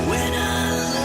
When I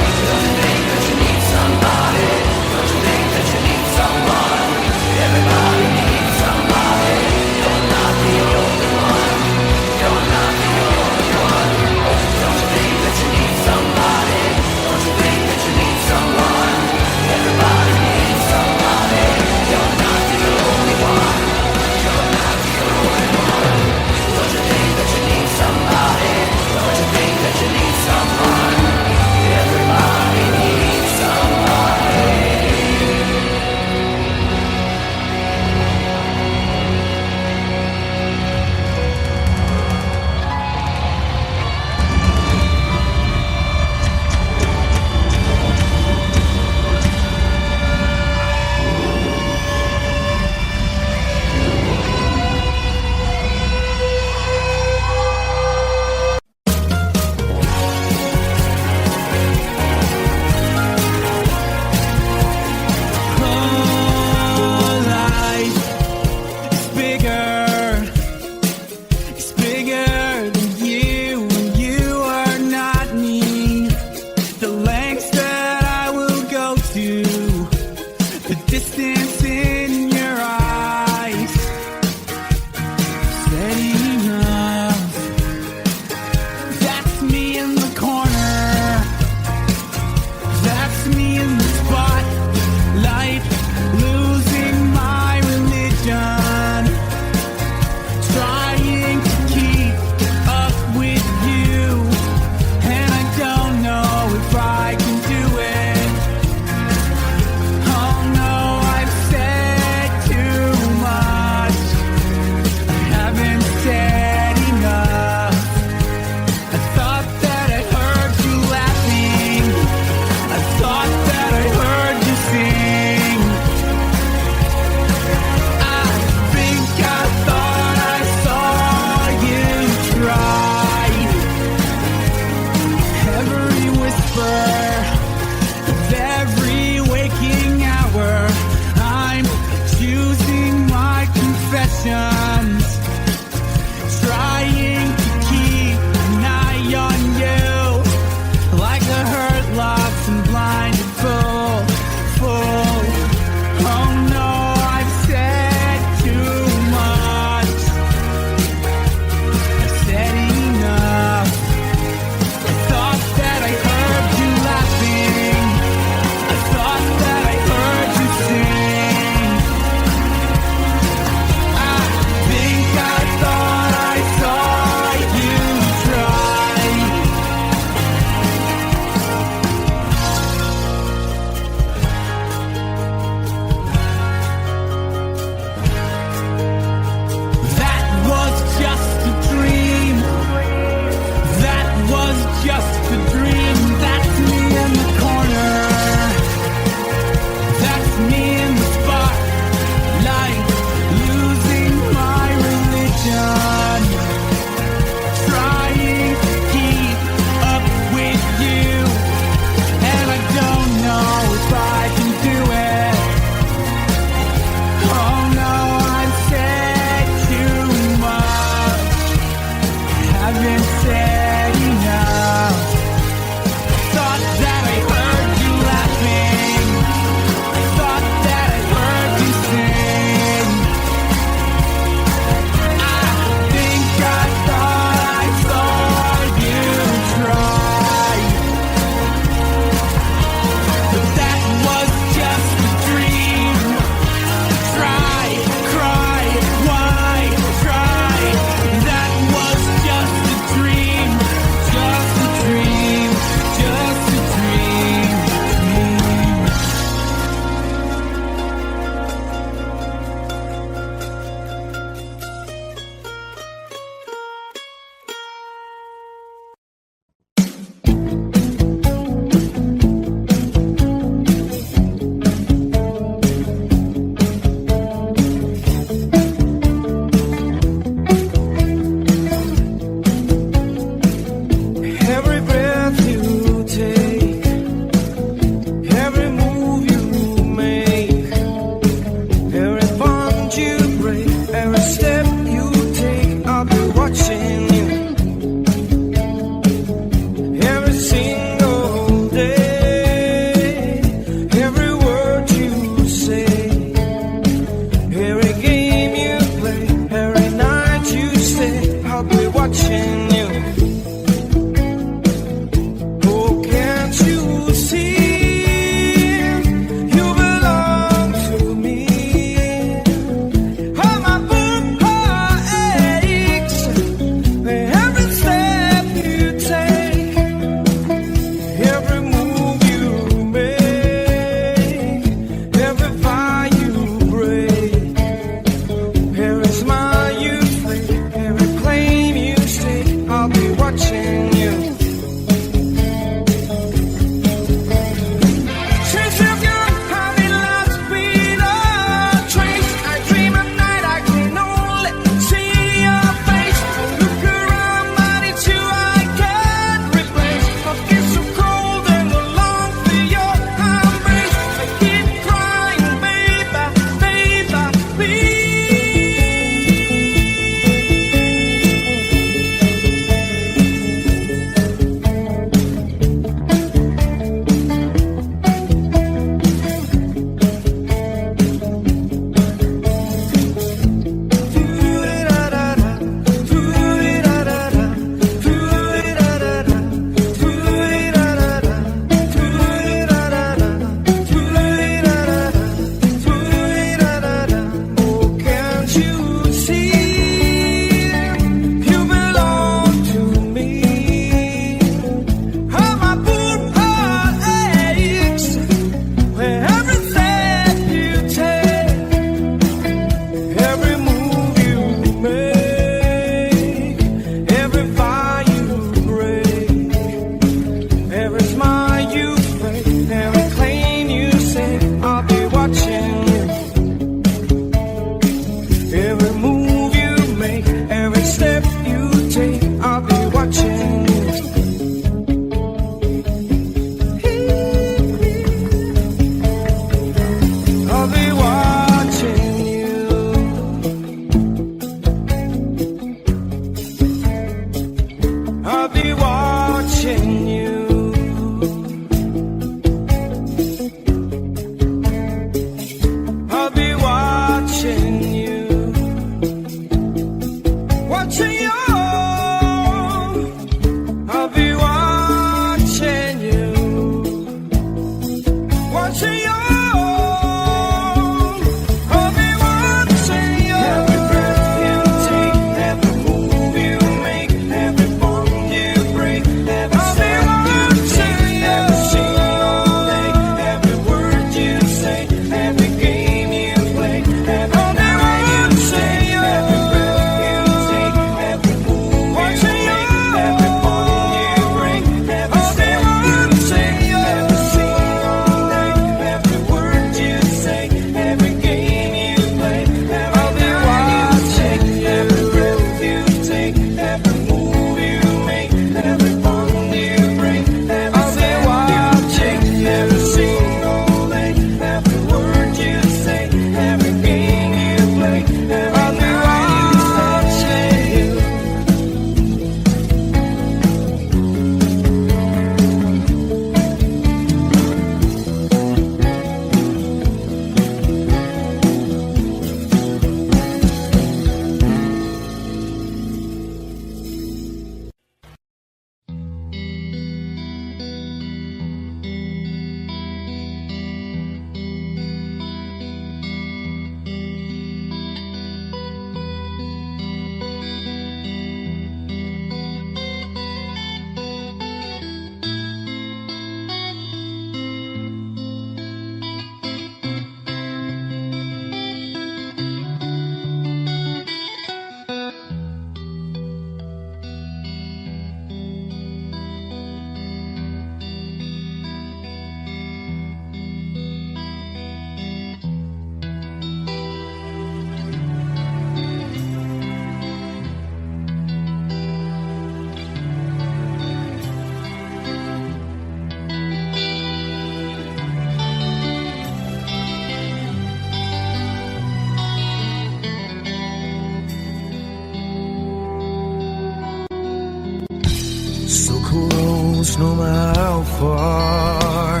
no matter how far.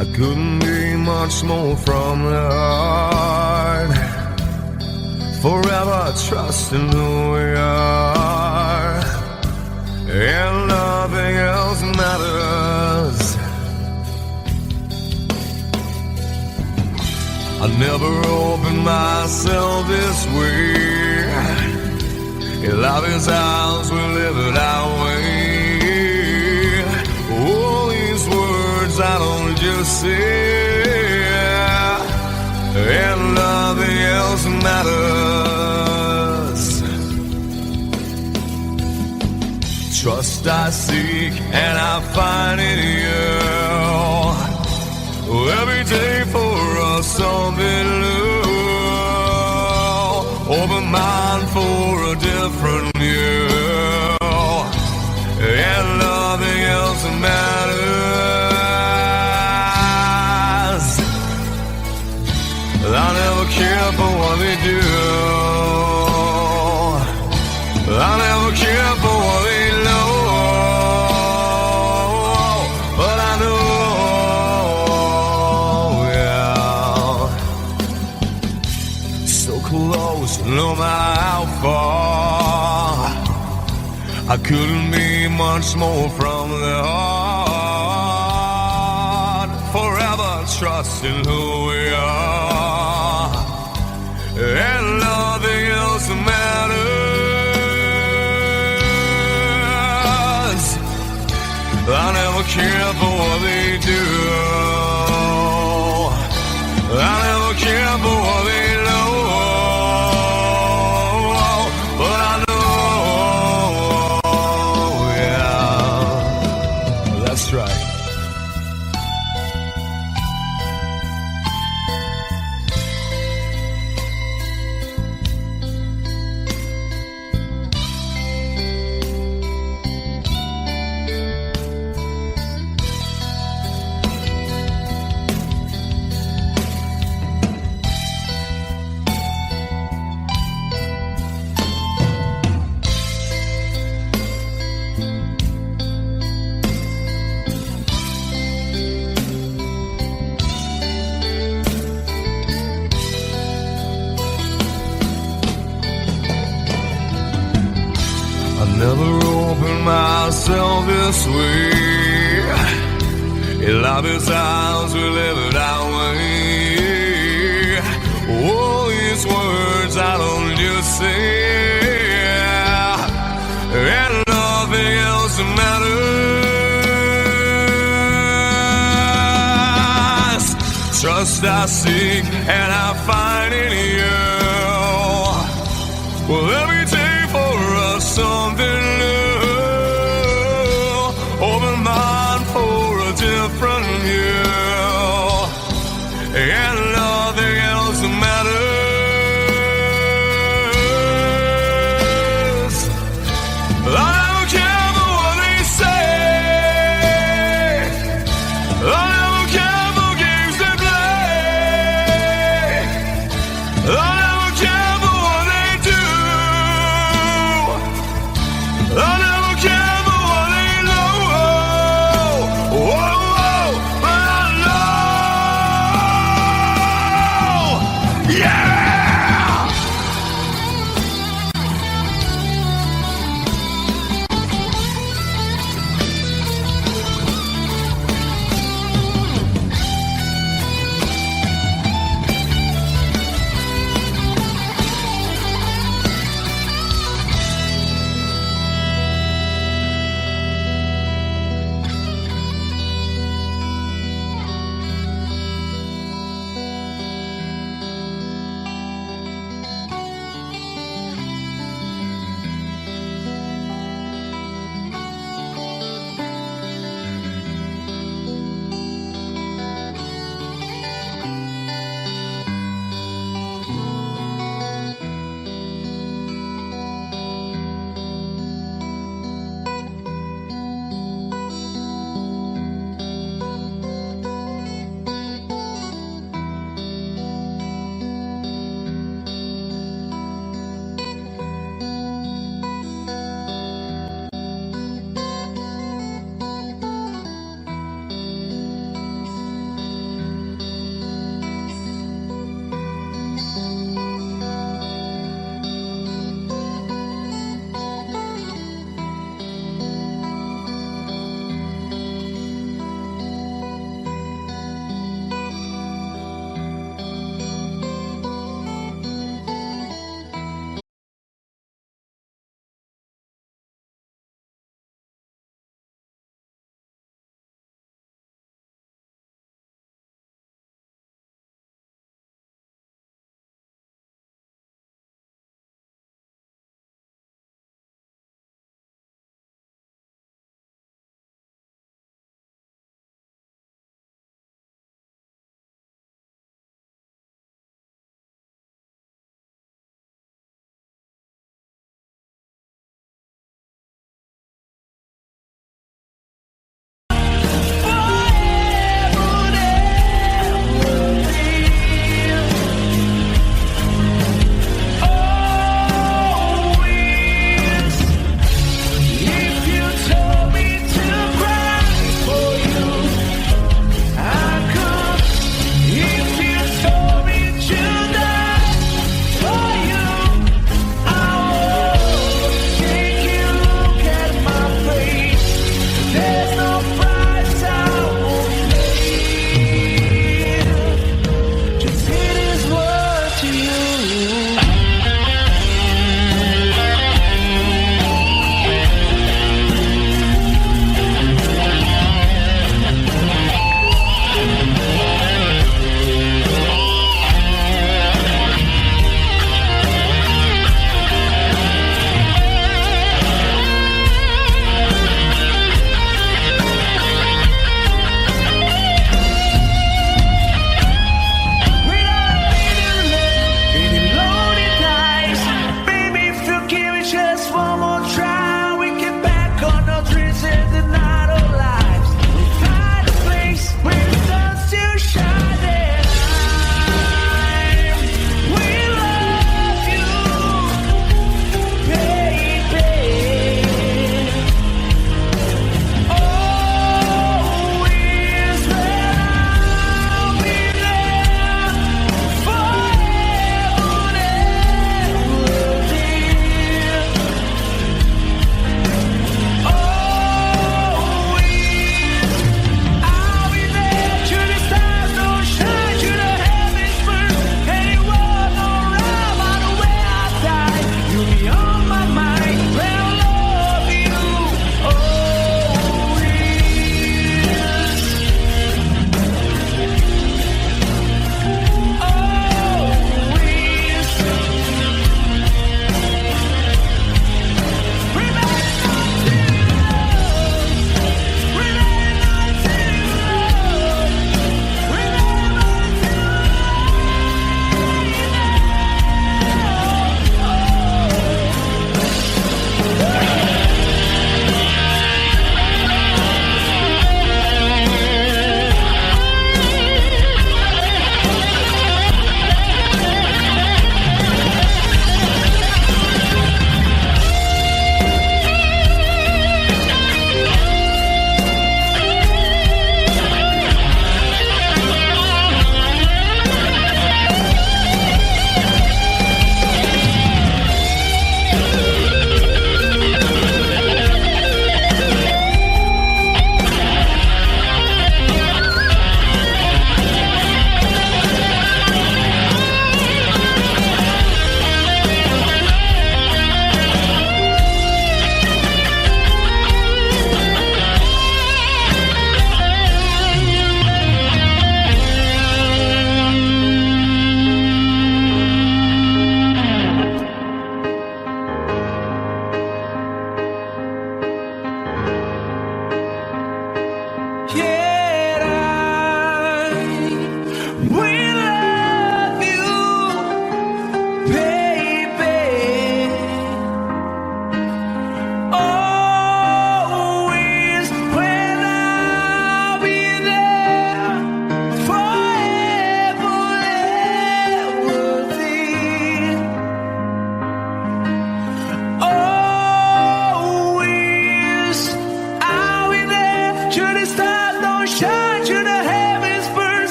I couldn't be much more from the heart. forever trusting who we are, and nothing else matters. I never opened myself this way. In love is ours, we live it our way. All these words I don't just say, and nothing else matters. Trust I seek and I find in you. Every day for us something new. Open mind for a different view, and nothing else matters. I never care for what they do. I never care for what they know. But I know, yeah, so close, no matter how far. I couldn't be much more from the heart. Forever trusting who we are, and nothing else matters. I never care for what they do. I never care for what they know. But I know, yeah, that's right. Never opened myself this way. In love is ours, we live it our way. All these words I don't just say, and nothing else matters. Trust I seek and I find in you. Well, every day for us something new. Open mind for a different view, and nothing else matters. I don't care for what they say. I don't care for games they play. I never care for what they do. I never care for what they know. Whoa, but I know. Yeah!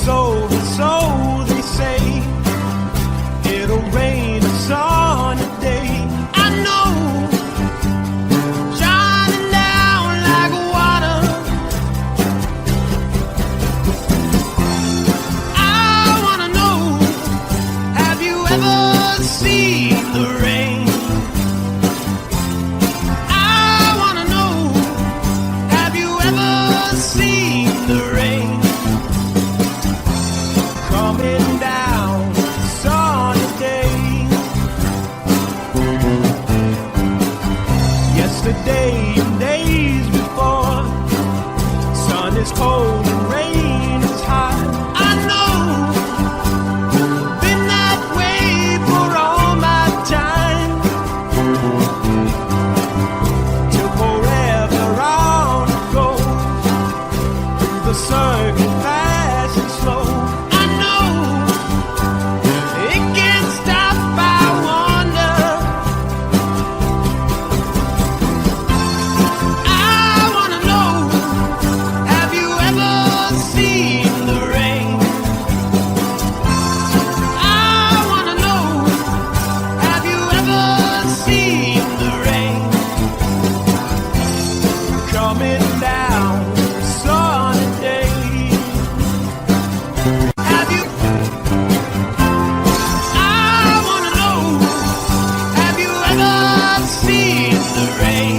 so they say it'll rain a sunny day. I know, shining down like water. I wanna know, have you ever seen the rain? I wanna know, have you ever seen the rain? Coming down sunny day. Yesterday and days before, sun is cold and rain is hot. I know, been that way for all my time. Till forever on it goes, through the circuit fast and slow. I know, it can't stop, I wonder. I wanna know, have you ever seen the rain? I wanna know, have you ever seen the rain? Coming down sunny day. Have you? I wanna know, have you ever seen the rain?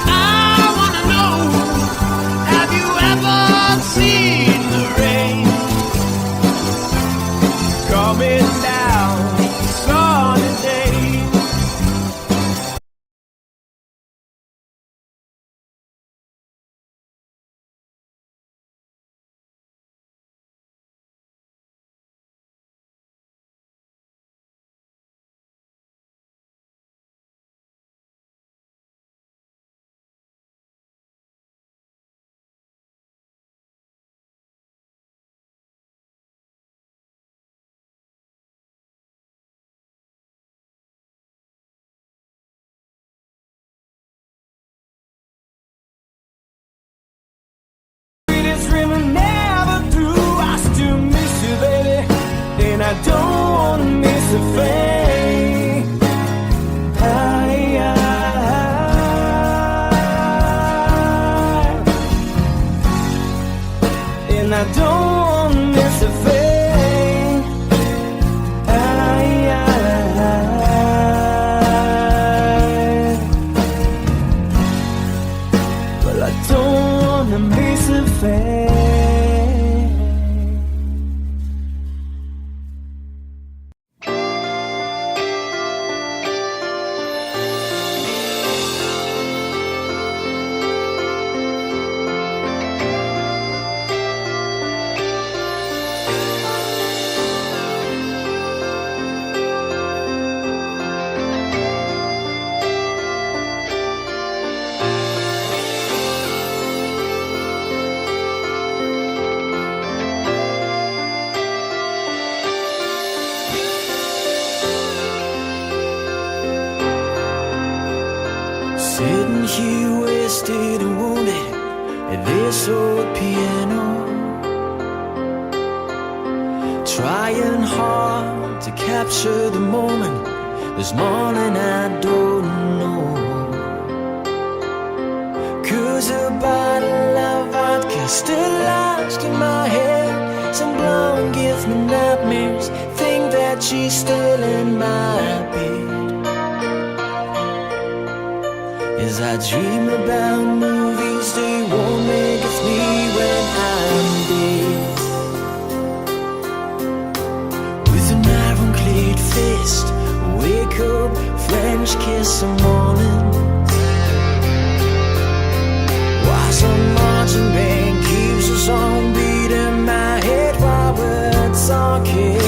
I wanna know, have you ever seen the rain? Coming down sunny day. This river never through. I still miss you, baby, and I don't wanna miss a thing. And I don't wanna miss a thing. Well, I don't wanna miss a thing. Sitting here wasted and wounded at this old piano, trying hard to capture the moment. This morning I don't know, 'cause a bottle of vodka still lodged in my head. Some blonde gives me nightmares, think that she's still in my bed. As I dream about movies, they won't make us me when I'm dead. With an ironclad fist, wake up, French kiss some morning. While some marching band keeps us on beat in my head while we're talking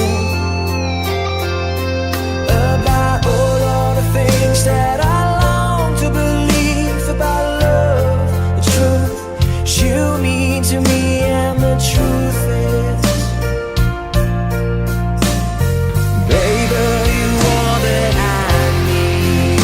about all the things that I long to believe about love, the truth you mean to me, and the truth is, baby, you are that I need.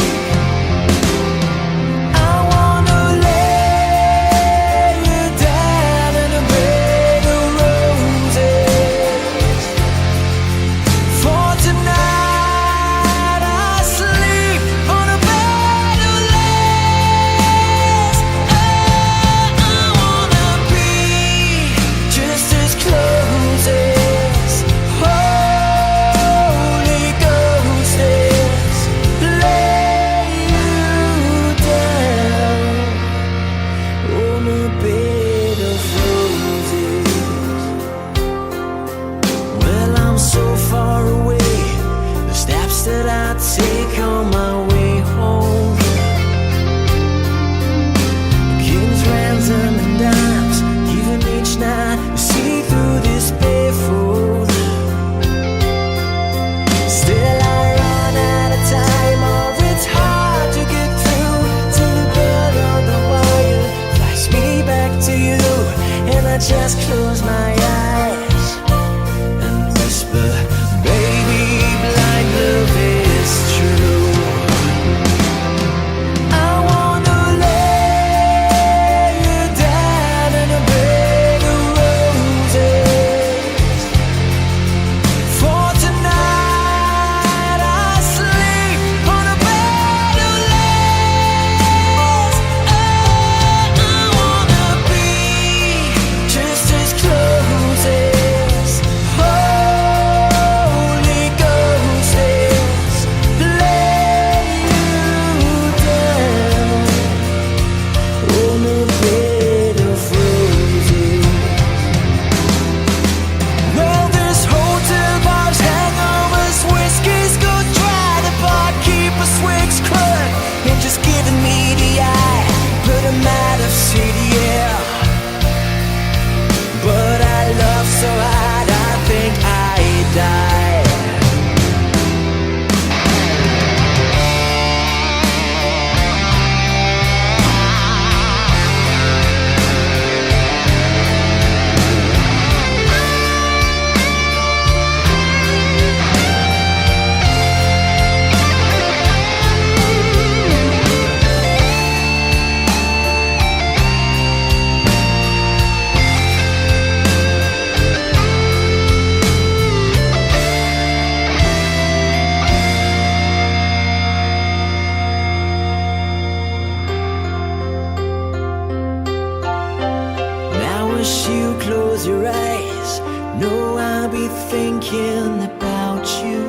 wish you close your eyes. No, I'll be thinking about you.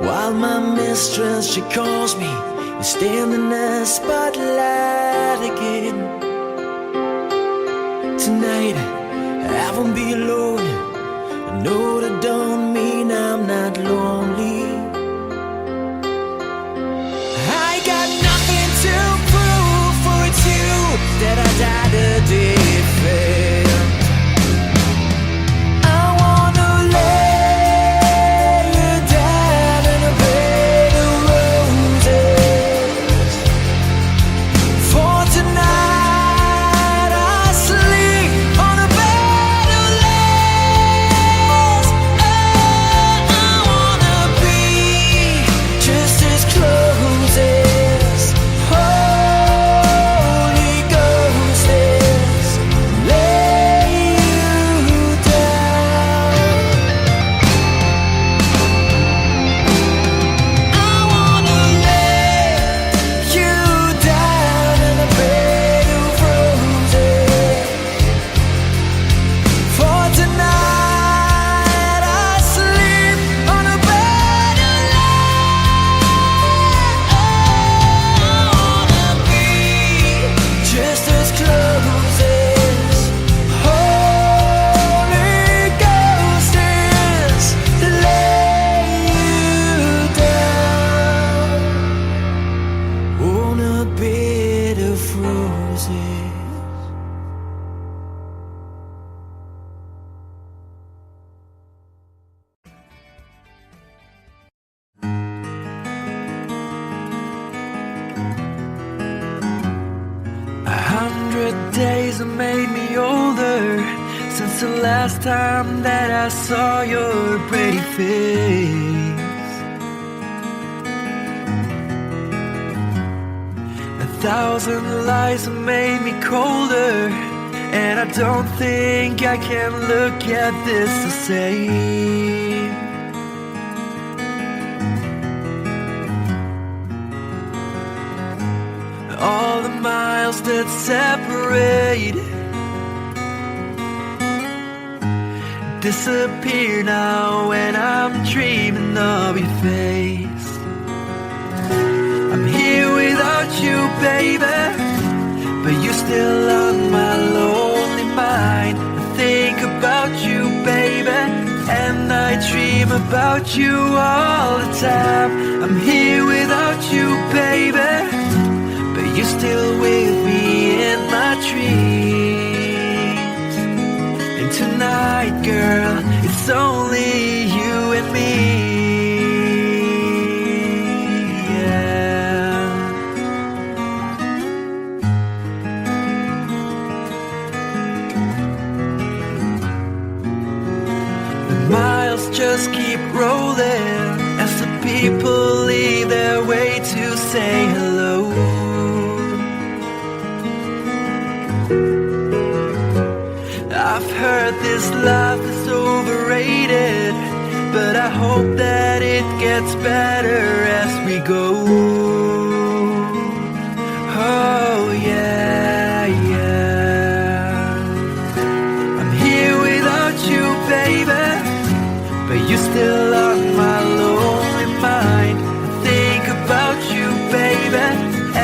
While my mistress, she calls me and stand in the spotlight again. Tonight, I won't be alone. I know that don't mean I'm not lonely. I got nothing to prove, for it's you that I died a day fair. I wanna lay you down in a bed of roses. For tonight I sleep on a bed of lace. Oh, I wanna be just as close as Holy Ghost is. Lay you down. I wanna lay you down in a bed of roses. For tonight I sleep on a bed of lace. I wanna be just as close as Holy Ghost is. Lay you down on a bed of roses. A 100 days have made me older since the last time that I saw your pretty face. 1,000 lies have made me colder, and I don't think I can look at this the same. All the miles that separate disappear now when I'm dreaming of your face. I'm here without you, baby, but you're still on my lonely mind. I think about you, baby, and I dream about you all the time. I'm here without you, baby, but you're still with me in my dreams. And tonight, girl, it's only you and me. Yeah. The miles just keep rolling as the people leave their way to say hello. I've heard this life is overrated, but I hope that it gets better as we go. Oh yeah, yeah. I'm here without you, baby, but you're still on my lonely mind. I think about you, baby,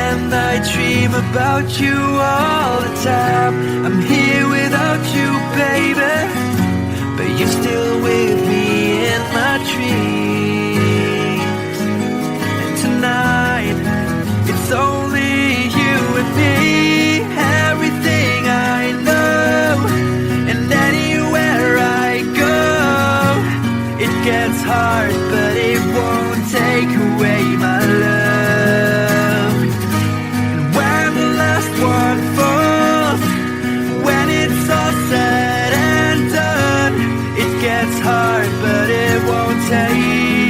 and I dream about you all the time. I'm here without you, baby, but you're still with me in my dreams. And tonight, it's only you and me. Everything I know, and anywhere I go, it gets hard, but it won't take away my love. And when the last one falls, when it's all said and done, it gets hard, but it won't take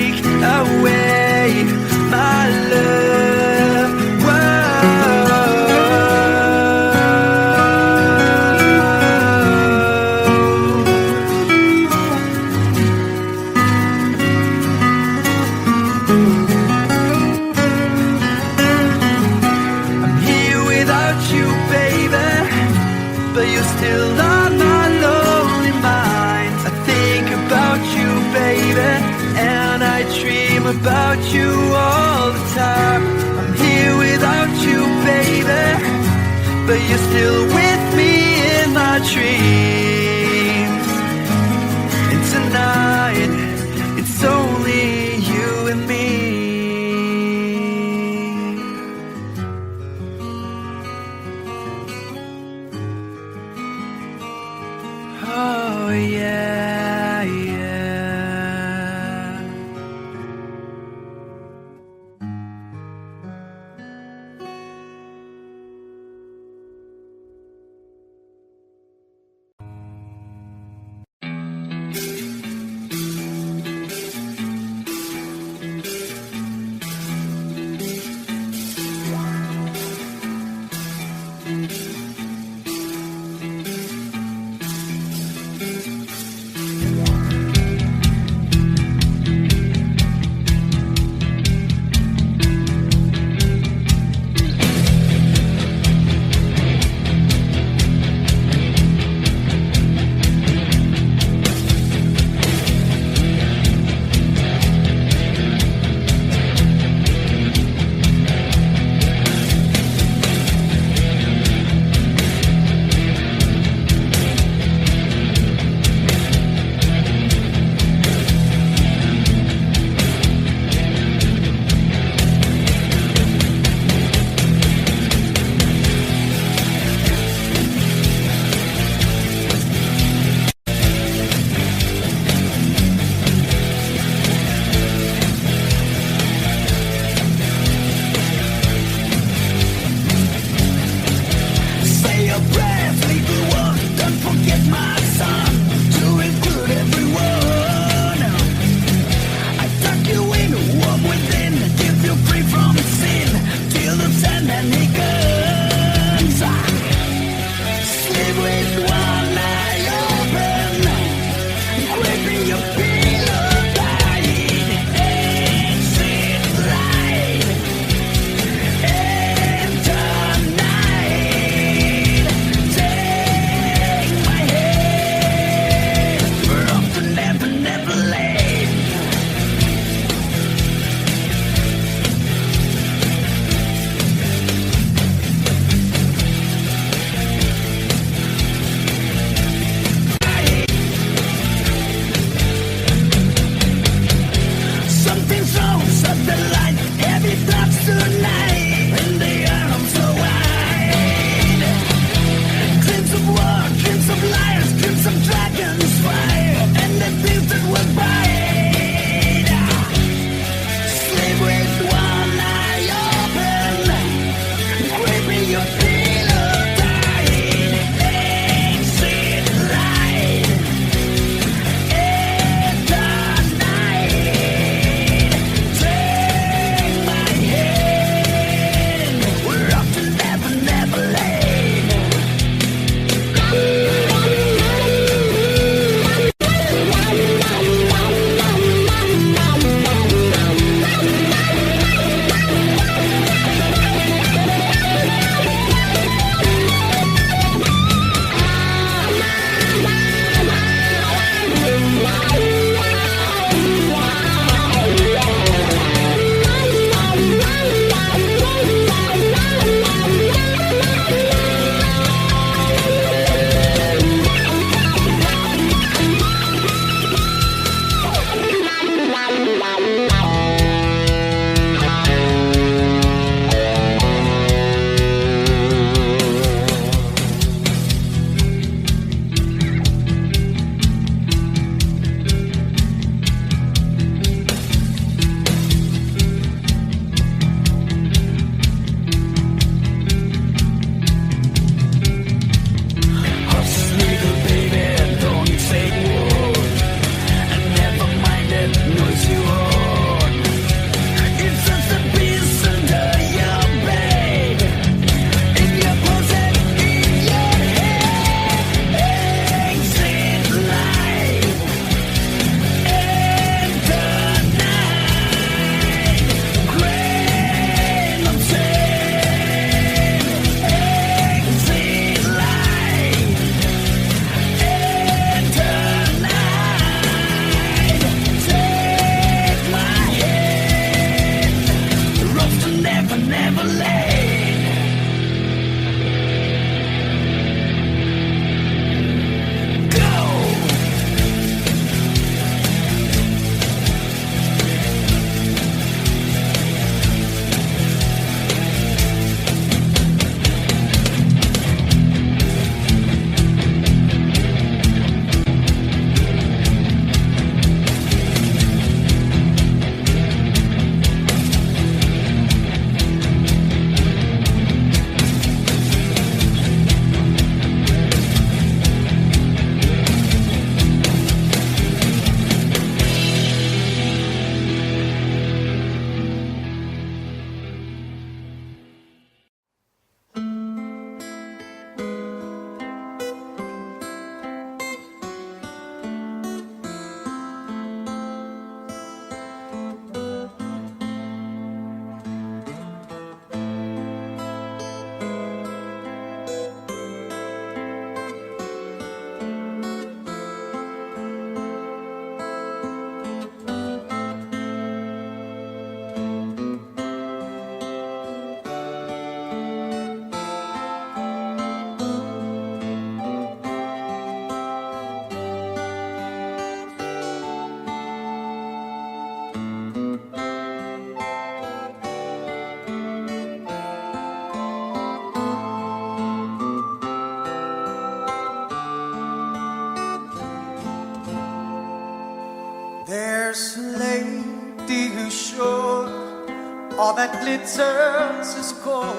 All that glitters is gold,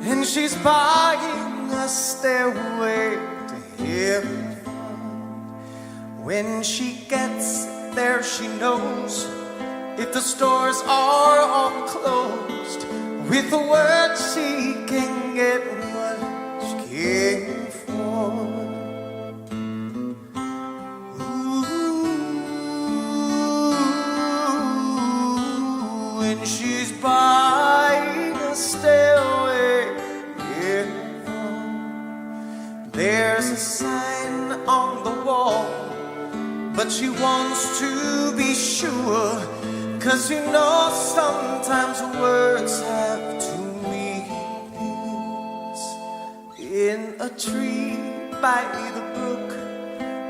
and she's buying a stairway to heaven. When she gets there, she knows if the stores are all closed, with a word she can get what she came for. Ooh, and she's buying a stairway. Yeah. There's a sign on the wall, but she wants to be sure, 'cause you know sometimes words have two meanings. In a tree by the brook,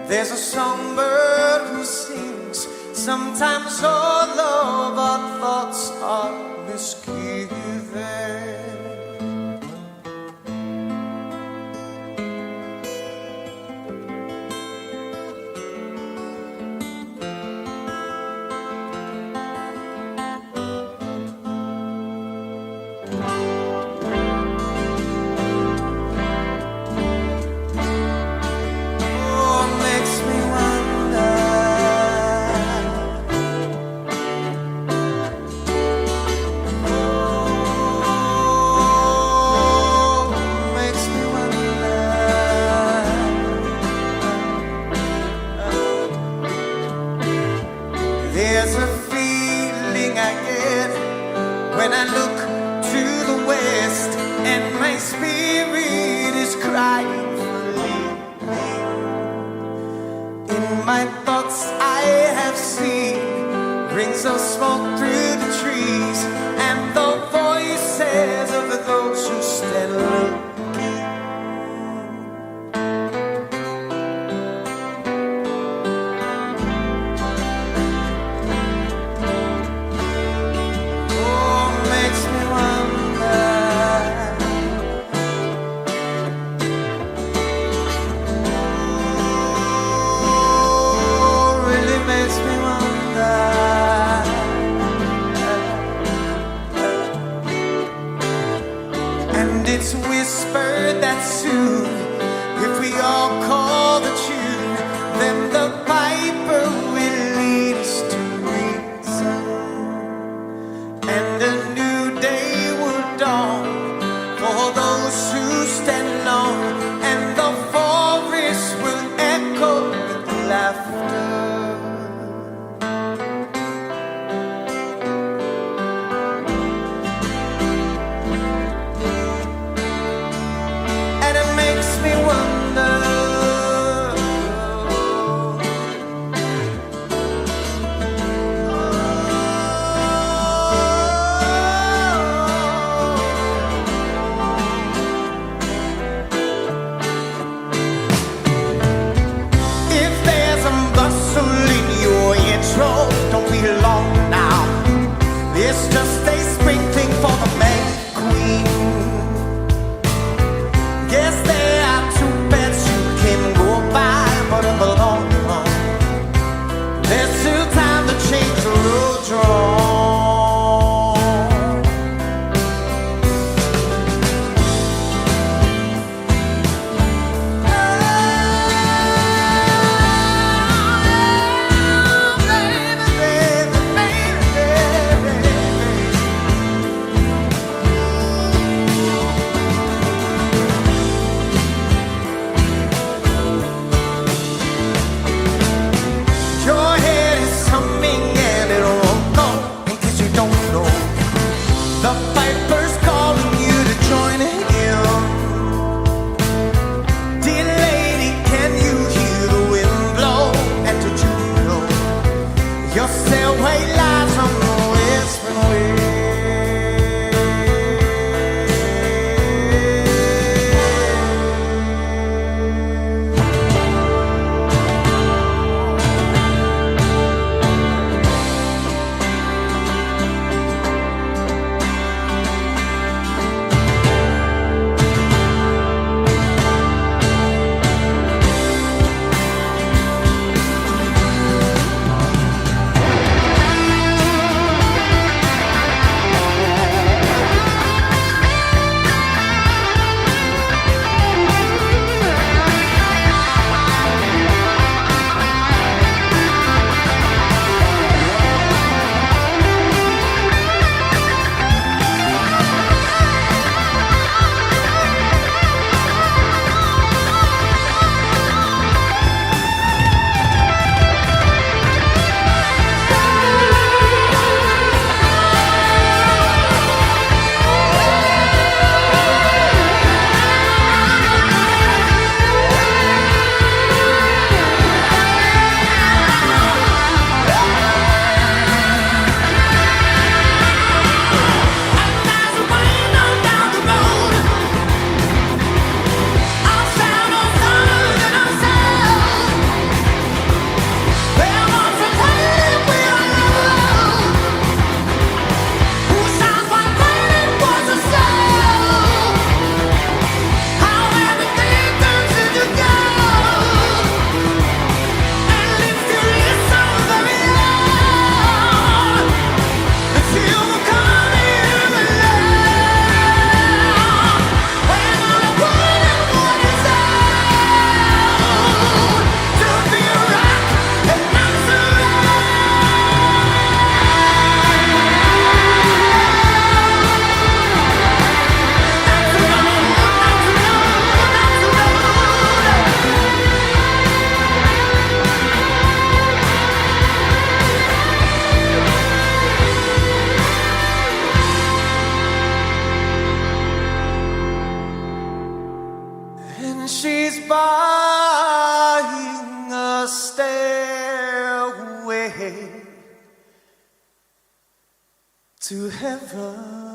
there's a songbird who sings. Sometimes all of our thoughts are misgiven. There's a feeling I get when I look to the west, and my spirit is crying for leaving. In my thoughts I have seen rings of smoke through the trees, and the voices of those who stand looking. It's whispered that soon, if we all call the tune, then the piper will lead us to reason, and a new day will dawn for those who stand alone, and the forest will echo with laughter. Makes me wonder She's buying a stairway to heaven.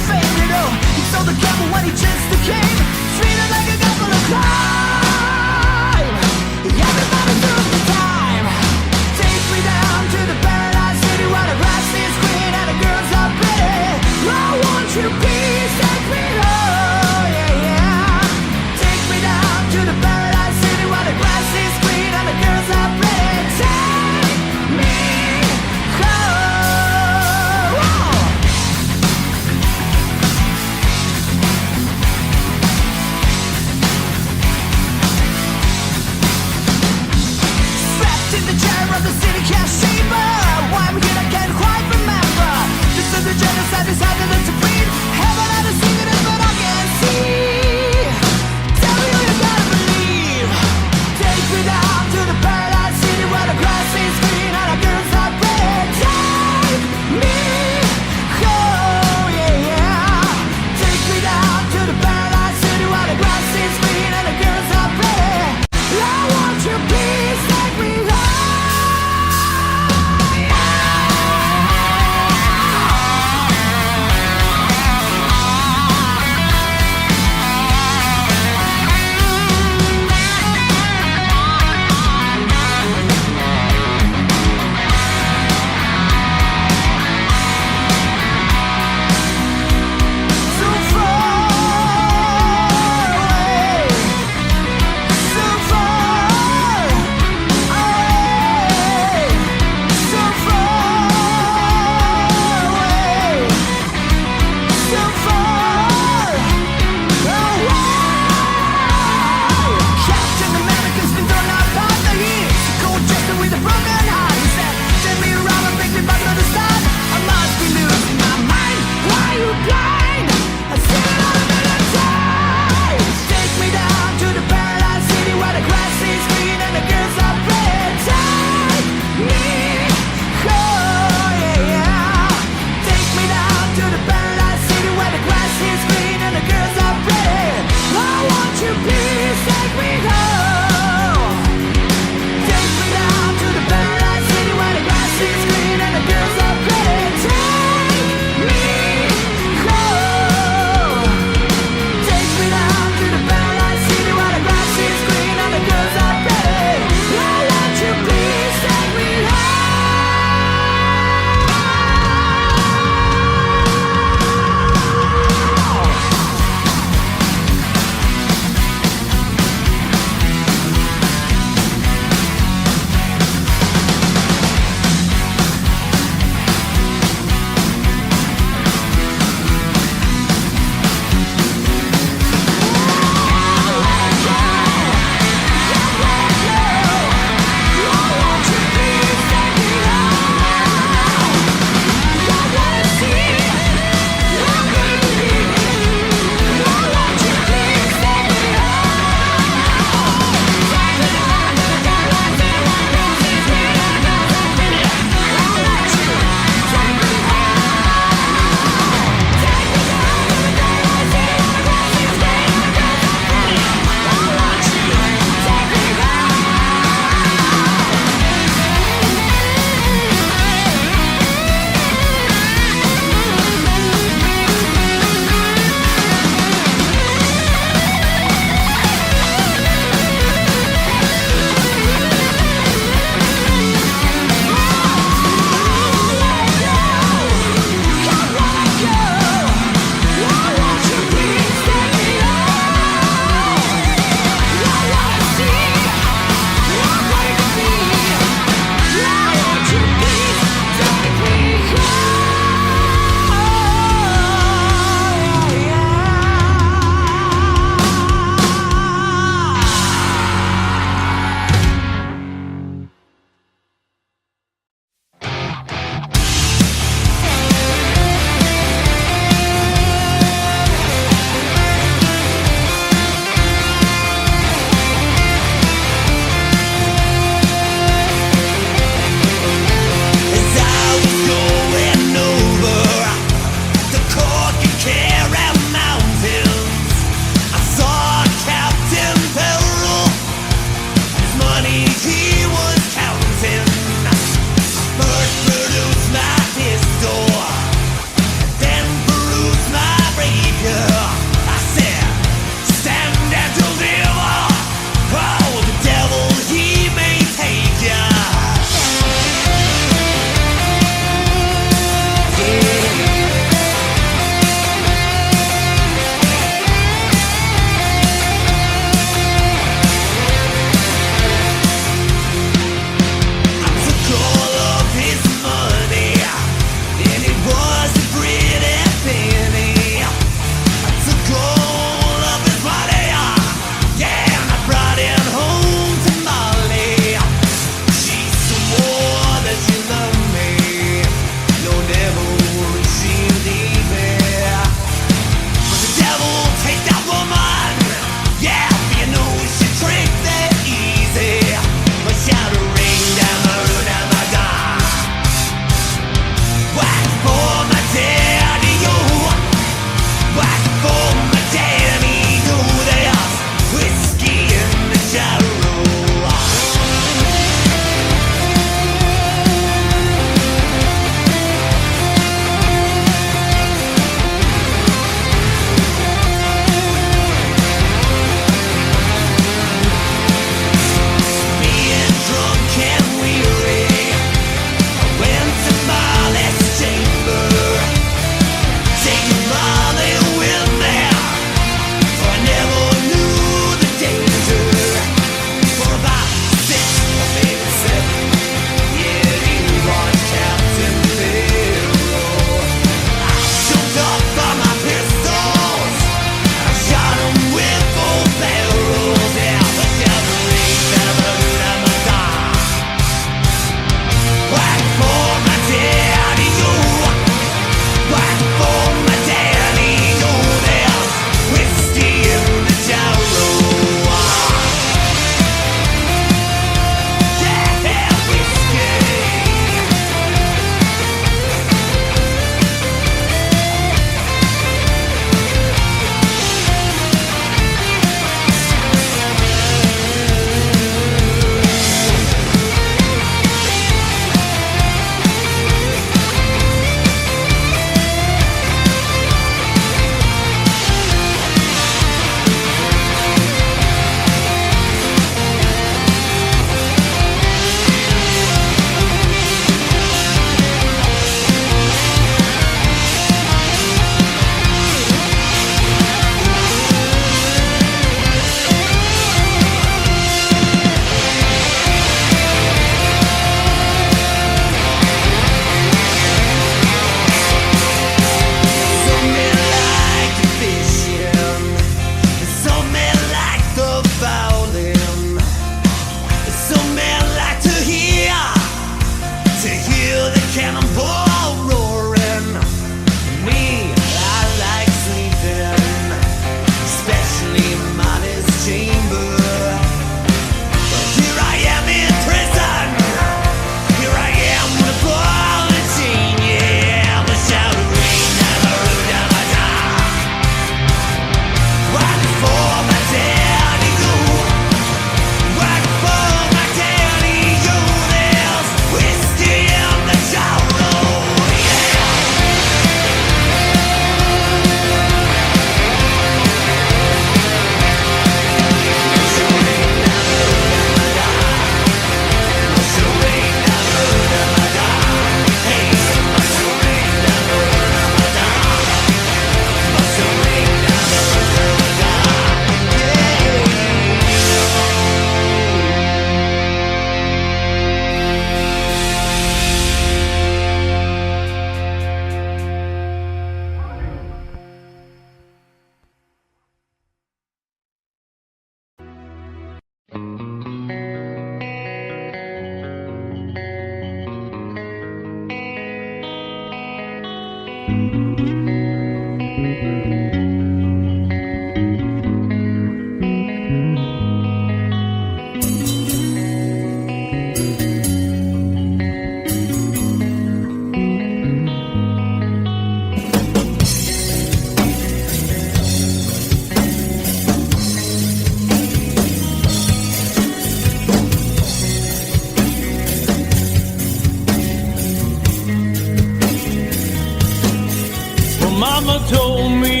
told me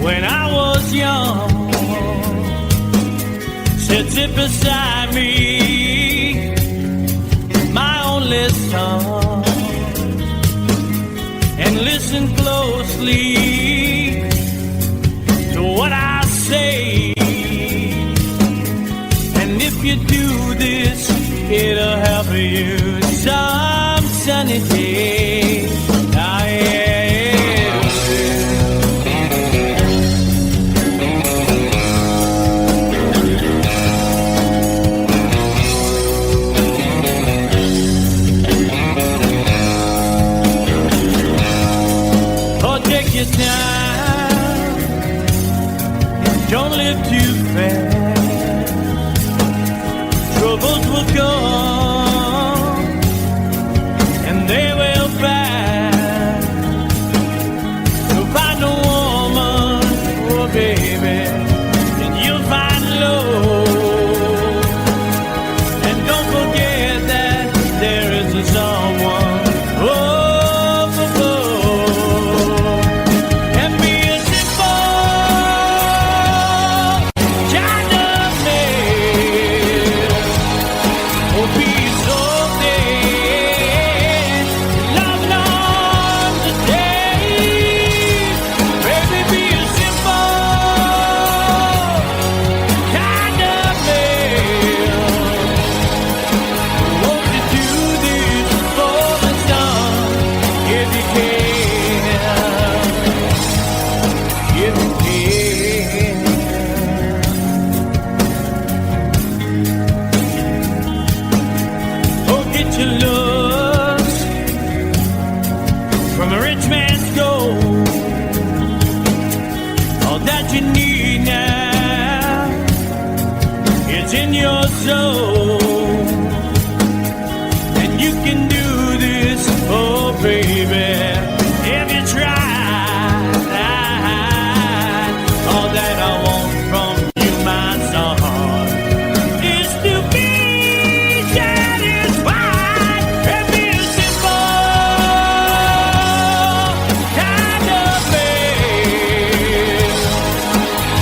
when I was young, said sit beside me, my only son, and listen closely to what I say. And if you do this, it'll help you some sunny day. Ah, yeah. Oh, take your time. Don't live too fast. Troubles will come and they will pass. You'll find a woman, oh baby, and you'll find love. And don't forget that there is a someone up above. And be a simple kind of man. Oh, be so dead, loving on the day. Baby, be a simple kind of man. Won't you do this for the sun, if you can, if you can. Oh, get your looks from a rich man's gold. All that you need now is in your soul. And you can do this, oh baby, if you try. All that I want from you, my son, is to be satisfied and be a simple kind of man.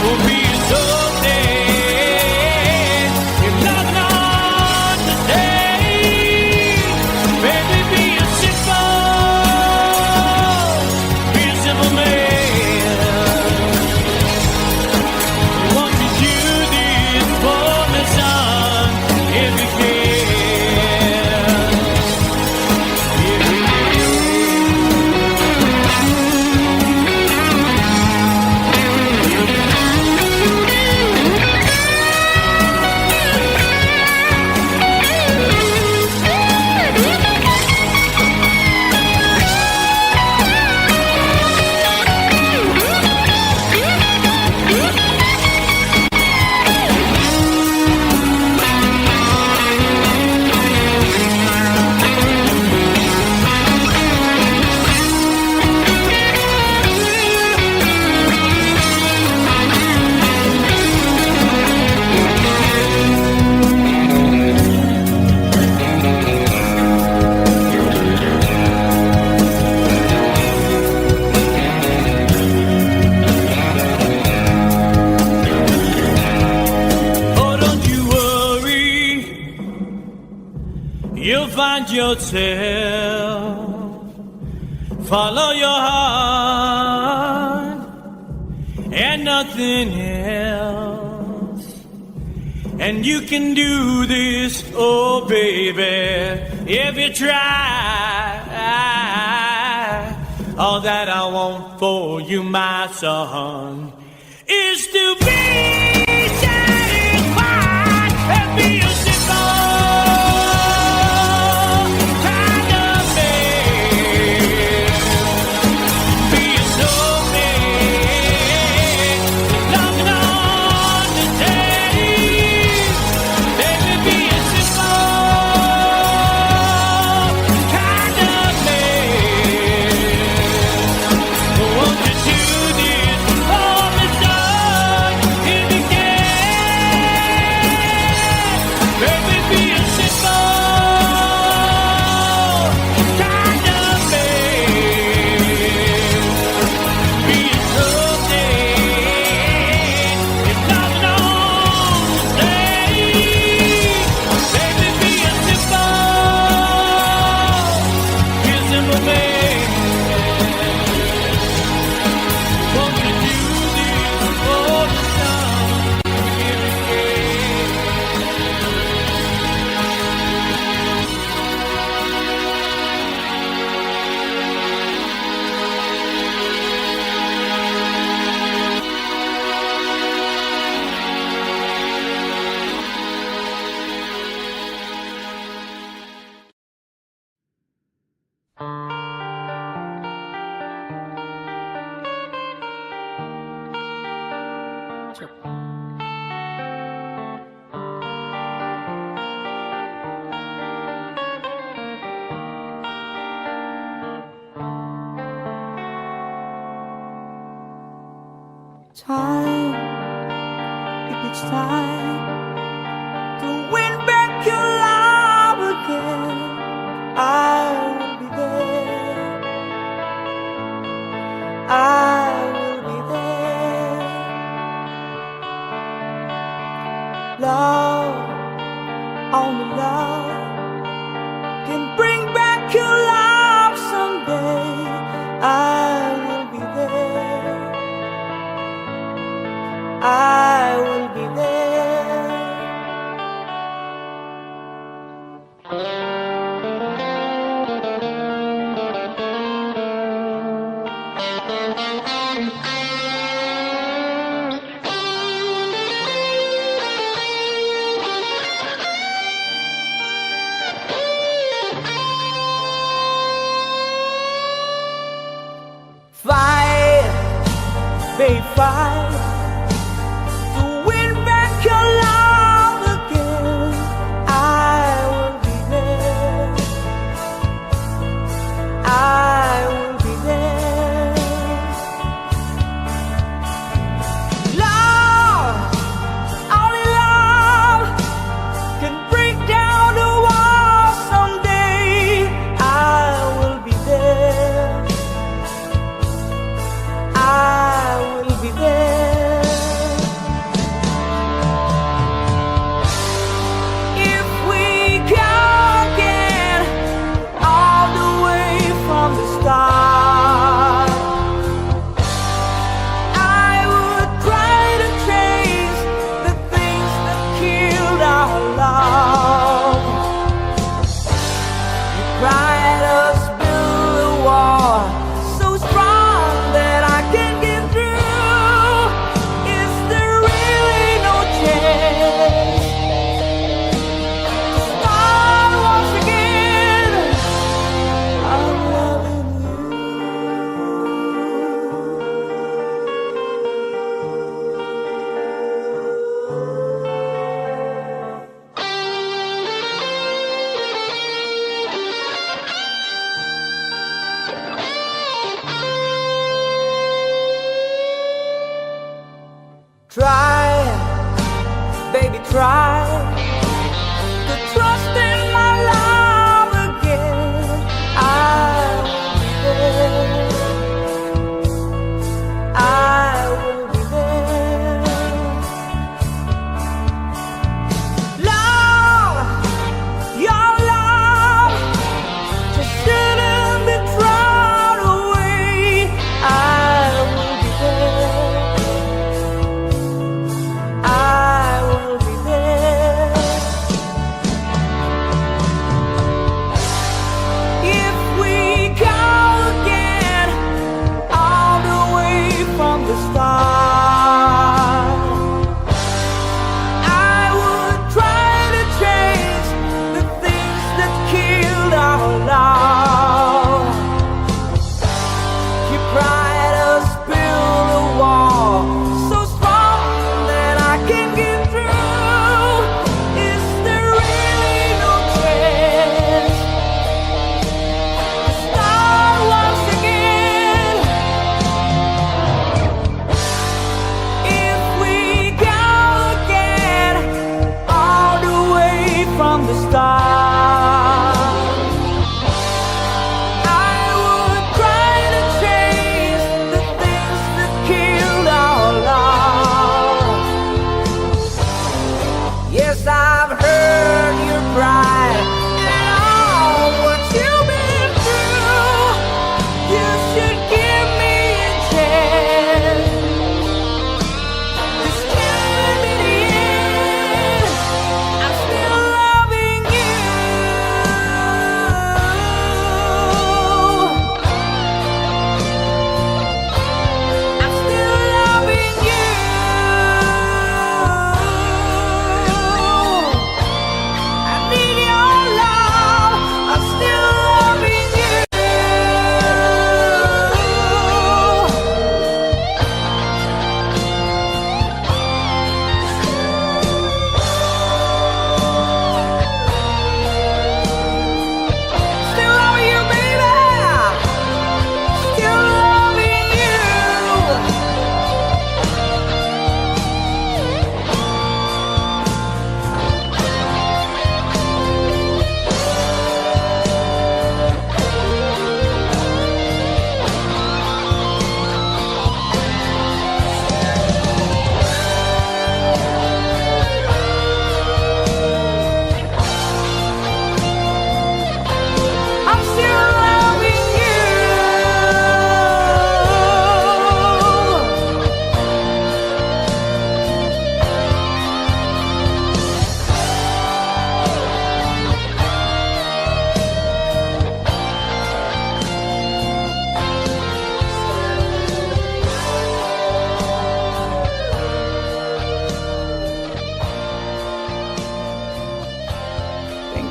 Will be so dead if not to say. Baby, be a simple man. Won't you do this for me, son, if you can? Oh, don't you worry, you'll find yourself. Follow your heart and nothing else. And you can do this, oh baby, if you try. All that I want for you, my son, is to be satisfied and be a simple kind of man. Be a soul man, loving on the day. Baby, be a simple kind of man. Won't you do this for me, son, if you can? 척. Time, if it's time to win back your love again, I will be there. I will be there. Love, only love can bring back your love someday. I will be there. I will be there. Fight, babe, fight. Build a wall so strong that I can get through.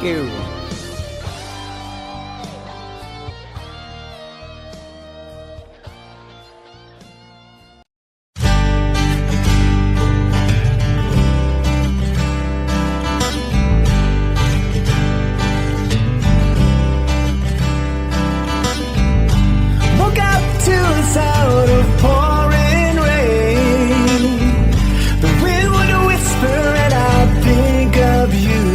you. Woke up to the sound of pouring rain. The wind would whisper and I'd think of you.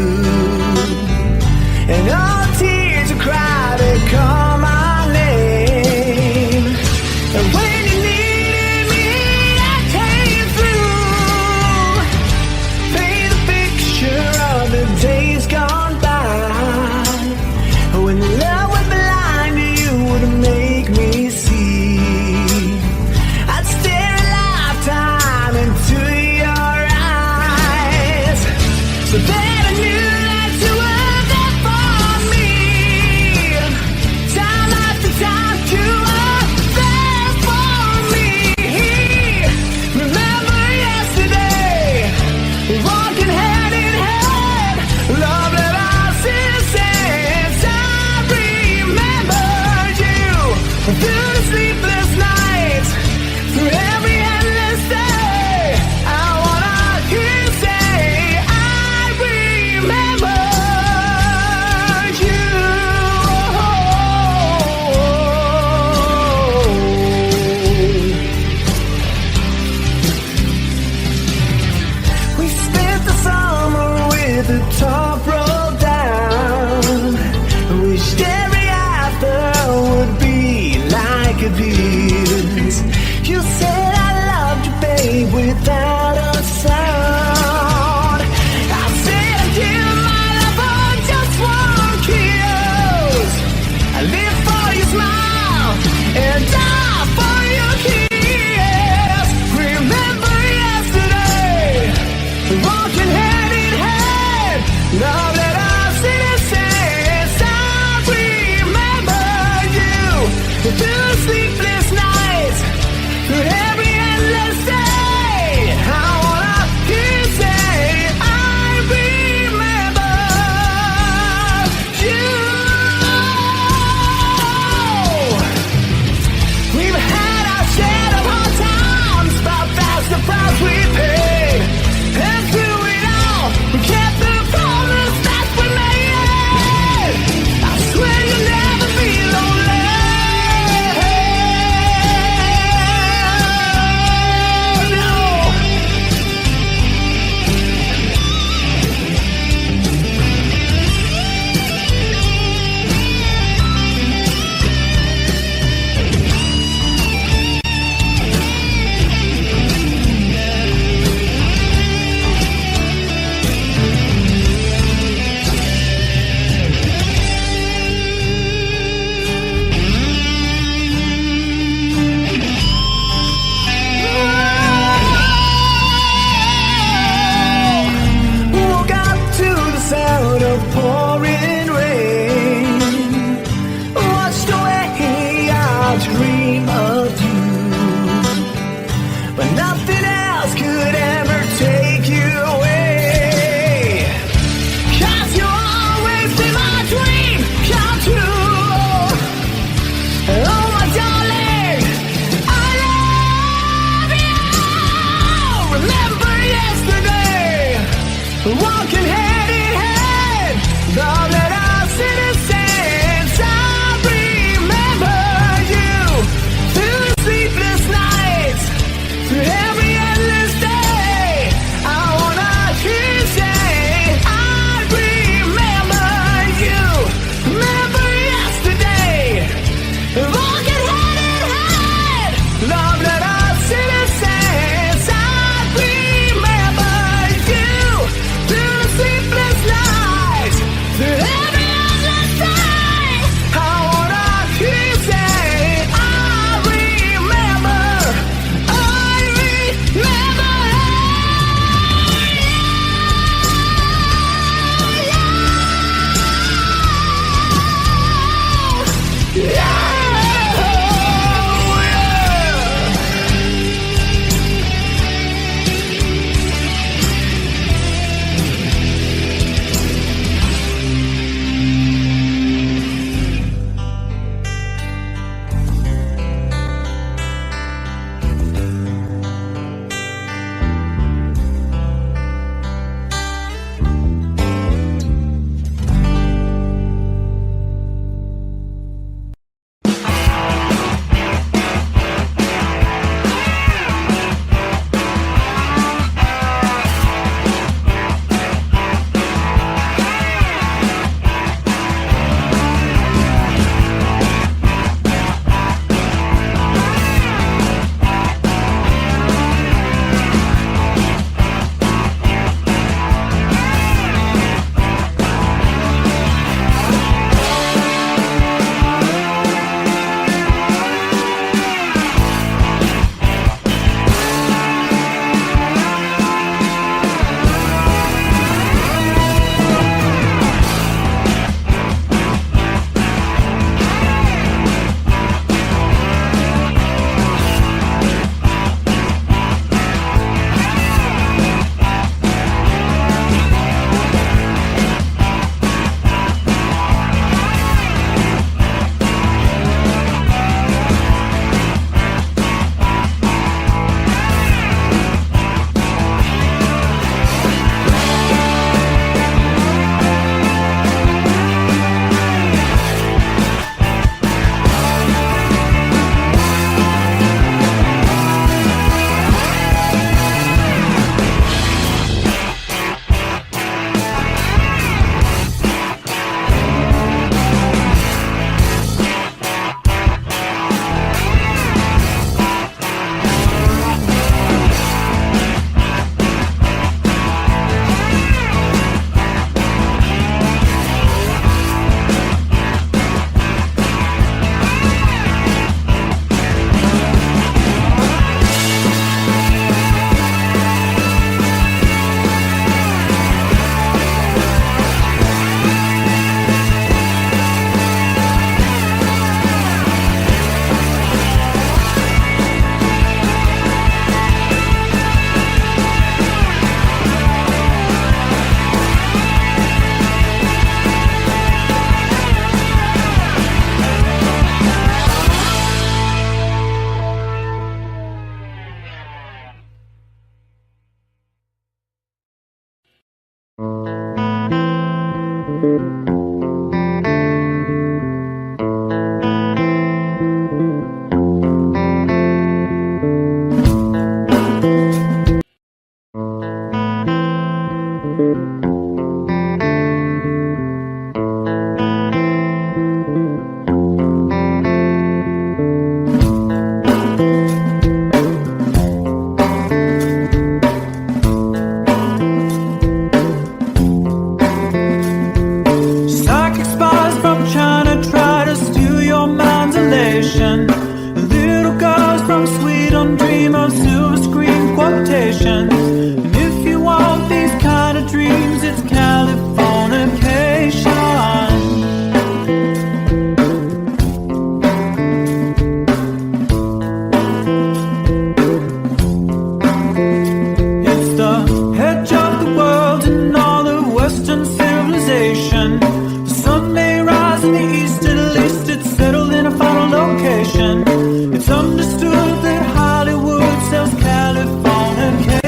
understood that Hollywood sells Californication.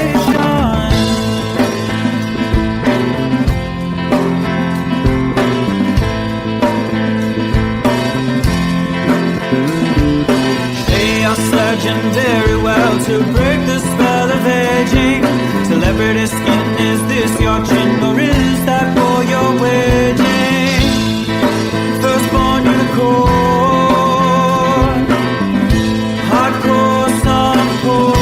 They are surgeon very well to break the spell of aging. Celebrity skin, is this your chin or is that for your waging? Firstborn unicorn, hardcore softcore.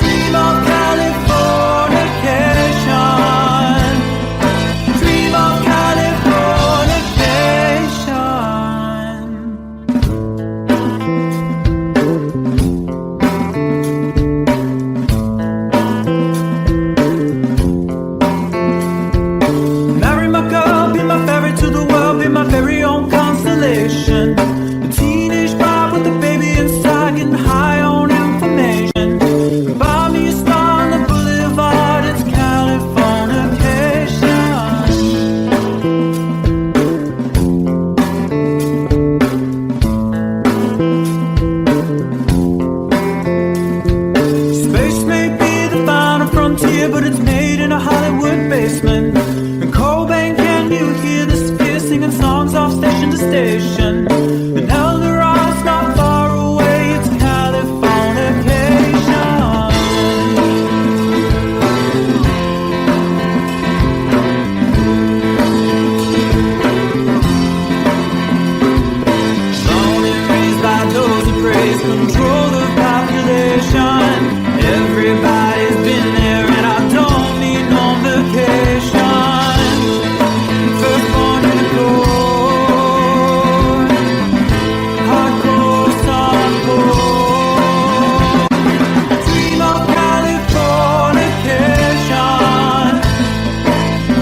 Dream of Californication. Dream of Californication. Marry my girl, be my ferry to the world, be my very own constellation. A teenage bride with a baby inside, getting high on information. Buy me a star on the boulevard, it's Californication. Space may be the final frontier, but it's made in a Hollywood basement. And Cobain, can you hear the sphere singing songs off station to station? And Eldorad's not far away, it's Californication. Born and raised by those who praise control the population. Everybody's been there and I don't need no vacation. Firstborn unicorn, hardcore softcore. Dream of Californication.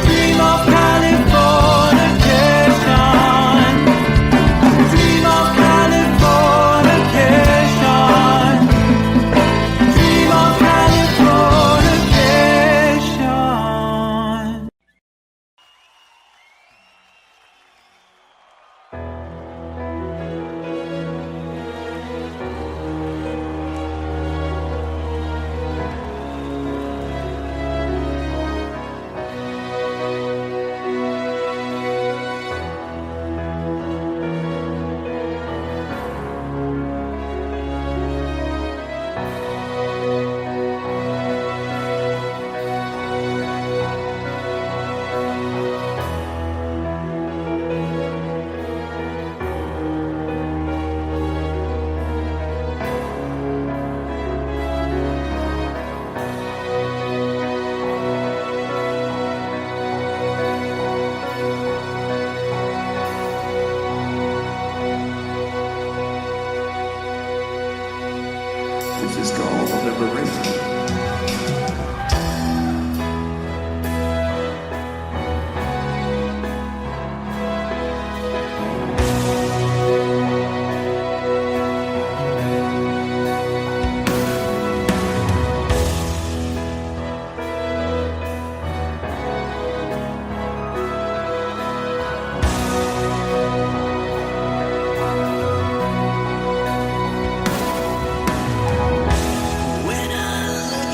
Dream of Californication. Dream of Californication. Dream of Californication. This is called liberation. When I look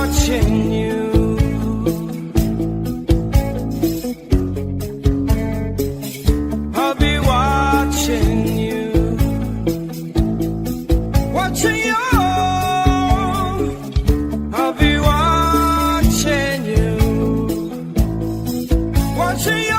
watching you. I'll be watching you. Watching you. I'll be watching you. Watching you.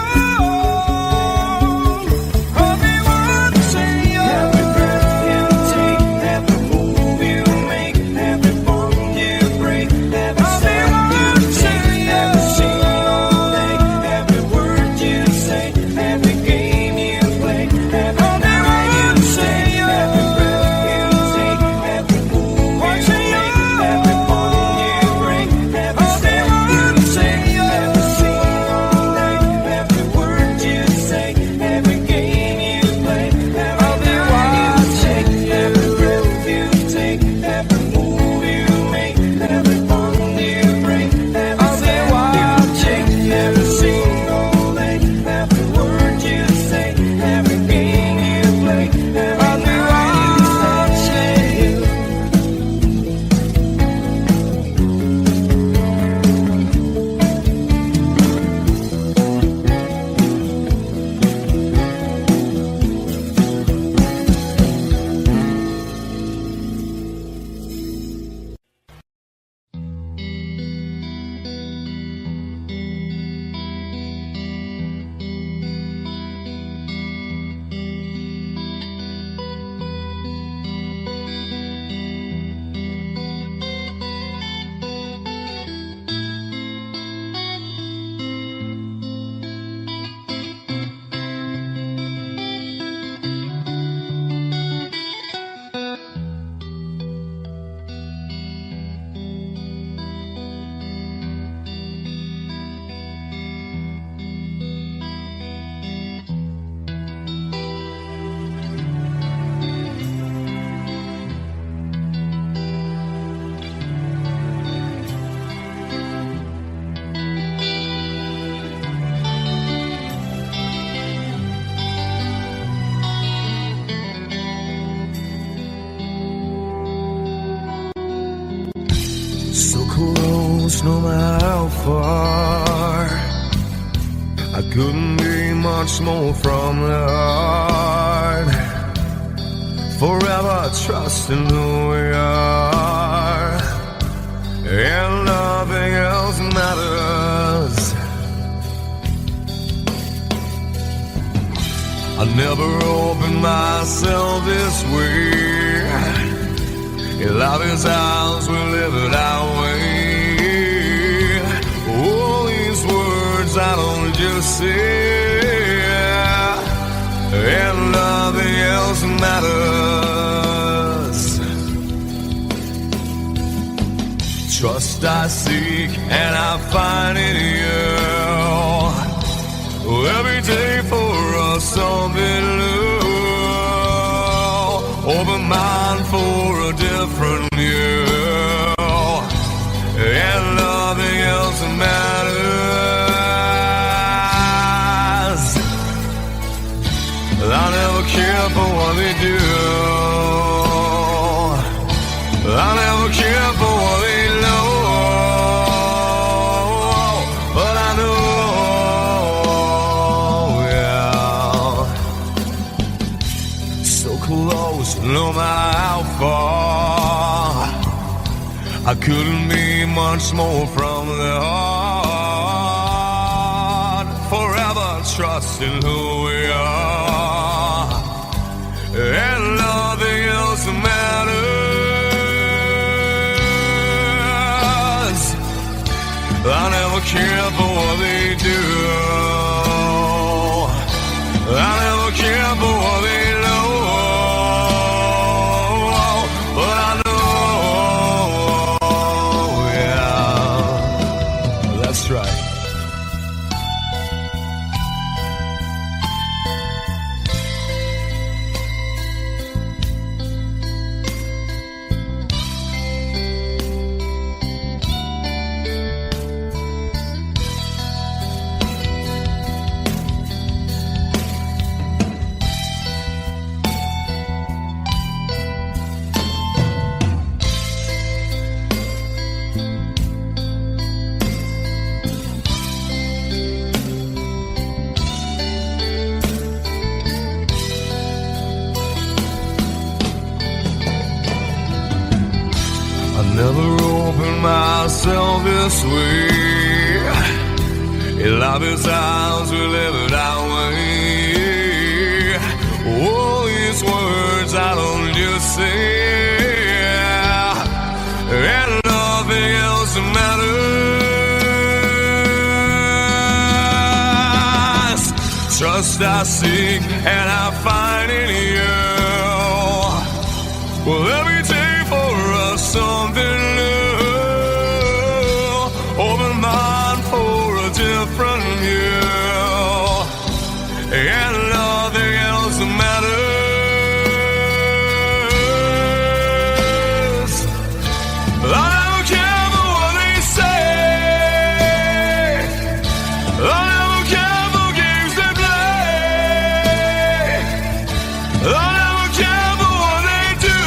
I'll be watching you. Every breath you take, every move you make, every bond you break, every step you take, every single day, every word you say, every game you play, every night you say, every breath you take, every move you make, every bond you break, every step you take, every single day, every word you say, every game you play, every night you take, every breath you take, every move you make, every bond you break, every step you take, every single day, every word you say, every game you play, every night you take. So close, no matter how far. I couldn't be much more from the heart. Forever trusting who we are, and nothing else matters. I never opened myself this way. Life is ours, we live it our way. All these words I don't just say, and nothing else matters. Trust I seek and I find in you. Every day for us something new. Open mind for a different you, and nothing else matters. I never care for what they do. I never care for what they know, but I know, yeah. So close, no matter how far. I couldn't be much more from the heart. Forever trusting who we are, and nothing else matters. I never care for what they do. I never care for what they know, but I know, yeah, that's right. ourselves this way. Life is ours, we live it our way. Oh, these words I don't just say, and nothing else matters. Trust I seek and I find in you. Well, every day for us something new. Open mind for a different view, and nothing else matters. I don't care for what they say. I don't care for games they play. I don't care for what they do.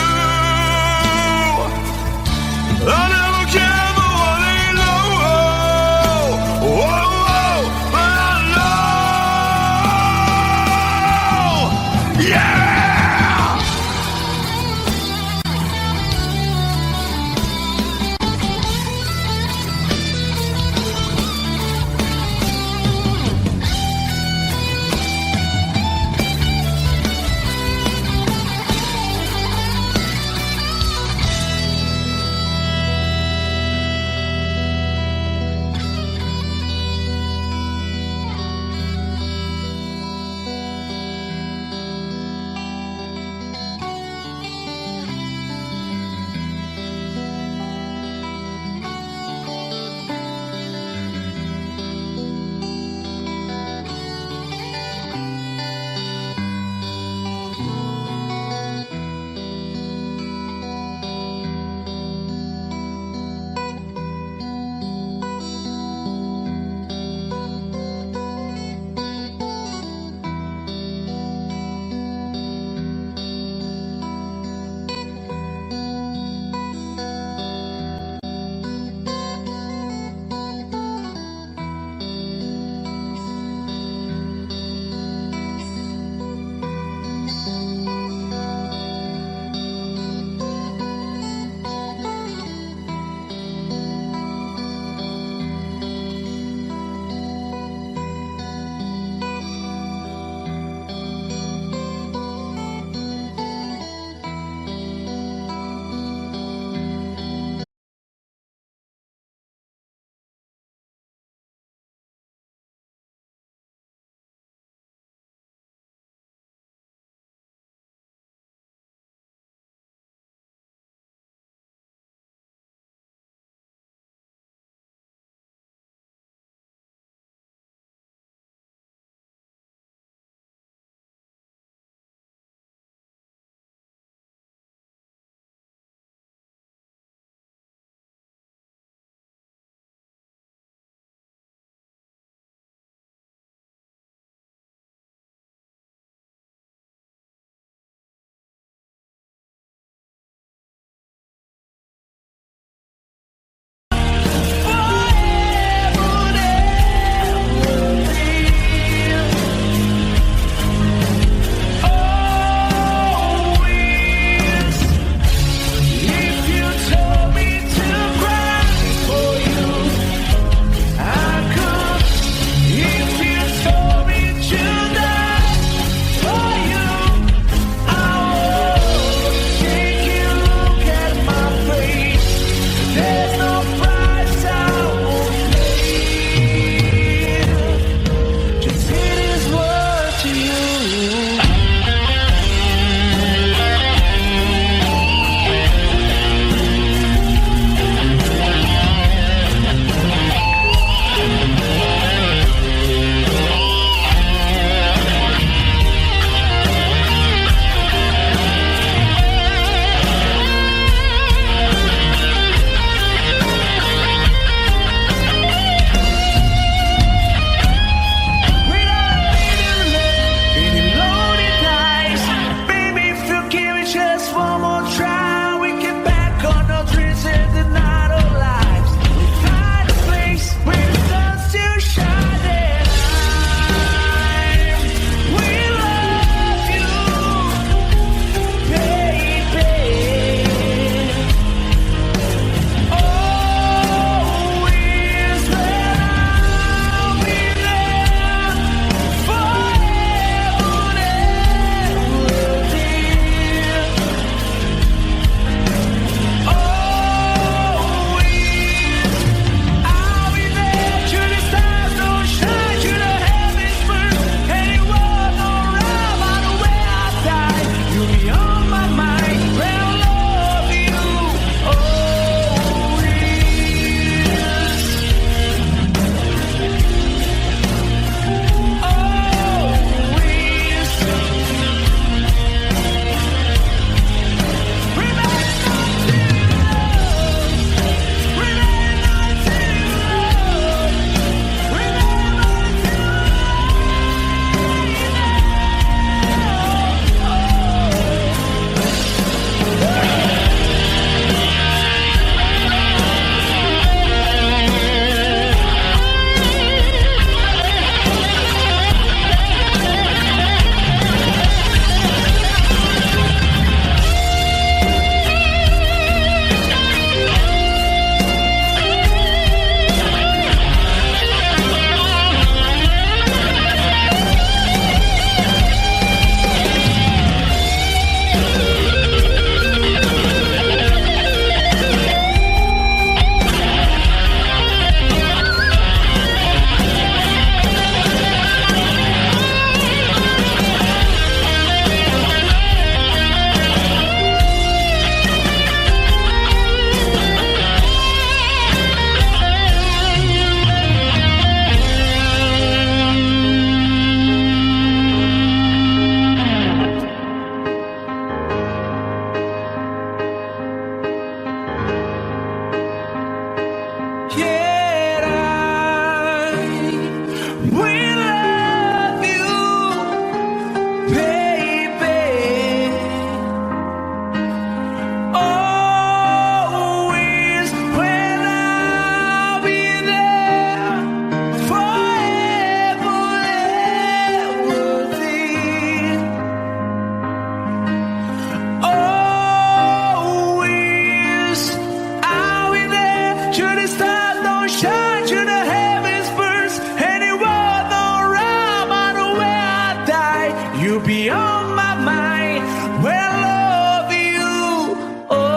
Every star don't shine to the heavens first. Any word don't rhyme, I know where I die. You be on my mind. Well, love you always.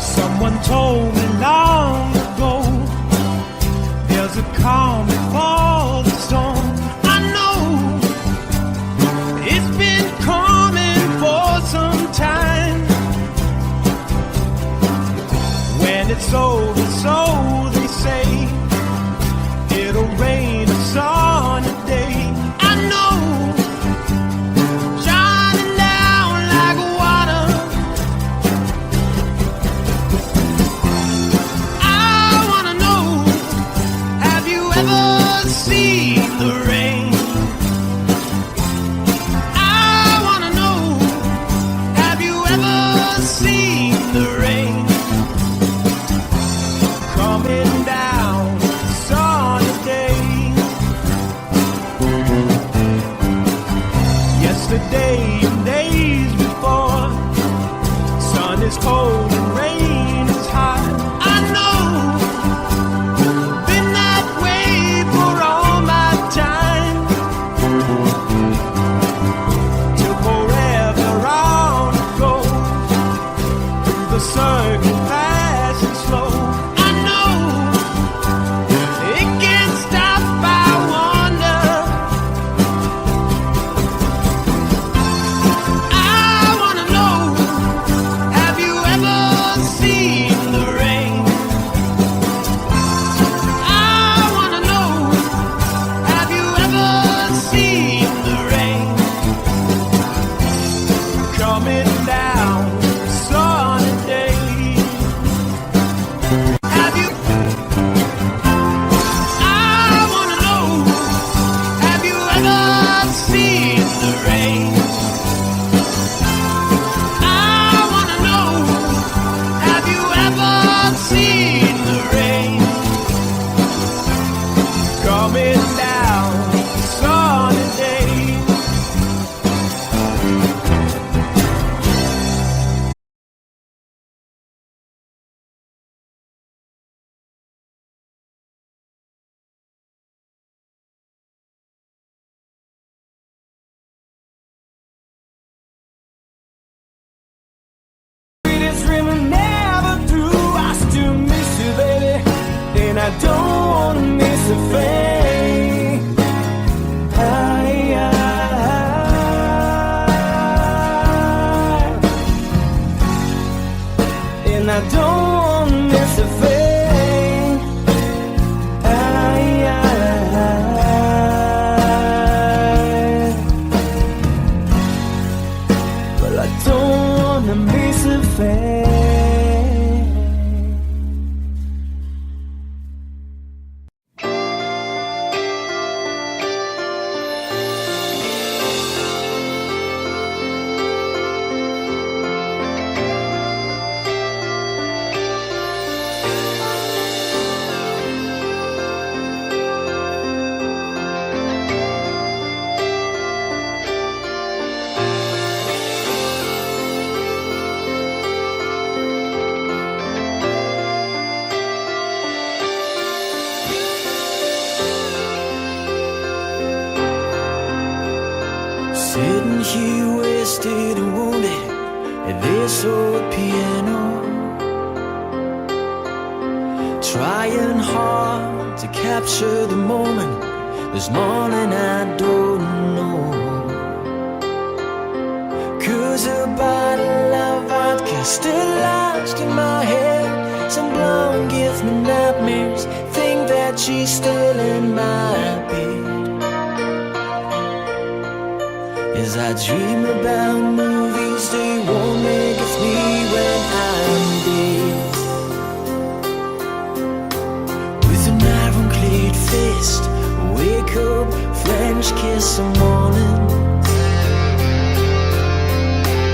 Someone told me long ago there's a calm before the storm. I know it's been coming for some time. When it's over, so they say, it'll rain a sunny day. I know, shining down like water. I wanna know, have you ever seen the rain? I wanna know, have you ever seen the rain? Coming down sunny day. Yesterday and days before, sun is cold and rain is hot. I know, been that way for all my time. Till forever on it goes, through the circle passing slow. I know, it can't stop, I wonder. I wanna know, have you ever seen the rain? I wanna know, have you ever seen the rain? Coming down sunny day. Have you? I wanna know, have you ever seen the rain? I wanna know, have you ever seen the rain? Coming down sunny day. Sweetest dream I never through. I still miss you, baby, and I don't wanna miss a thing. And I don't wanna miss a thing. Well, I don't wanna miss a thing. Sitting here wasted and wounded at this old piano, trying hard to capture the moment. This morning I don't know, 'cause a bottle of vodka still lodged in my head. Some blonde gives me nightmares, think that she's still in my bed. As I dream about movies they won't make with me when I'm dead. With an ironclad fist, wake up, French kiss some morning.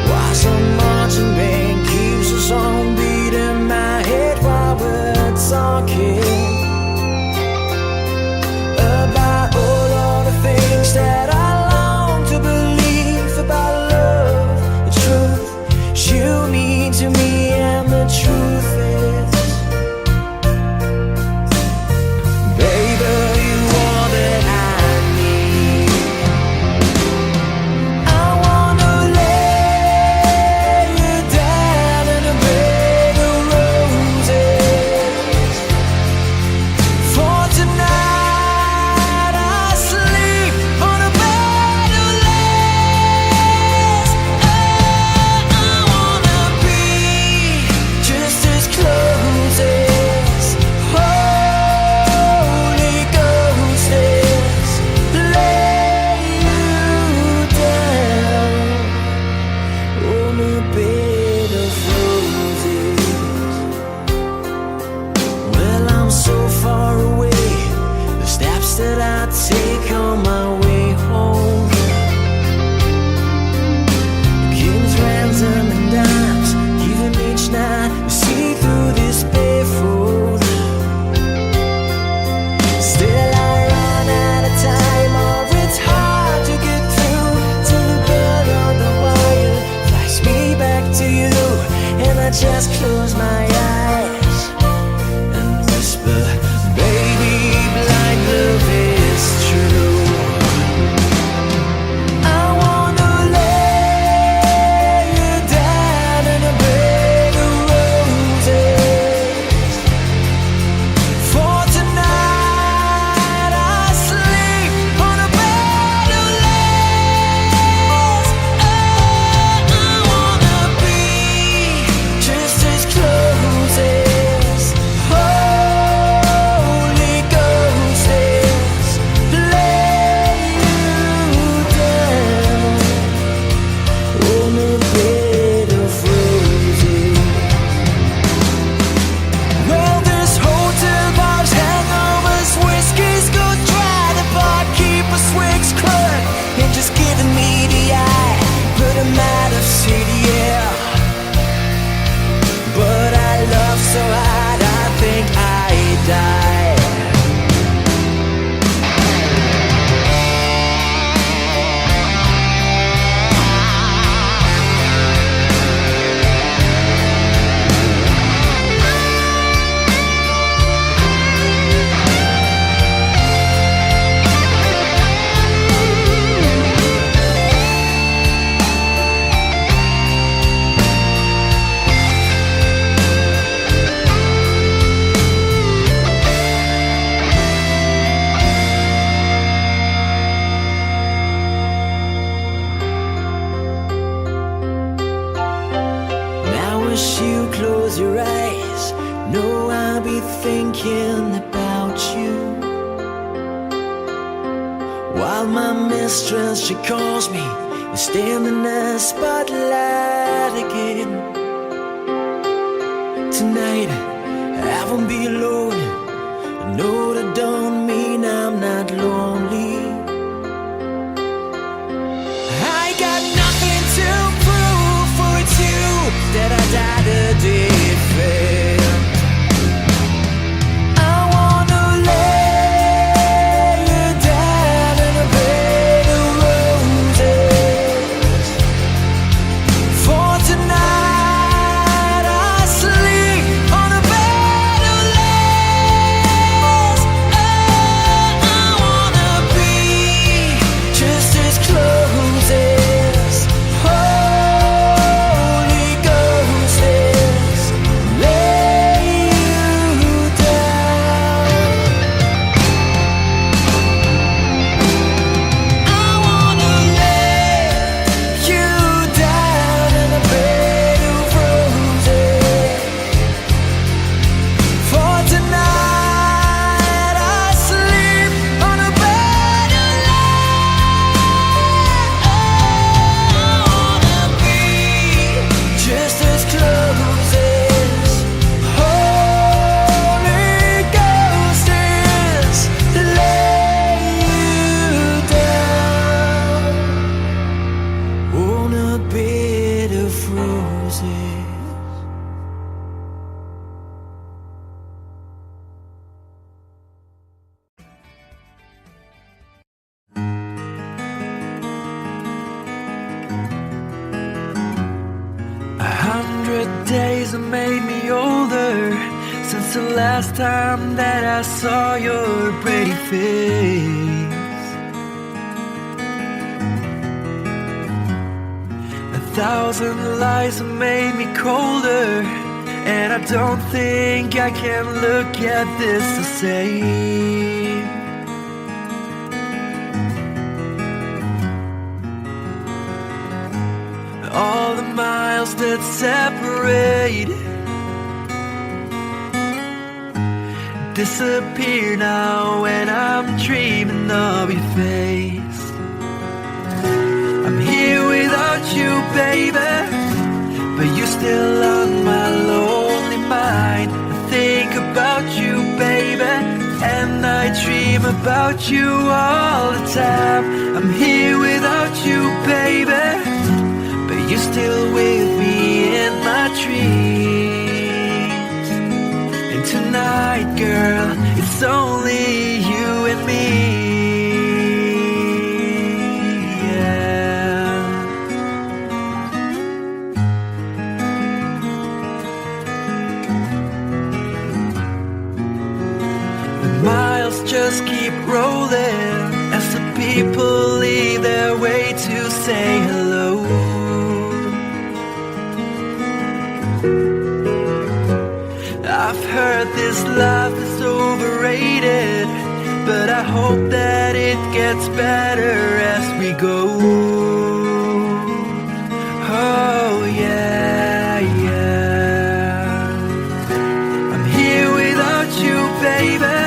Why some marching band keeps us close my eyes and whisper, baby, blind love is true. I wanna lay you down in a bed of roses. For tonight I sleep on a bed of lace. Oh, I wanna be just as close as Holy Ghost is. Lay you down on a bed of roses. Well, this hotel bar's hangovers, whiskey's go dry. The barkeeper swigs clerk and just giving me the eye. Put him out of city, yeah. But I love so hard, I think I die. Now as you close your eyes, know I'll be thinking about you. While my mistress, she calls me and stand in the spotlight again. Tonight I won't be alone. I know that don't mean I'm not lonely. I got nothing to prove, for it's you that I died a defend. I wanna lay you down in a bed of roses. For tonight I sleep on a bed of lace. Oh, I wanna be just as close as Holy Ghost is. Lay you down. I wanna lay you down in a bed of roses. For tonight I sleep on a bed of lace. I wanna be just as close as Holy Ghost is. Lay you down on a bed of roses. A 100 days have made me older since the last time that I saw your pretty face. 1,000 lies have made me colder, and I don't think I can look at this the same. All the miles that separate disappear now when I'm dreaming of your face. I'm here without you, baby, but you're still on my lonely mind. I think about you, baby, and I dream about you all the time. I'm here without you, baby, but you're still with me in my dreams. And tonight, girl, it's only you and me. Yeah. just keep rolling as the people leave their way to say hello. I've heard this life is overrated, but I hope that it gets better as we go. Oh yeah, yeah. I'm here without you, baby,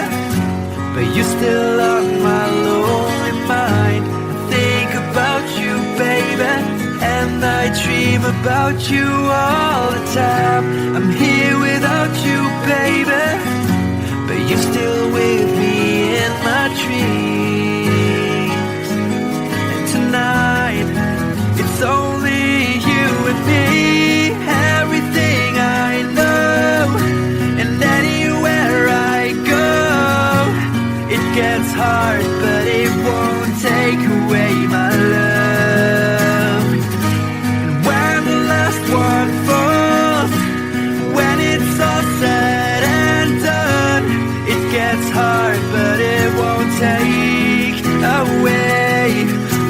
but you're still on my lonely mind. I think about you, baby, and I dream about you all the time. I'm here without you, baby, but you're still with me in my dreams. And tonight, it's only you and me. Everything I know, and anywhere I go, it gets hard, but it won't take away my love. And when the last one falls, when it's all said and done, it gets hard, but it won't take away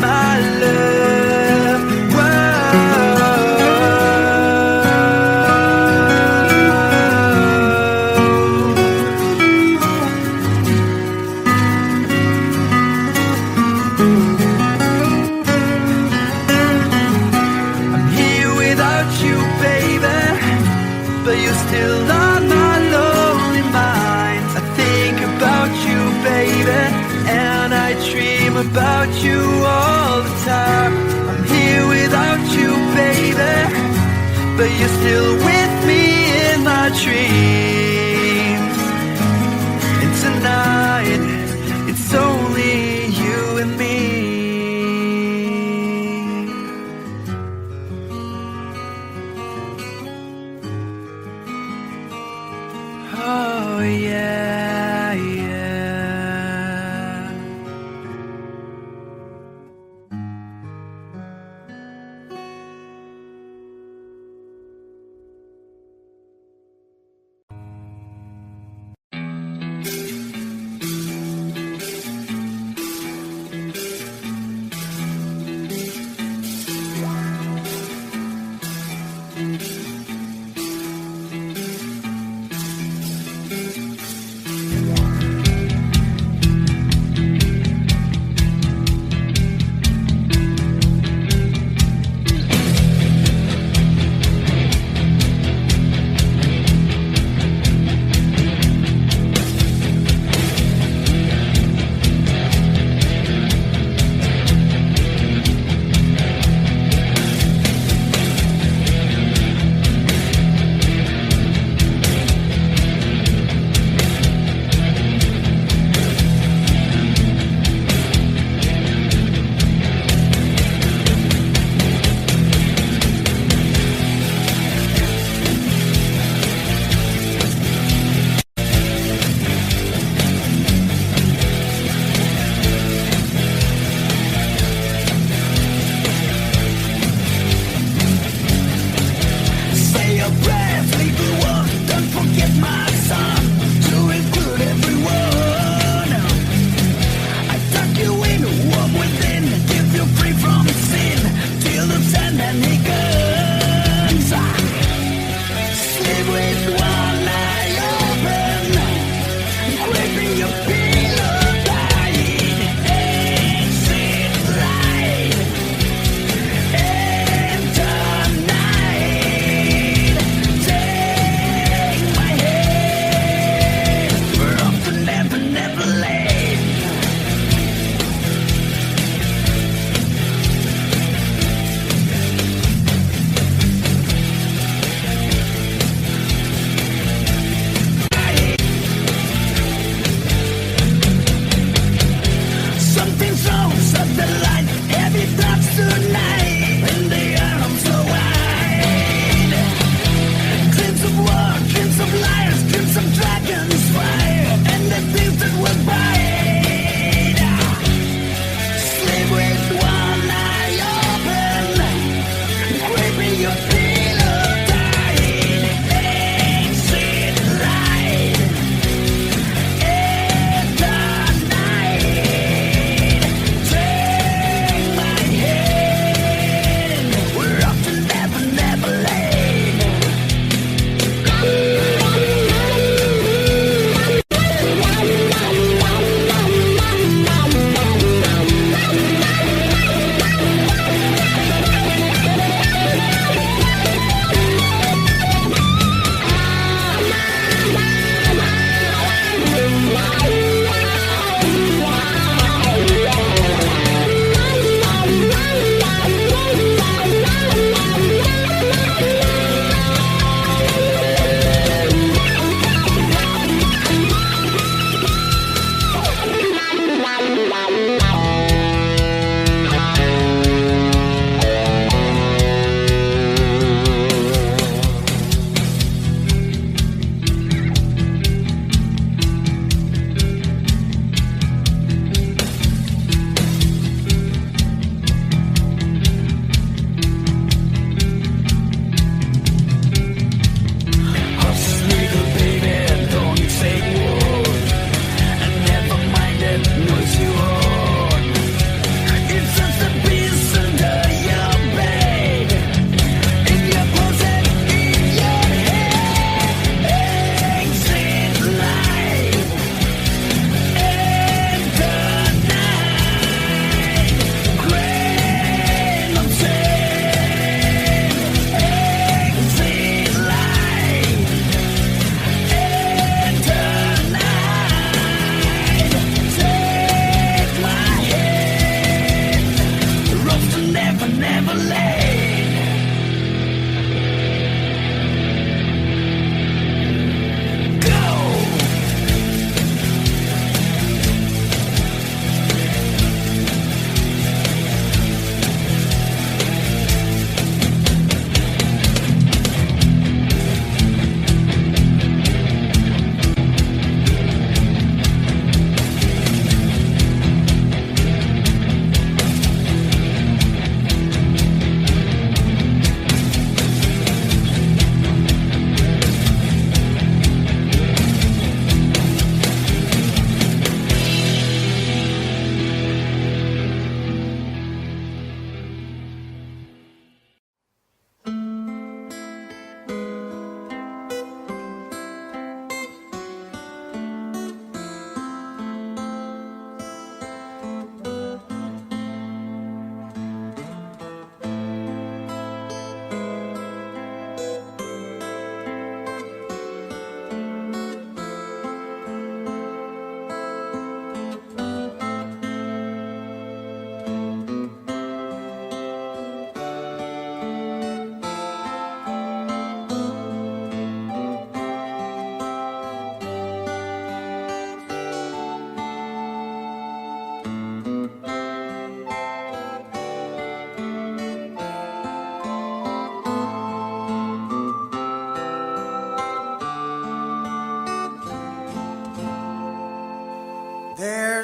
my love. I'm here without you, baby, but you're still on my lonely mind. I think about you, baby, and I dream about you all the time. I'm here without you, baby, but you're still with me in my dreams. And tonight, it's only you and me. Oh yeah, yeah.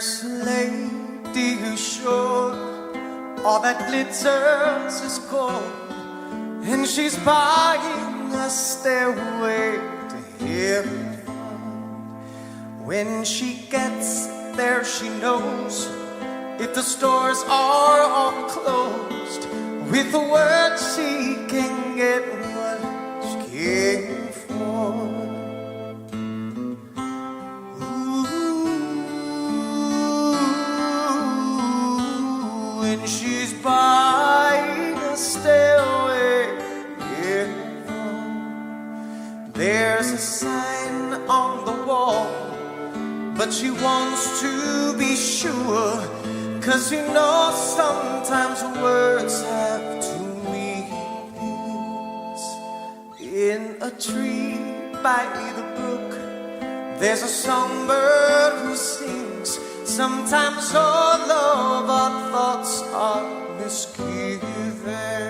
There's a lady who's sure all that glitters is gold, and she's buying a stairway to heaven. When she gets there, she knows if the stores are all closed, with the word she can get what she came for. Ooh, when she's buying a stairway, yeah. There's a sign on the wall, but she wants to be sure, 'cause you know sometimes words have two meanings. In a tree by the brook, there's a songbird who sings. Sometimes all of our thoughts are misgiven.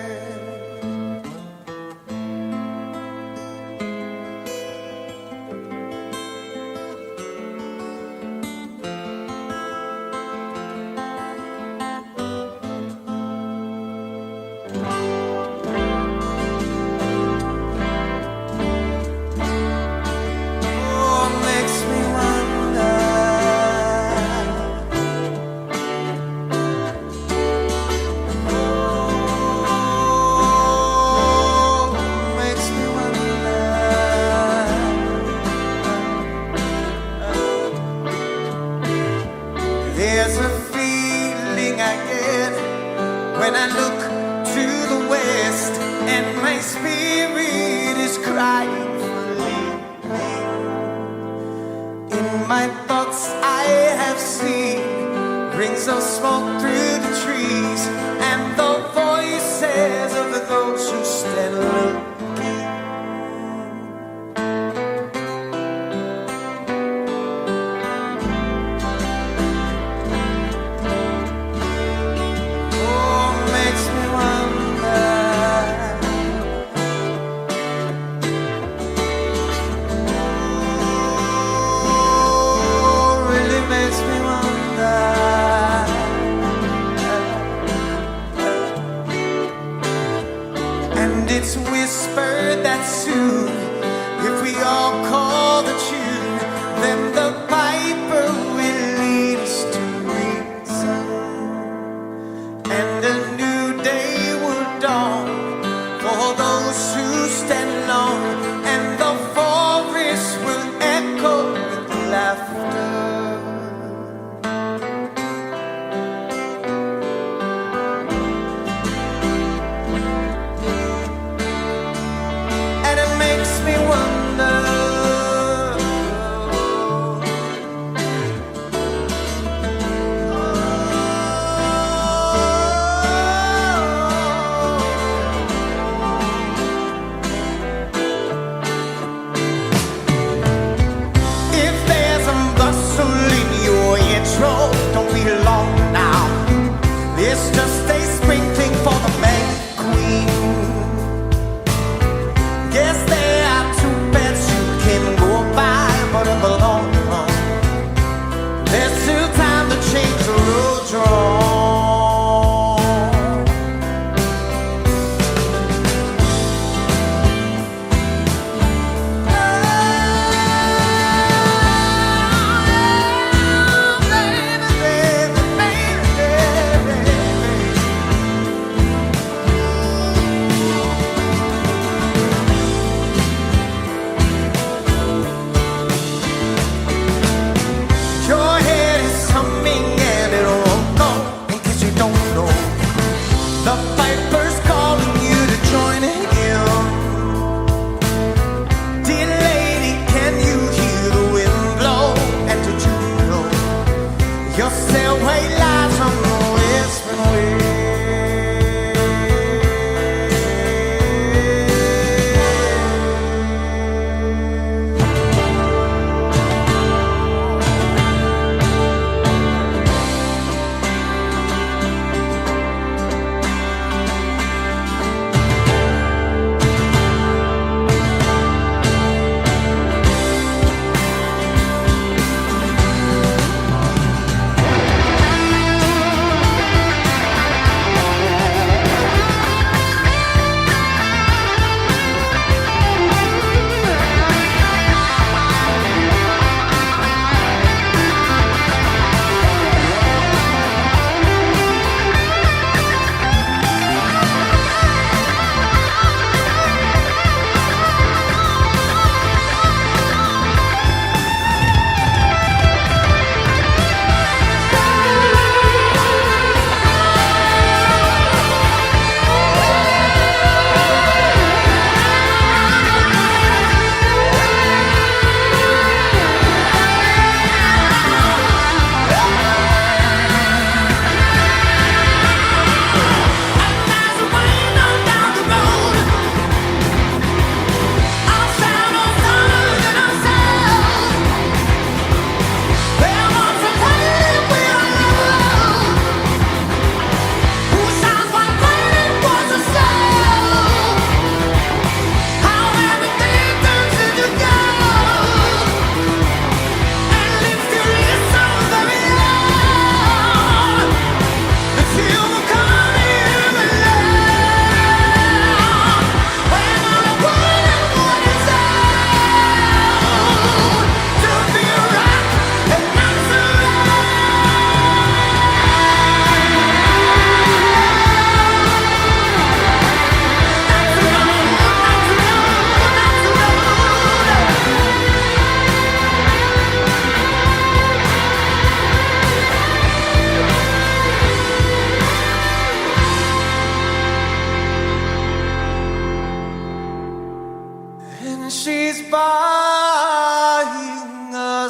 There's a feeling I get when I look to the west, and my spirit is crying for leaving. In my thoughts I have seen rings of smoke through the trees, and the voices of those who stand looking.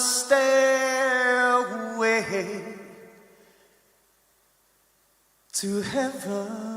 stairway to heaven.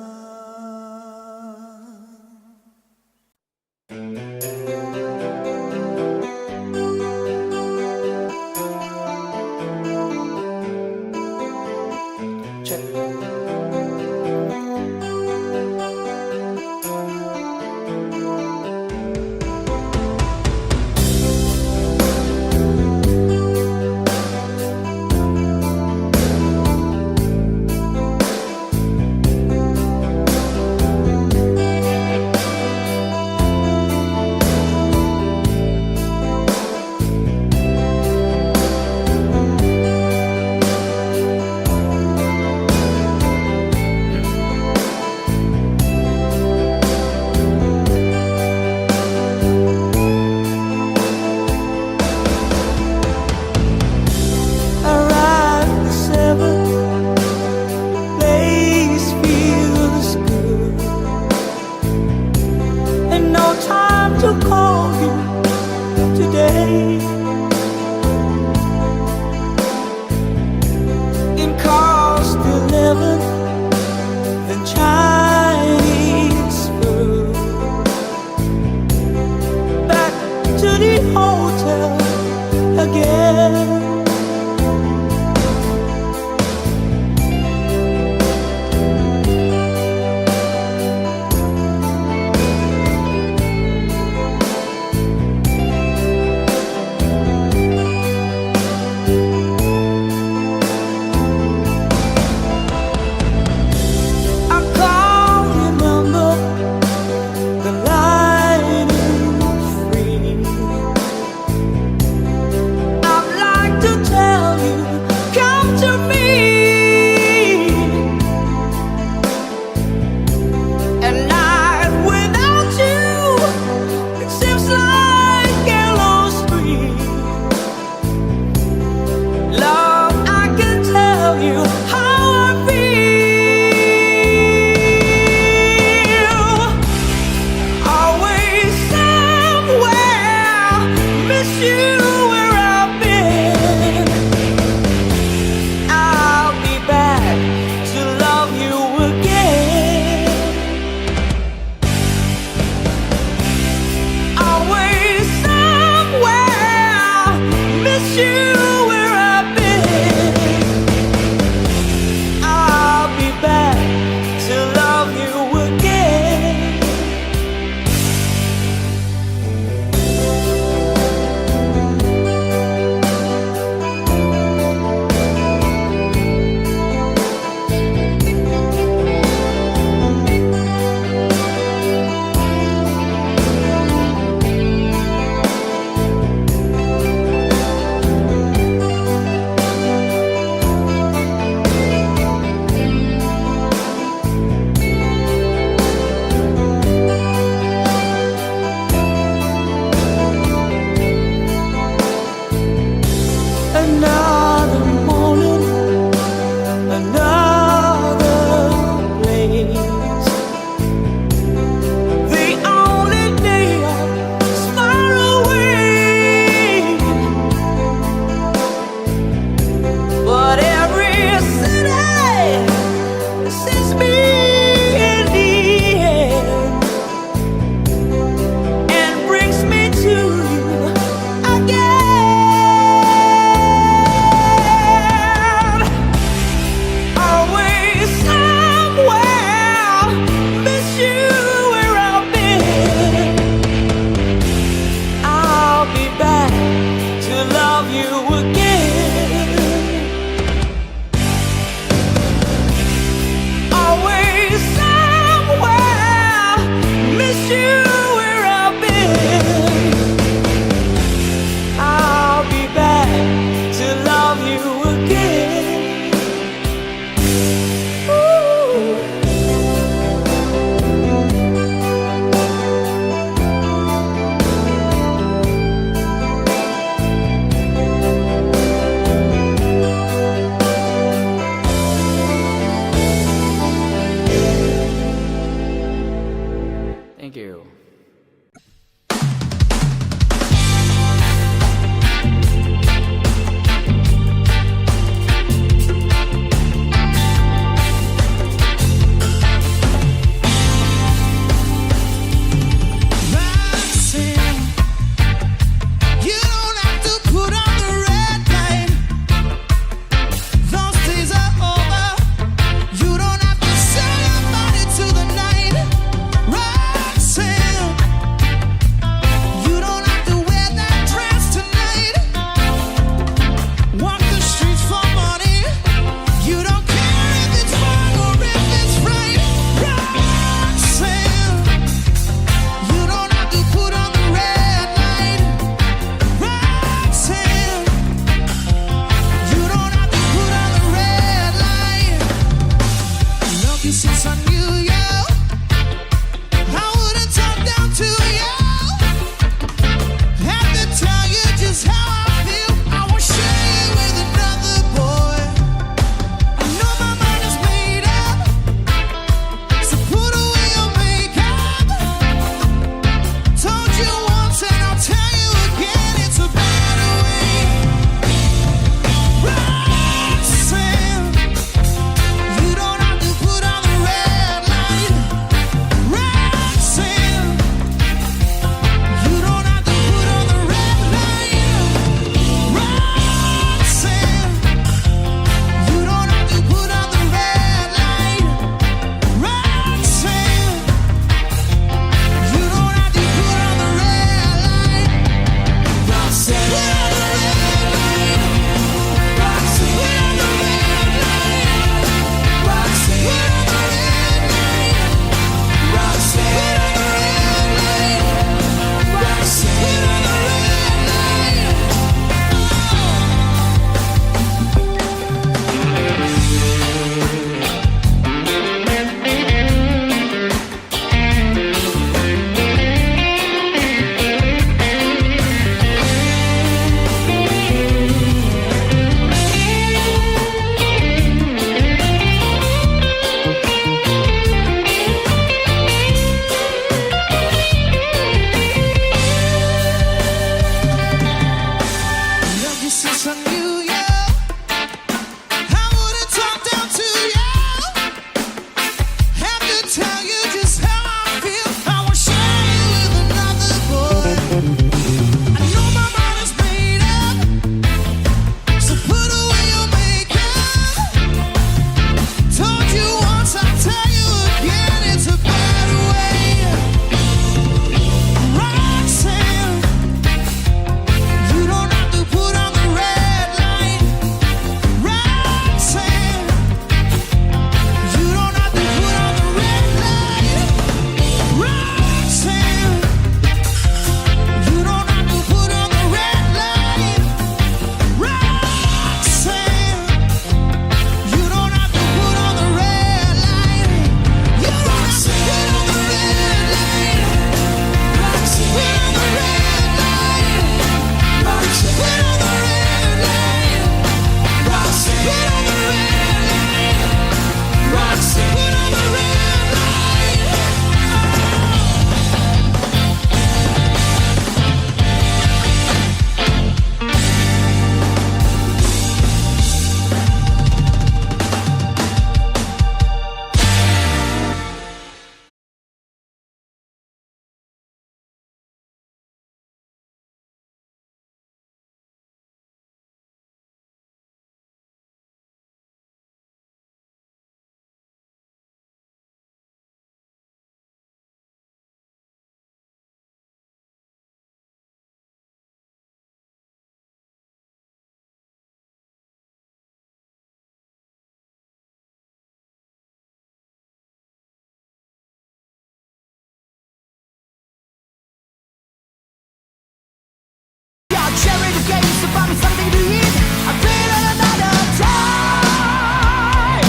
you find me something to eat? I'll do it another time.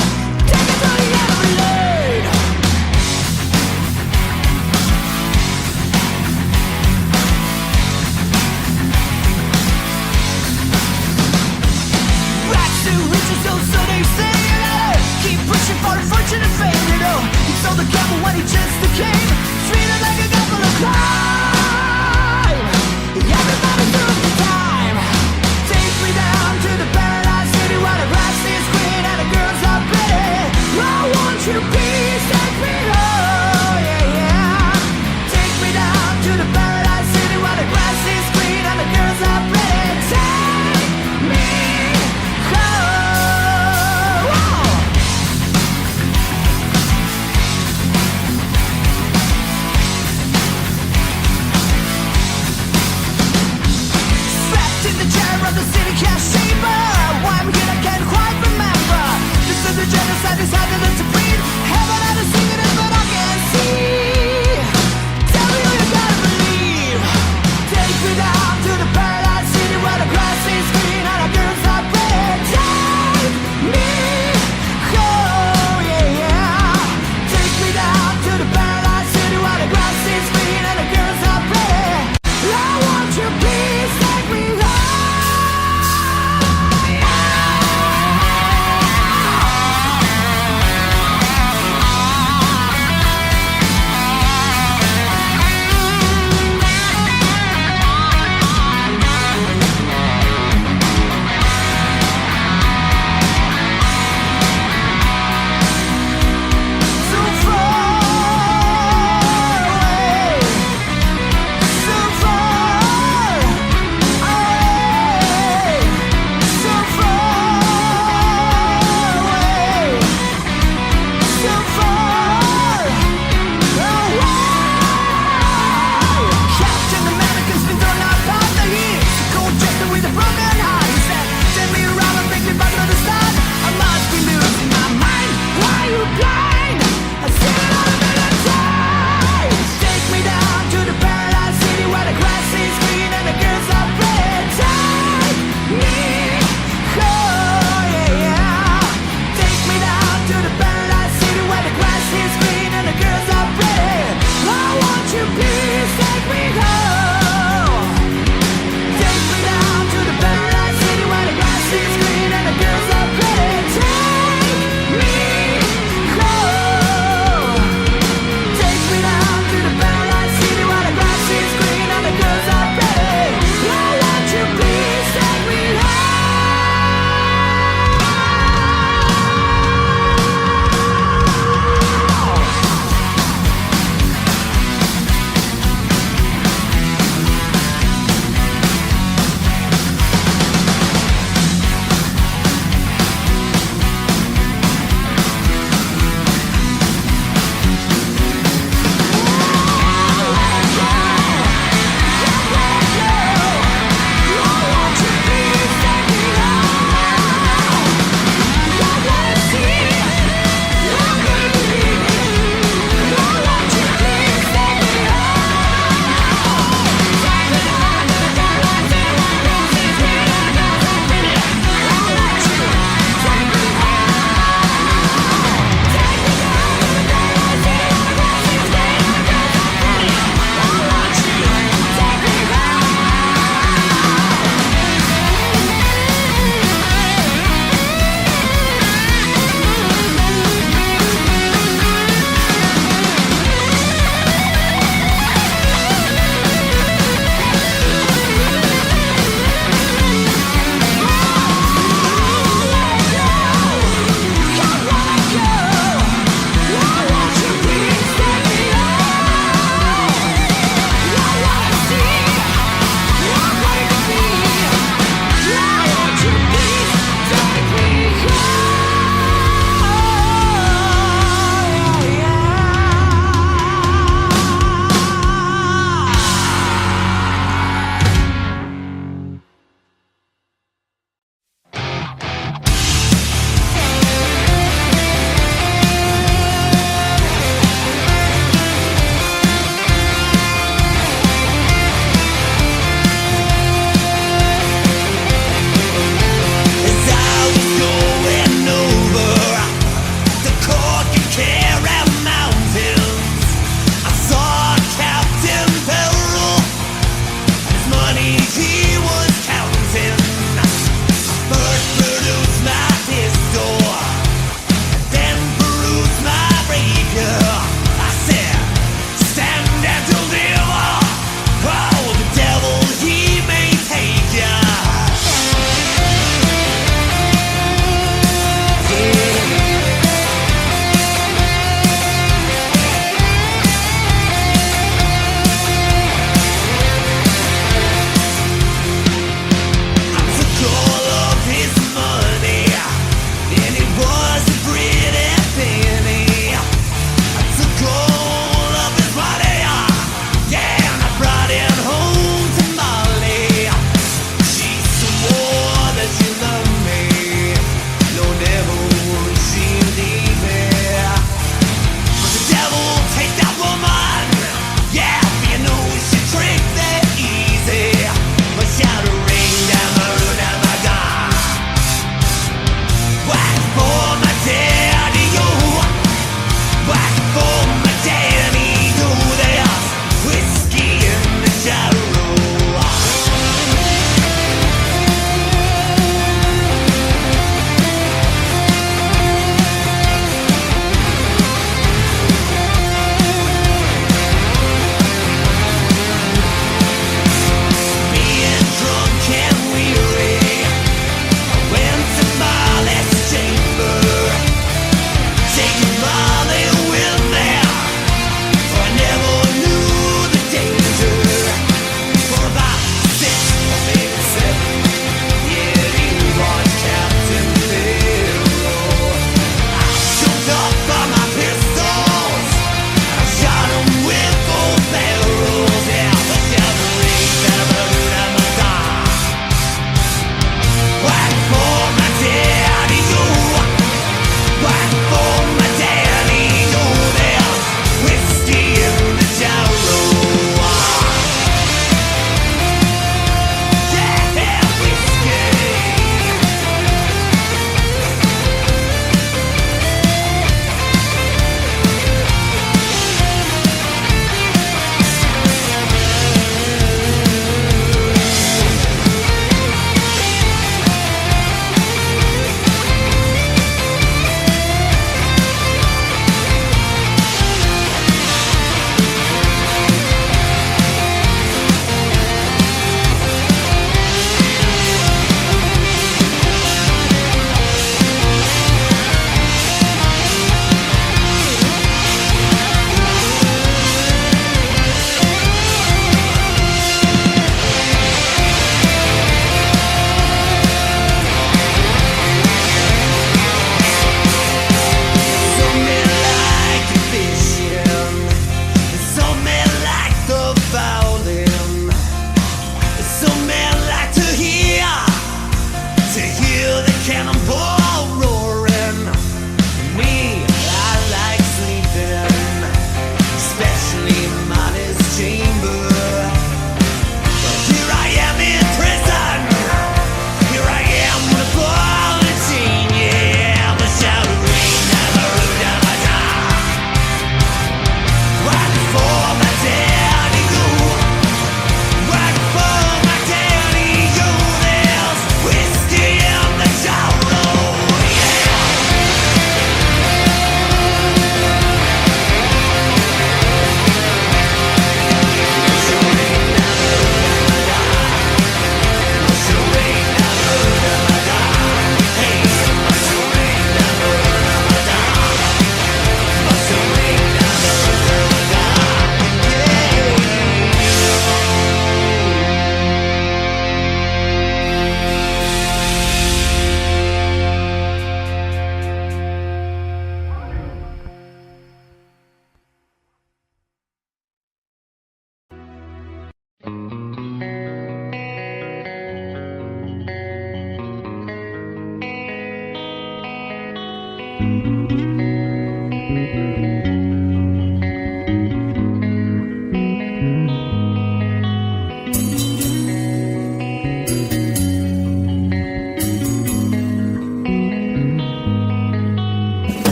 Take it to the Everglades. Rags to riches, so they say, you know. Keep pushing for fortune and fame, you know. He sold the gamble when he just came. Treated like a couple of crime. Everybody took the time. Take me down to the paradise city where the grass is green and the girls are pretty. I want you to please take me home, yeah, yeah. Take me down to the paradise city where the grass is green and the girls are pretty. Take me home. Whoa. Trapped in the chair of the city cash chamber. Why I'm here I can't quite remember. This is the genocide decided to breed. Heaven had to sing it but I can't see. Tell me who you gotta believe. Take me down to the paradise city where the grass is green and the girls are pretty. Take me home, yeah, yeah. Take me down to the paradise city where the grass is green and the girls are pretty. I want you, please take me home.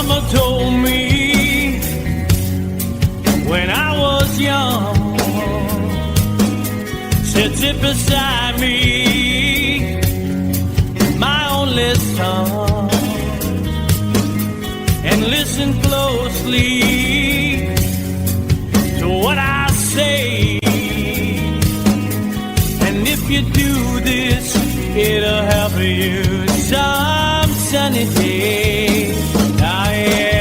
Mama told me when I was young, said sit beside me, my only son, and listen closely to what I say. And if you do this, it'll help you some sunny day. Ah, yeah.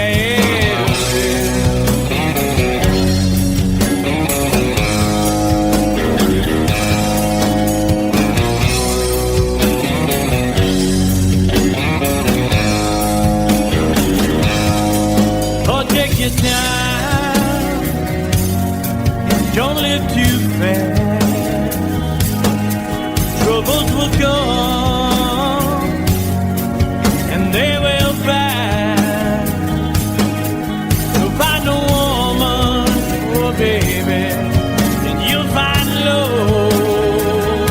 Your time, don't live too fast. Troubles will come and they will pass. So find a woman, oh baby, and you'll find love.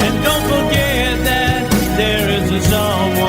And don't forget that there is a someone.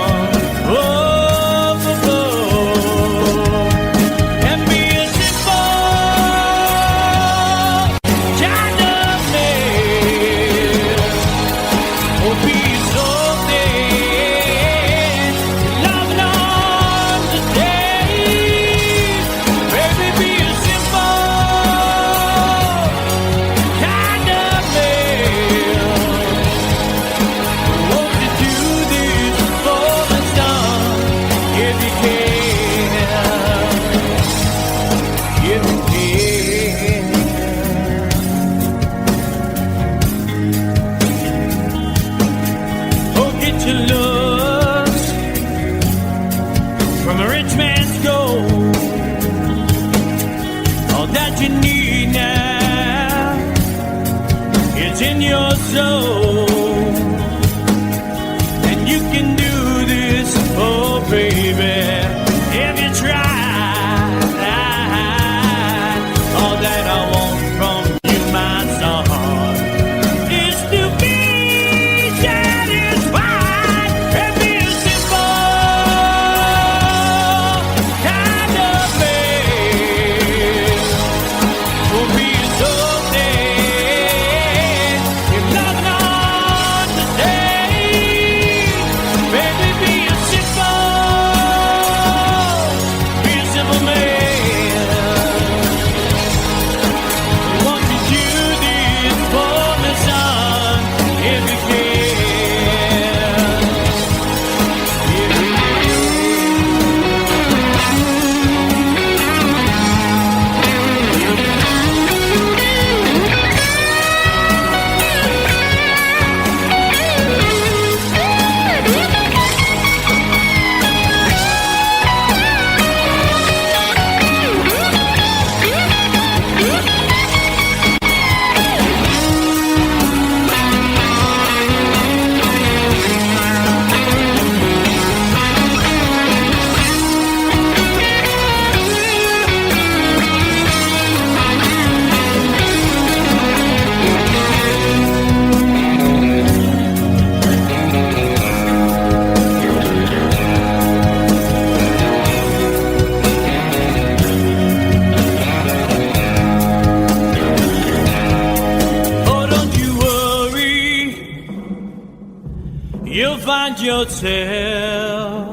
Yourself,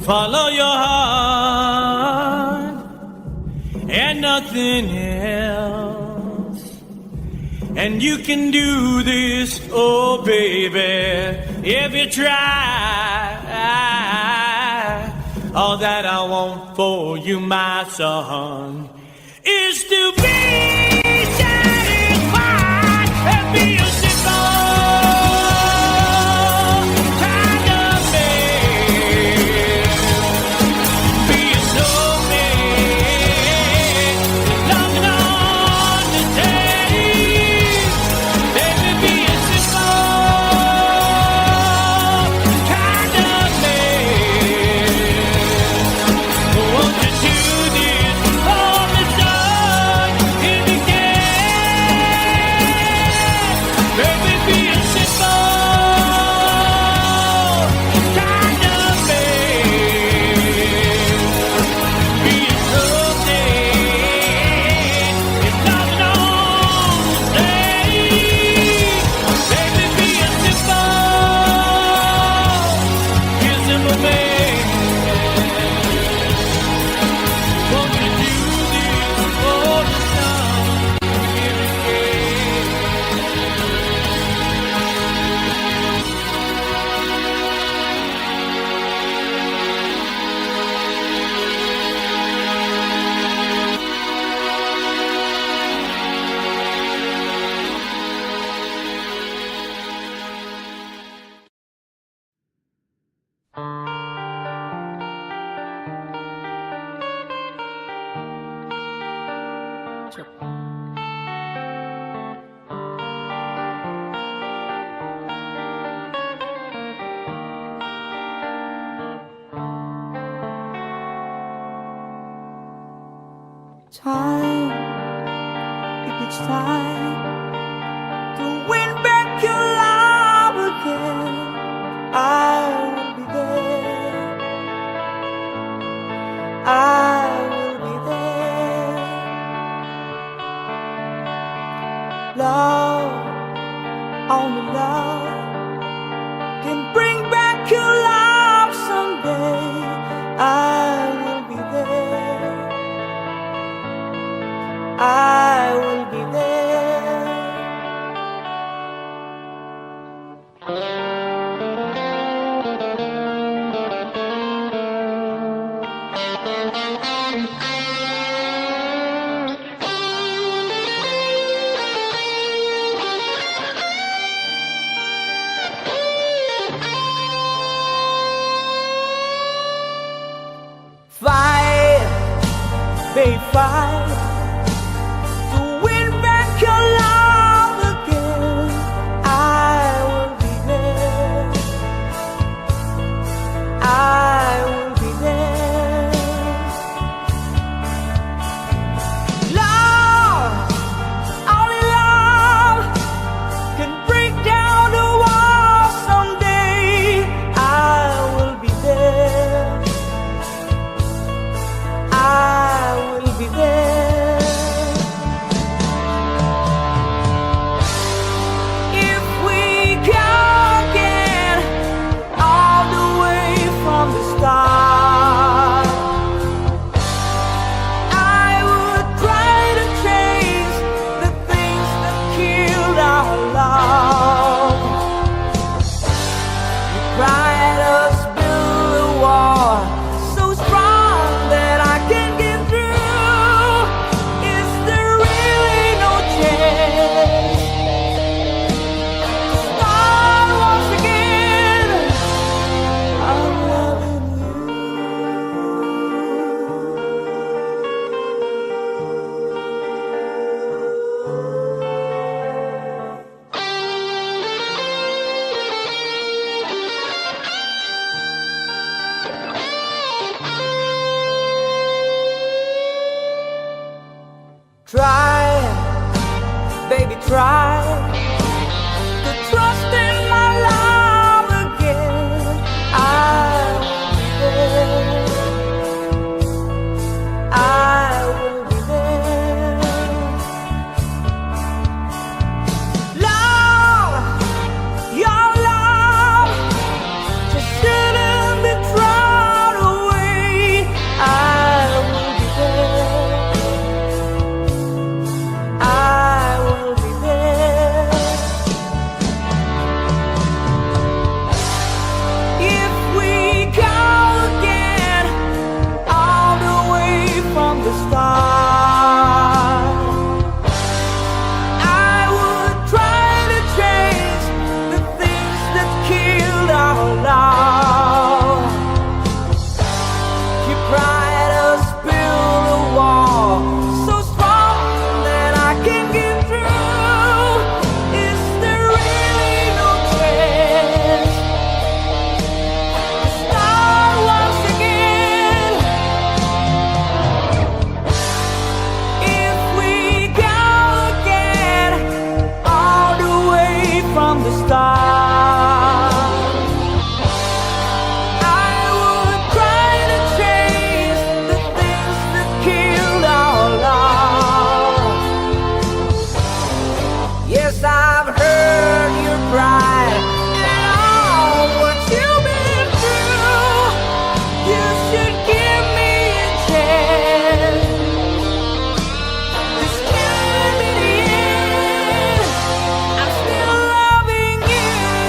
follow your heart and nothing else, and you can do this, oh baby, if you try. All that I want for you, my son, is to be satisfied and be a simple. Won't you do this for me, son? If you can. time, if it's time to win back your love again, I will be there. I will be there. Love, only love can bring back your love someday. I will be there. I will be there. Fight, babe, fight to win back your love again. I will be there. I will be there. Love, only love can break down the walls someday. I will be there. I will be there. If we go again all the way from the start, I would try to change the things that killed our love. You cried us build a wall so strong that I can get through. Is there really no chance to start once again? I'm loving Try, baby, try to trust in my love again. I will be there. I will be there. Love, your love just shouldn't be thrown away. I will be there. I will be there. If we go again all the way from the start, I would try to change the things that killed our love. You cried us build a wall so strong that I can get through. Is there really no chance to start once again? If we go again all the way from the start, I would try to change the things that killed our love. Yes, I've heard your cry and all what you've been through. You should give me a chance. This can't be the end. I'm still loving you.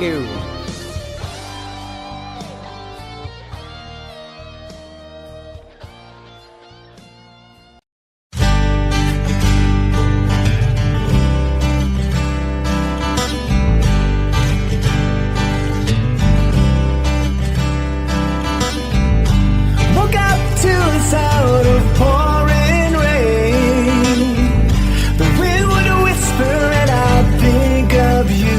you. Woke up to the sound of pouring rain. The wind would whisper and I'd think of you.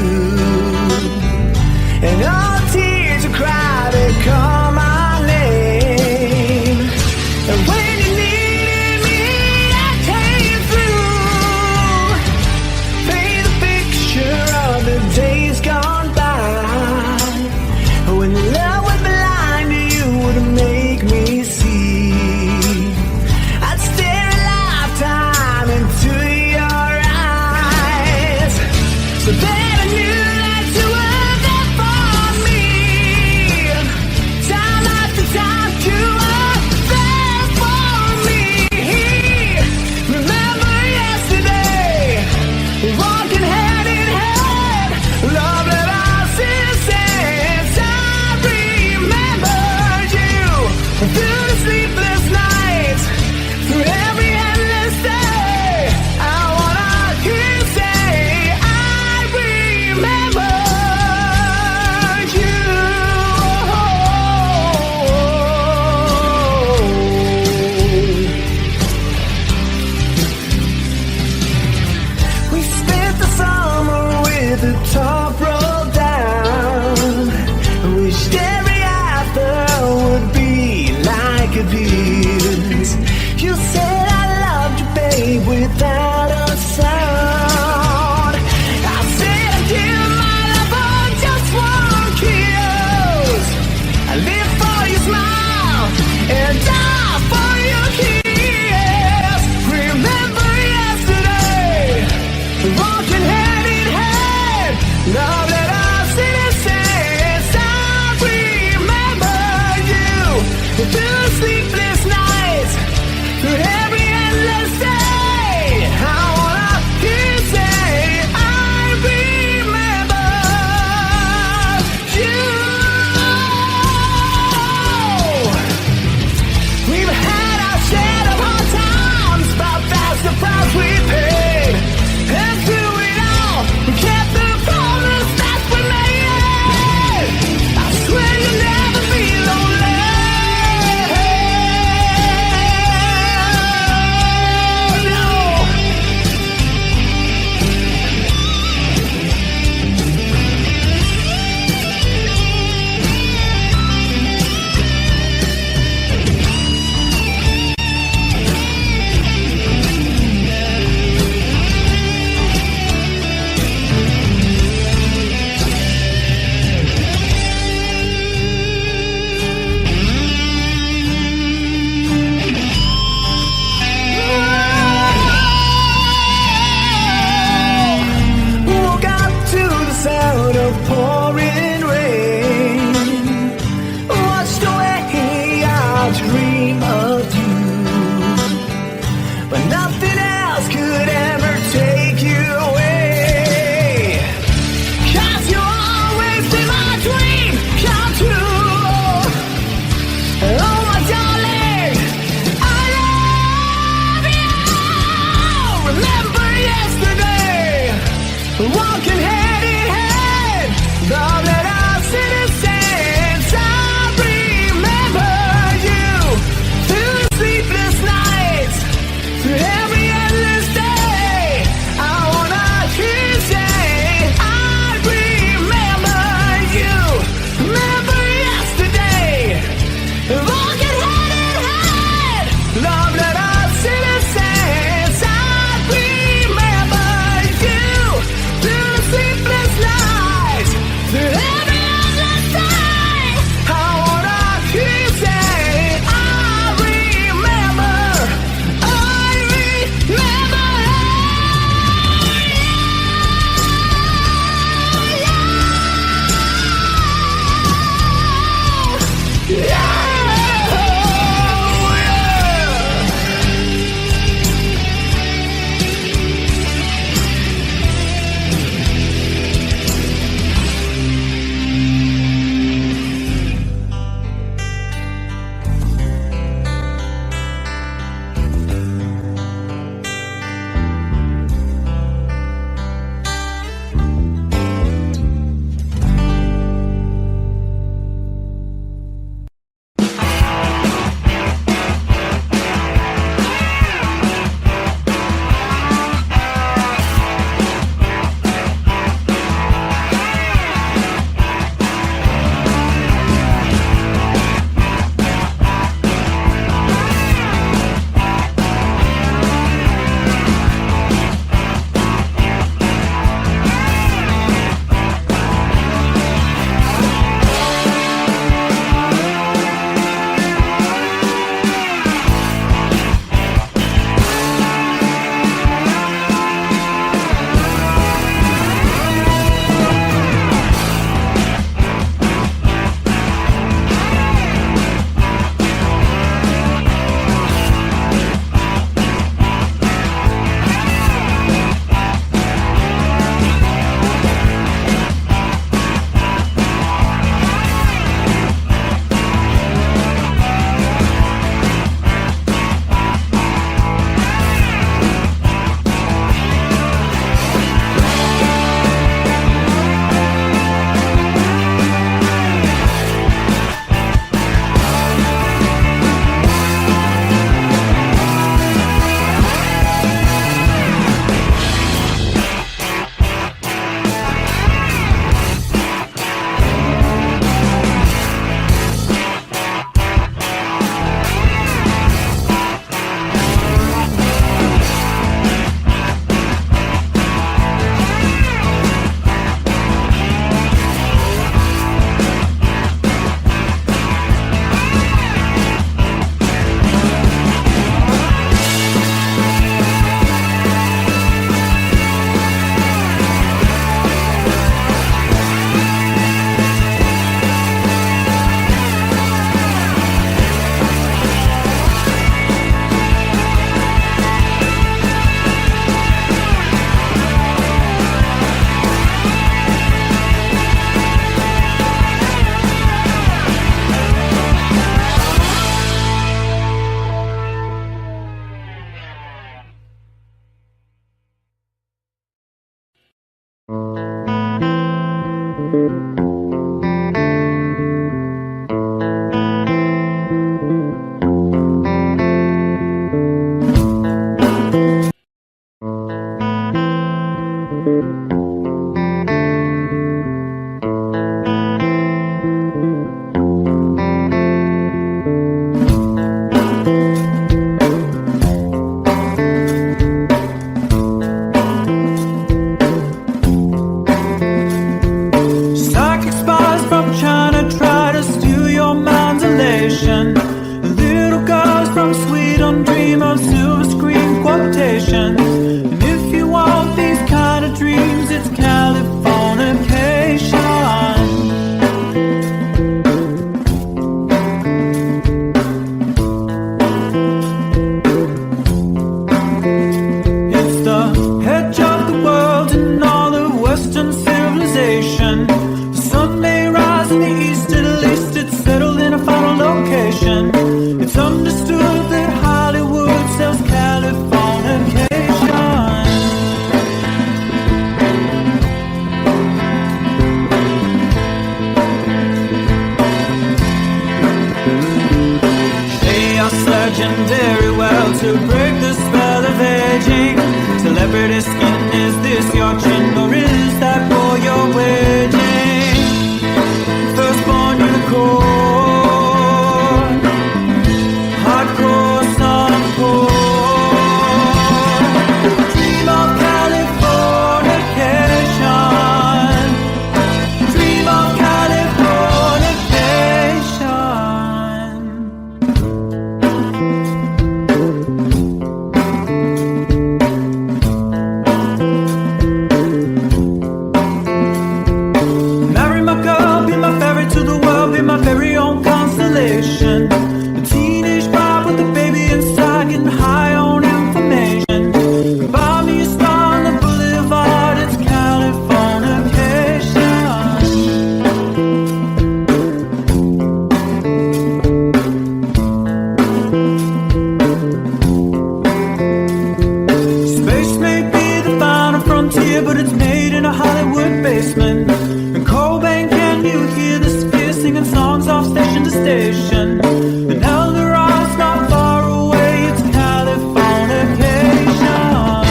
population. And El Dorado's not far away, it's Californication.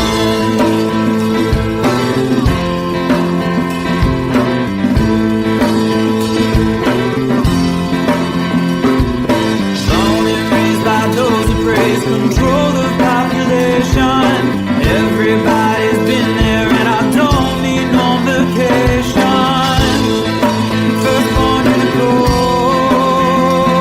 Born and raised by those who praise control the population. Everybody's been there and I don't need no vacation. First born to the core,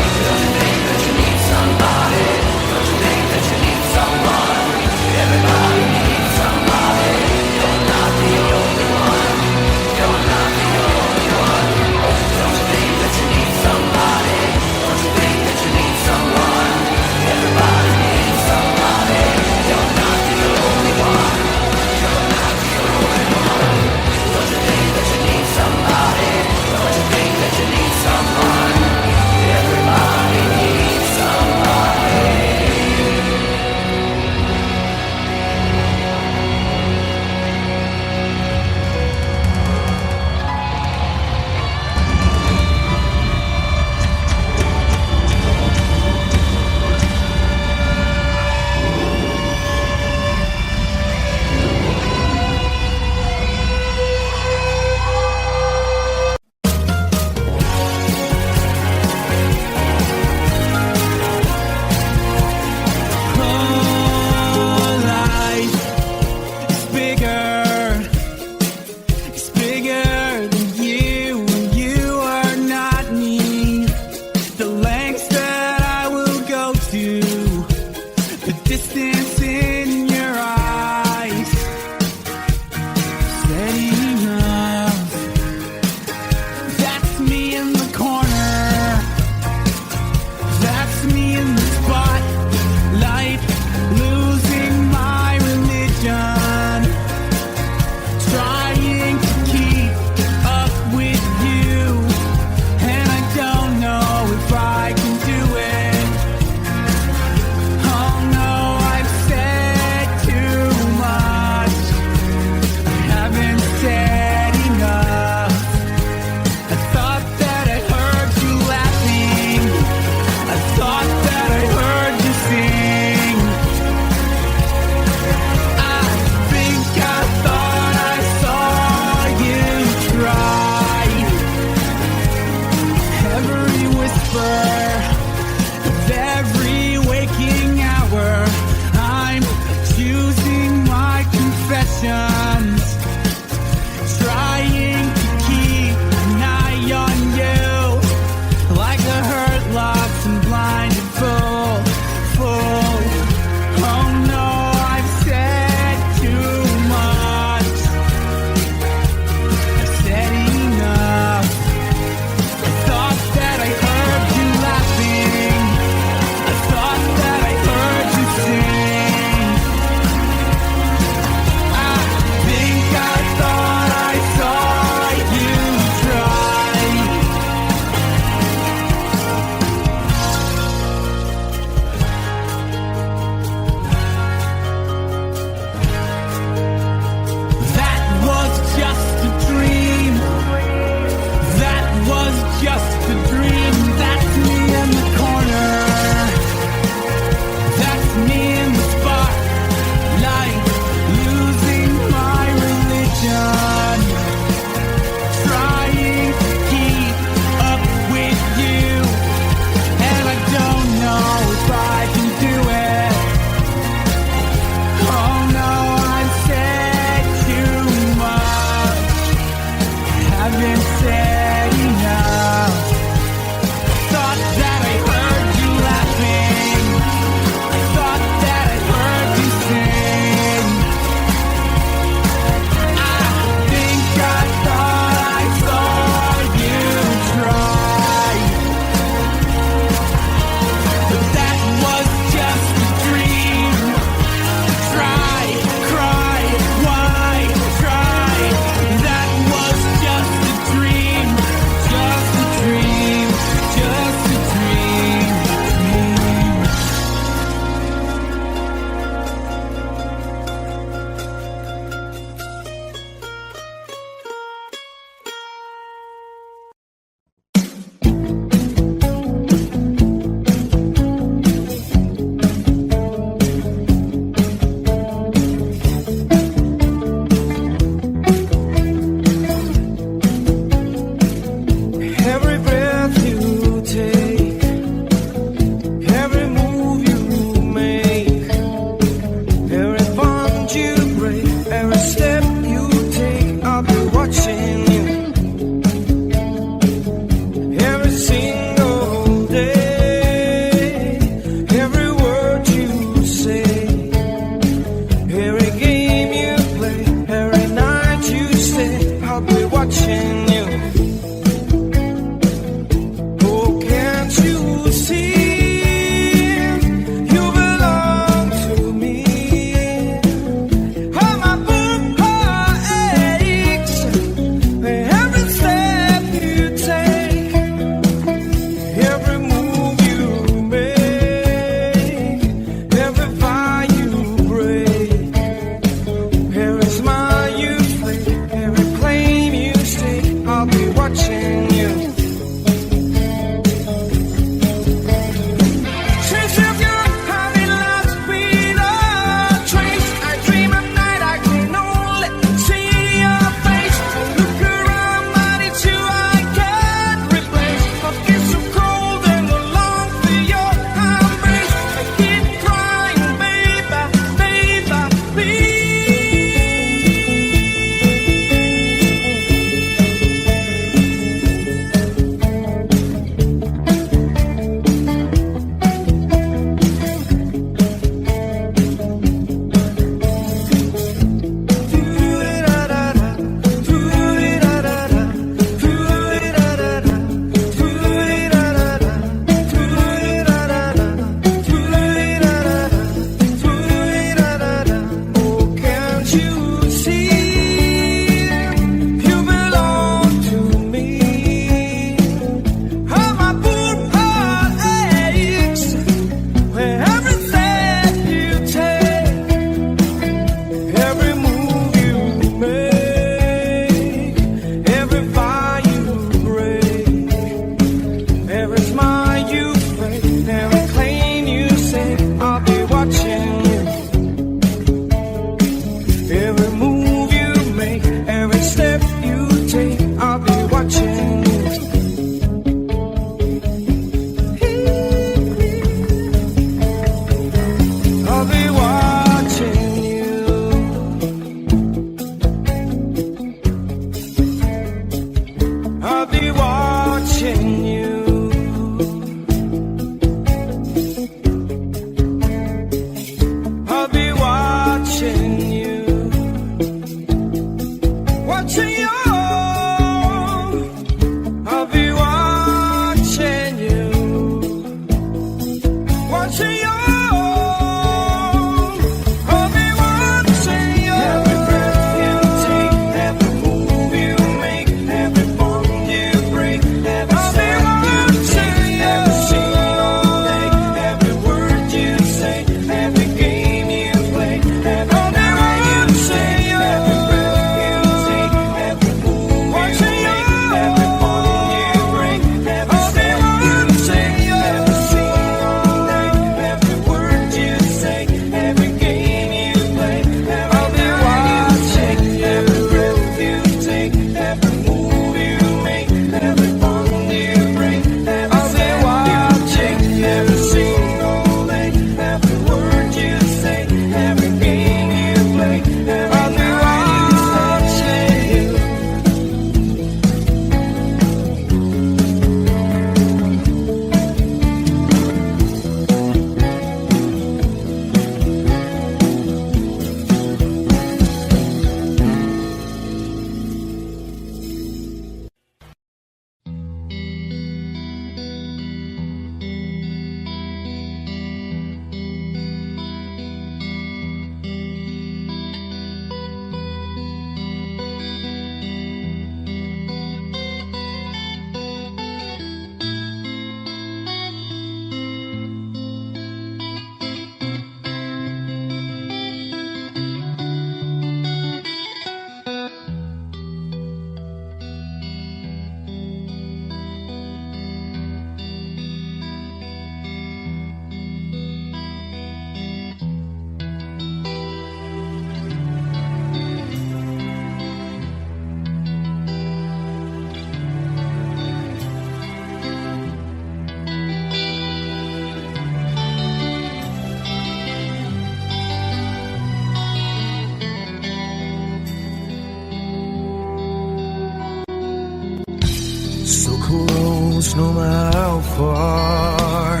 close no matter how far.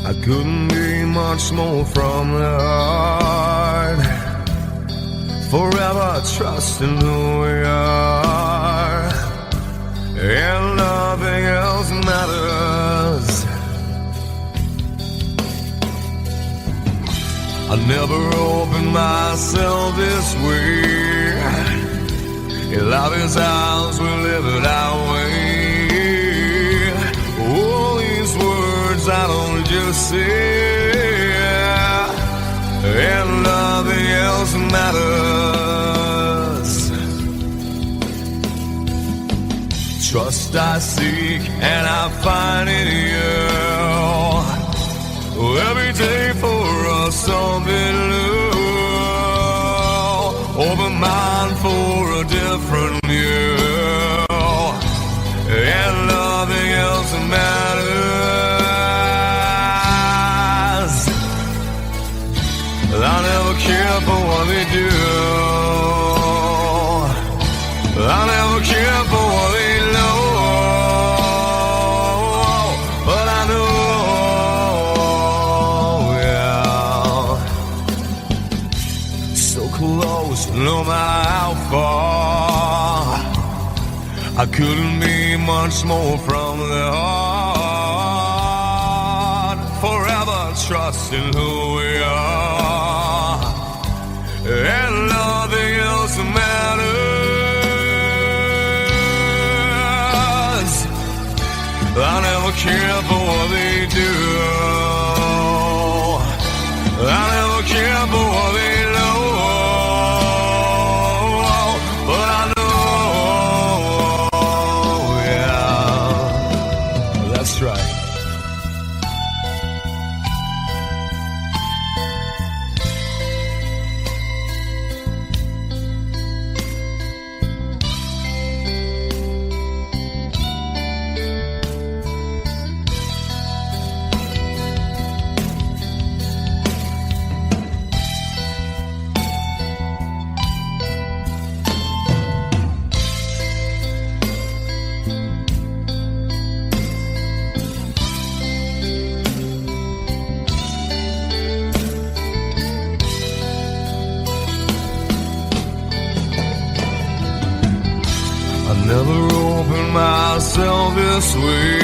I couldn't be much more from the heart. Forever trusting who we are, and nothing else matters. I never opened myself this way. In love is ours, we live it our way. All these words I don't just say, and nothing else matters. Trust I seek and I find in you. Every day for us something new. Open mind for a different view, and nothing else matters. I never care for what they do. I never care for what they know. But I know, yeah, so close, no matter how far. I couldn't be much more from the heart. Forever trusting who we are, and nothing else matters. I never care for what they do. I never care for what they know. But I know, yeah, that's right. Never opened myself this way.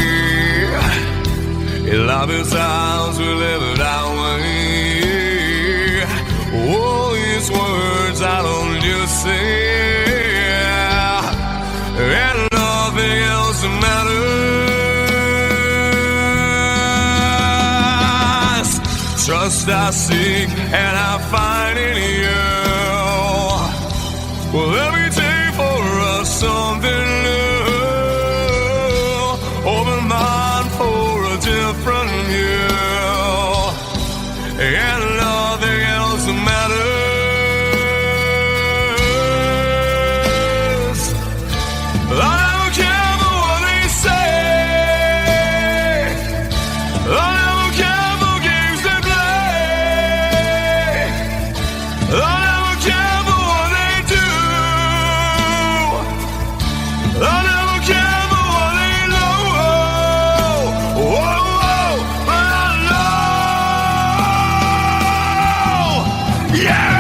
In love is ours, we live it our way. All these words I don't just say, and nothing else matters. Trust I seek and I find in you. Well, every day for us something new. Open mind for a different view, and nothing else matters. I don't care for what they say. I don't care for games they play. I never care for what they do. I never care for what they know. Whoa, but I know. Yeah!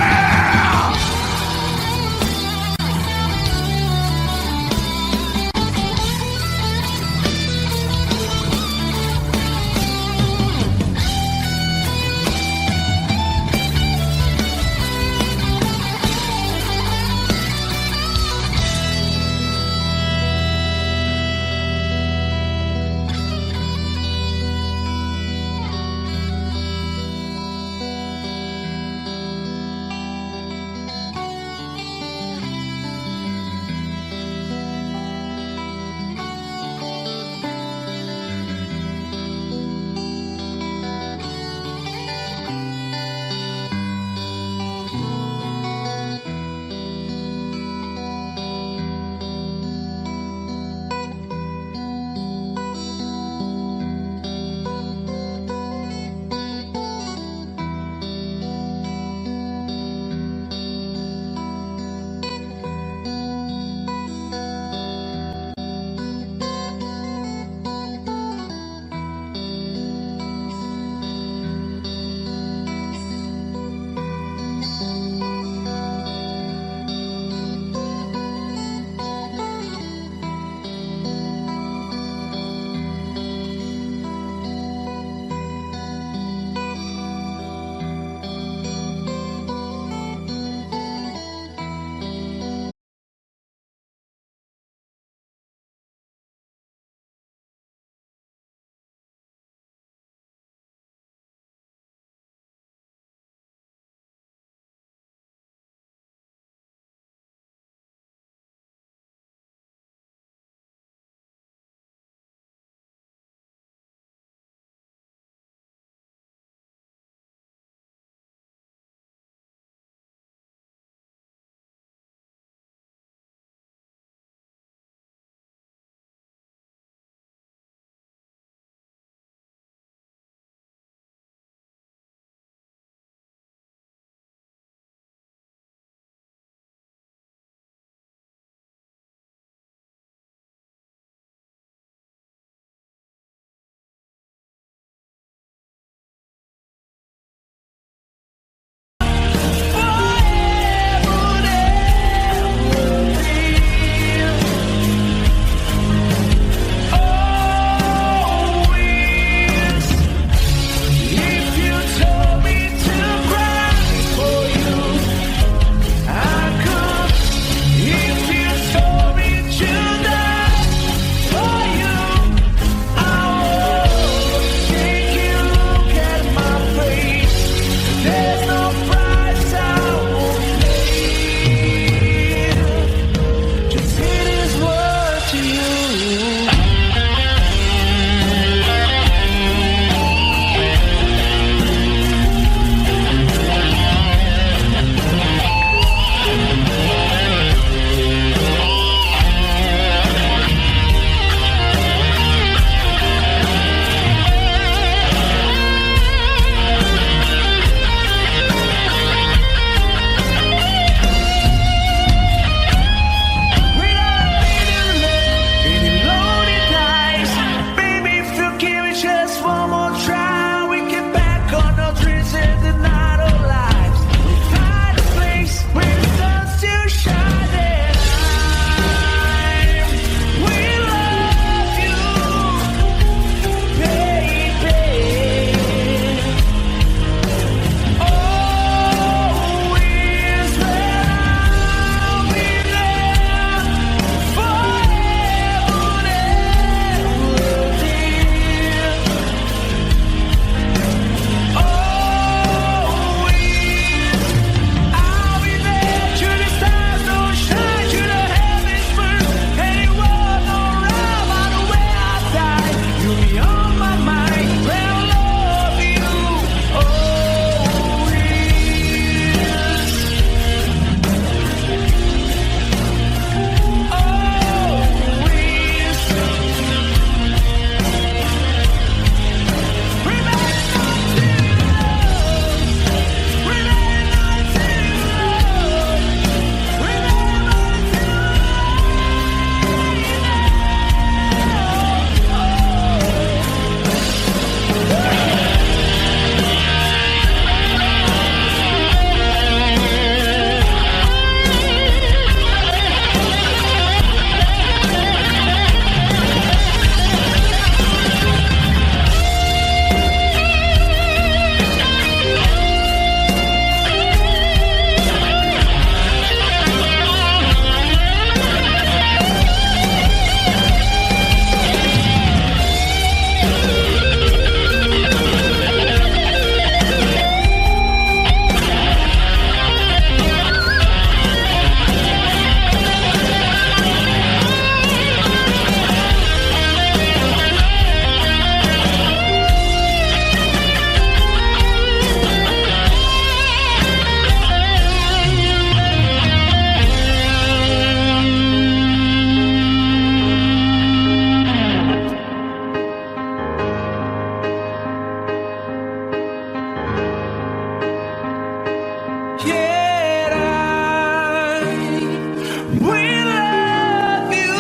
we love you,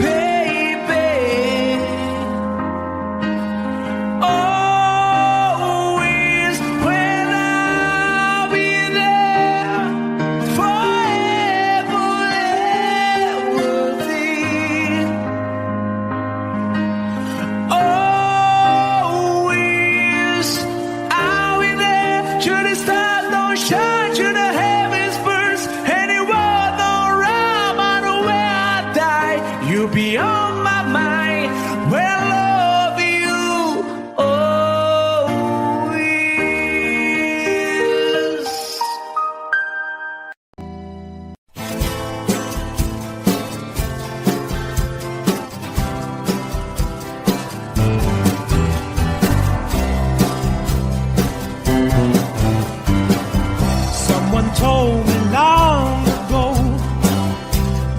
baby. Always when I'll be there, forever everything. Always I'll be there. Should the stars don't shine, should the heavens burst, any world don't rhyme, I know where I die. You'll be on my mind. Well, love you always. Someone told me long ago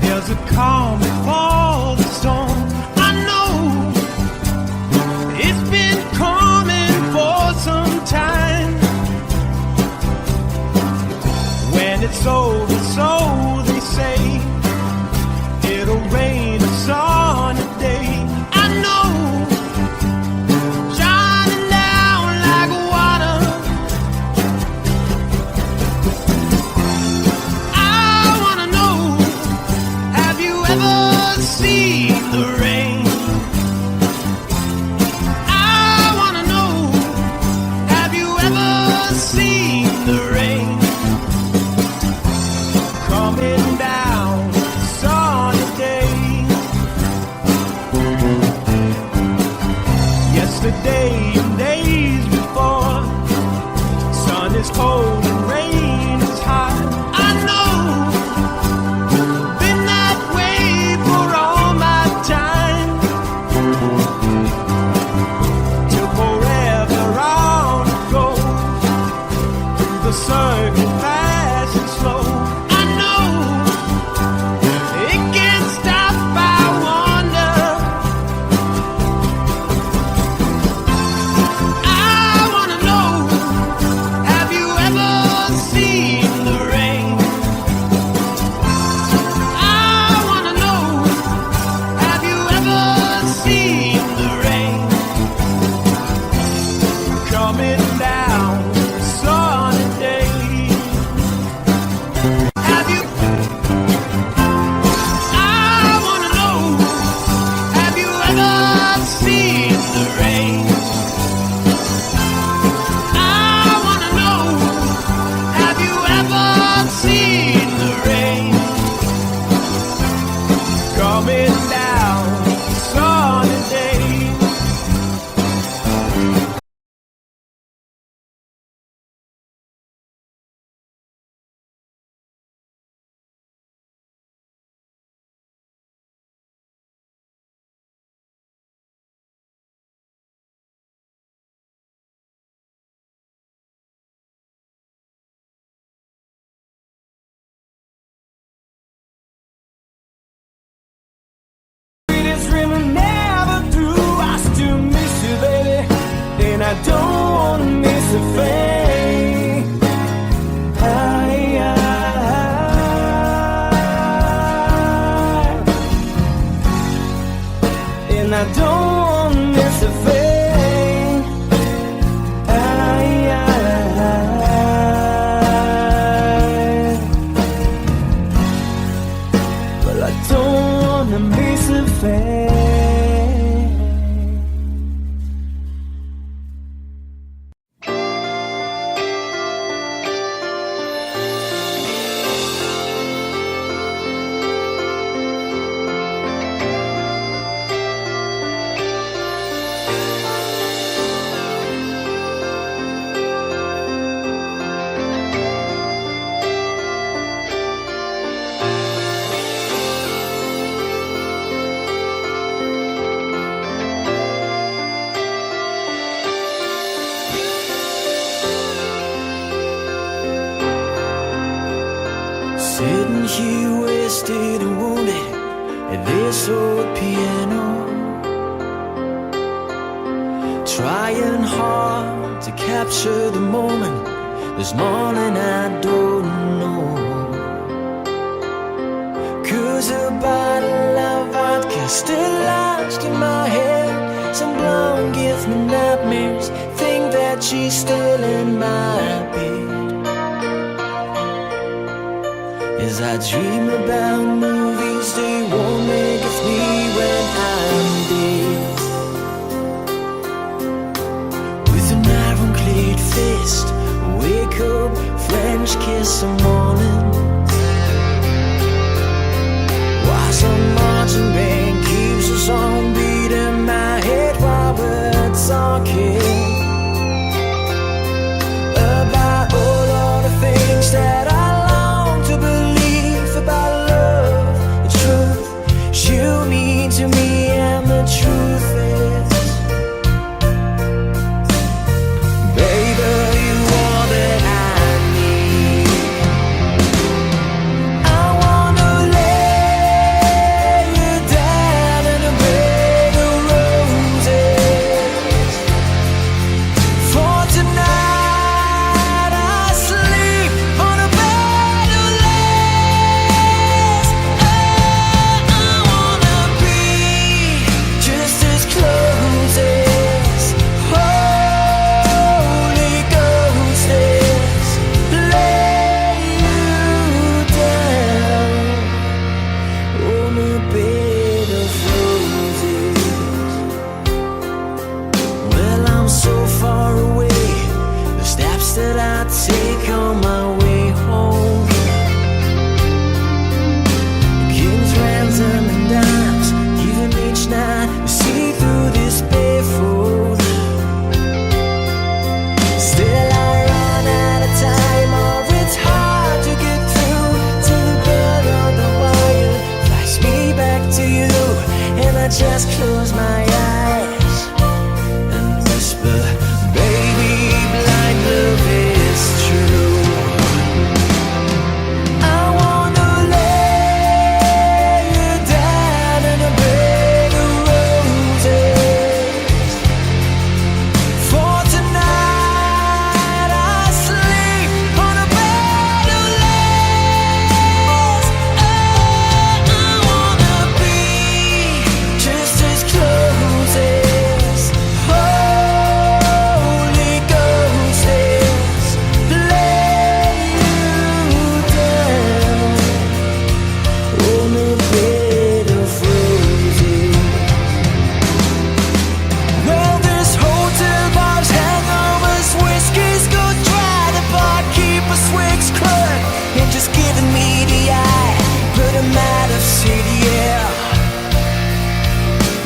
there's a calm before the storm. I know it's been coming for some time. When it's over, so they say, it'll rain a sunny day. I know, shining down like water. I wanna know, have you ever seen the rain? I wanna know, have you ever seen the rain? Coming down sunny day. Yesterday and days before, sun is cold and rain is hot. I know, been that way for all my time. Till forever on it goes, through the circle fast and slow. I know, it can't stop, I wonder. I wanna know, have you ever seen the rain? I wanna know, have you ever seen the rain? Coming down sunny day. Have you? I wanna know, have you ever seen the rain? I wanna know, have you ever seen the rain? Coming down sunny day. Sweetest dream I never through. I still miss you, baby, and I don't wanna miss a thing. And I don't wanna miss a thing. Well, I don't wanna miss a thing. Sitting here wasted and wounded at this old piano, trying hard to capture the moment. This morning I don't know she's still in my bed. As I dream about movies they won't make of me when I'm dead. With an ironclad fist, wake up, French kiss some morning. While some marching band keeps us on beat in my head while we're talking about all of the things that I long to believe about love and truth. You mean to me, and the truth is, baby, you are that I need. I wanna lay you down in a bed of roses. For tonight I sleep on a bed of lace. I wanna be just as close as Holy Ghost is. Lay you down on a bed of roses. Well, I'm so far away, the steps that I take on my way home. Kings, ransom, and dimes, even each night you see through this barefoot. Still I run out of time, or it's hard to get through to the bed on the wire. Flies me back to you, and I just close my eyes and whisper, baby, blind love is true. I wanna lay you down in a bed of roses. For tonight I sleep on a bed of lace. I wanna be just as close as Holy Ghost is. Lay you down on a bed of roses. Well, this hotel bar's hangovers, whiskey's go dry. The barkeeper swigs clerk and just giving me the eye. Put him out of city, yeah.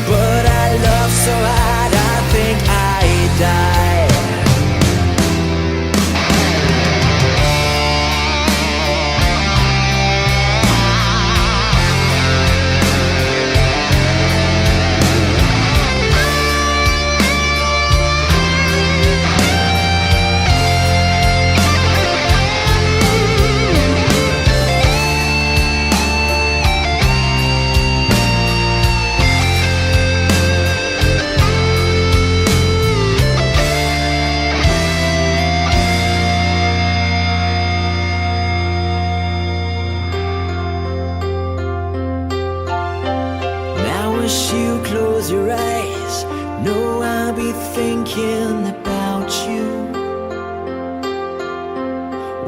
But I love so hard, I think I die. Now as you close your eyes, know I'll be thinking about you.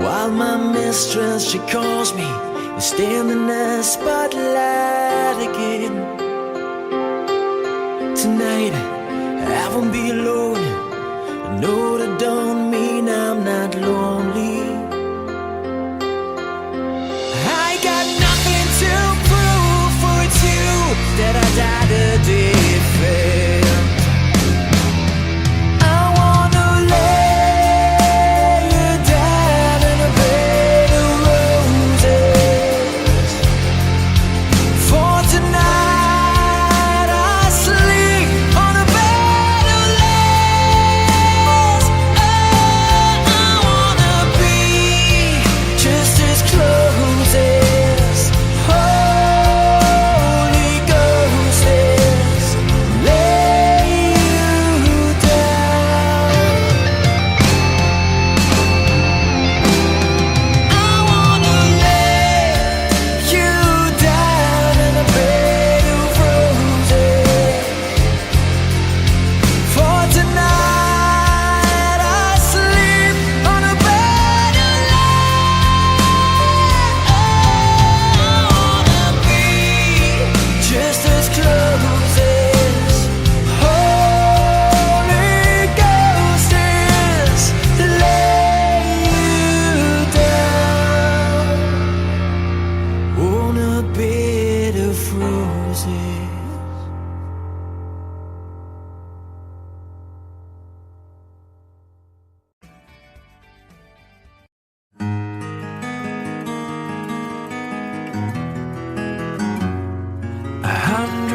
While my mistress, she calls me and stand in the spotlight again. Tonight I won't be alone. I know that don't mean I'm not lonely. I got nothing to prove, for it's you that I died to defend. I wanna lay you down in a bed of roses. For tonight I sleep on a bed of lace. I wanna be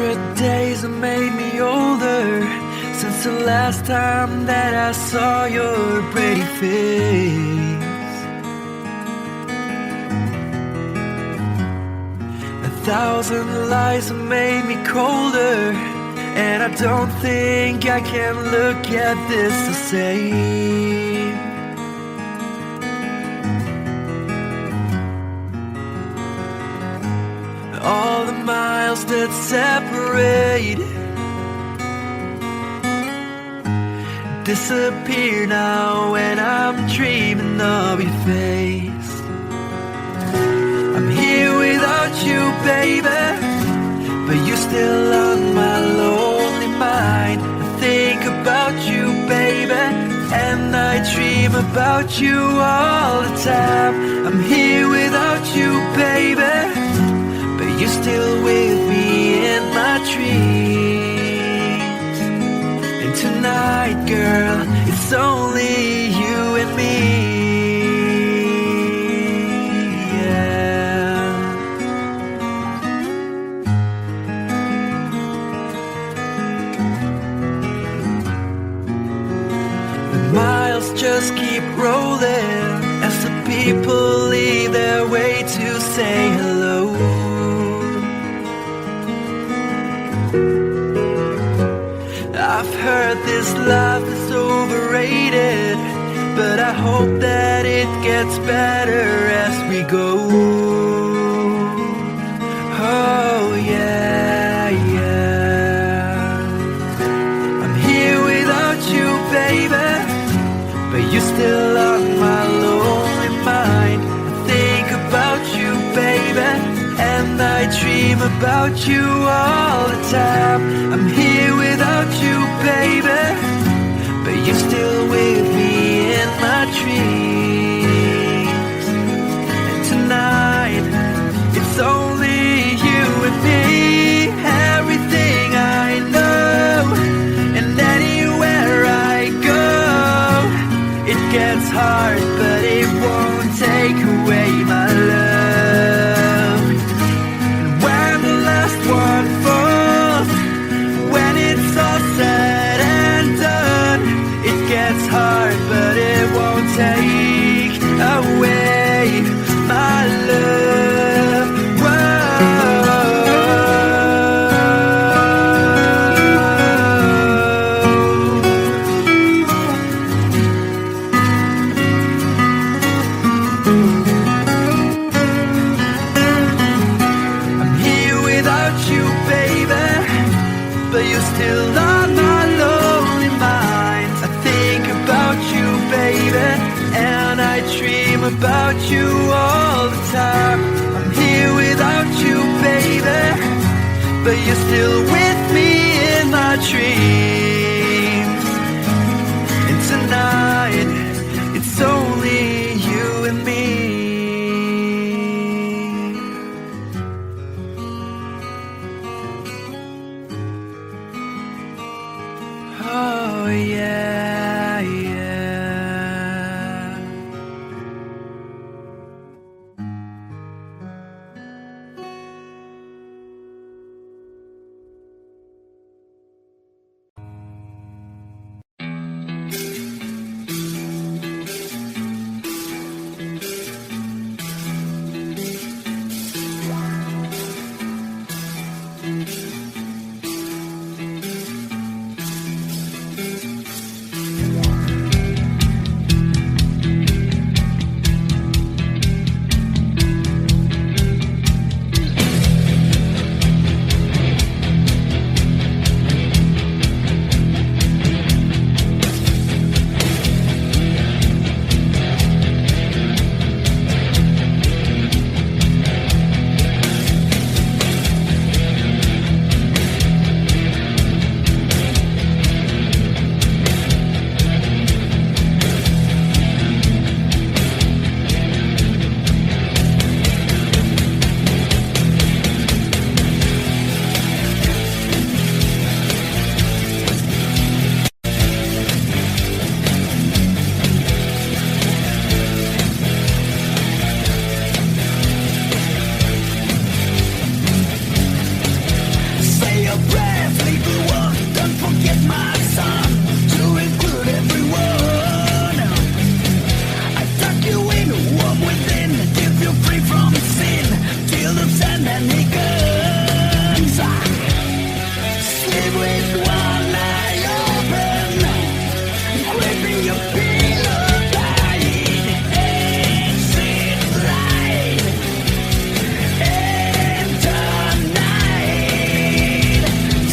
Birthdays have made me older since the last time that I saw your pretty face. 1,000 lies have made me colder, and I don't think I can look at this the same. All the miles that separate disappear now when I'm dreaming of your face. I'm here without you, baby, but you're still on my lonely mind. I think about you, baby, and I dream about you all the time. I'm here without you, baby, but you're still with me in my dreams. And tonight, girl, it's only you and me. Yeah. The miles just keep rolling as the people leave their way to say hello. I've heard this life is overrated, but I hope that it gets better as we go. Oh yeah, yeah. I'm here without you, baby, but you're still on my lonely mind. I think about you, baby, and I dream about you all the time. I'm here without you, baby, but you're still with me in my dreams. And tonight, it's only you and me. Everything I know, and anywhere I go, it gets hard, but it won't take away my love. And when the last one falls, when it's all said and done, it gets hard, but it won't take away my love. I'm here without you, baby, but you're still on my lonely mind. I think about you, baby, and I dream about you all the time. I'm here without you, baby, but you're still with me in my dreams. And tonight, it's only you and me. Oh yeah, yeah. than any guns. Sleep with one eye open, gripping your pillow tight. Exit right into night.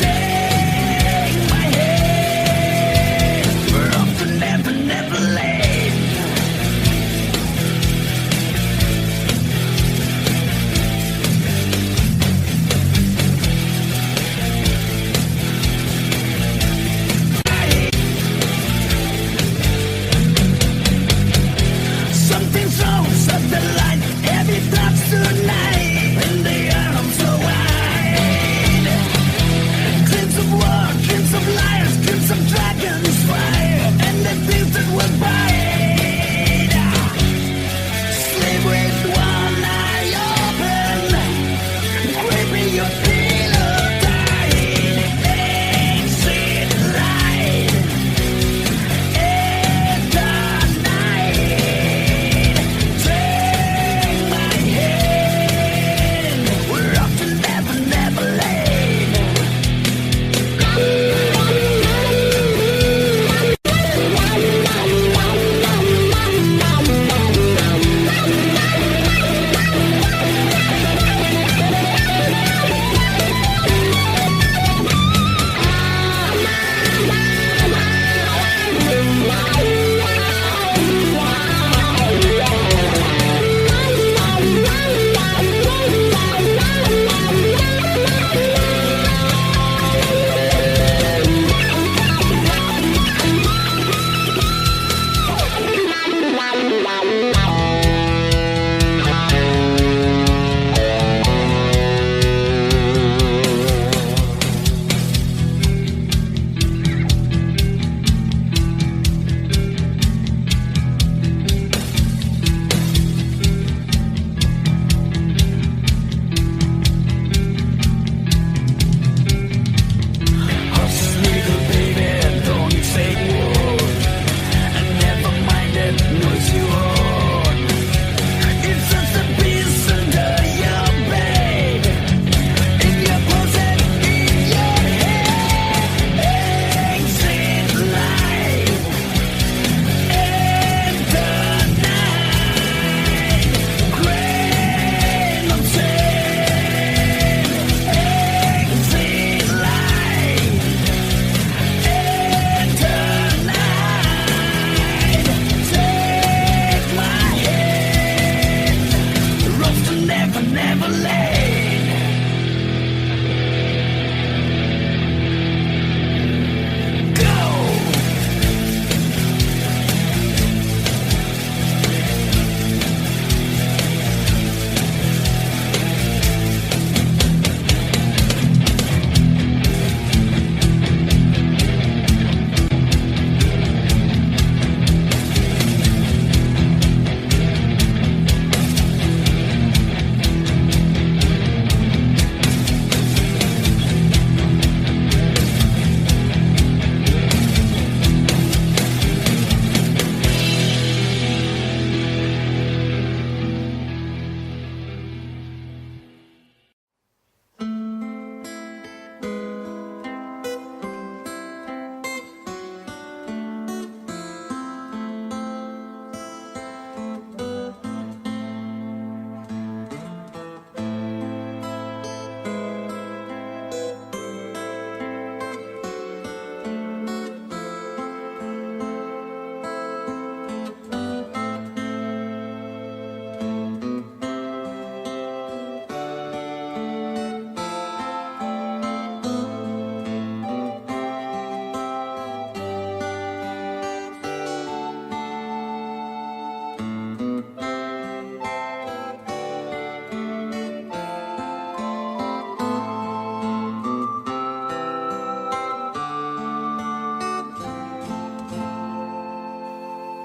Take my hand, we're off to never, never land. Something so satellite, heavy thoughts tonight, in the arms so wide. Glimpse of war, glimpse of liars, glimpse of dragons fire, and the things that will bite. Sleep with one eye open, gripping your pillow tight. Exit right into night. Take my hand, we're off to never, never land.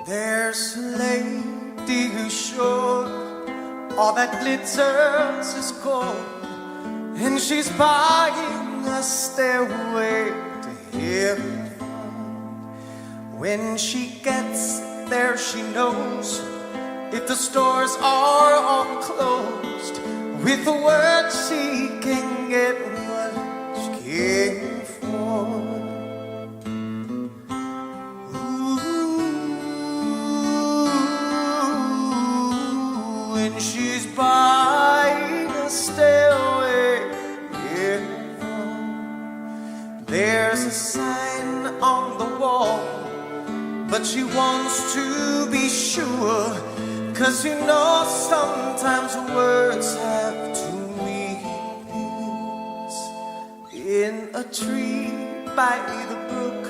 There's a lady who's sure all that glitters is gold, and she's buying a stairway to heaven. When she gets there, she knows if the stores are all closed, With the words she can get what she came for. Ooh, and she's buying a stairway in heaven. There's a sign on the wall, but she wants to be sure, 'cause you know sometimes words have two meanings. In a tree by the brook,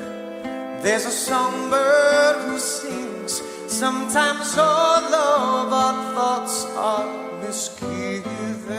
there's a songbird who sings. Sometimes all of our thoughts are misgiven.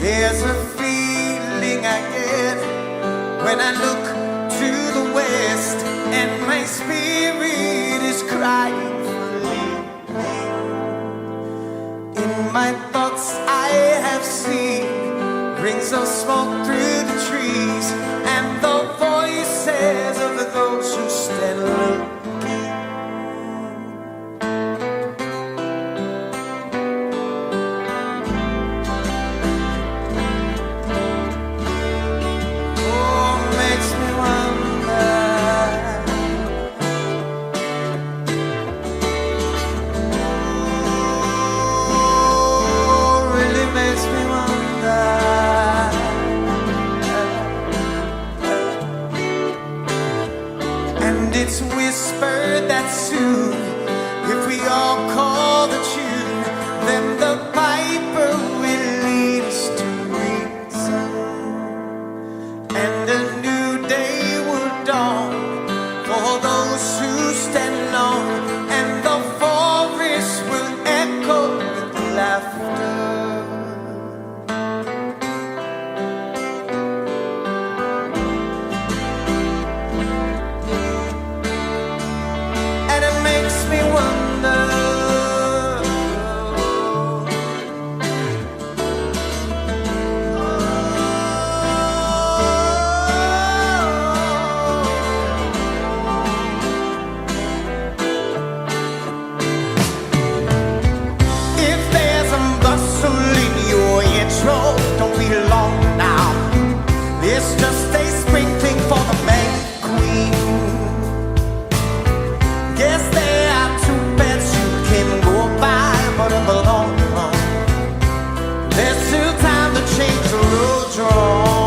There's a feeling I get when I look to the west, and my spirit is crying for leaving. In my thoughts I have seen rings of smoke through the trees, and the voices of those who stand looking. It's whispered that soon, if we all call the tune, then the piper will lead us to reason, and a new day will dawn for those who stand alone, and the forest will echo with laughter. Don't be long now. It's just a sprinkling for the main queen. Guess there are two beds you can go by, but in the long run, there's still time to change the road you're on.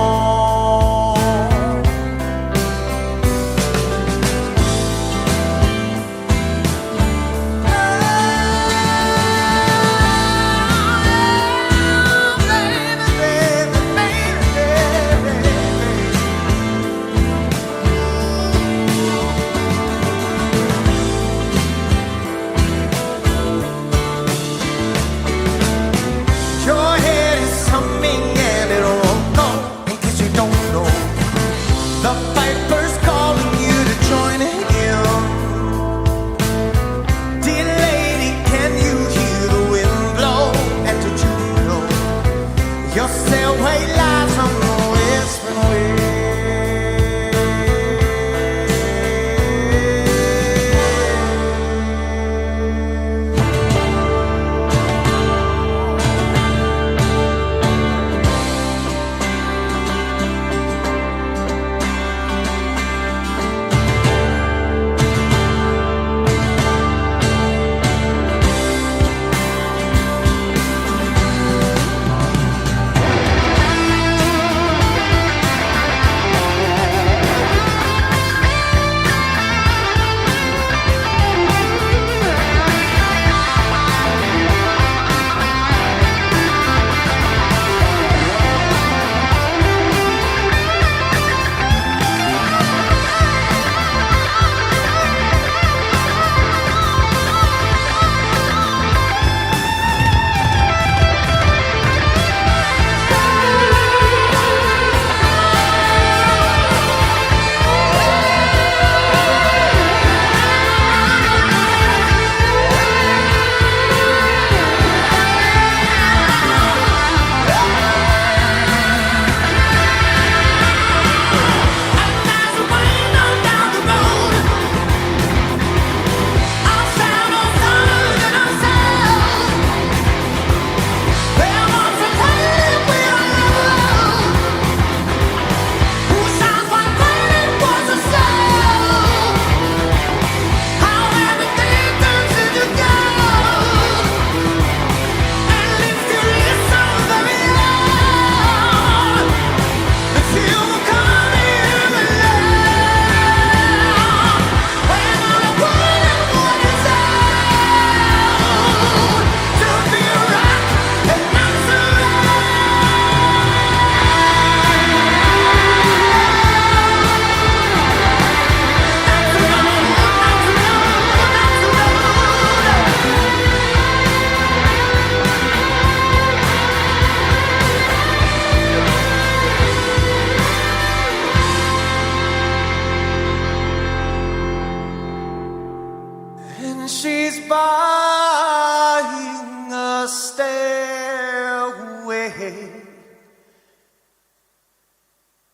buying a stairway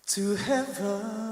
to heaven.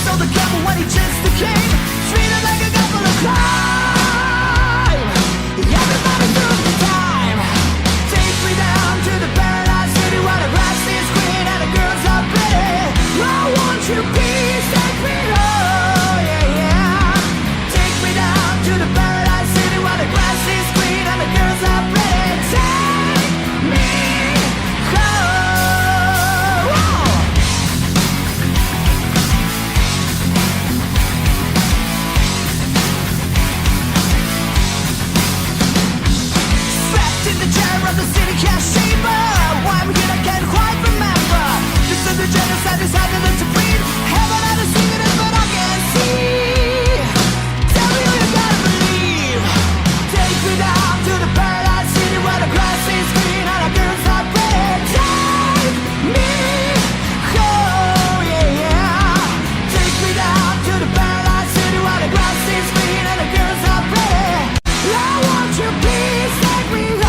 so the camel when he just came, treated like a couple of crime. Everybody through the time. Take me down to the paradise city where the grass is green and the girls are pretty. I want you, please take me home, yeah, yeah. Take me down to the paradise city where the grass is green and the girls are pretty. Take me home. Trapped in the chair of the city cashier. Why I'm here I can't quite remember. This is the genocide decided to breathe. Heaven had to sing it, but I can't see. Tell me you gotta believe. Take me down to the paradise city where the grass is green and the girls are pretty. Take me home, yeah, yeah. Take me down to the paradise city where the grass is green and the girls are pretty. I want you, please take me home.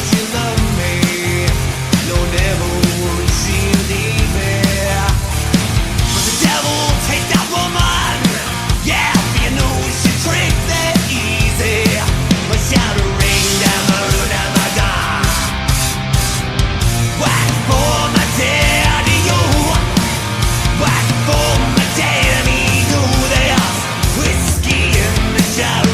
says you love me. No, never would she leave me. But the devil take that woman. Yeah, you know she tricked that easy. But shout a ring down my road, down my door. Whack for my daddy, yo. Whack for my daddy, yo. There's whiskey in the shower.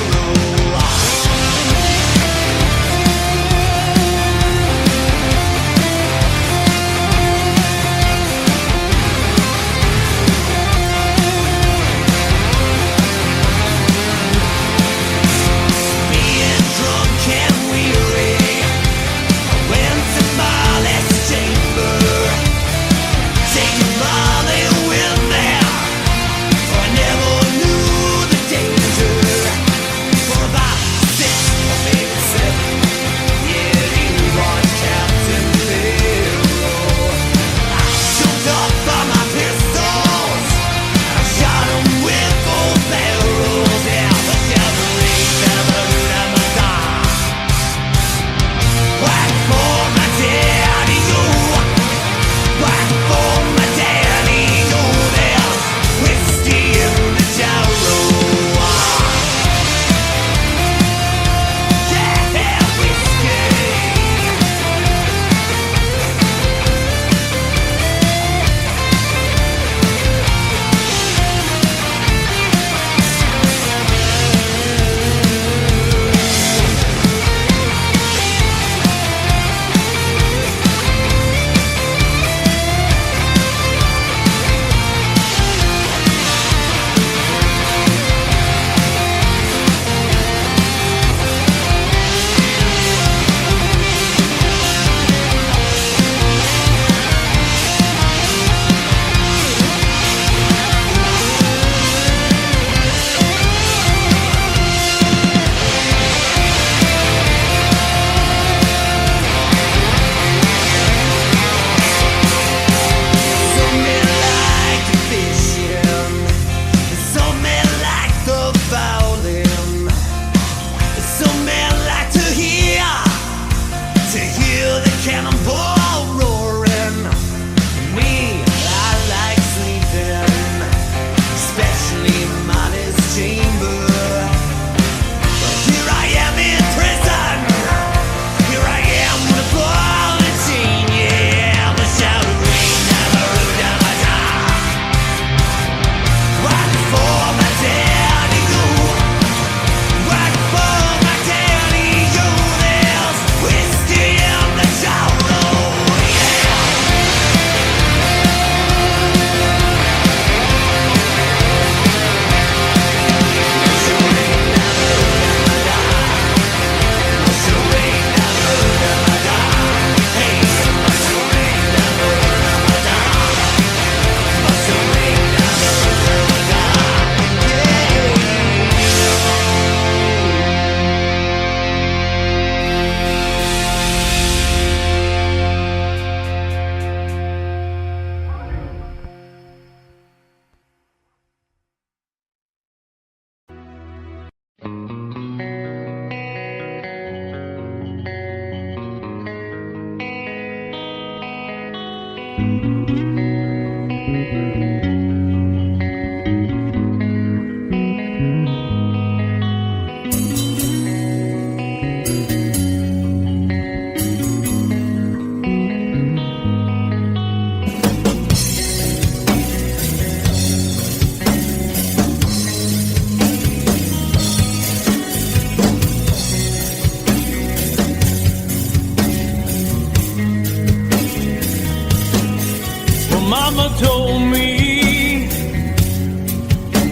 Mama told me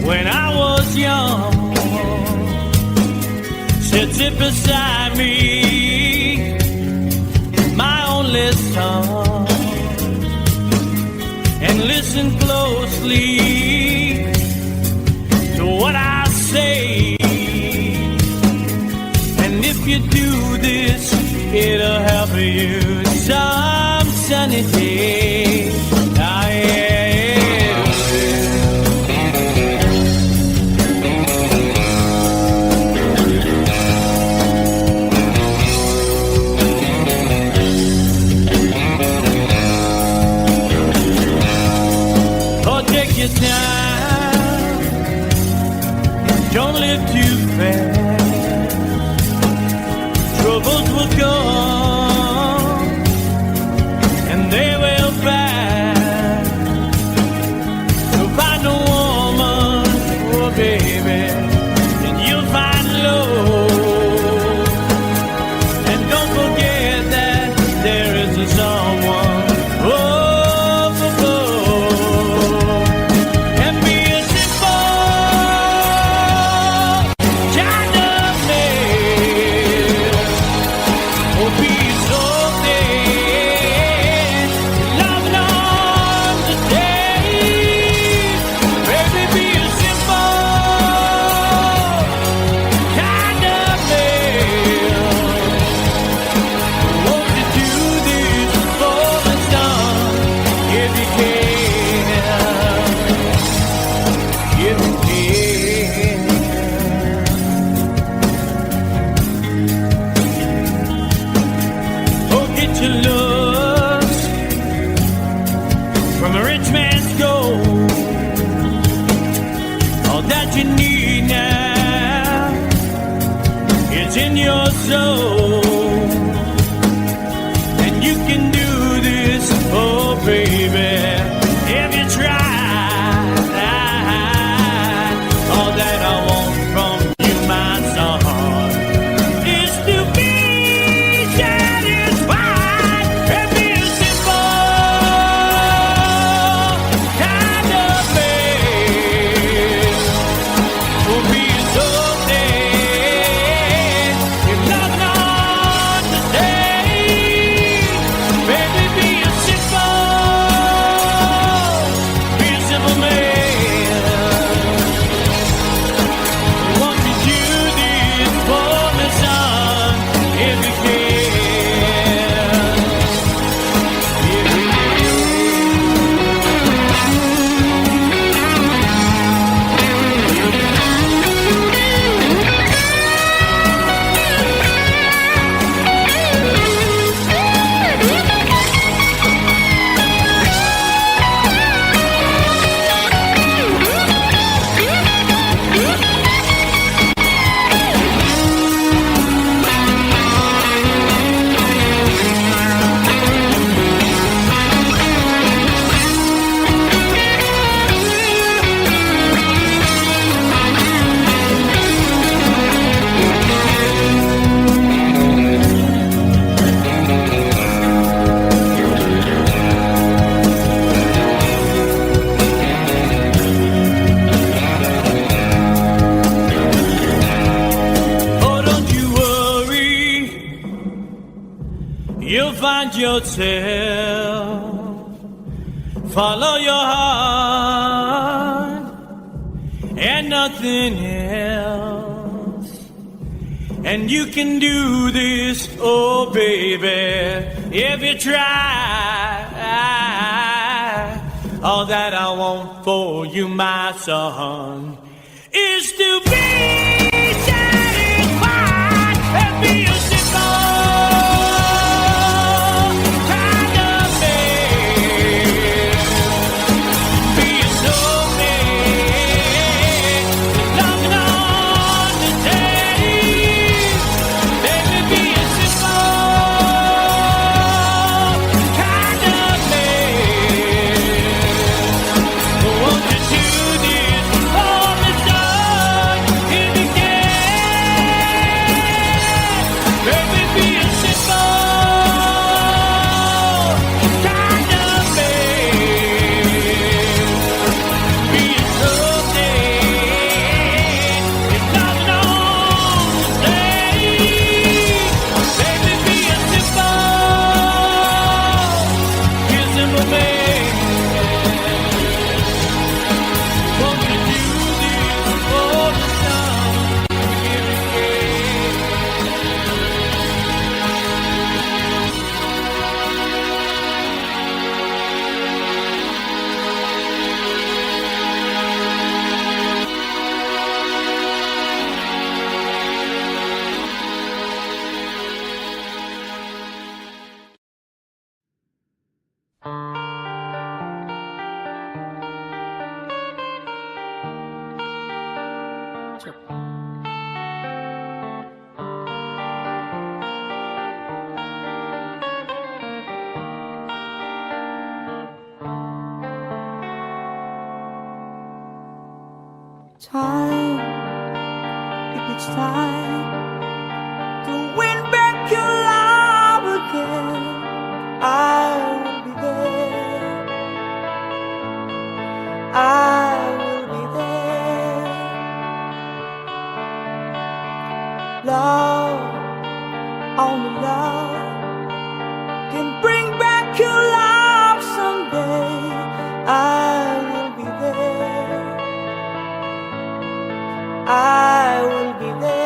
when I was young, she'd sit beside me, my only son, and listen closely to what I say. And if you do this, it'll help you some sunny day. Ah, yeah, get your looks from a rich man's gold. All that you need now is in your soul. And you can do this, oh baby, if you try. All that I want from you, my son, is to be satisfied and be a simple kind of man. Oh, be so dead if nothing on the day. Baby, be a simple man. Won't you do this for me, son, if you can? Oh, don't you worry, you'll find yourself. Follow your heart and nothing else. And you can do this, oh baby, if you try. All that I want for you, my son, is to be satisfied and be a simple kind of man. Be a soul man, nothing on the day. Baby, be a simple kind of man. Won't you do this for me, son, if you can? Baby, be a simple kind of man. Be a soul man, it's nothing on the day. Baby, be a simple man. Won't you do this for the sun, if you Time, if it's time to win back your love again, I will be there. I will be there. Love, only love can bring back your love someday. I will be there. I will be there.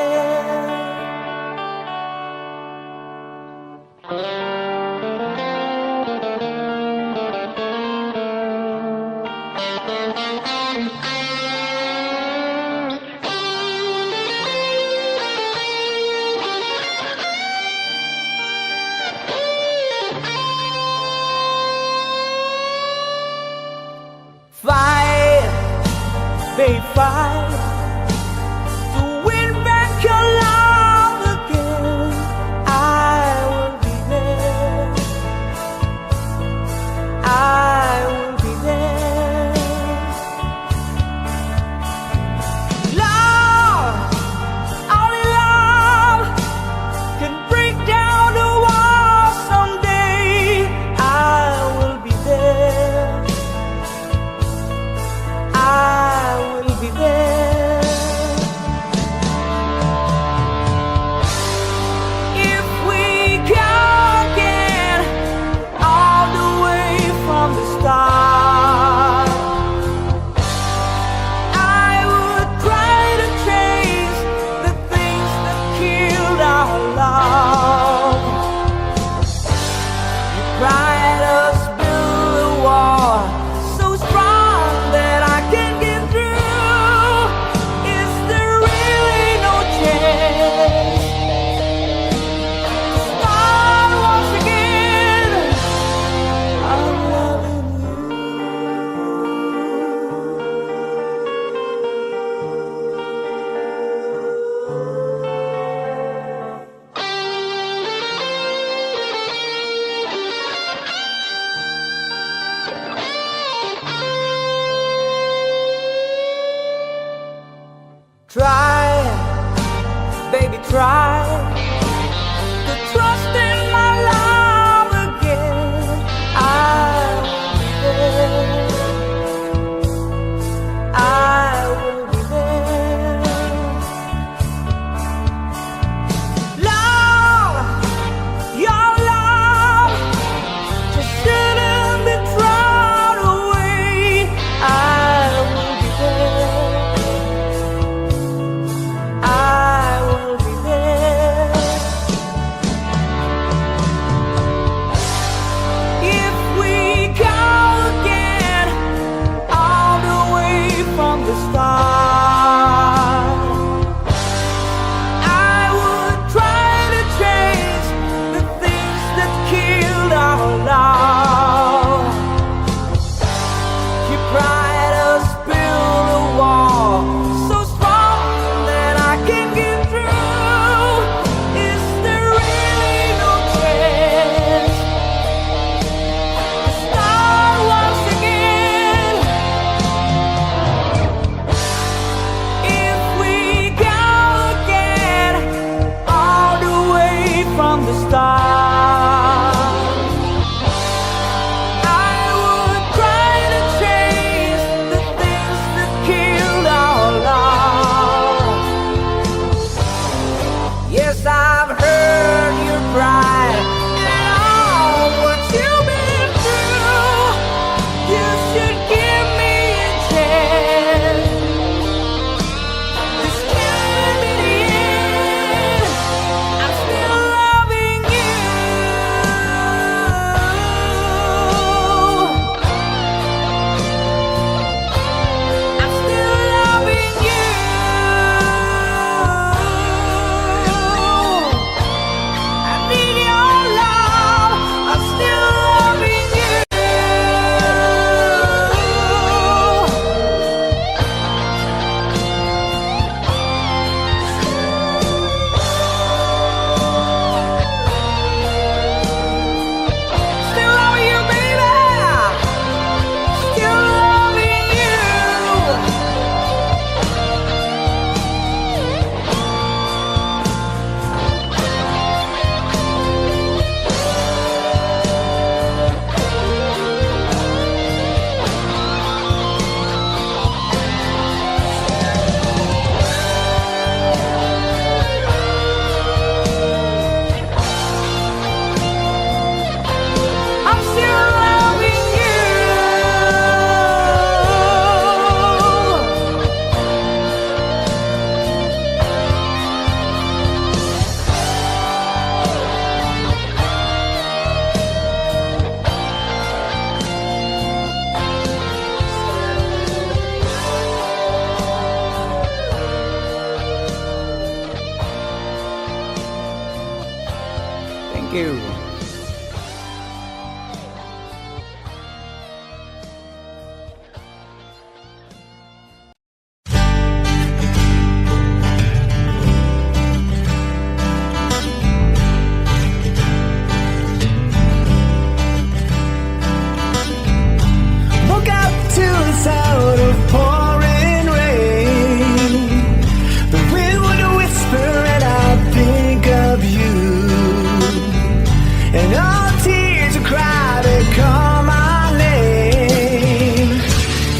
and all tears would cry to call my name.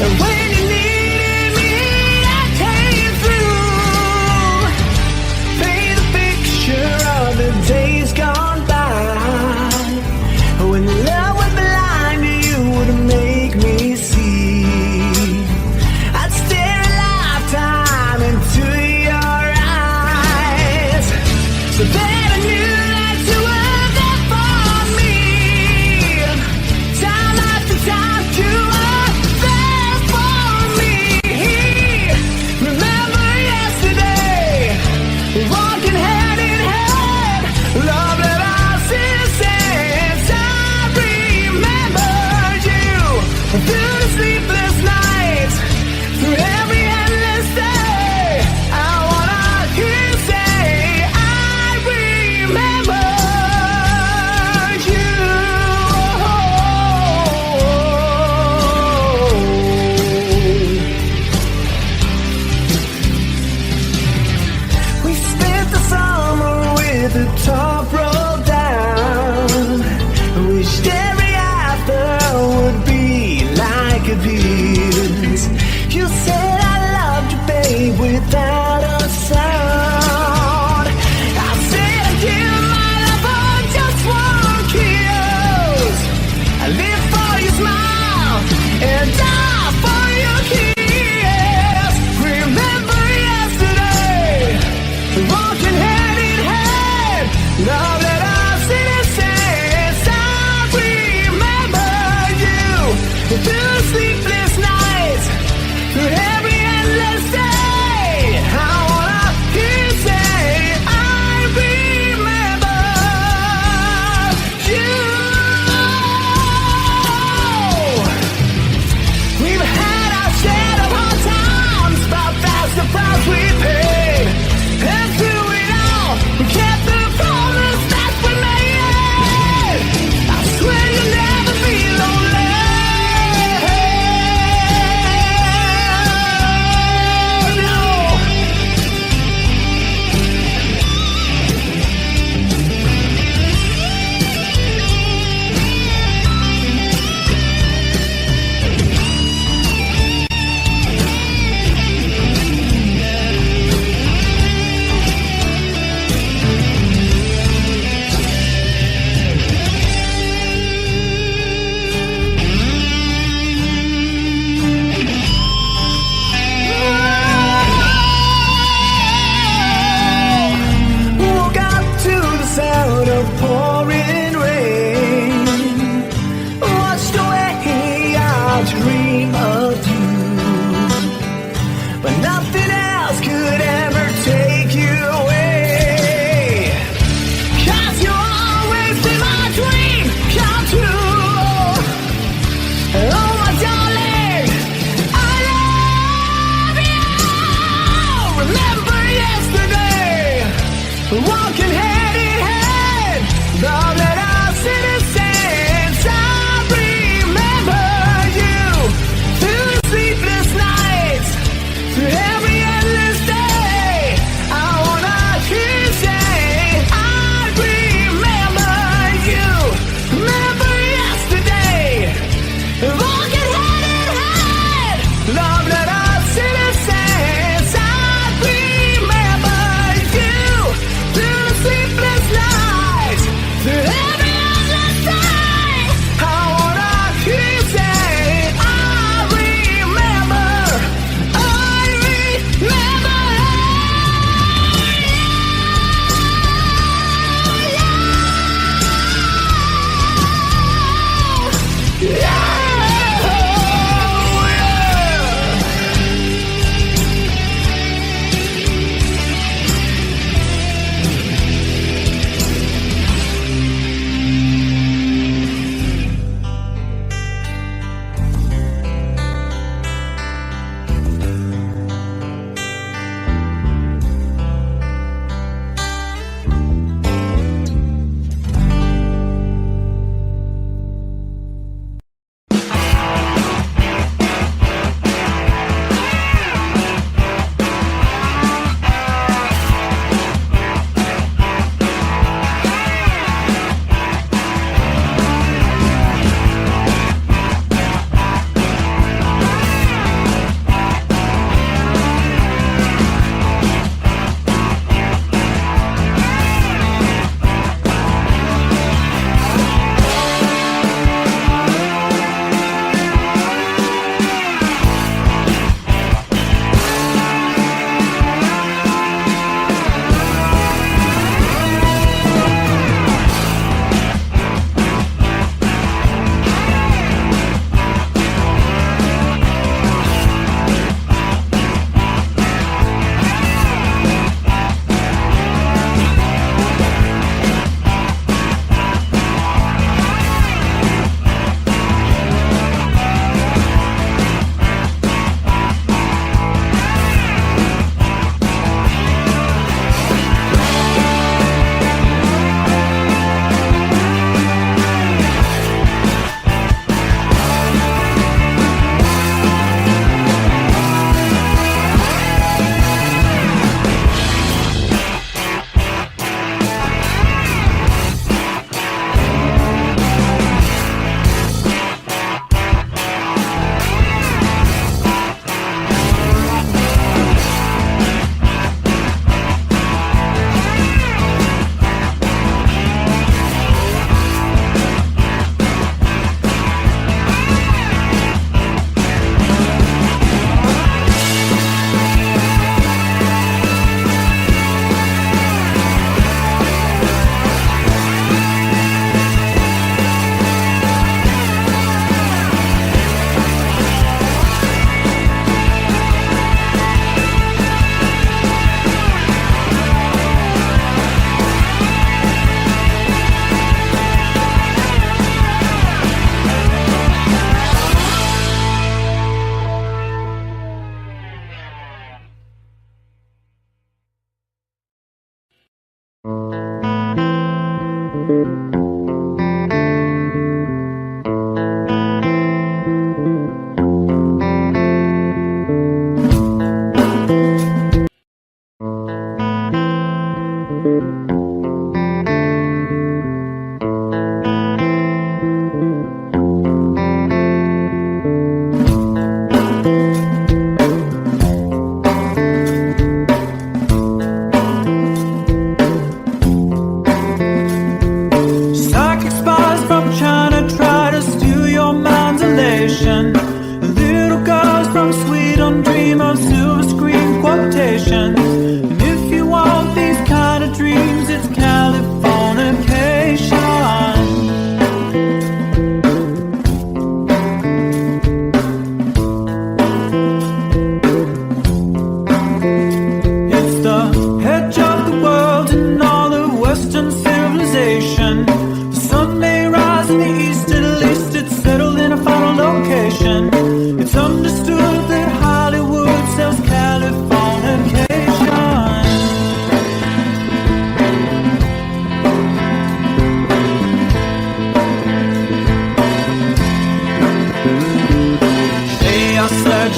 And when you needed me, I came through. Paint a picture of the days gone by, when love was blind, you would make me see. I'd stare a lifetime into your eyes, so that I knew that you were there for me.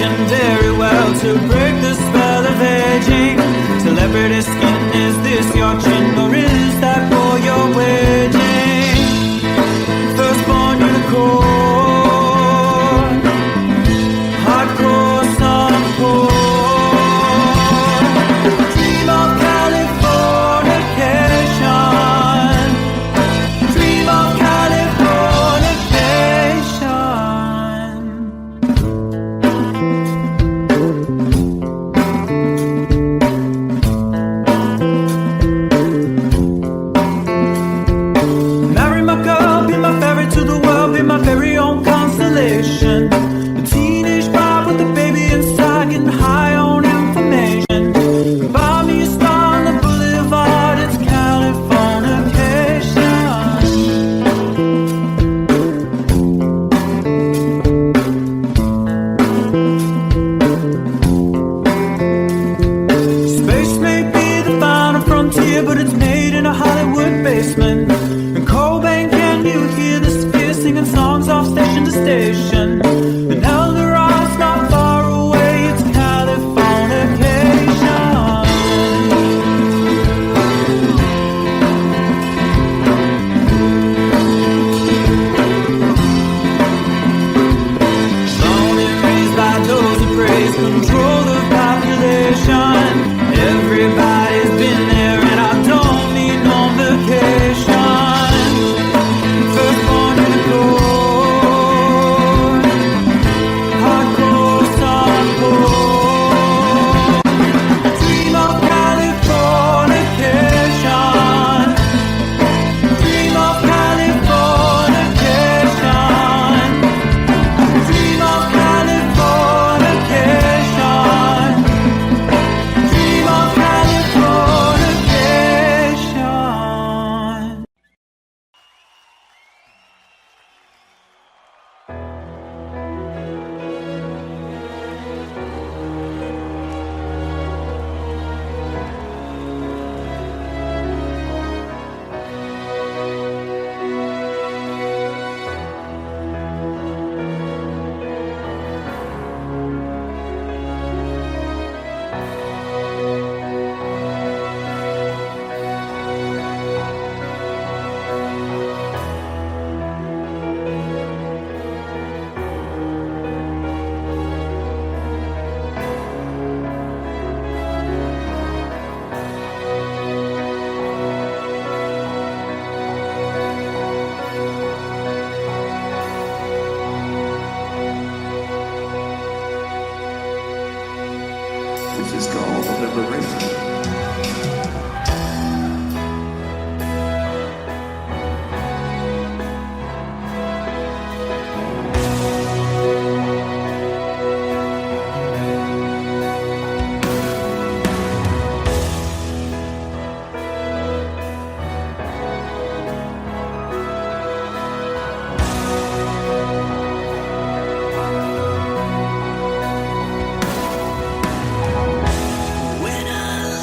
function very well to break the spell of aging. Celebrity skin, is this your chin or is that for your waging? Firstborn unicorn, hardcore suncore. Dream of Californication, dream of Californication. Marry my girl, be my ferry to the world, be my very own constellation. A teenage bride with a baby inside, getting high on information. Buy me a star on the boulevard, it's Californication. Space may be the final frontier, but it's made in a Hollywood basement. And Cobain, can you hear the sphere singing songs off station to station? And Eldorad's not far away, it's Californication. Born and raised by those who praise control the population. Everybody's been there and I don't need no vacation. Firstborn unicorn, hardcore suncore. Dream of Californication, dream of Californication, dream of Californication, dream of Californication. This is called liberation. When I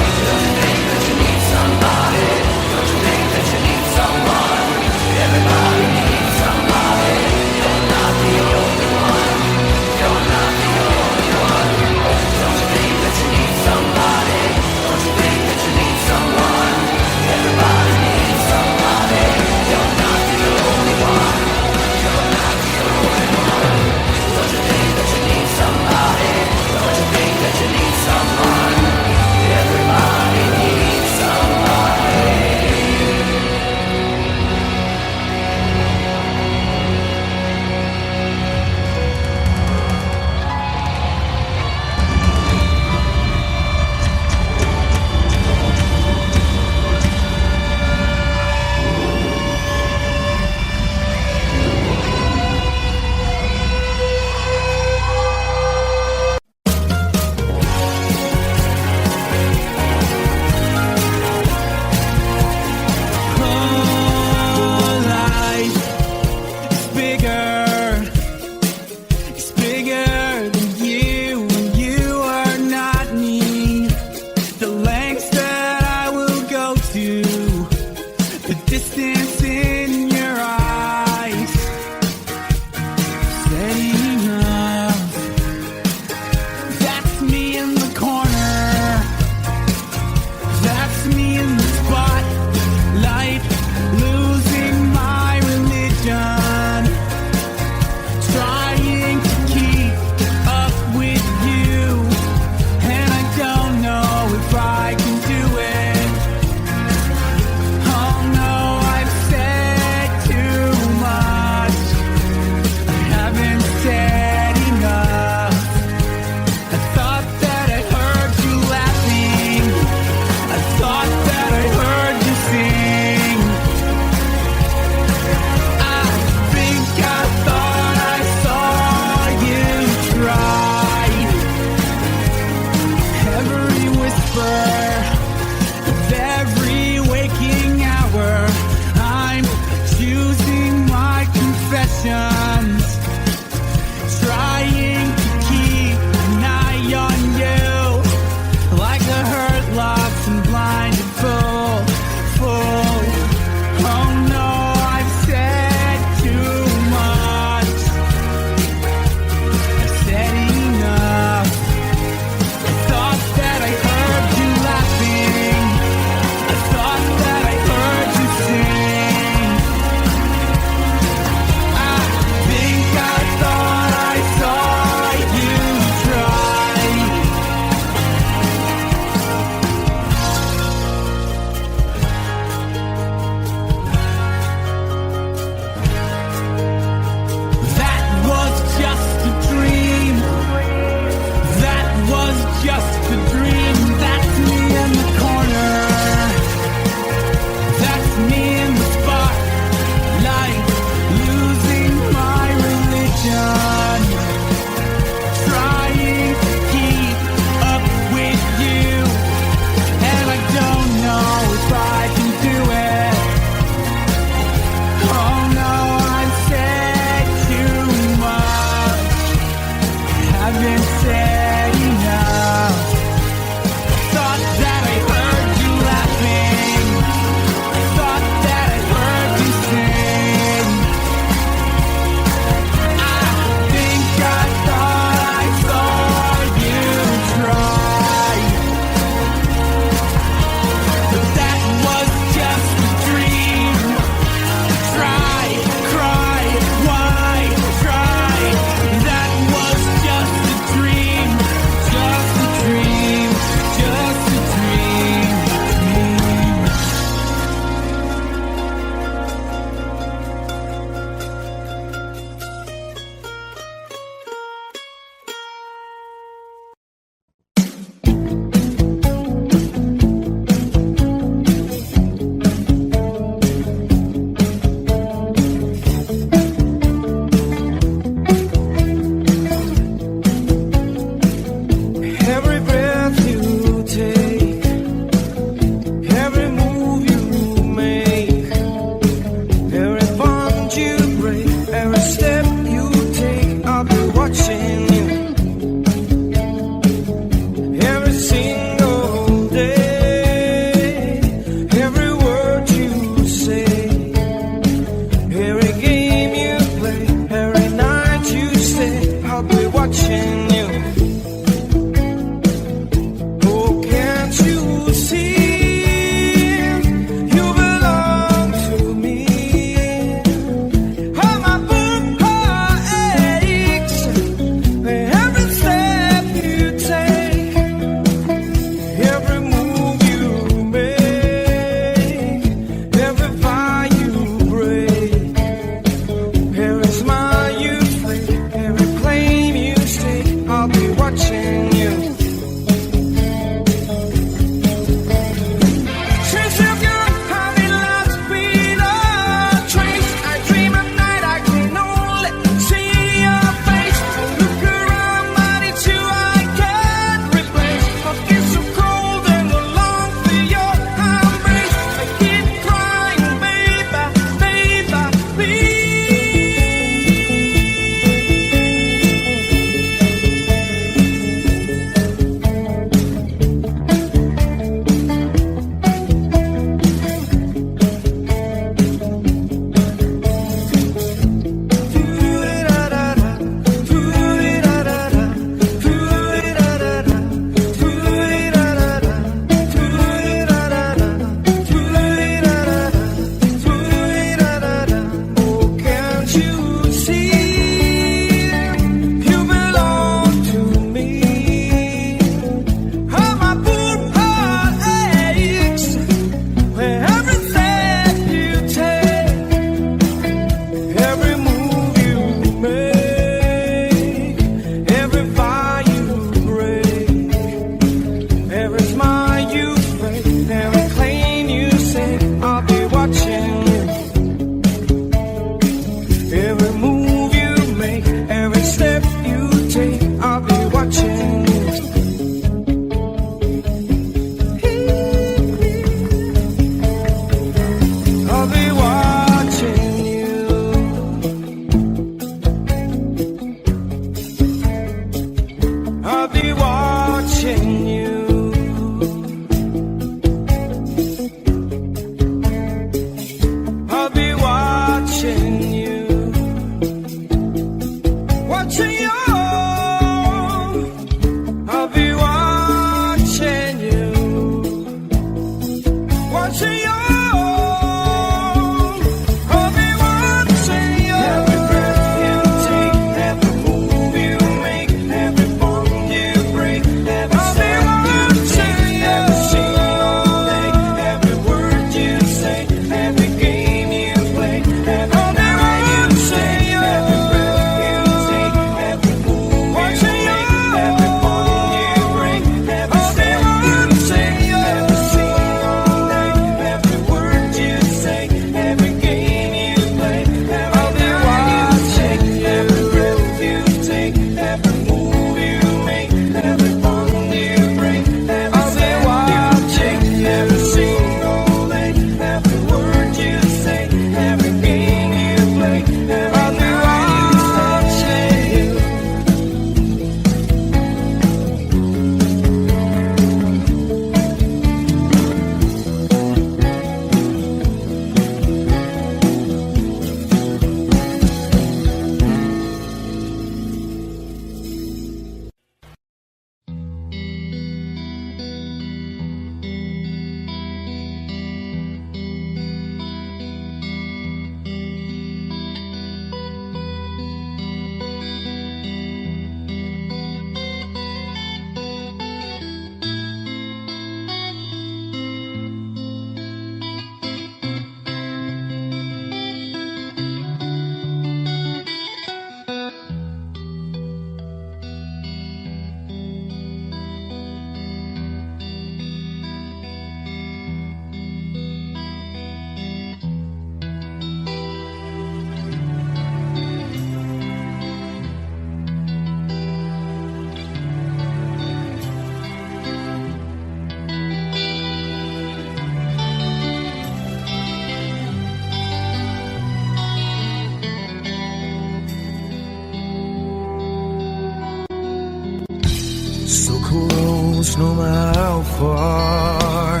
no matter how far,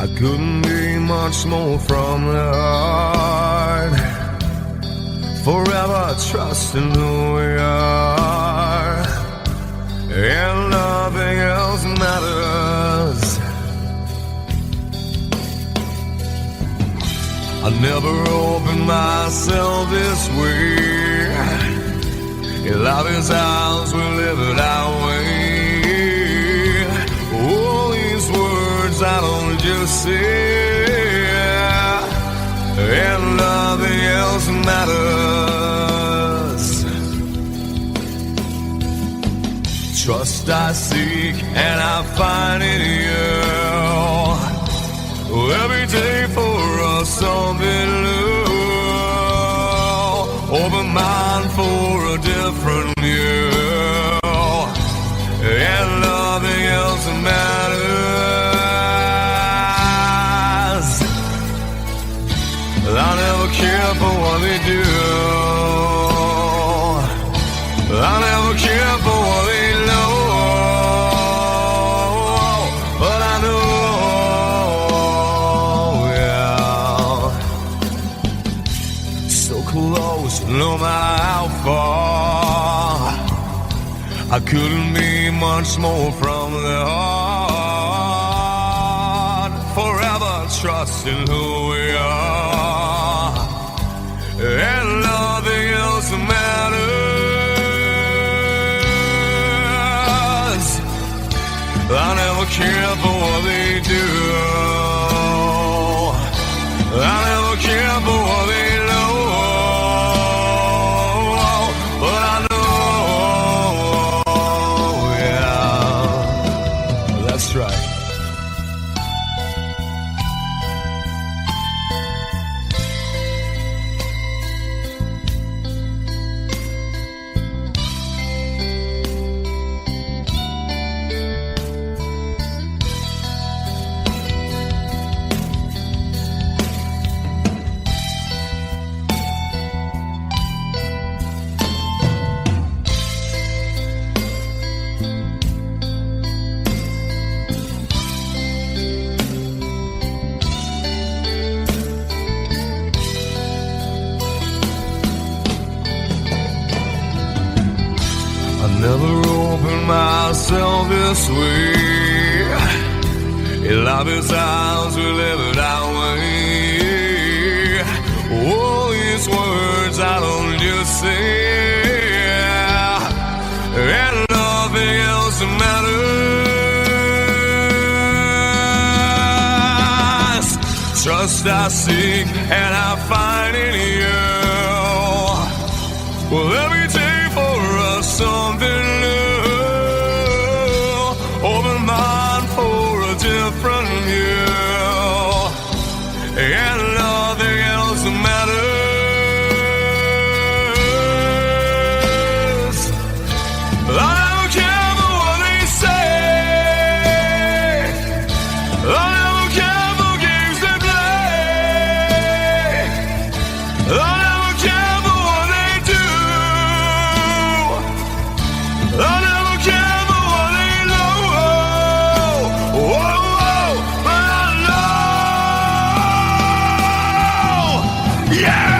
I couldn't be much more from the heart. Forever trusting who we are, and nothing else matters. I never opened myself this way. Life is ours, we live it our way. All these words I don't just say, and nothing else matters. Trust I seek and I find in you. Every day for us something new. Open mind for a different view, and nothing else matters. I never care for what they do. I never care for what they know. But I know, yeah, so close, no matter how far, I couldn't be much more from the heart. Forever trusting who we are, and nothing else matters. I never care for what they do. I never care for what they know. But I know, yeah, that's right. Never opened myself this way. Life is ours, we live it our way. All these words I don't just say, and nothing else matters. Trust I seek and I find in you. Well, every day for us something new. Open mind for a different view, and nothing else matters. I don't care for what they say. I don't care for games they play. I never care for what they do. I never care for what they know. Whoa, whoa, but I know. Yeah!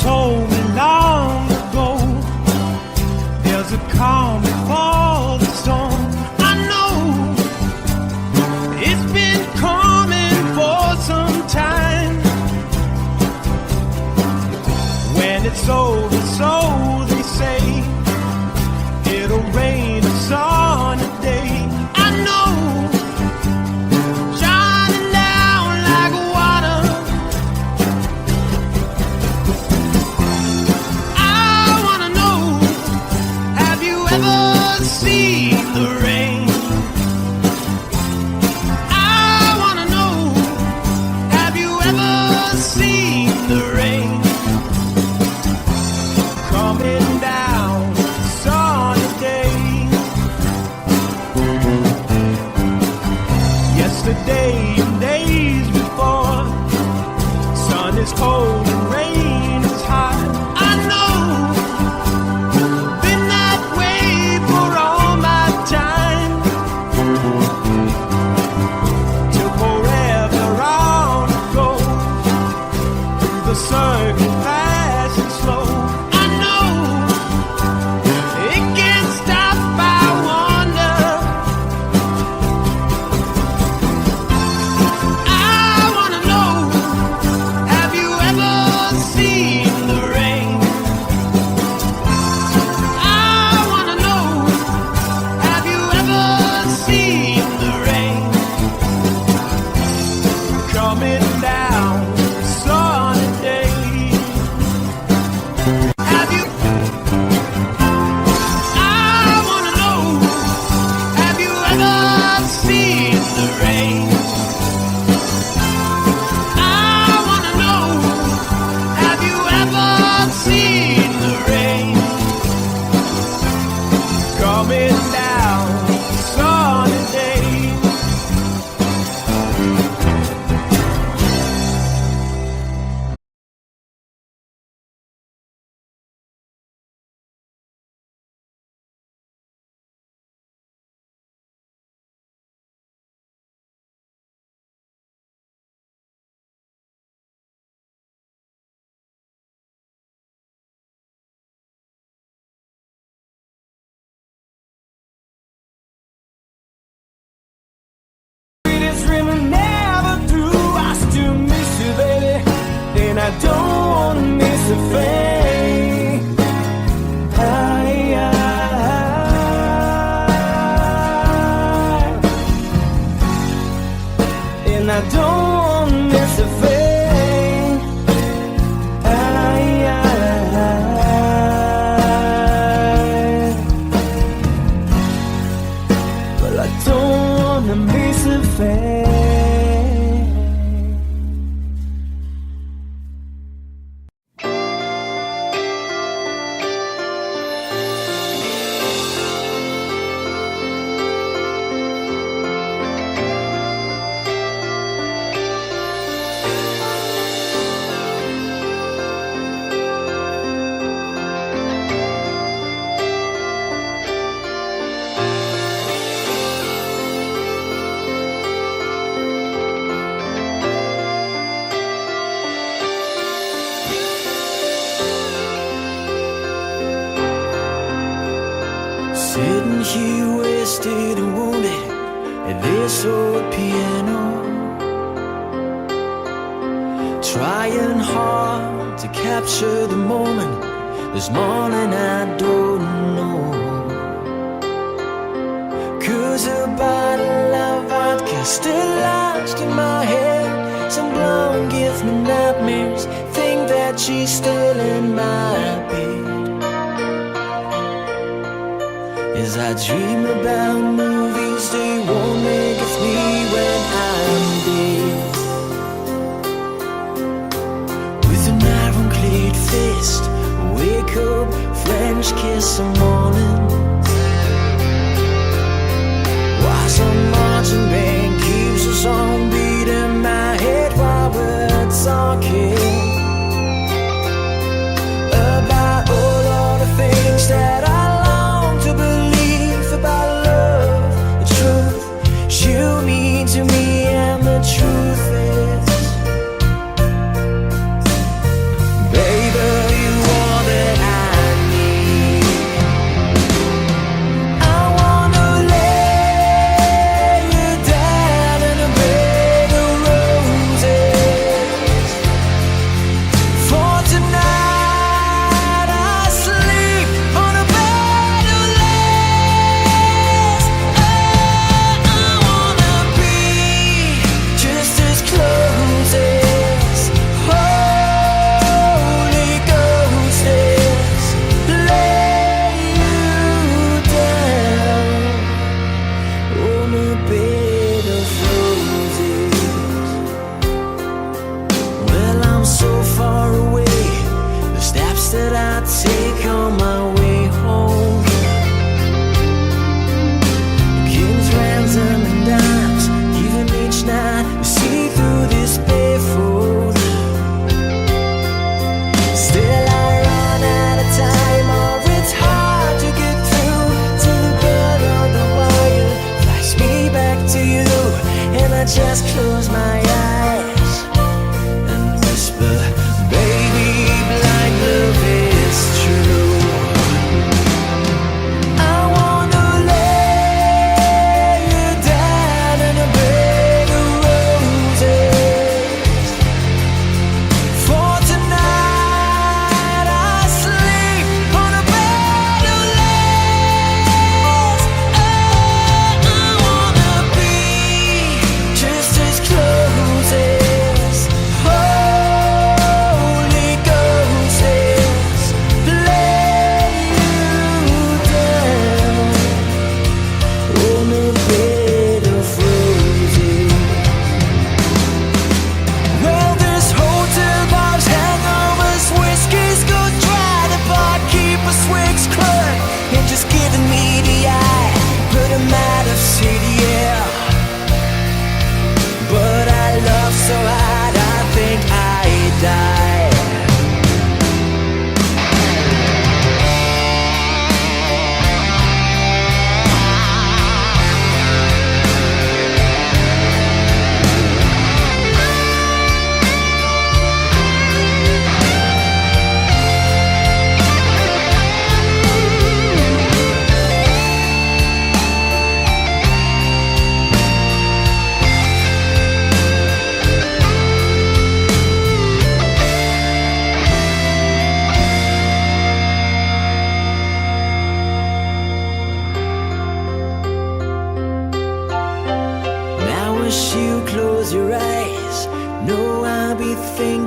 told me long ago, there's a calm before the storm. I know it's been coming for some time. When it's over, so they say, it'll rain a sunny day. I know, shining down like water. I wanna know, have you ever seen the rain? I wanna know, have you ever seen the rain? Coming down sunny day. Yesterday and days before, sun is cold and rain is hot. I know, been that way for all my time. Till forever on I go, through the circle fast and slow. I know, it can't stop, I wonder. I wanna know, have you ever seen the rain? I wanna know, have you ever seen the rain? Coming down sunny day. Have you? I wanna know, have you ever seen the rain? I wanna know, have you ever seen the rain? Coming down sunny day. Sweetest dreaming never through. I still miss you, baby, and I don't wanna miss a thing. And I don't wanna miss a thing. Well, I don't wanna miss a thing. Sitting here wasted and wounded at this old piano, trying hard to capture the moment. This morning I don't know, 'cause a bottle of vodka still lodged in my head. Some blonde gives me nightmares, think that she's still in my bed. As I dream about movies, they won't make us me when I'm dead. With an iron-clad fist, wake up, French kiss some morning. Why some marching band keeps us on beat in my head while we're talking about all the things that I long to believe about love, the truth you mean to me, and the truth is, baby,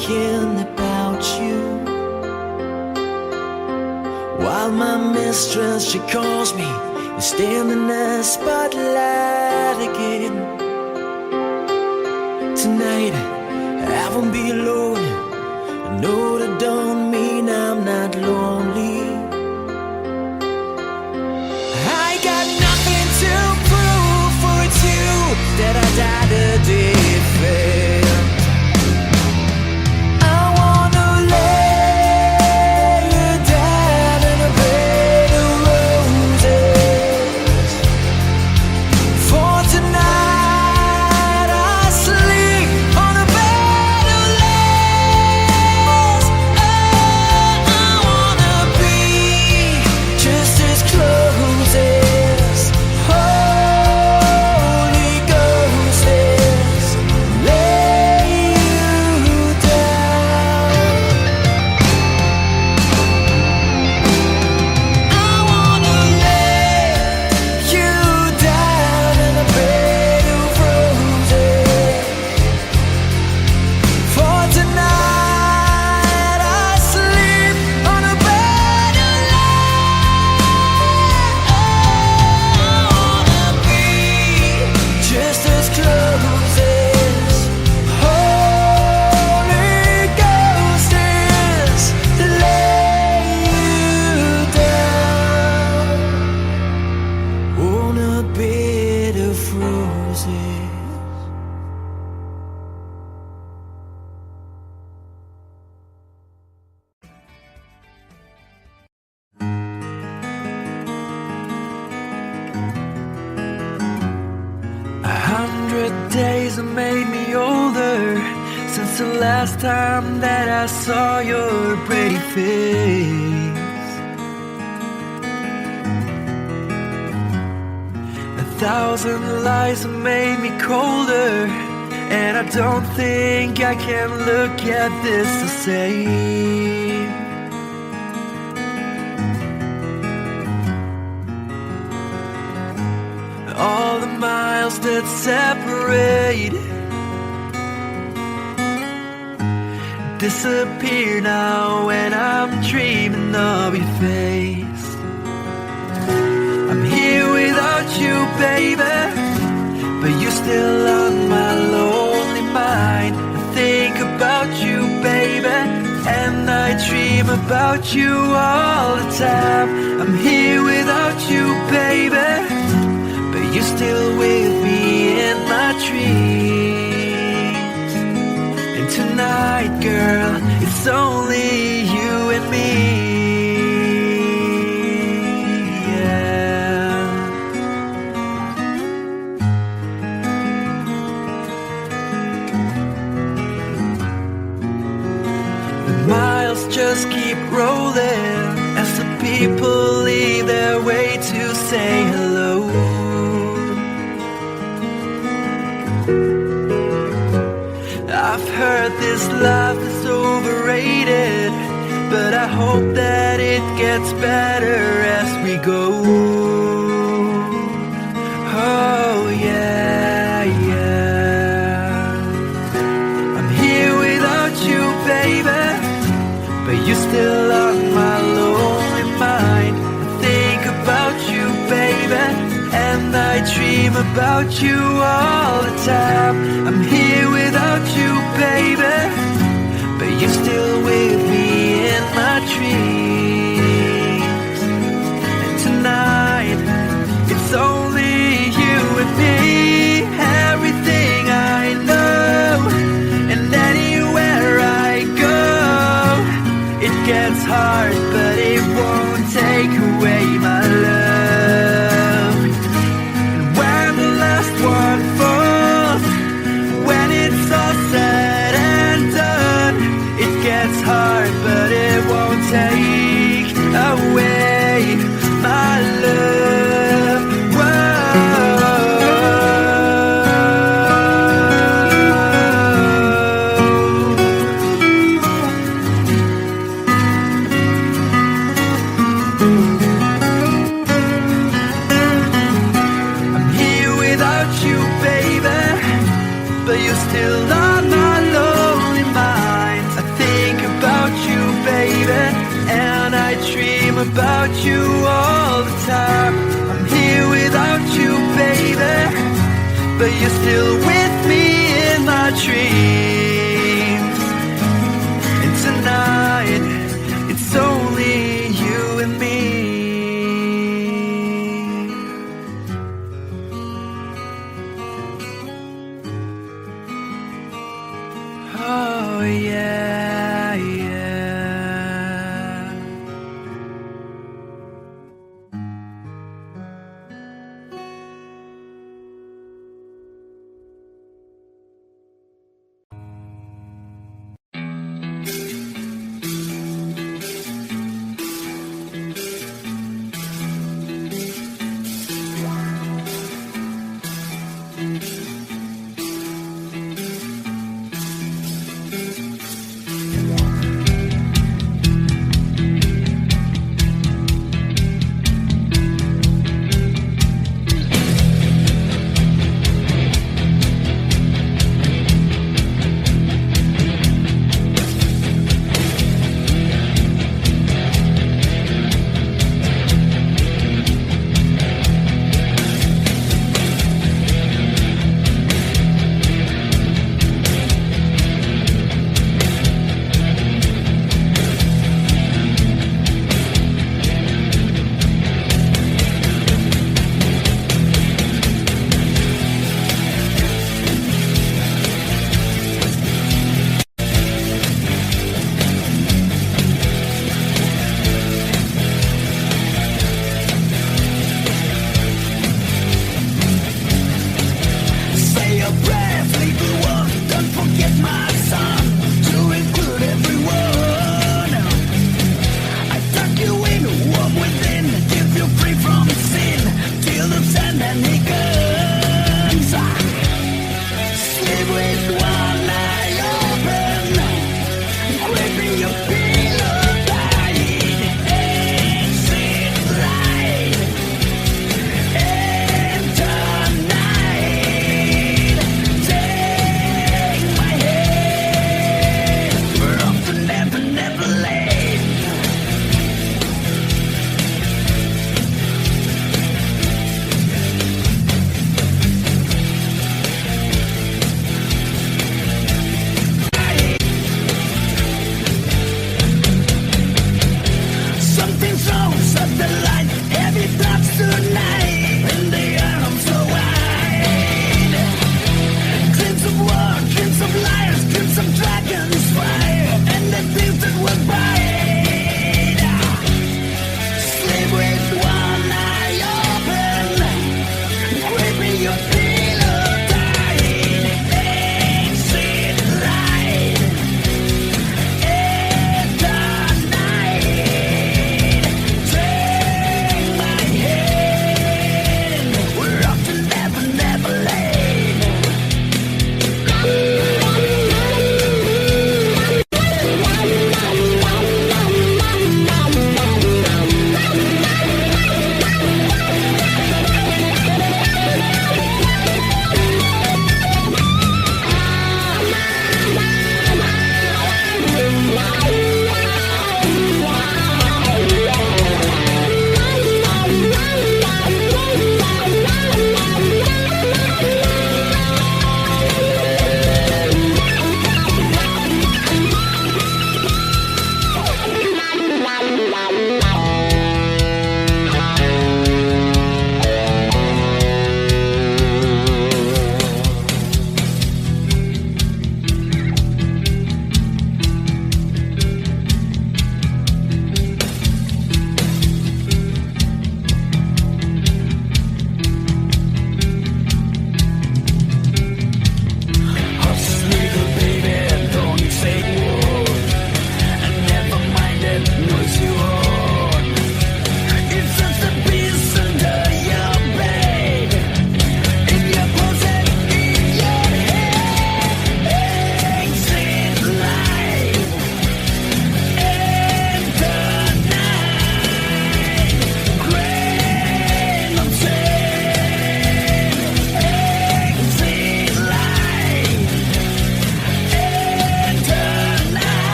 thinking about you. While my mistress, she calls me, you stand in the spotlight again. Tonight, I won't be alone. I know that don't mean I'm not lonely. I got nothing to prove for it's you that I died a defend. I wanna lay you down in a bed of roses. For tonight I sleep on a bed of lace. Oh, I wanna be just as close as Holy Ghost is. Lay you down. I wanna lay you down in a bed of roses. For tonight I sleep on a bed of lace. I wanna be just as close as Holy Ghost is. Lay you down on a bed of roses. A 100 days have made me older since the last time that I saw your pretty face. 1,000 lies have made me colder, and I don't think I can look at this the same. All the miles that separate disappear now when I'm dreaming of your face. I'm here without you, baby, but you're still on my lonely mind. I think about you, baby, and I dream about you all the time. I'm here without you, baby, but you're still with me in my dreams. And tonight, girl, it's only you and me. Yeah. The miles just keep rolling as the people leave their way to say hello. I've heard this life is overrated, but I hope that it gets better as we go. Oh yeah, yeah. I'm here without you, baby, but you're still on my lonely mind. I think about you, baby, and I dream about you all the time. I'm here without you, baby, but you're still with me in my dreams. And tonight, it's only you and me. Everything I know, and anywhere I go, it gets hard, but it won't take away my love. And when the last one falls, when it's all said and done, it gets hard, but it won't take away my love. Whoa. about you all the time. I'm here without you, baby, but you're still with me in my dreams. And tonight, it's only you and me. Oh yeah, yeah.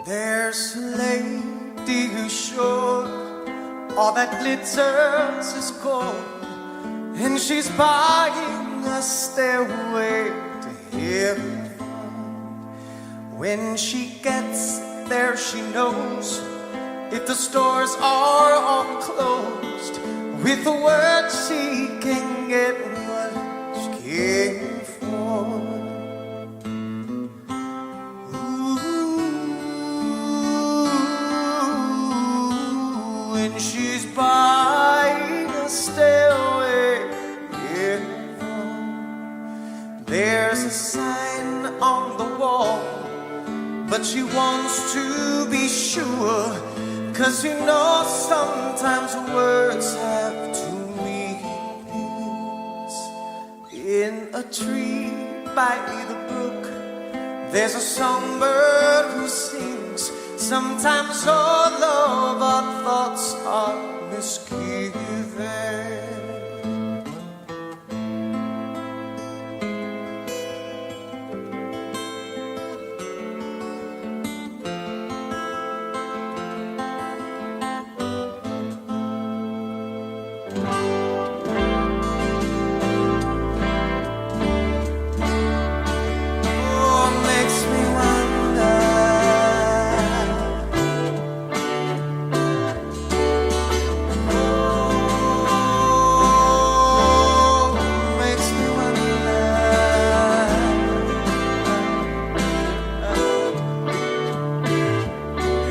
There's a lady who's sure all that glitters is gold, and she's buying a stairway to heaven. When she gets there, she knows if the stores are all closed, with the word she can get what she came for. Ooh, when she's buying a stairway, yeah. There's a sign on the wall, but she wants to be sure, 'cause you know sometimes words have two meanings. In a tree by the brook, there's a songbird who sings. Sometimes all of our thoughts are misgiven.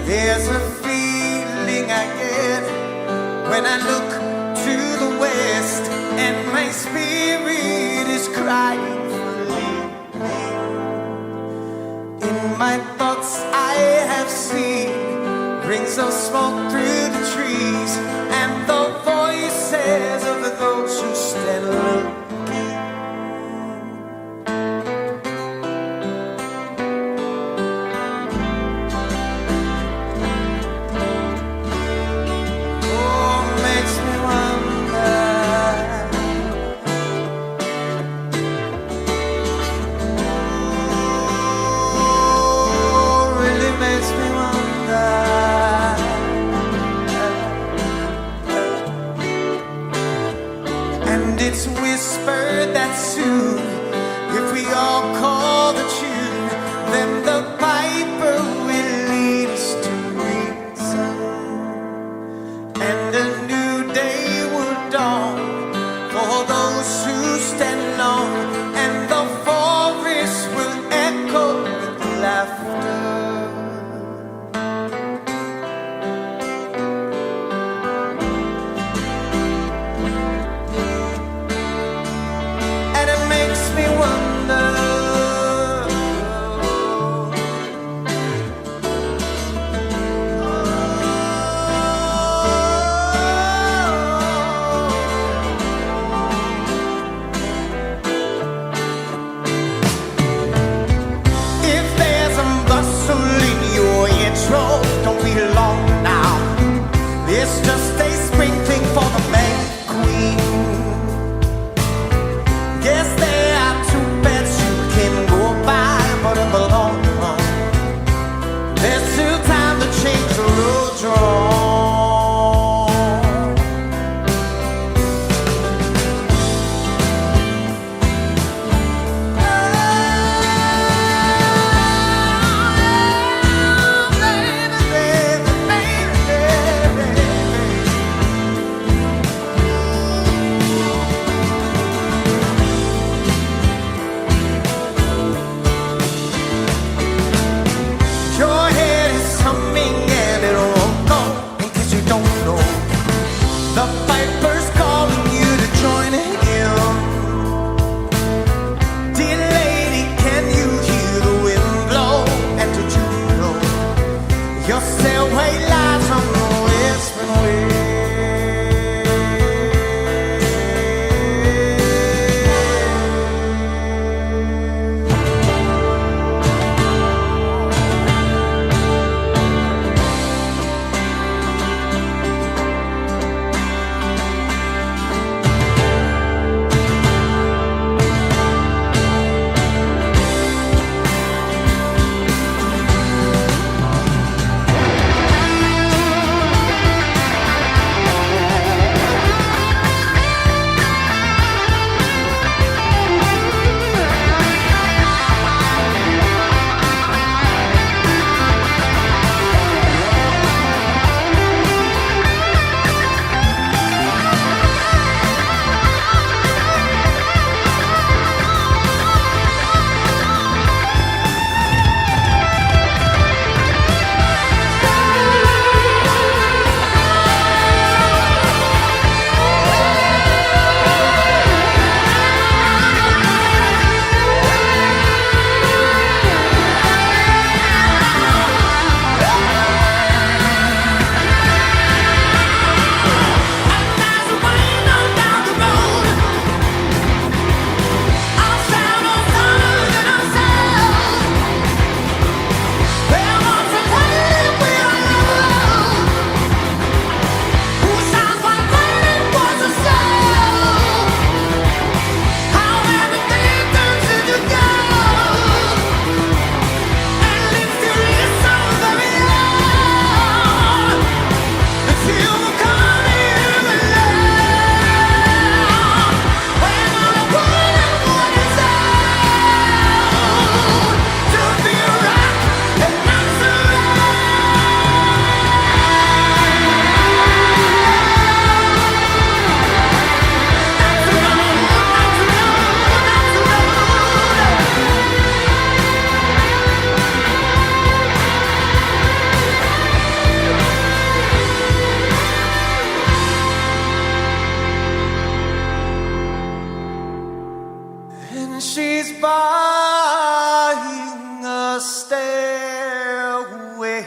There's a feeling I get when I look to the west, and my spirit is crying for leaving. In my thoughts I have seen rings of smoke through the trees, and the voices of those who stand looking.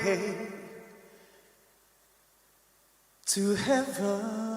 way to heaven.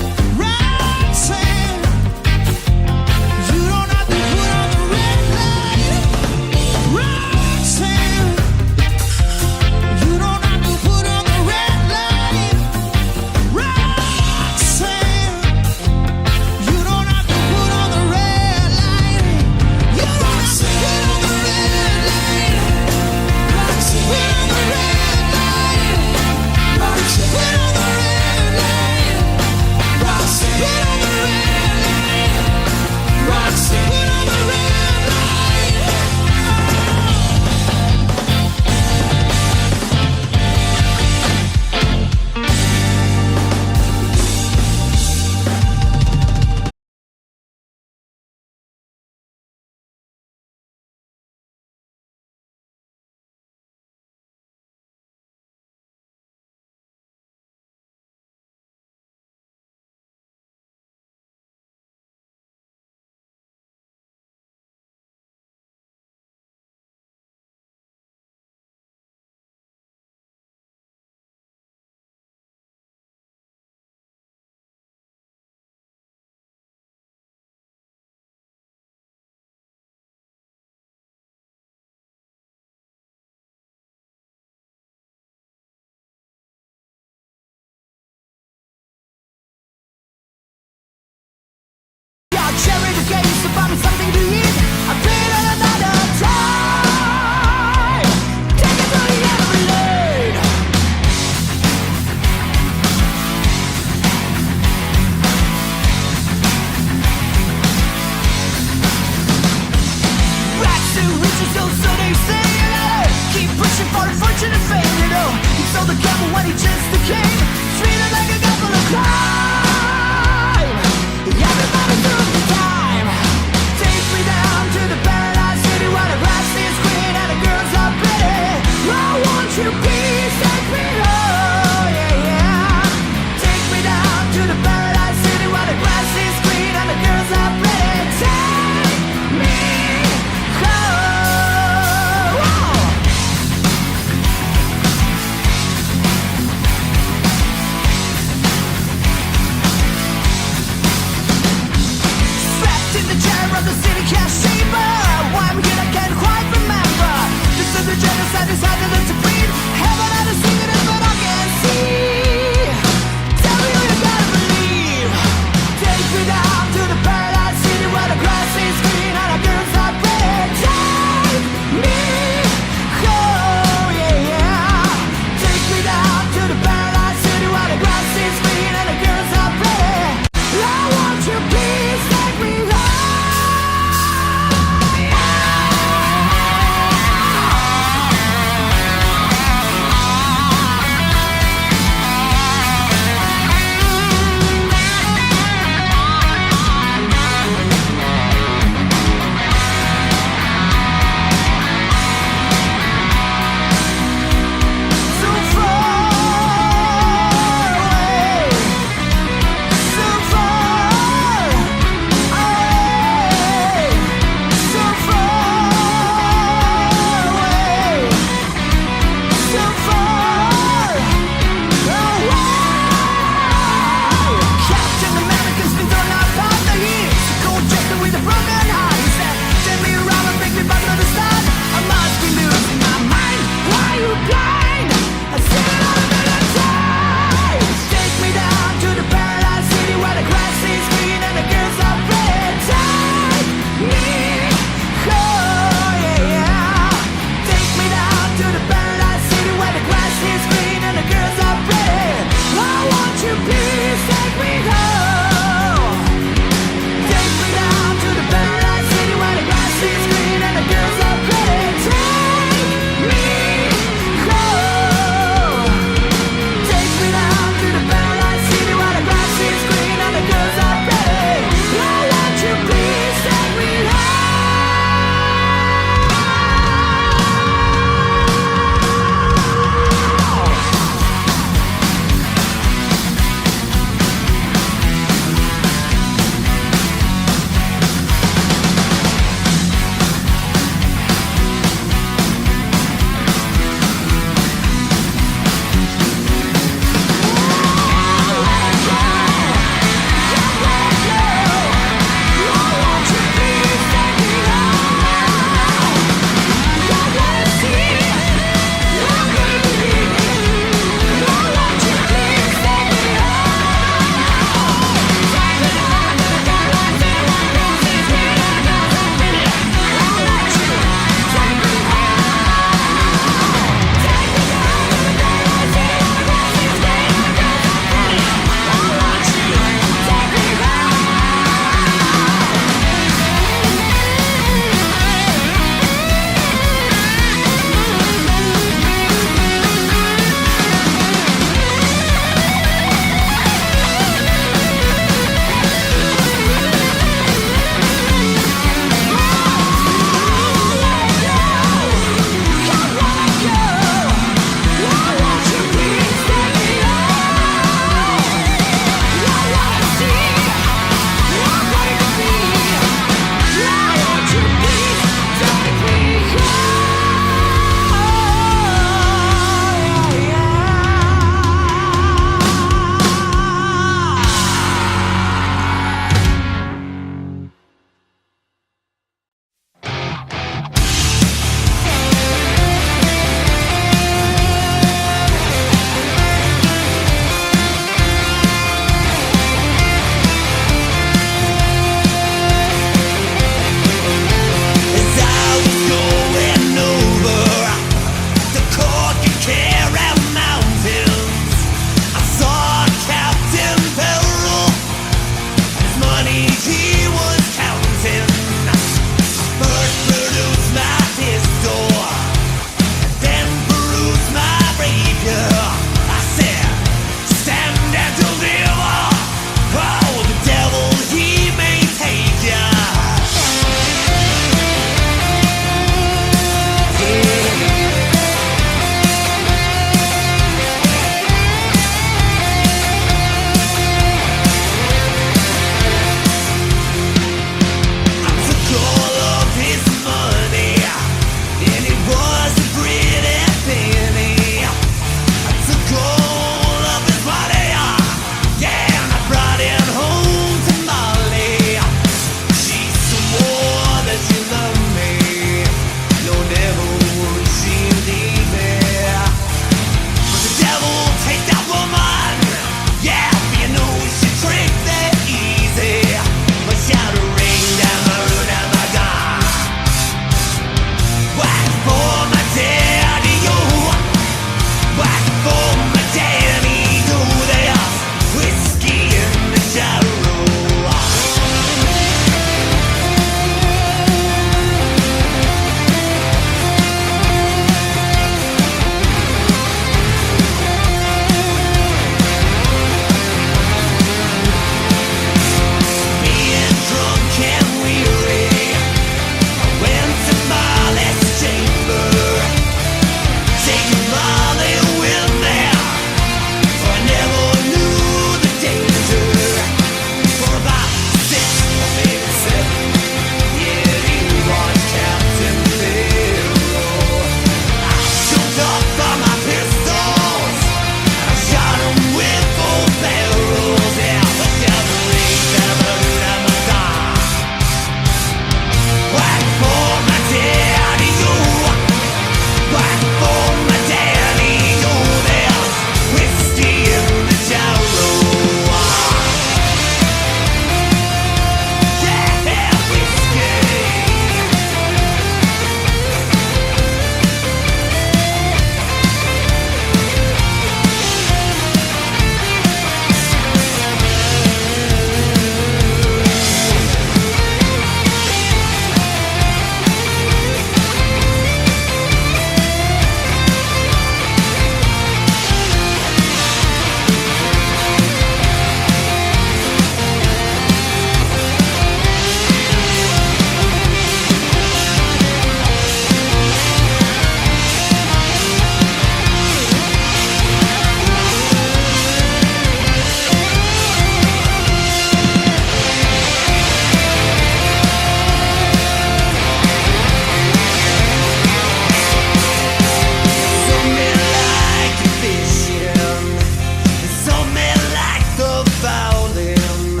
howling.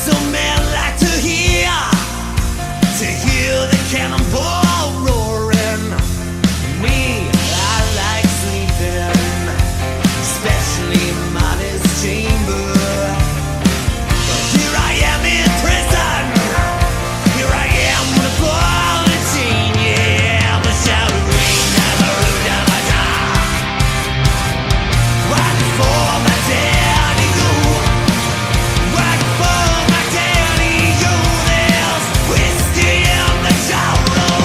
Some men like to hear the cannonball roaring. Me, I like sleeping, especially in Molly's chamber. But here I am in prison. Here I am with a ball and chain. Yeah, the shadow rain never never die. Right for my daddy go. Right for my daddy go. There's whiskey in the sorrow.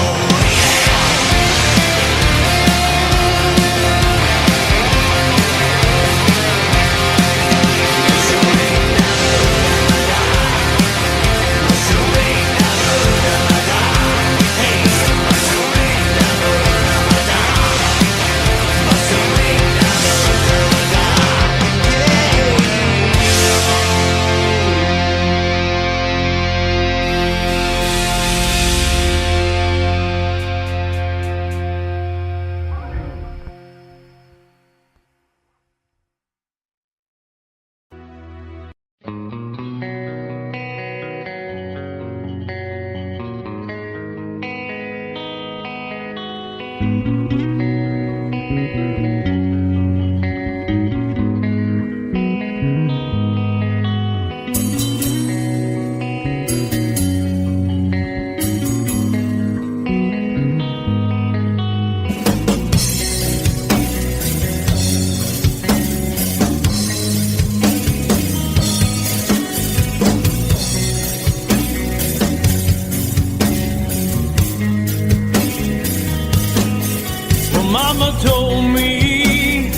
Mama told me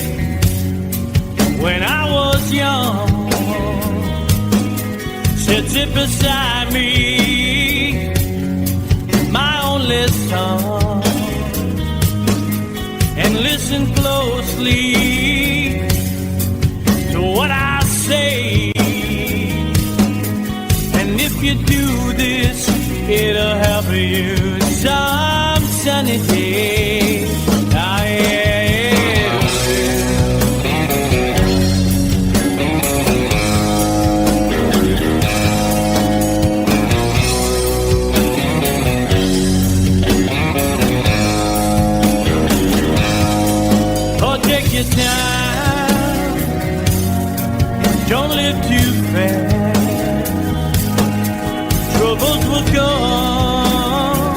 when I was young, said sit beside me, my only son, and listen closely to what I say. And if you do this, it'll help you some sunny day. Take your time, don't live too fast. Troubles will come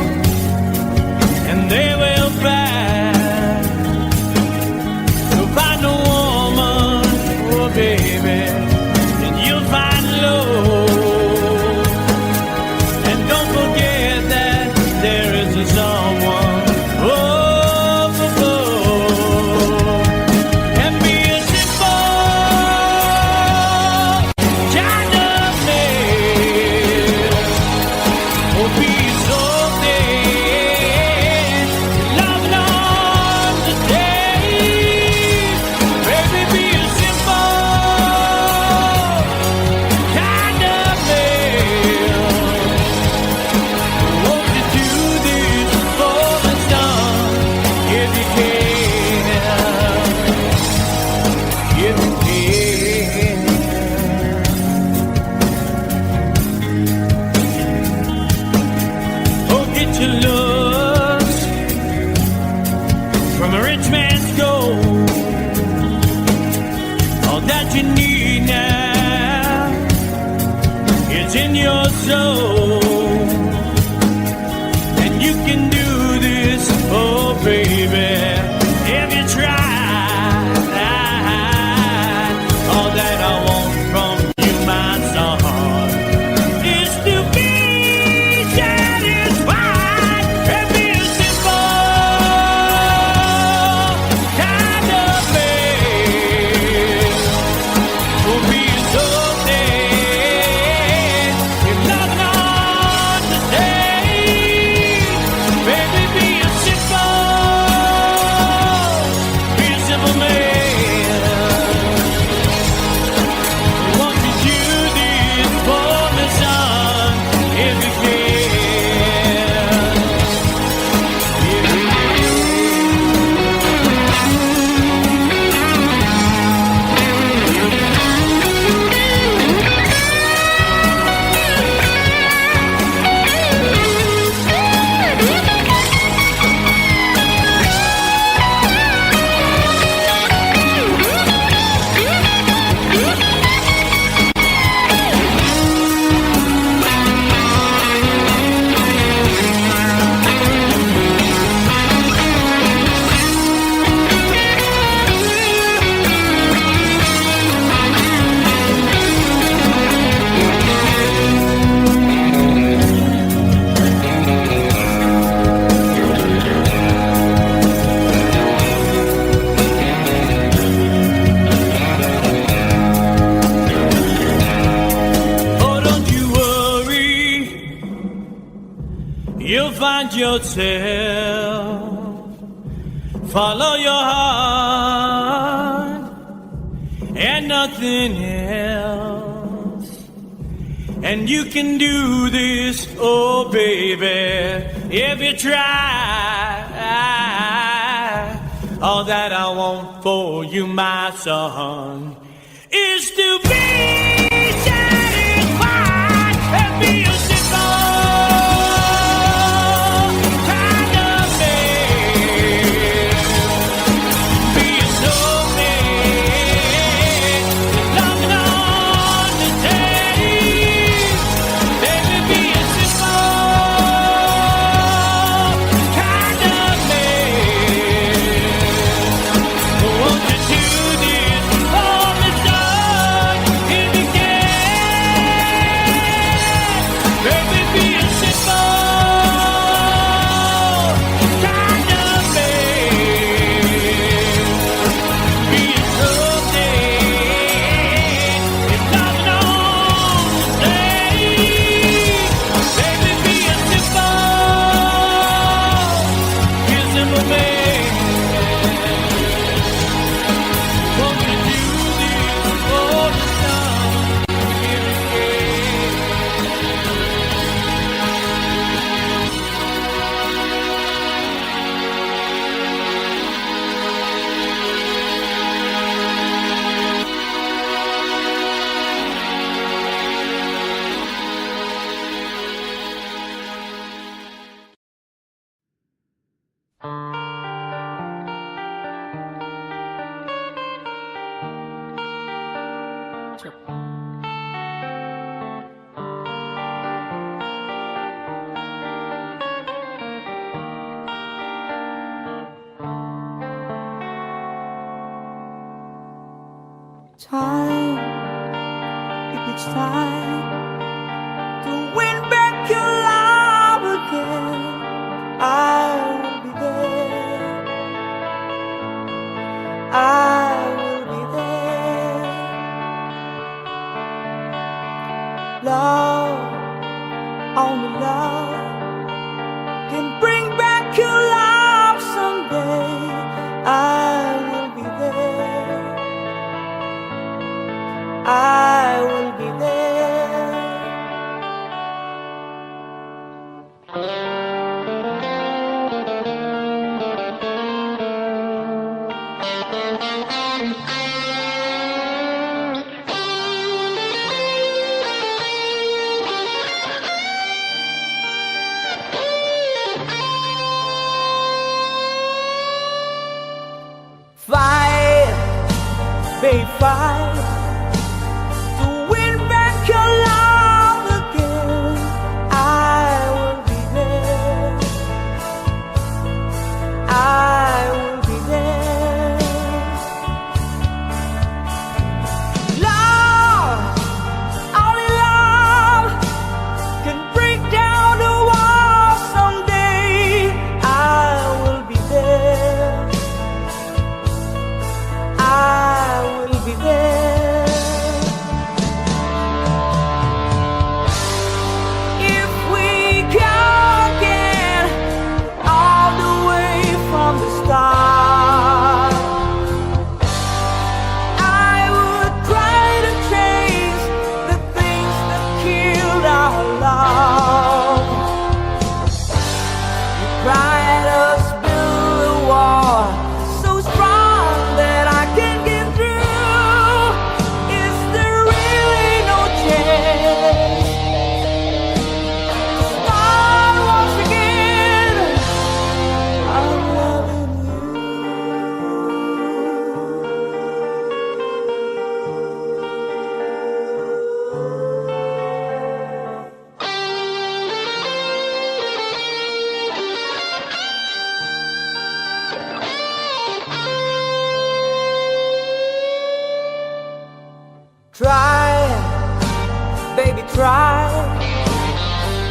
you'll find yourself. Follow your heart and nothing else. And you can do this, oh baby, if you try. All that I want for you, my son, is to be satisfied and be a simple kind of man. Be a snowman, loving on the days. Baby, be a simple kind of man. Won't you do this for me, son, if you can? Baby, be a simple kind of man. Be a snowman, it's loving on the days. Baby, be a simple man. Won't you do this for the sun, if you can? Time, if it's time to win back your love again, I will be there. I will be there. Love, only love can bring back your love someday. I will be there. I will be there. Fight, babe, fight. Try, baby, try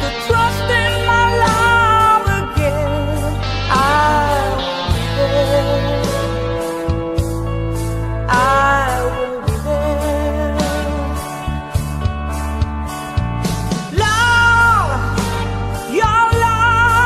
to trust in my love again. I will be there. I will be there. Love, your love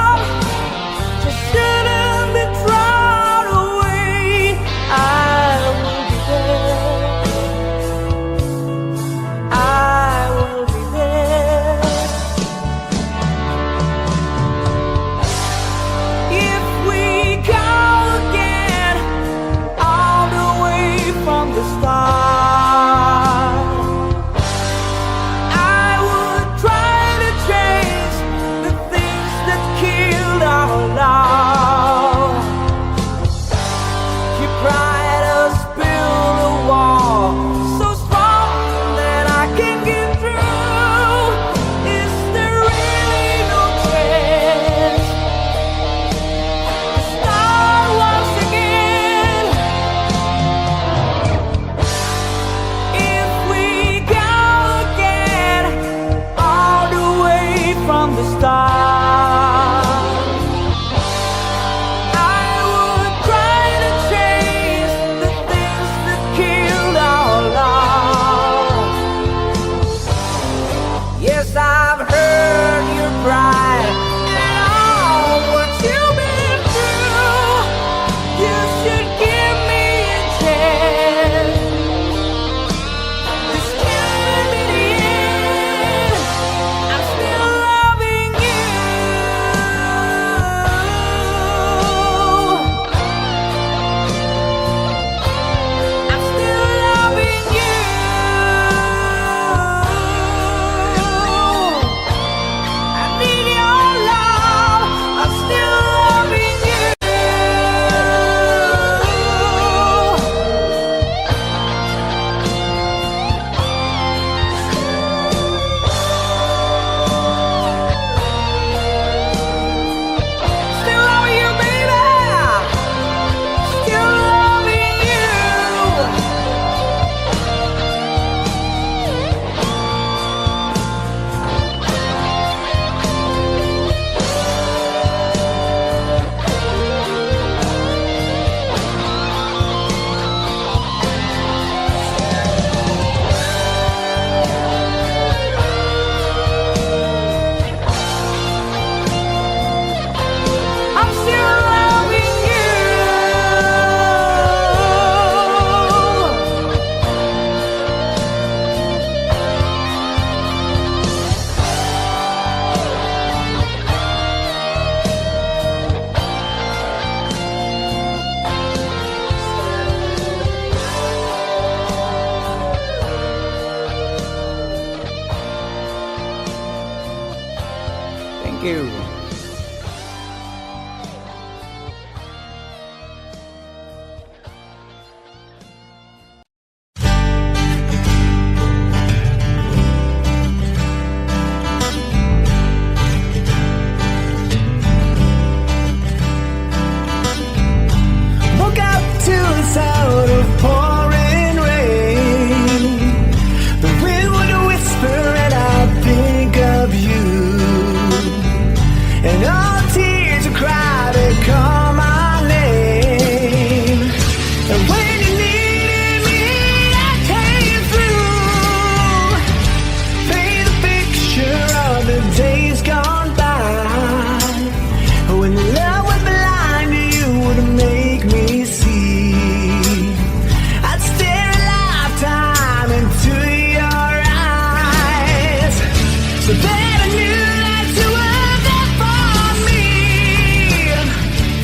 you. Woke up to the sound of pouring rain. The wind would whisper and I'd think of you. And all the tears would cry to call my name. And when you needed me, I came through. Paint a picture of the days gone by. When love was blind, you would make me see. I'd stare a lifetime into your eyes, so that I knew that you were there for me.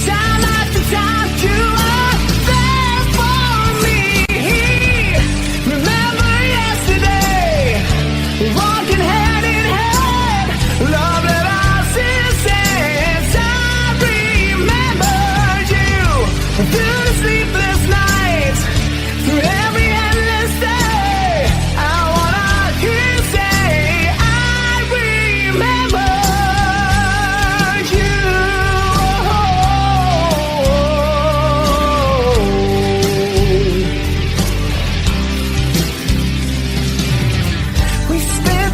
Time after time, you were there for me. Remember yesterday, walking hand in hand, love that I since I remembered you through the sleepless nights, through every endless day. I wanna hear you say, I remember you. We spent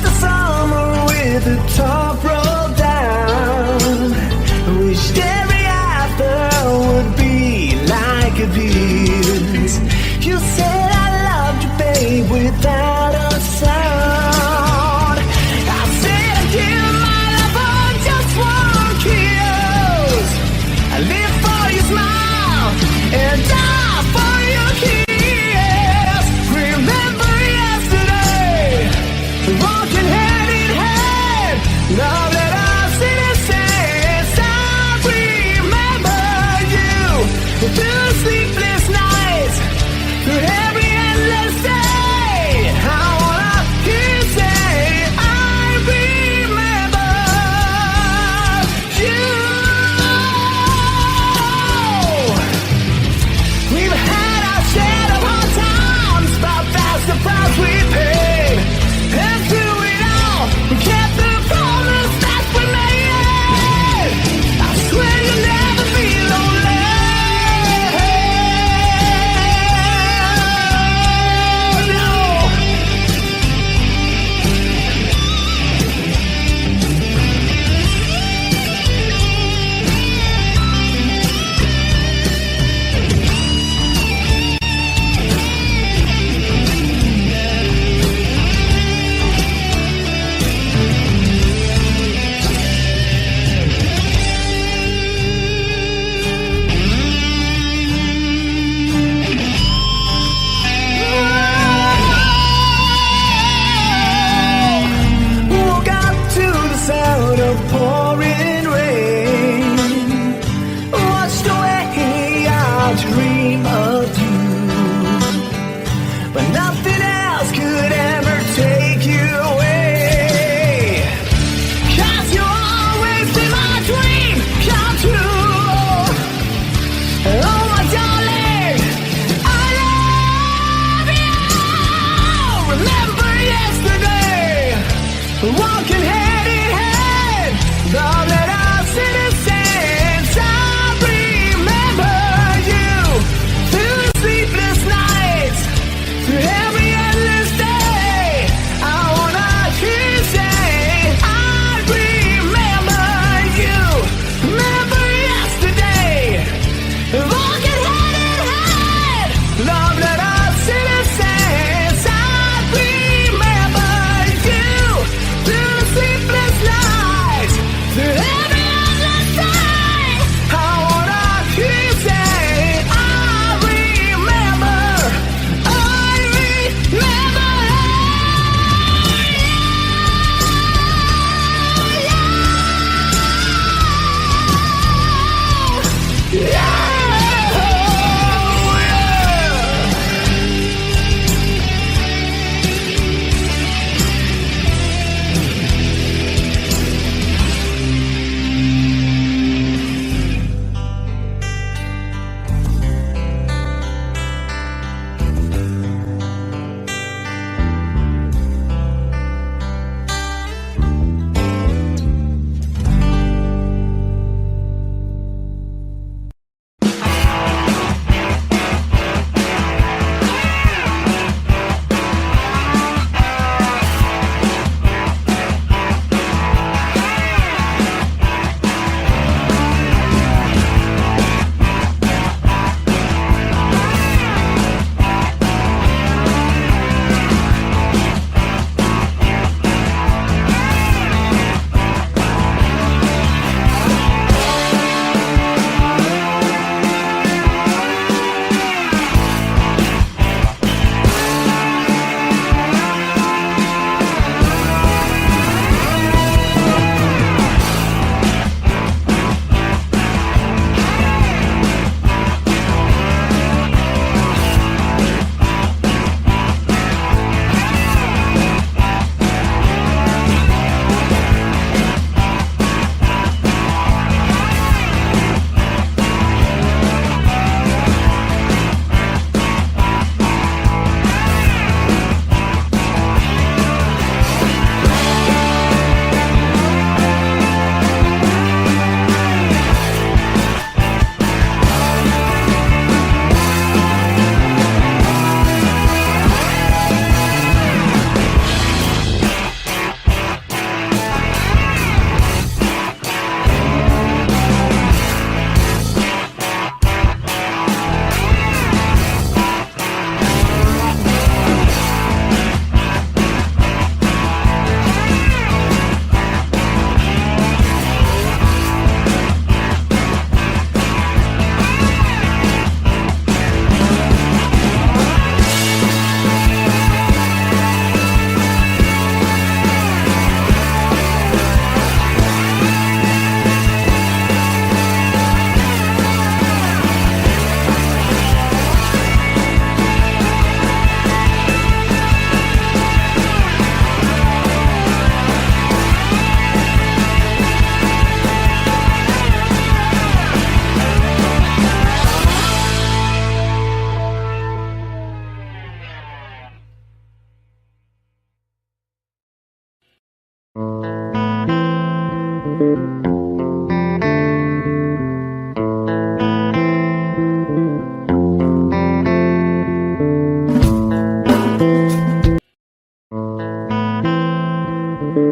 Psychic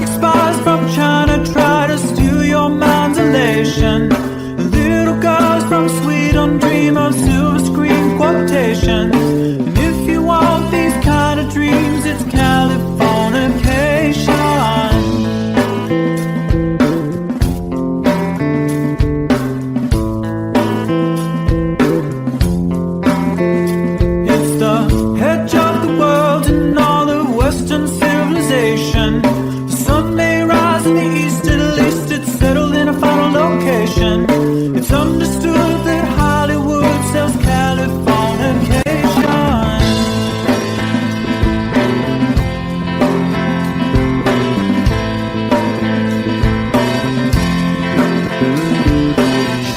spies from China try to steal your mind's elation. Little girls from Sweden dream of silver screen quotations. And if you want these kind of dreams, it's Californication. It's the edge of the world and all of Western civilization. The sun may rise in the east, at least it's settled in a final location. It's understood that Hollywood sells Californication.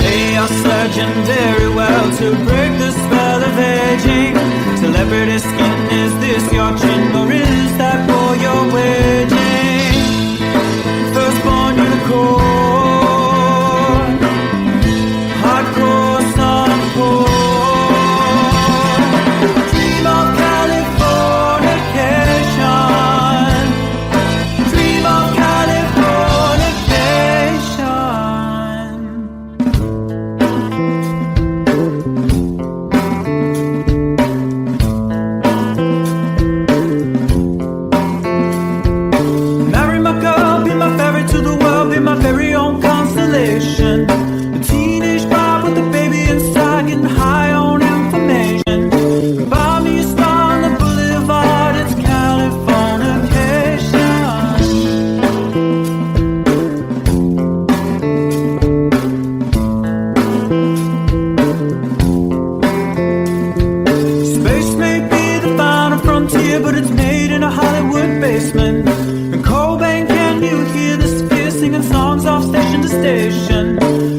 They are surgeon very well to break the spell of aging. Celebrity skin, is this your chin or is that for your waging? Firstborn unicorn, hardcore son poor. Dream of Californication. Dream of Californication. Marry my girl, be my ferry to the world, be my very own constellation. A teenage bride with a baby inside, getting high on information. Buy me a star on the boulevard, it's Californication. Space may be the final frontier, but it's made in a Hollywood basement. And Cobain, can you hear the sphere singing songs off station to station?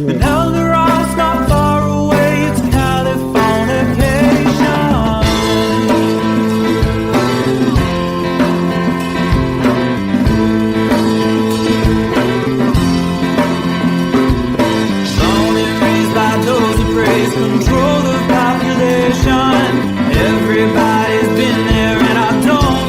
And Eldorad's not far away, it's Californication. Born and raised by those who praise control the population. Everybody's been there and I don't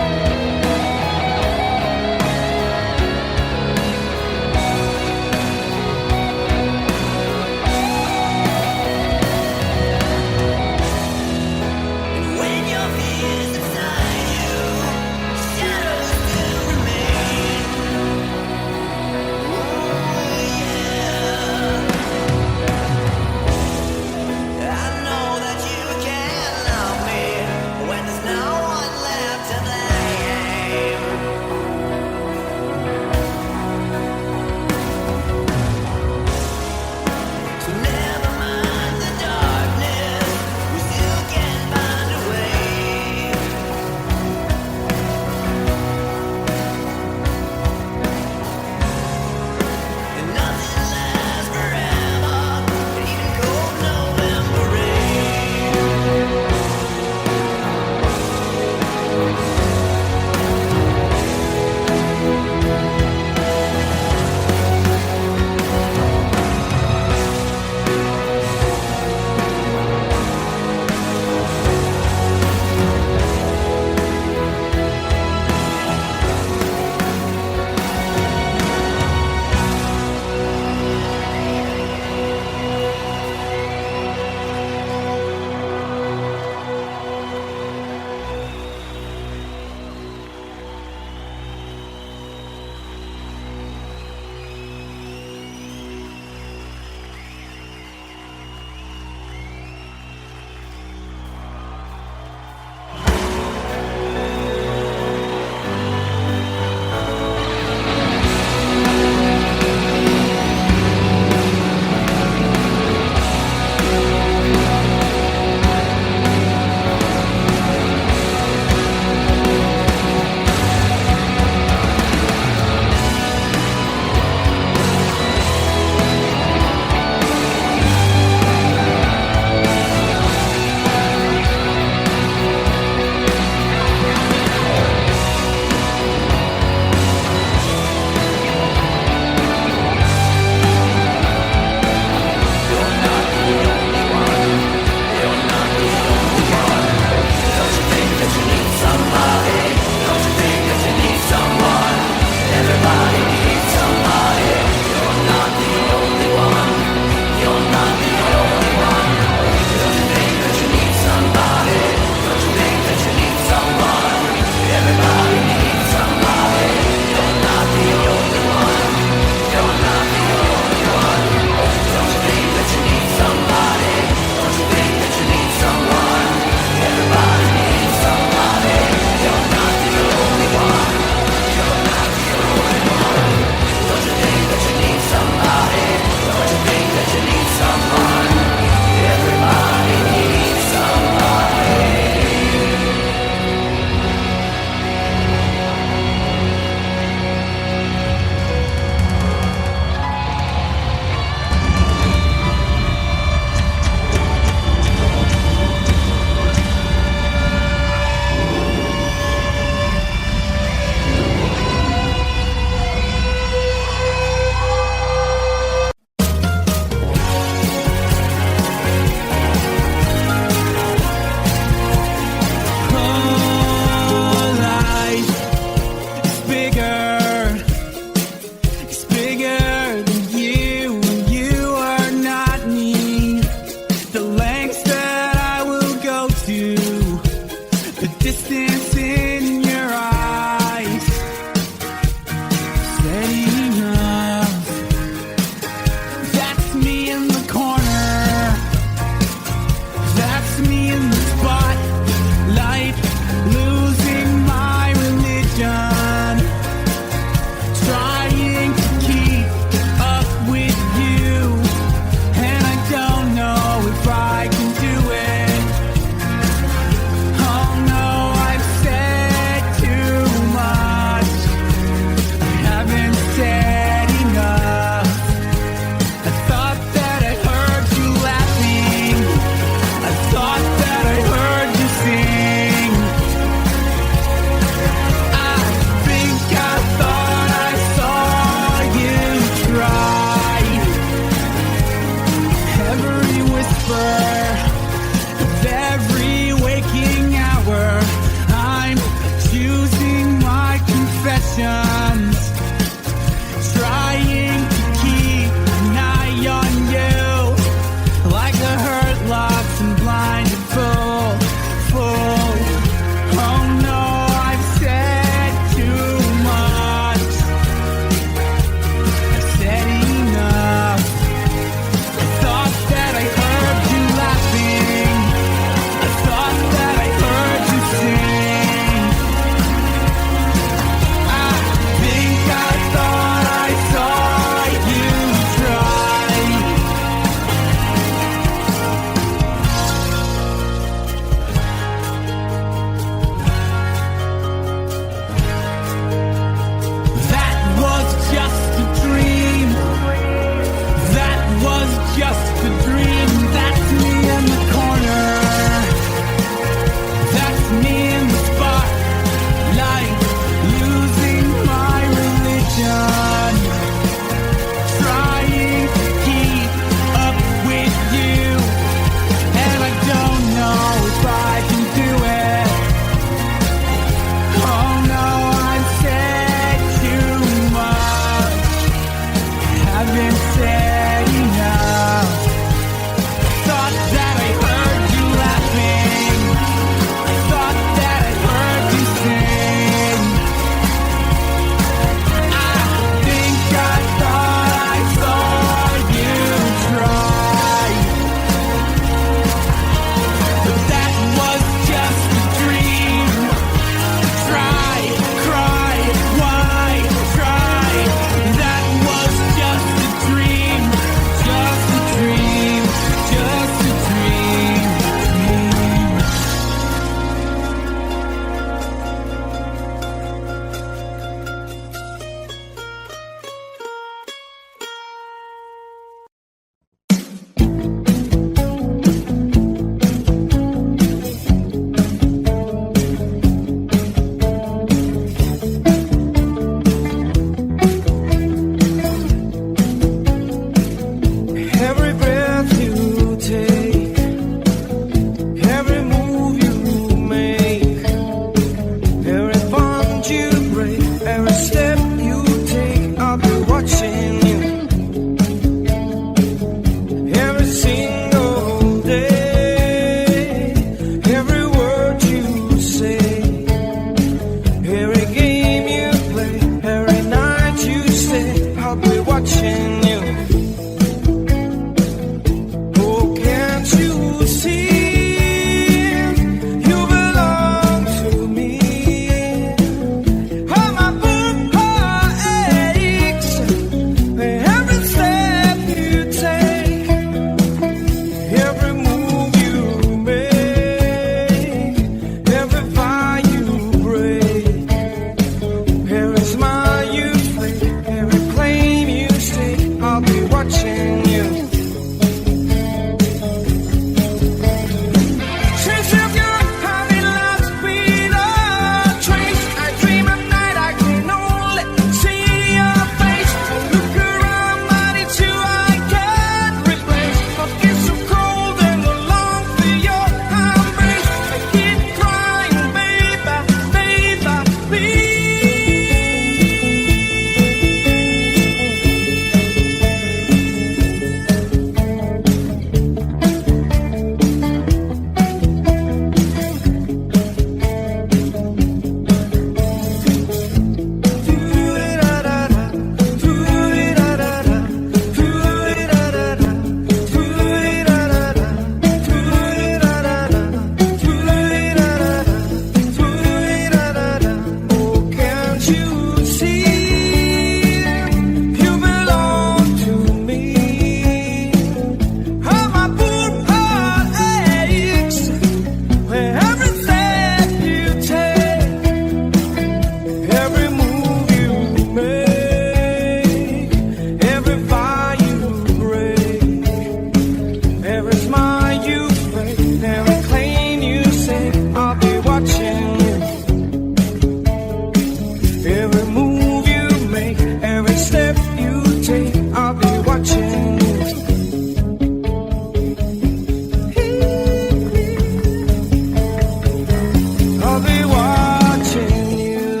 I'll be watching you.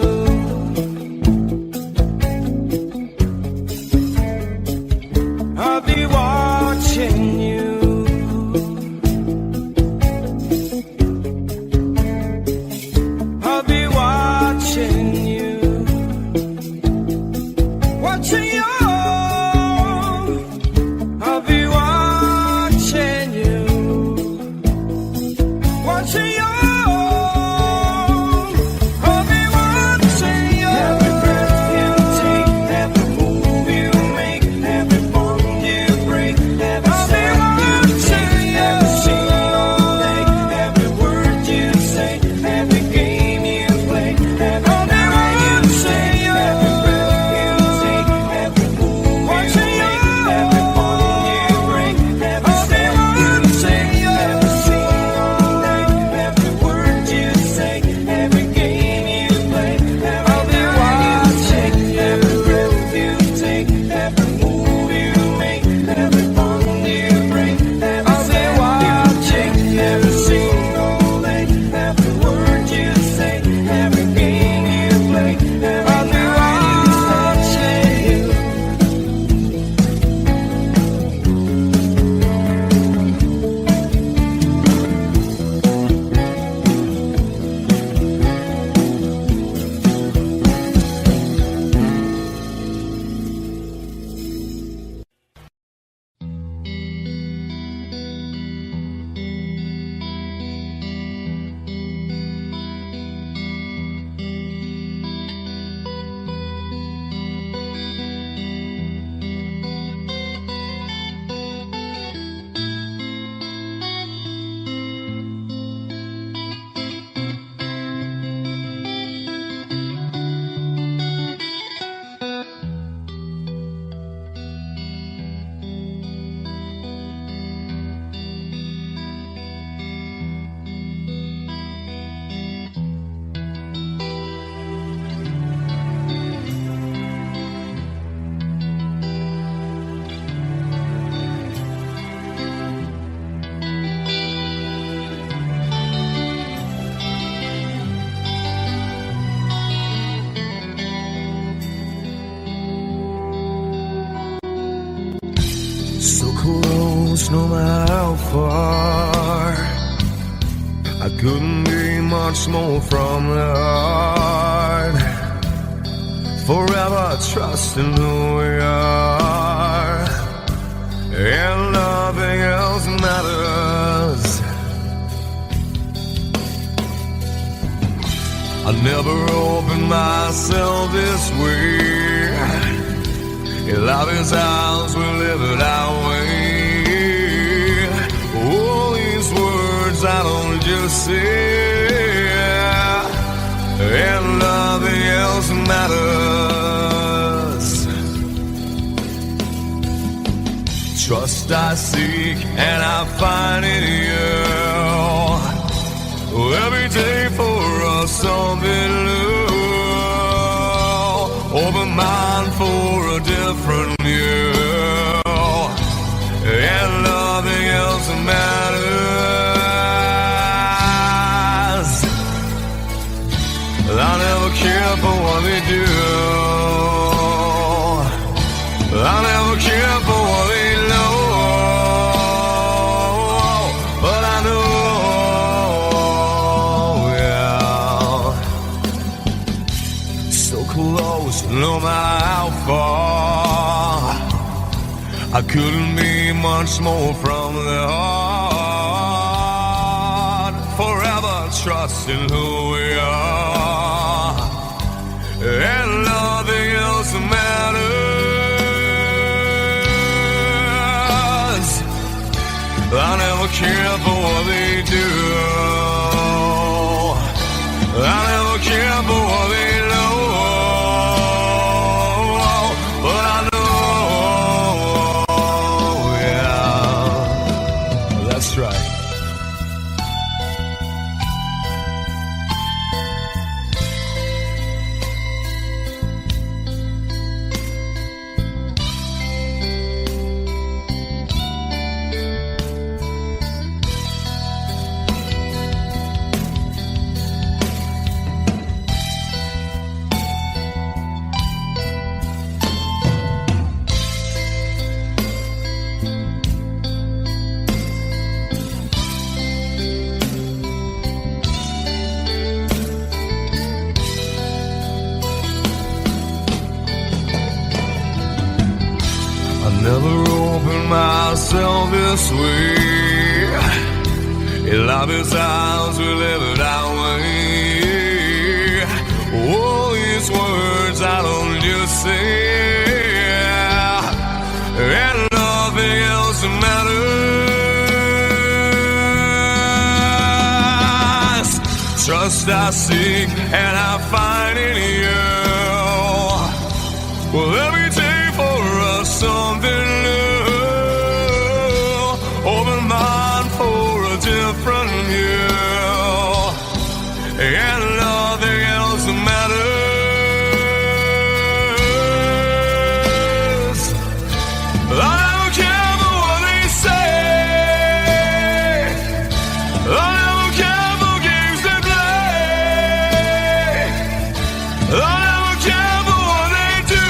I'll be watching you. I'll be watching you. Watching you. I'll be watching you. Watching you. I'll be watching you. Every breath you take, every move you make, every bond you break, every step you take, every single day, every word you say, every game you play, every night you say, every breath you take, every move you make, every bond you break, every step you take, every single day, every word you say, every game you play, every night you take, every breath you take, every move you make, every bond you break, every step you take, every single day, every word you say, every game you play, every night you take. So close, no matter how far. I couldn't be much more from the heart. Forever trusting who we are, and nothing else matters. I never opened myself this way. Love is ours, we live it our way. All these words I don't just say, and nothing else matters. Trust I seek and I find in you. Every day for us something new. Open mind for a different view, and nothing else matters. I never care for what they do. I never care for what they know, but I know, yeah. So close, no matter how far. I couldn't be much more from the heart. Forever trusting who we are, and nothing else matters. I never care for what they do. I never care for what they know, but I know, yeah, that's right. myself this way. Love is ours, we live it our way. All these words I don't just say, and nothing else matters. Trust I seek and I find in you. Well, every day for us something new. Open mind for a different view, and nothing else matters. I don't care for what they say. I don't care for games they play. I don't care for what they do.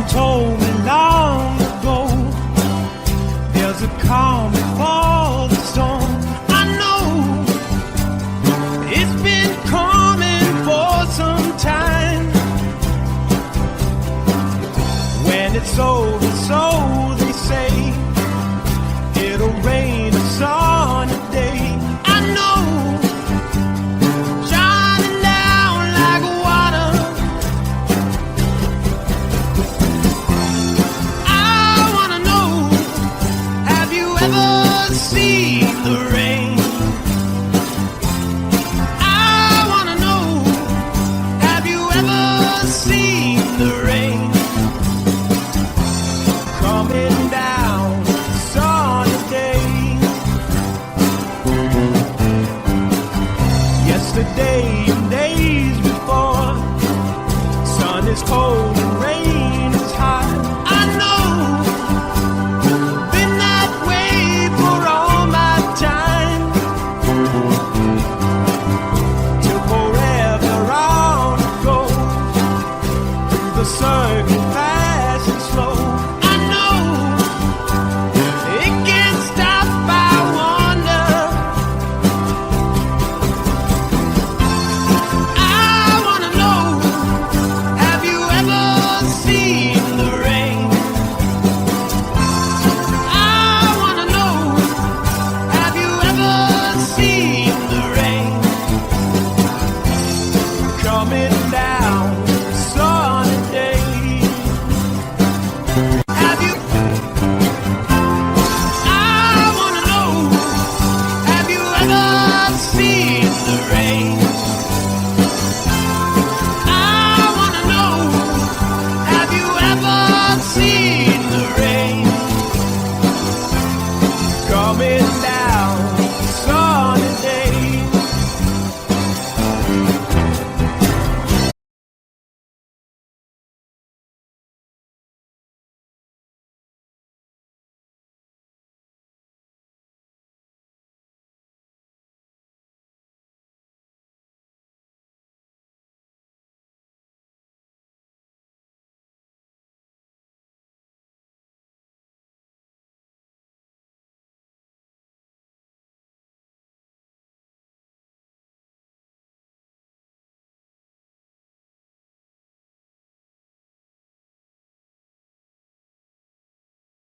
told me long ago there's a calm before the storm. I know it's been coming for some time. When it's over, so they say, it'll rain a sunny day. I know, shining down like water. I wanna know, have you ever seen the rain? I wanna know, have you ever seen the rain? Coming down sunny day. Yesterday and days before, sun is cold and rain is hot. I know, been that way for all my time. Till forever on it goes, through the circle fast and slow. I know, it can't stop, I wonder. I wanna know, have you ever seen the rain? I wanna know, have you ever seen the rain? Coming down sunny day. Have you? I wanna know, have you ever seen the rain? I wanna know, have you ever seen the rain? Coming down sunny day.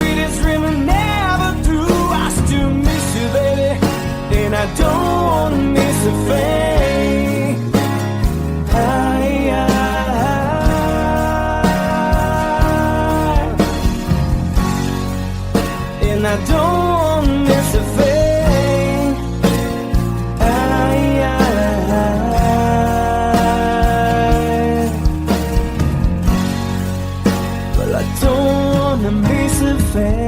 Sweetest dream I never through. I still miss you, baby, and I don't wanna miss a thing. And I don't wanna miss a thing. Well, I don't wanna miss a thing.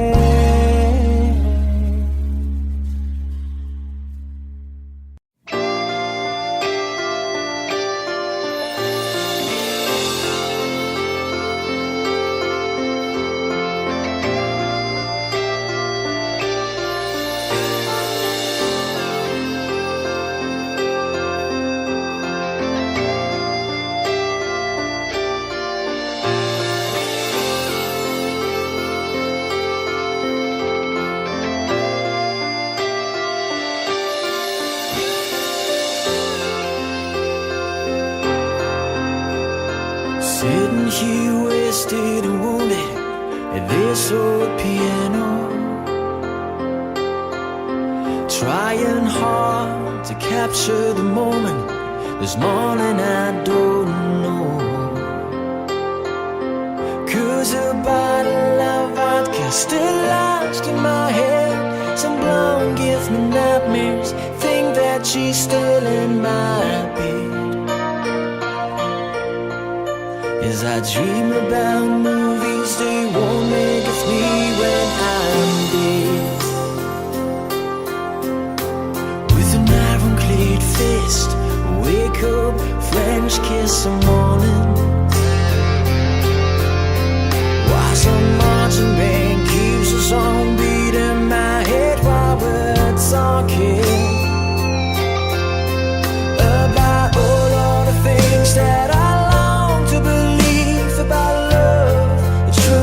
Sitting here wasted and wounded at this old piano, trying hard to capture the moment. This morning I don't know, 'cause a bottle of vodka still lodged in my head. Some blonde gives me nightmares, think that she's still in my bed. As I dream about movies, they won't make us me when I'm dead. With an ironclad fist, wake up, French kiss some morning. While some marching band keeps us on beating my head while we're talking about all of the things that I long to believe about love, the truth.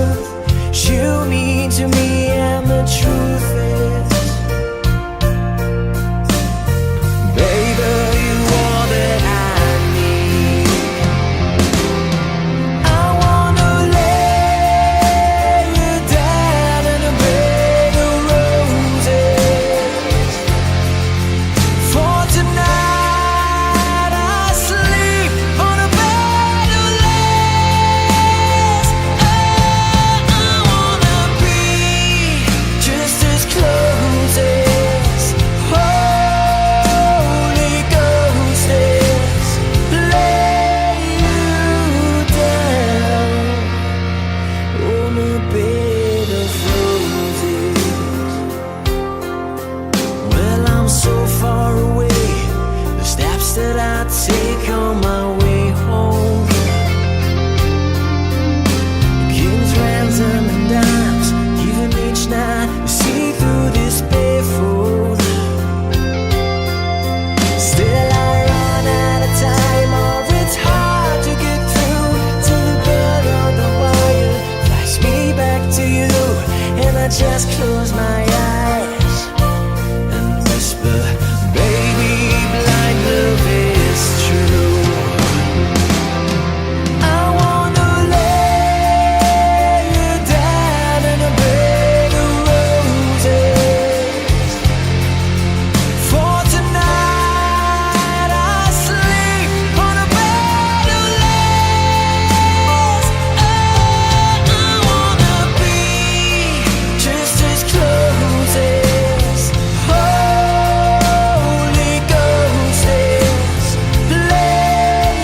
on a bed of roses. Well, I'm so far away, the steps that I take on my way home. Kings, ransom, and dimes, even each night you see through this barefoot. Still I run out of time, or it's hard to get through till the bird on the wire flies me back to you, and I just close my eyes and whisper, baby, blind love is true. I wanna lay you down in a bed of roses. For tonight I sleep on a bed of lace. Oh, I wanna be just as close as Holy Ghost is. Lay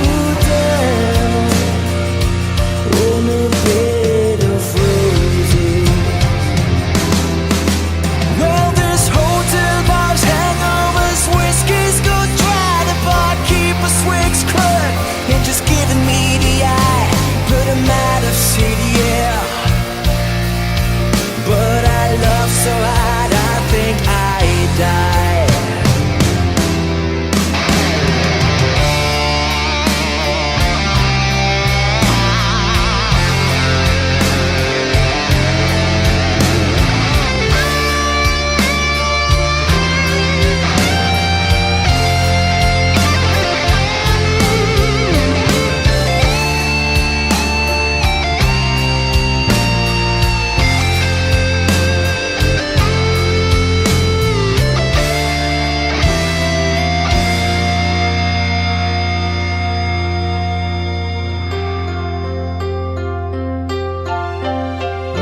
you down on a bed of roses. Well, this hotel bar's hangovers, whiskey's go dry. The barkeeper swigs crud and just giving me the eye. Put him out of city, yeah. But I love so hard, I think I die.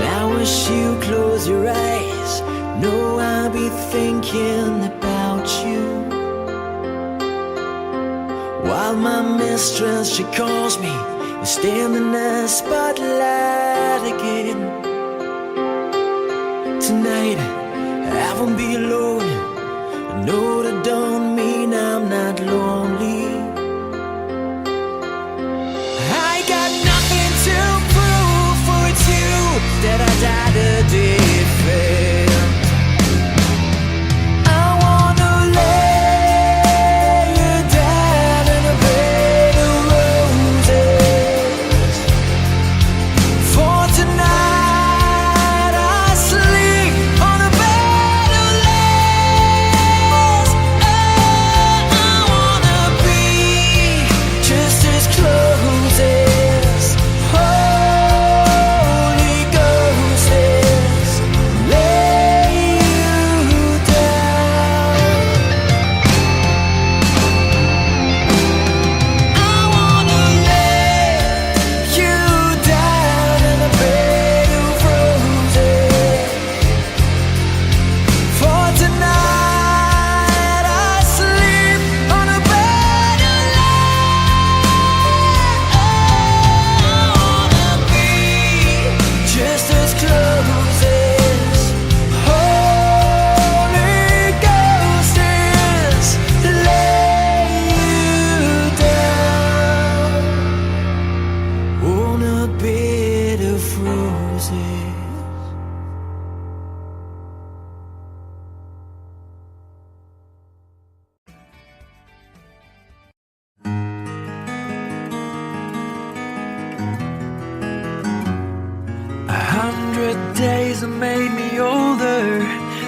Now as you close your eyes, know I'll be thinking about you. While my mistress, she calls me, you stand in the spotlight again. Tonight, I won't be alone. I know that don't mean I'm not lonely. I got nothing to prove, for it's you that I died a defend. I wanna lay you down in a bed of roses. For tonight I sleep on a bed of lace. Oh, I wanna be just as close as Holy Ghost is. Lay you down. I wanna lay you down in a bed of roses. For tonight I sleep on a bed of lace. I wanna be just as close as Holy Ghost is. Lay you down on a bed of roses. A 100 days have made me older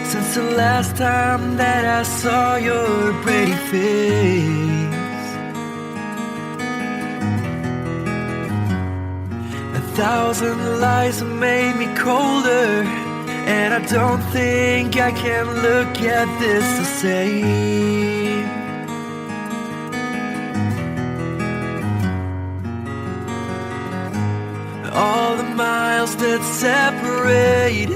since the last time that I saw your pretty face. 1,000 lies have made me colder, and I don't think I can look at this the same. All the miles that separate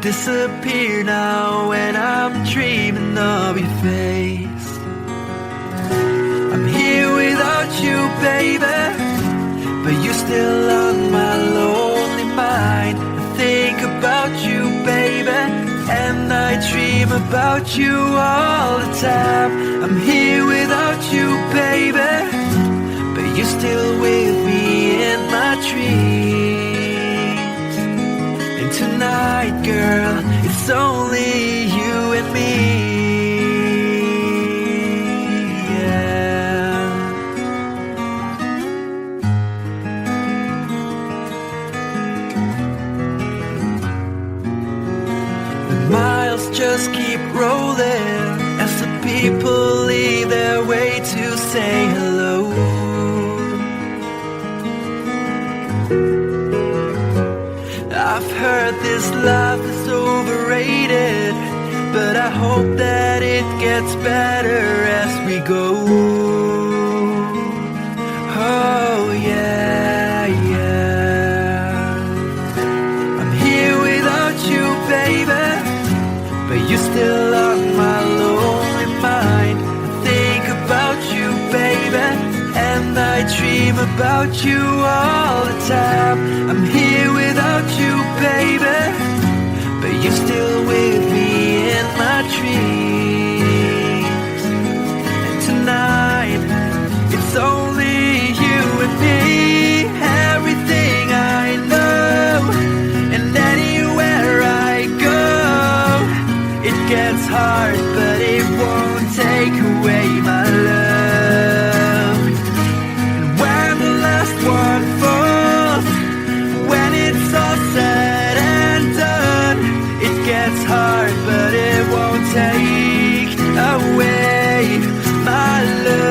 disappear now when I'm dreaming of your face. I'm here without you, baby, still on my lonely mind. I think about you, baby, and I dream about you all the time. I'm here without you, baby, but you're still with me in my dreams. And tonight, girl, it's only you and me. Just keep rolling as the people leave their way to say hello. I've heard this life is overrated, but I hope that it gets better as we go. Oh yeah, yeah. I'm here without you, baby, but you're still on my lonely mind. I think about you, baby, and I dream about you all the time. I'm here without you, baby, but you're still with me in my dreams. And tonight, it's only you and me. Everything I know, and anywhere I go, it gets hard, but it won't take away my love. And when the last one falls, when it's all said and done, it gets hard, but it won't take away my love.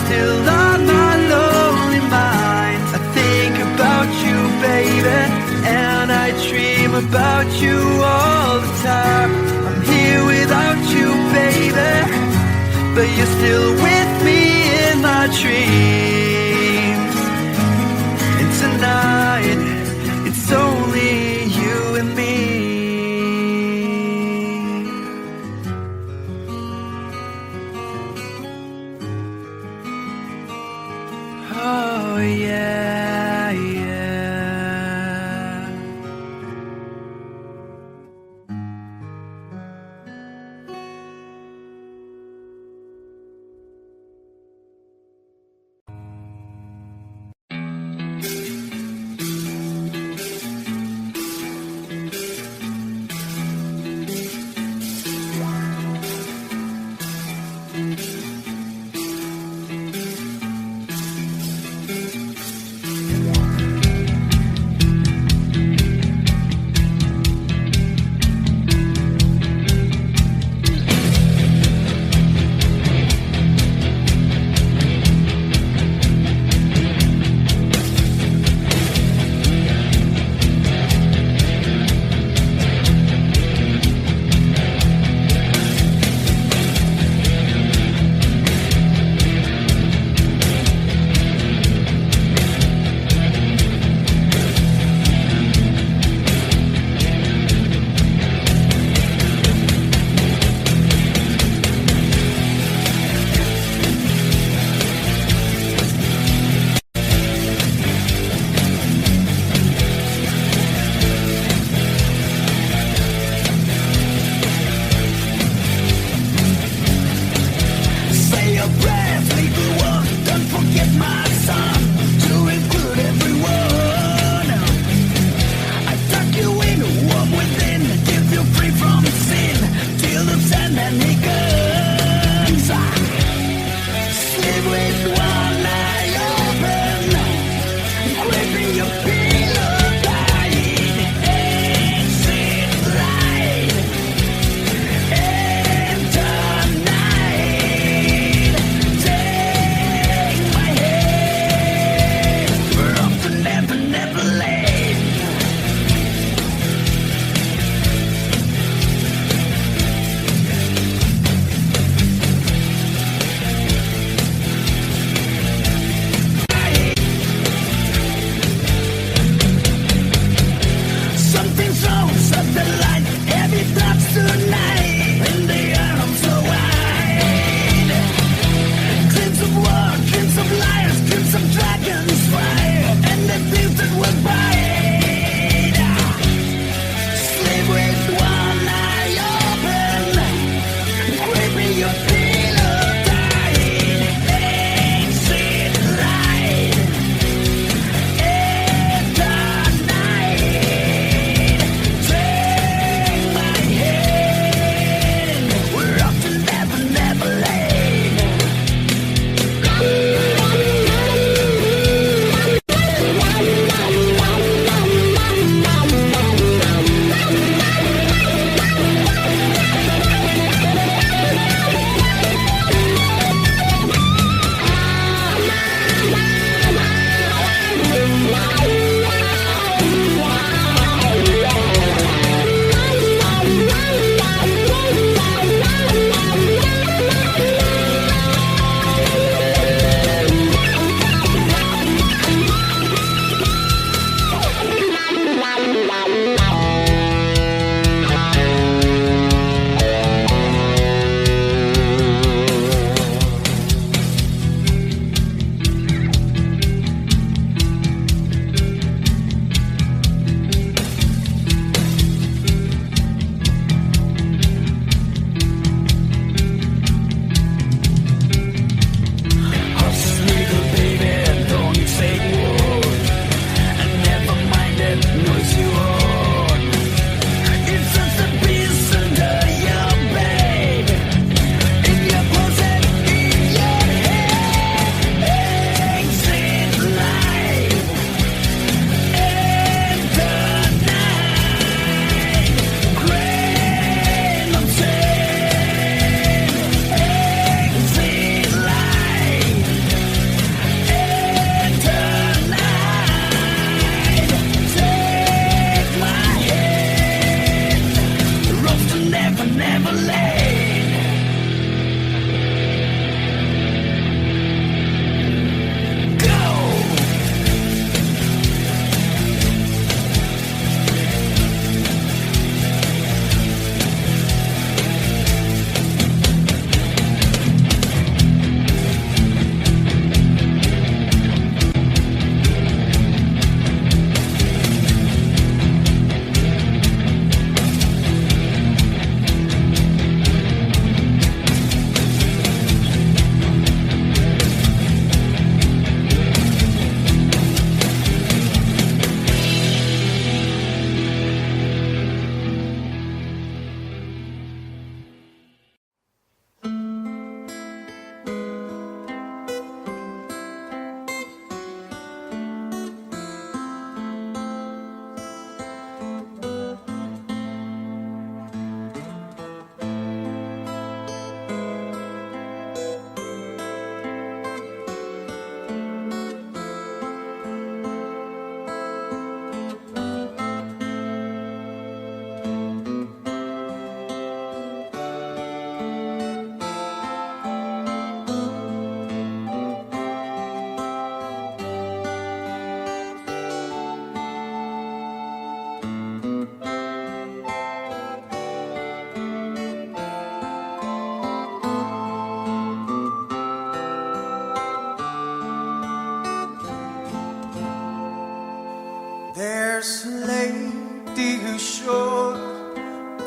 Still on my lonely mind. I think about you, baby, and I dream about you all the time. I'm here without you, baby, but you're still with me in my dreams. And tonight, it's only you and me. Oh yeah, yeah.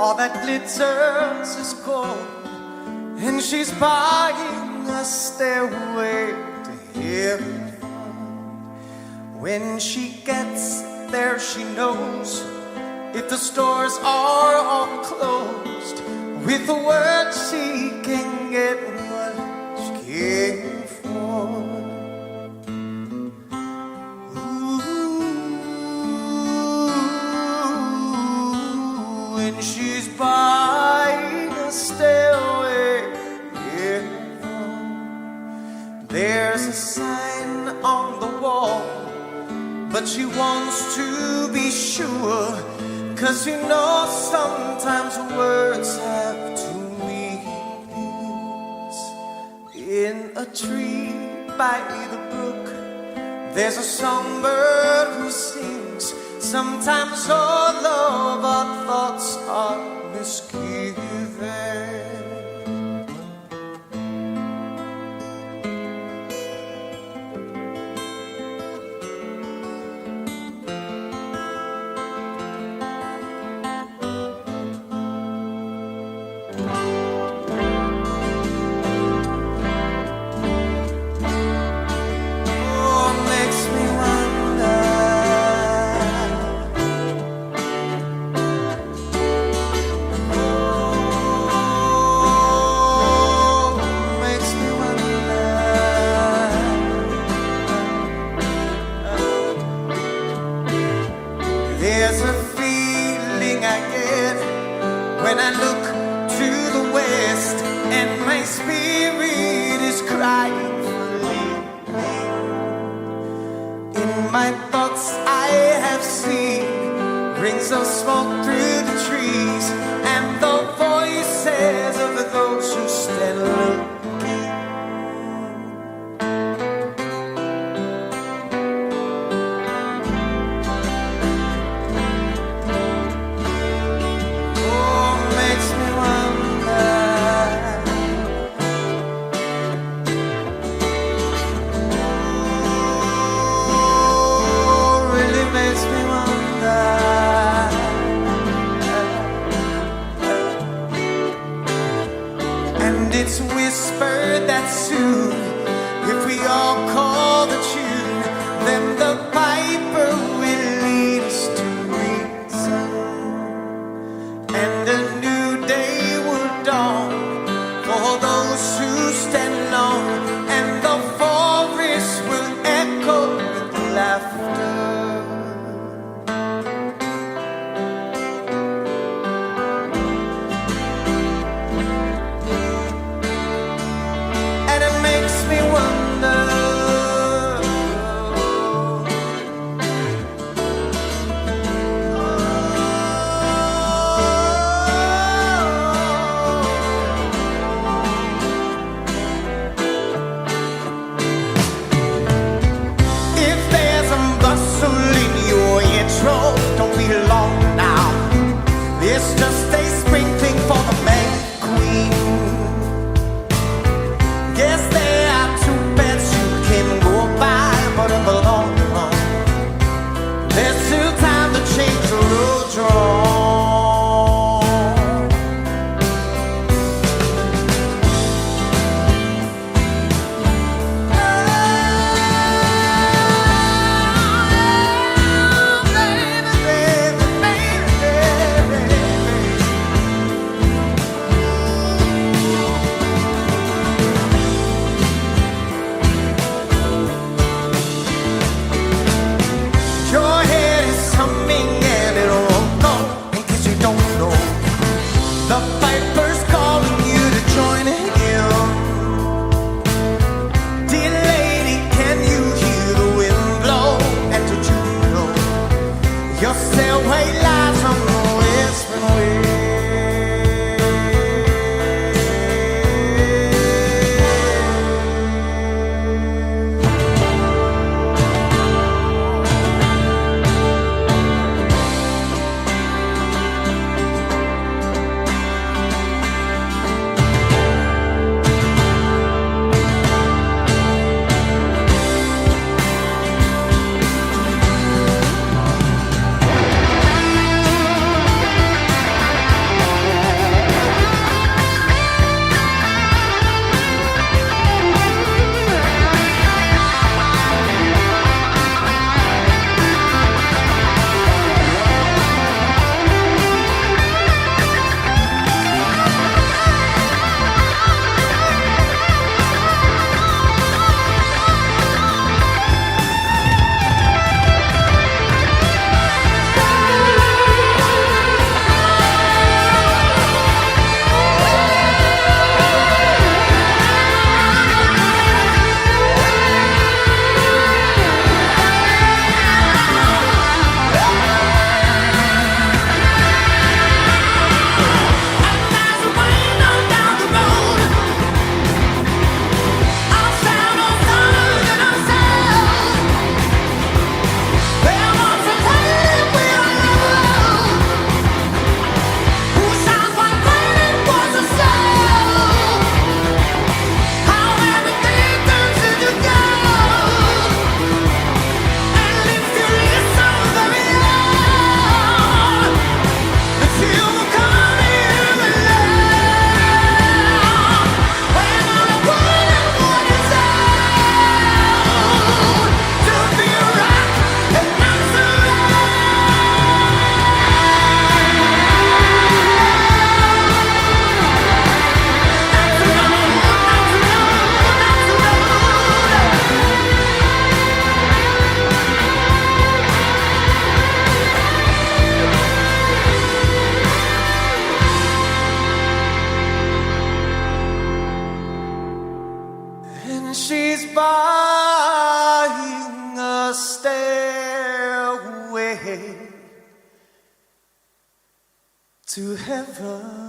All that glitters is gold, and she's buying a stairway to heaven. When she gets there, she knows if the stores are all closed, with a word she can get what she came for. Ooh, when she's buying a stairway, yeah. There's a sign on the wall, but she wants to be sure, 'cause you know sometimes words have two meanings. In a tree by the brook, there's a songbird who sings. Sometimes all of our thoughts are misgiven. There's a feeling I get when I look to the west, and my spirit is crying for leaving. In my thoughts I have seen rings of smoke through the trees, and the voices of those who stand looking. It's whispered that soon, if we all call the tune, then the piper will lead us to reason, and a new day will dawn for those who stand alone, and the forest will echo with laughter. She's buying a stairway to heaven.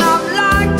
I'm like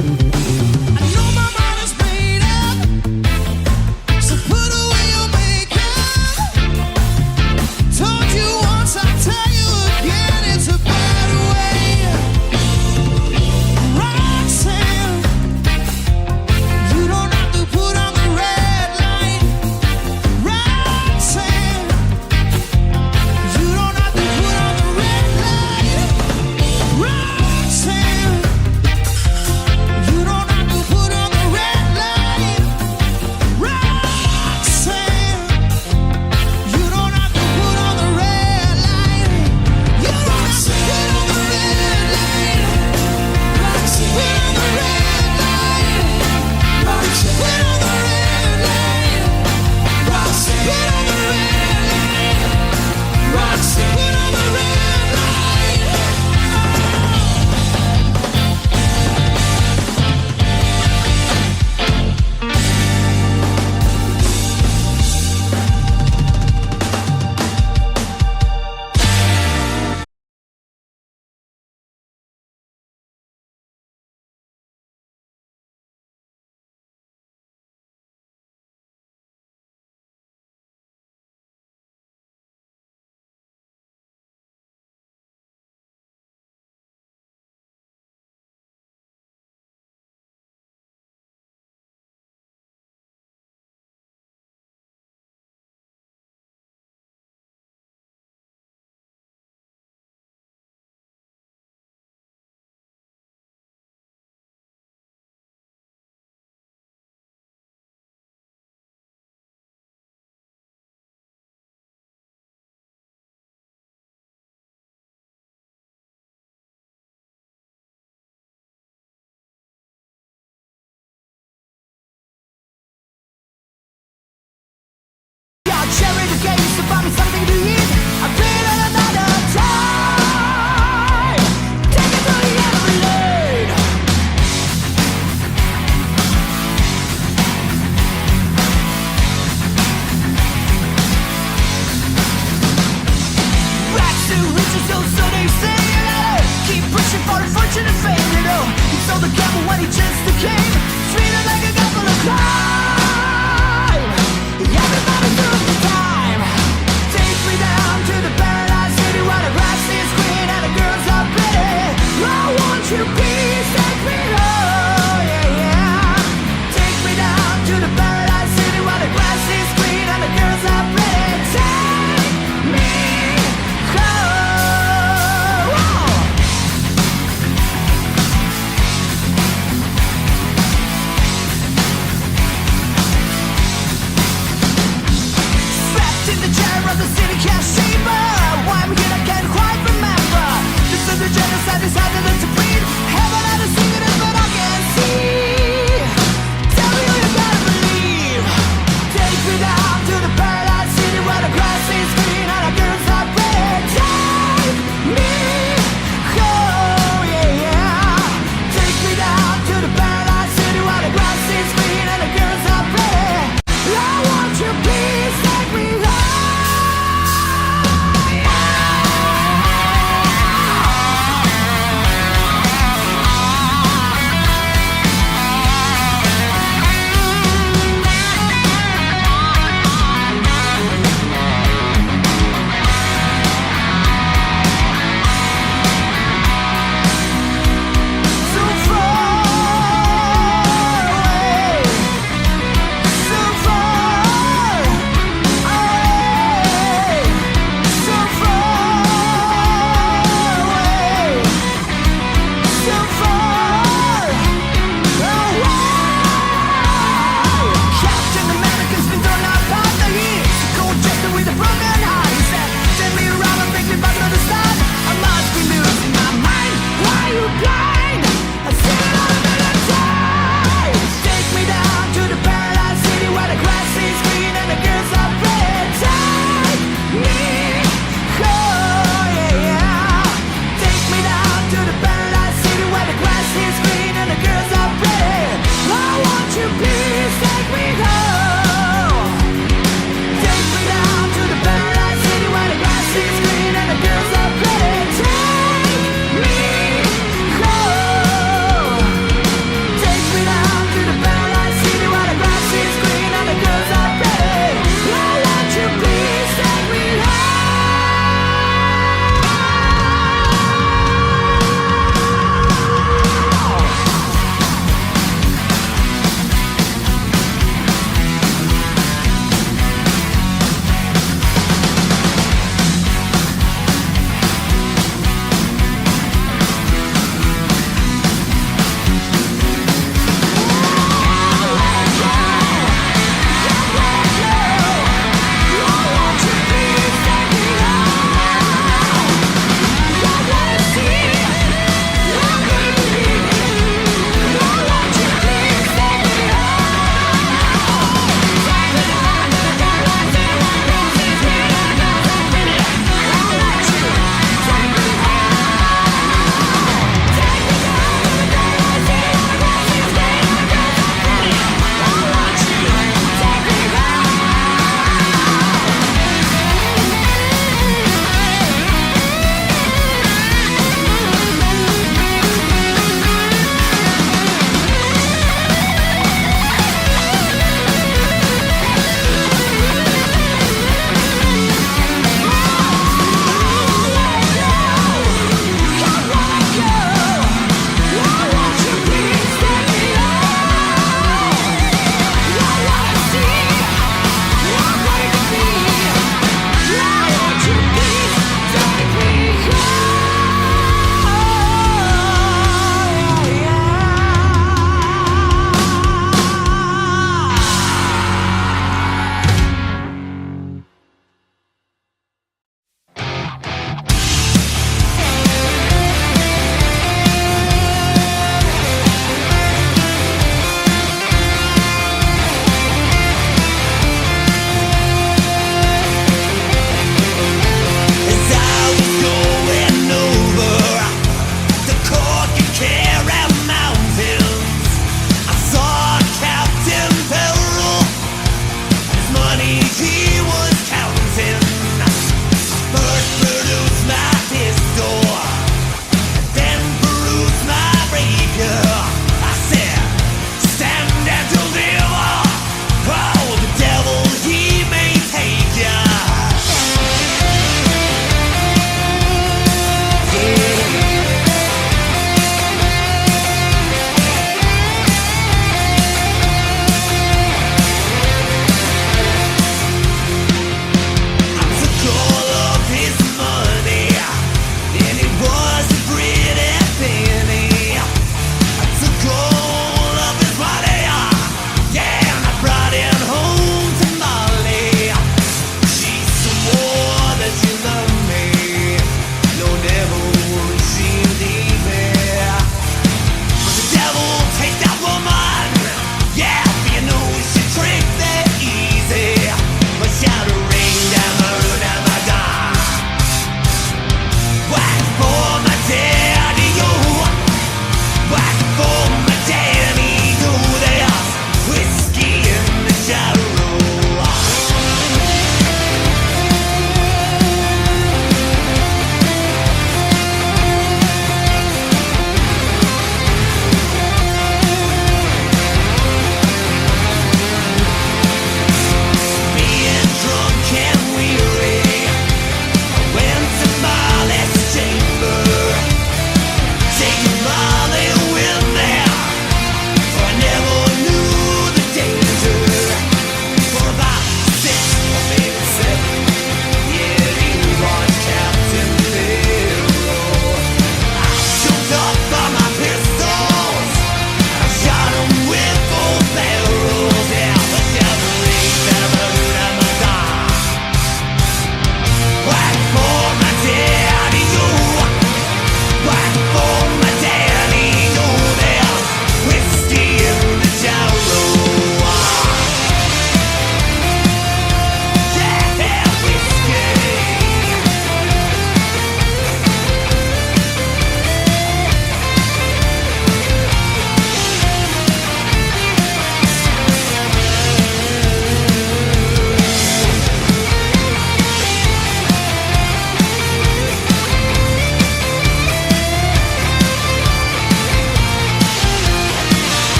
I know my mind is made up, so put away your makeup. Told you once, I'll tell you again, it's a better way. Roxanne, you don't have to put on the red light. Roxanne, you don't have to put on the red light. Roxanne, you don't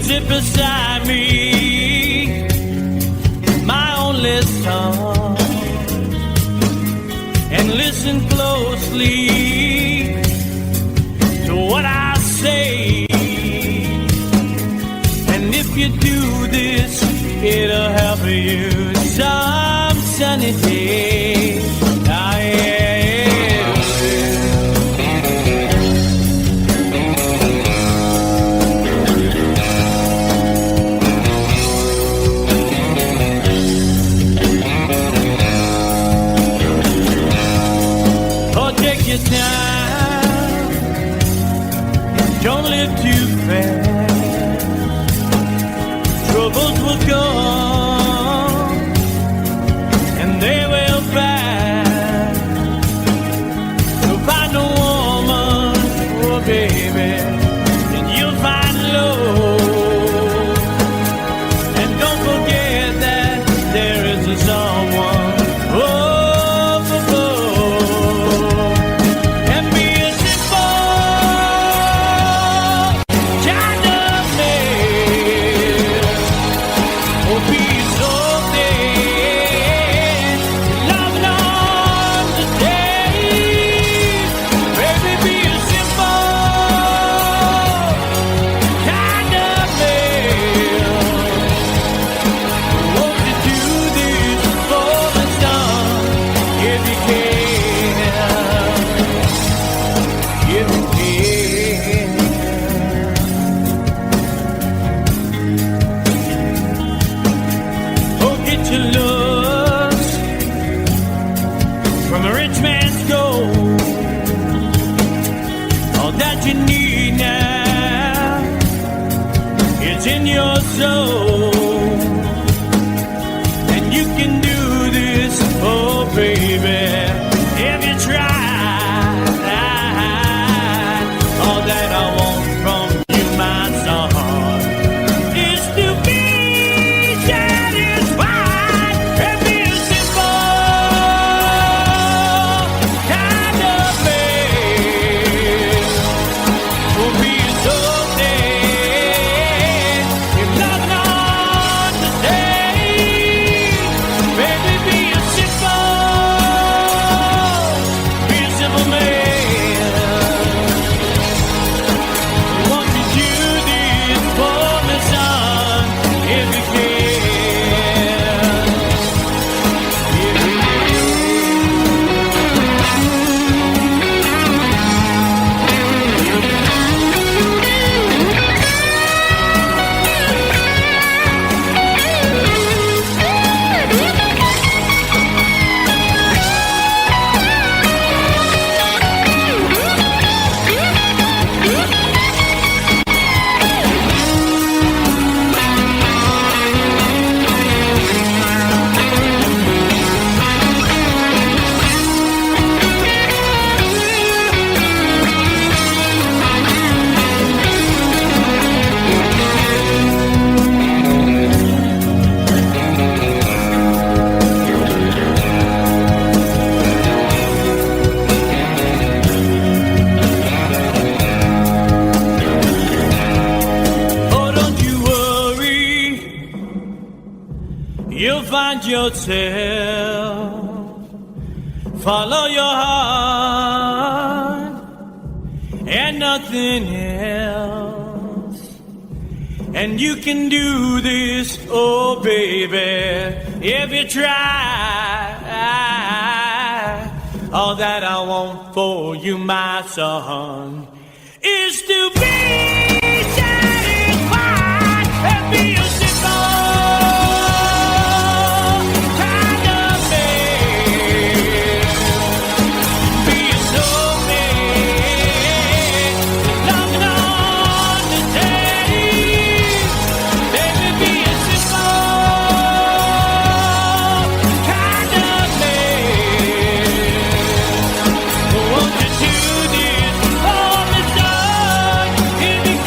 sit beside me, my only son, and listen closely to what I say. And if you do this, it'll help you some sunny day. Ah, yeah. Time. Don't live too fast. Troubles will come and they will pass. So find a woman, oh baby, and you'll find love. And don't forget that there is a someone. Yourself, follow your heart and nothing else, and you can do this, oh baby, if you try. All that I want for you, my son, is to be satisfied and be a If you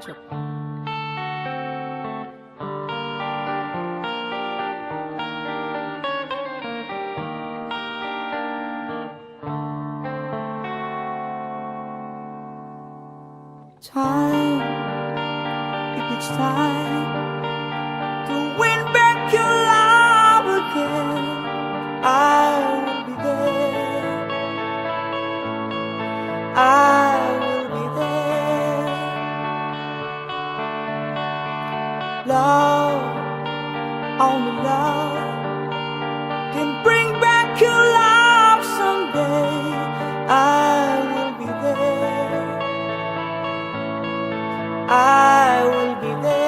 จบTime, if it's time to win back your love again, I will be there. I will be there. Love, only love can bring back your love someday. I will be there. I will be there.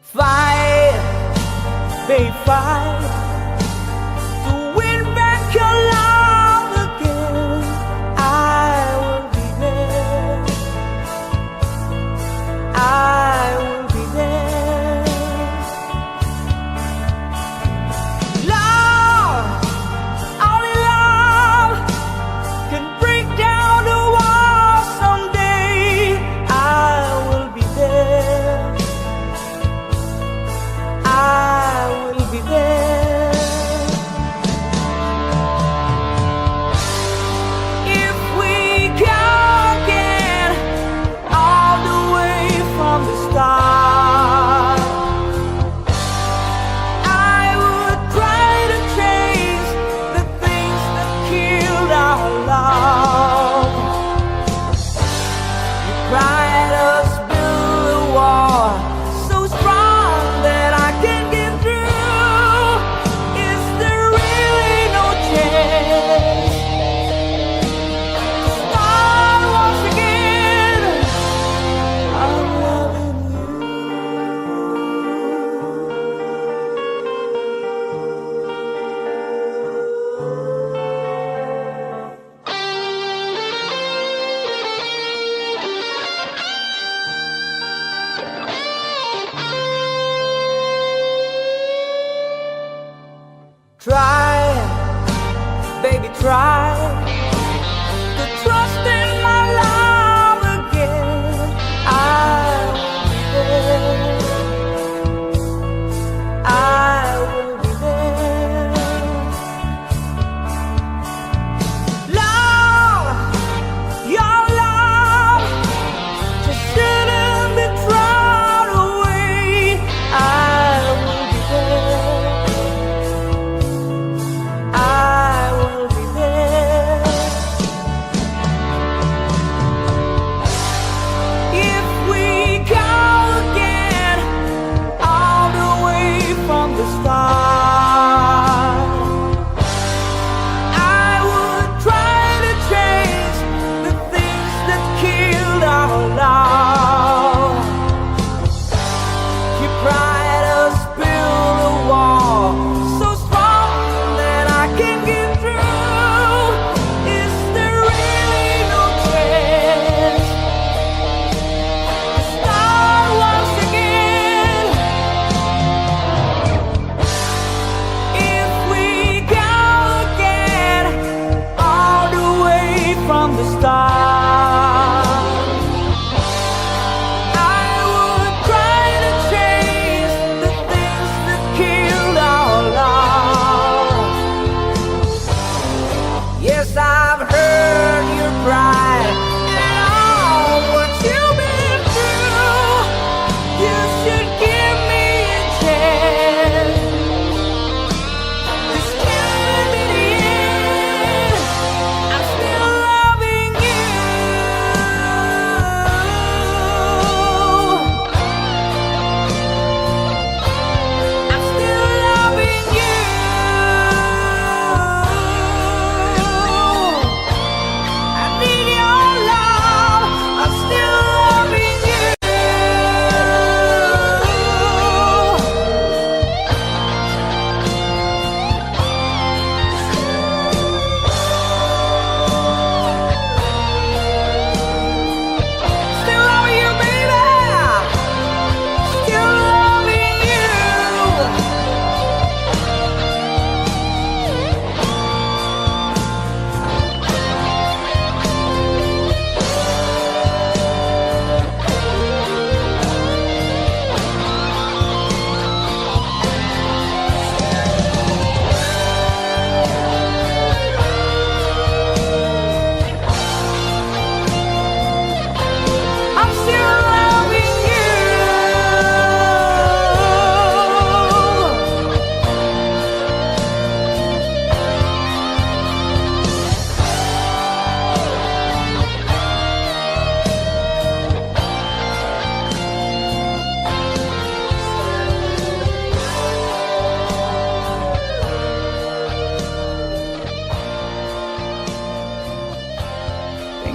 Fight, babe, fight. Try, baby, try to trust in my love again. I will be there. I will be there. Love, your love just shouldn't be thrown away. I will be there. I will be there.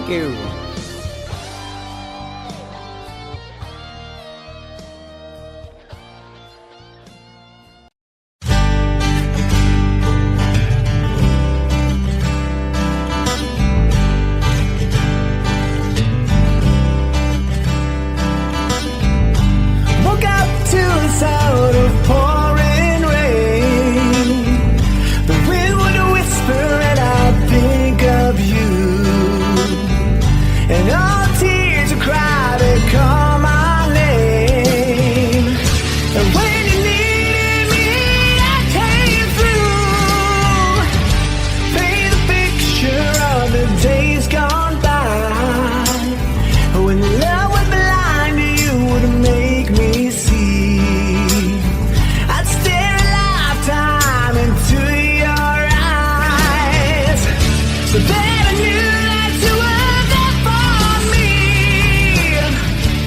Thank you. Woke up to the sound of pouring rain. The wind would whisper and I'd think of you. And all tears would cry to call my name. And when you needed me, I came through. Paint a picture of the days gone by. When love was blind, you would make me see. I'd stare a lifetime into your eyes, so that I knew that you were there for me.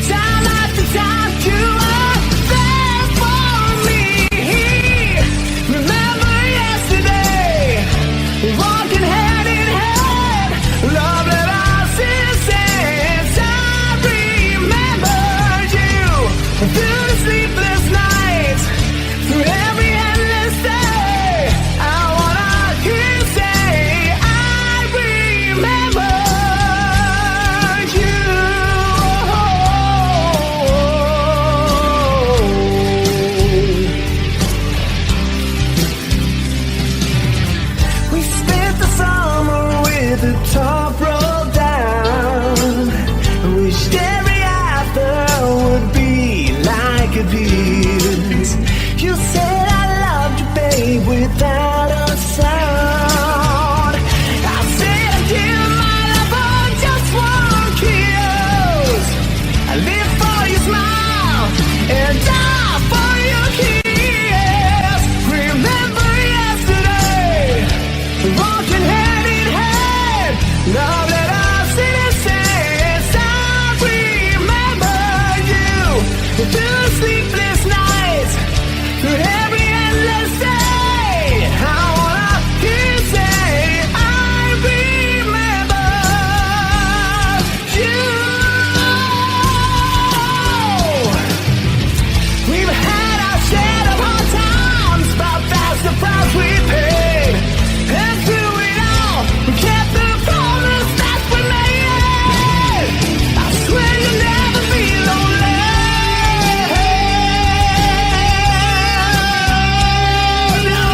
Time after time, you were there for me. Remember yesterday, walking hand in hand, love that I since I remember you through the sleepless nights, through every endless day. I wanna hear you say, I remember you. We spent the summer with the top rolled down. Wished every after would be like it is. You said I loved you, babe, without a sound. I said I'd give my love for just one kiss. I live for your smile and die for your kiss. Remember yesterday, walking hand in hand, love that I've seen since I remember you. Through the sleepless nights, through every endless day, I wanna hear you say, I remember you. We've had our share of hard times, but that's the price we paid. And through it all, we kept the promise that we made. I swear you'll never be lonely. No.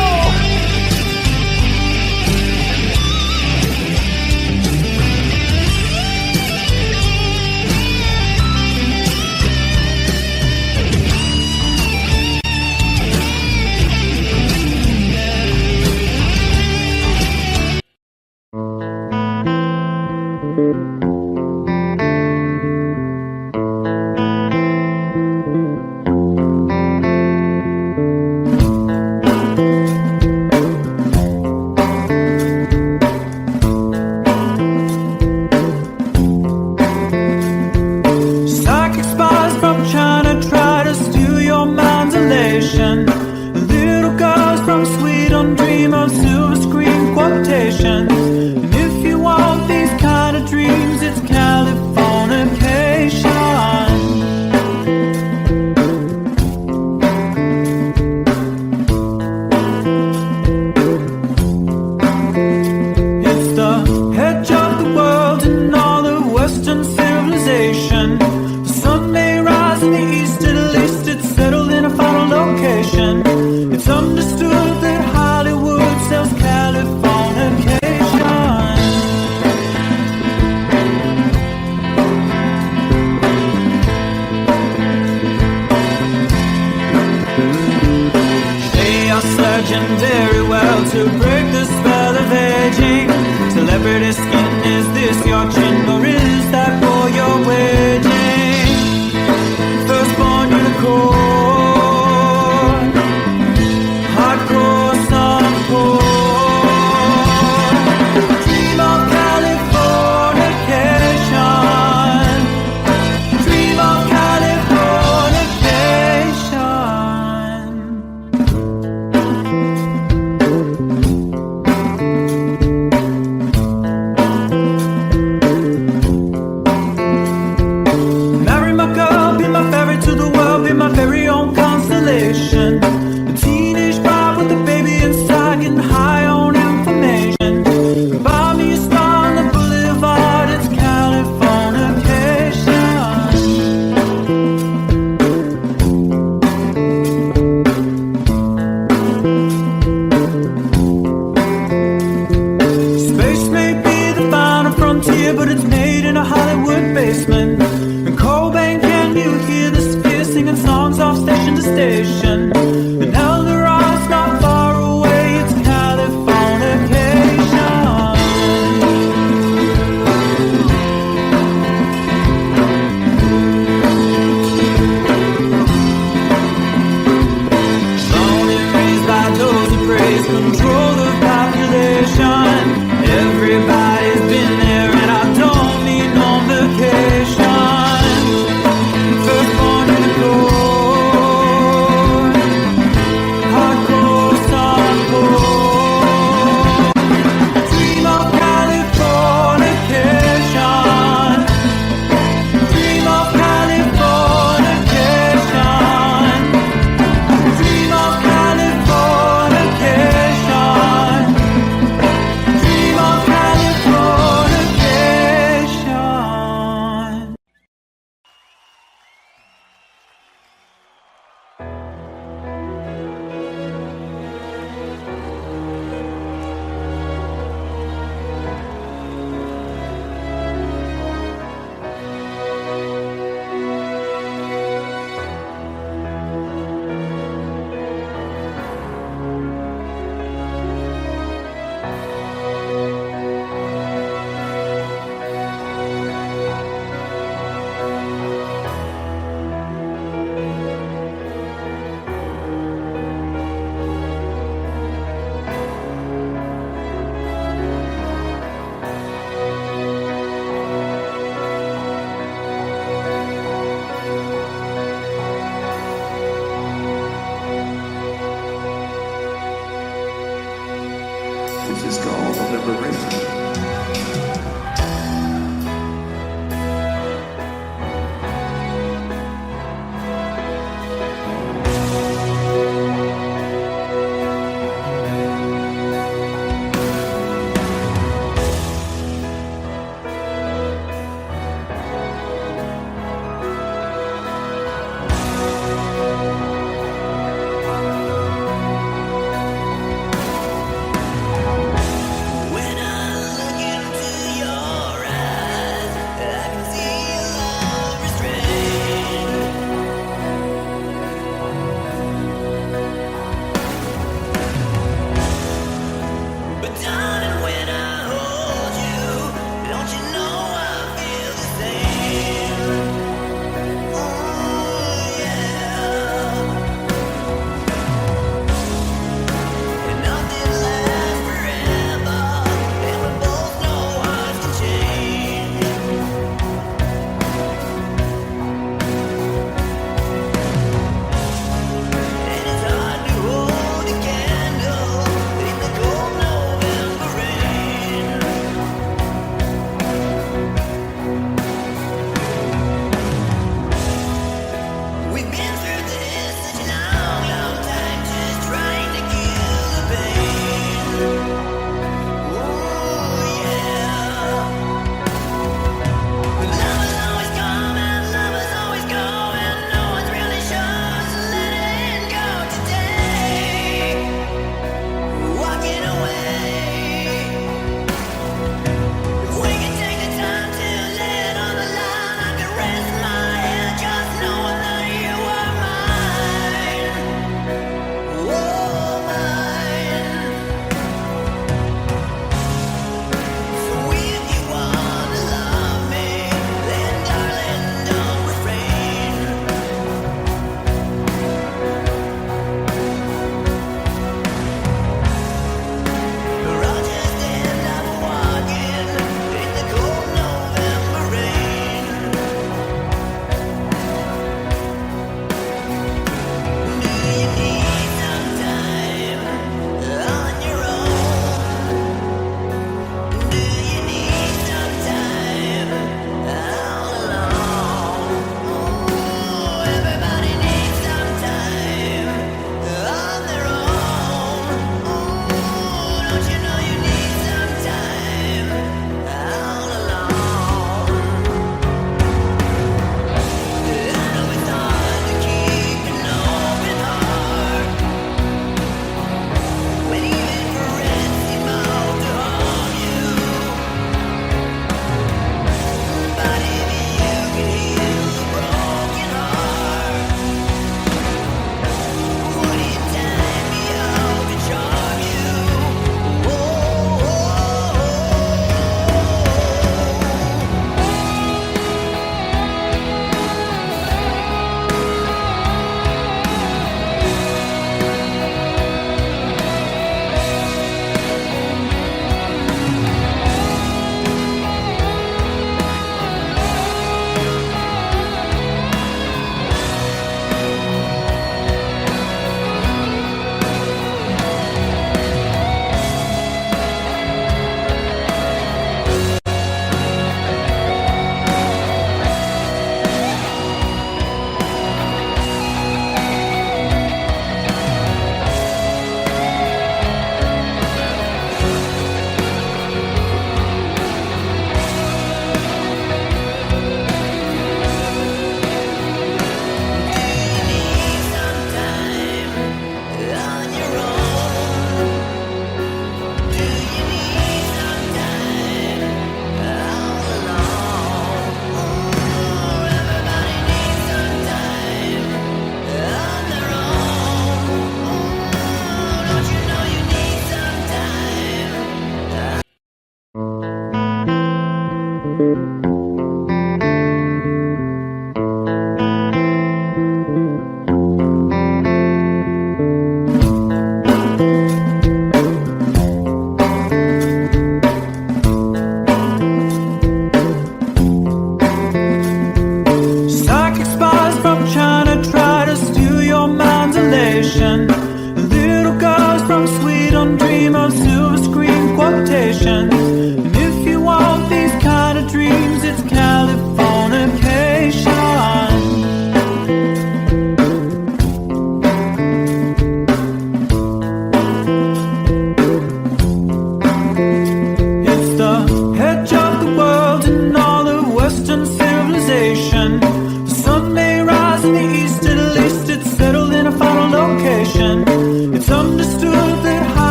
Psychic spies from China try to steal your mind's elation. Little girls from Sweden dream of silver screen quotations. And if you want these kind of dreams, it's Californication. It's the edge of the world and all the Western civilization. The sun may rise in the east, at least it's settled in a final location. It's understood that Hollywood sells Californication. They are surgeon very well to break the spell of aging. Celebrity skin, is this your chin or is that for your wedding? Firstborn unicorn, hardcore son of porn. Dream of Californication. Dream of Californication. control the population. Everybody's been there, and I don't need no vacation. Firstborn in the court, hardcore softcore. Dream of Californication. Dream of Californication. Dream of Californication. Dream of Californication. This is called liberation. When I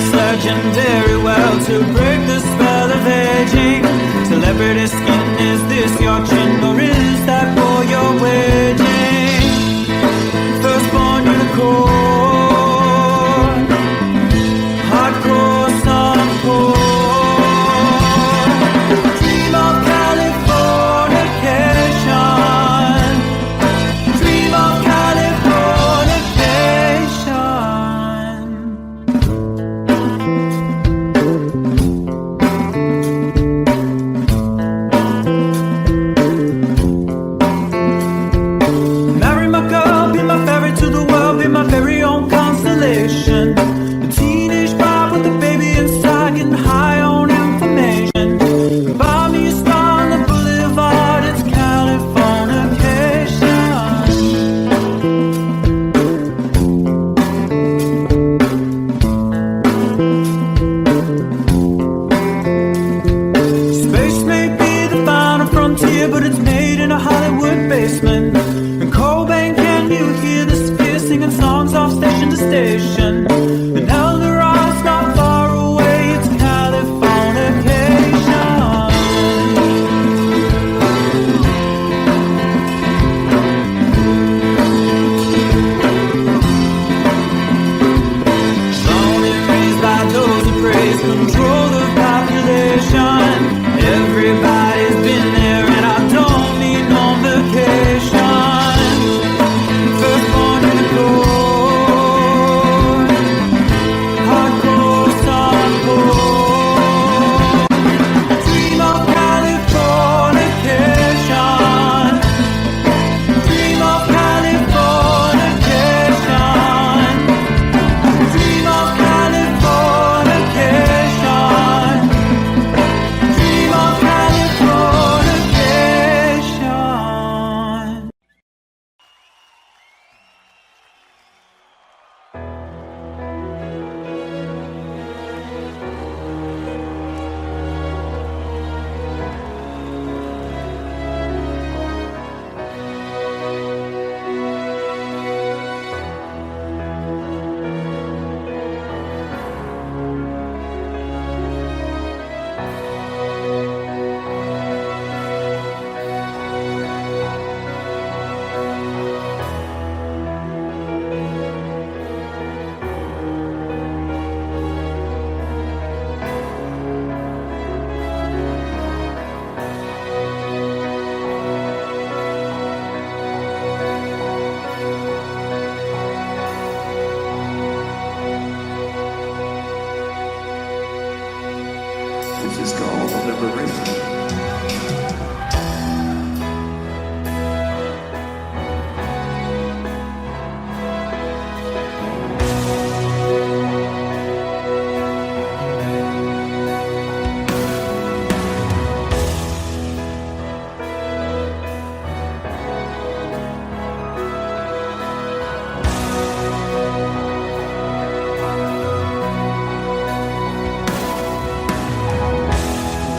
surgeon very well to break the spell of aging. Celebrity skin, is this your chin or is that for your waging? Firstborn unicorn, hardcore softcore. Dream of Californication. Dream of Californication. Marry my girl, be my ferry to the world, be my very own constellation. A teenage boy with a baby inside, getting high on information. Buy me a star on the boulevard, it's Californication. Space may be the final frontier, but it's made in a Hollywood basement. And Cobain, can you hear the sphere singing songs off station to station? And Eldorad's not far away, it's Californication. Born and raised by those who praise control the population. Everybody's been there and I don't need no vacation. Firstborn unicorn, hardcore softcore. Dream of Californication. Dream of Californication. Dream of Californication. Dream of Californication. This is called liberation.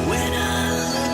When I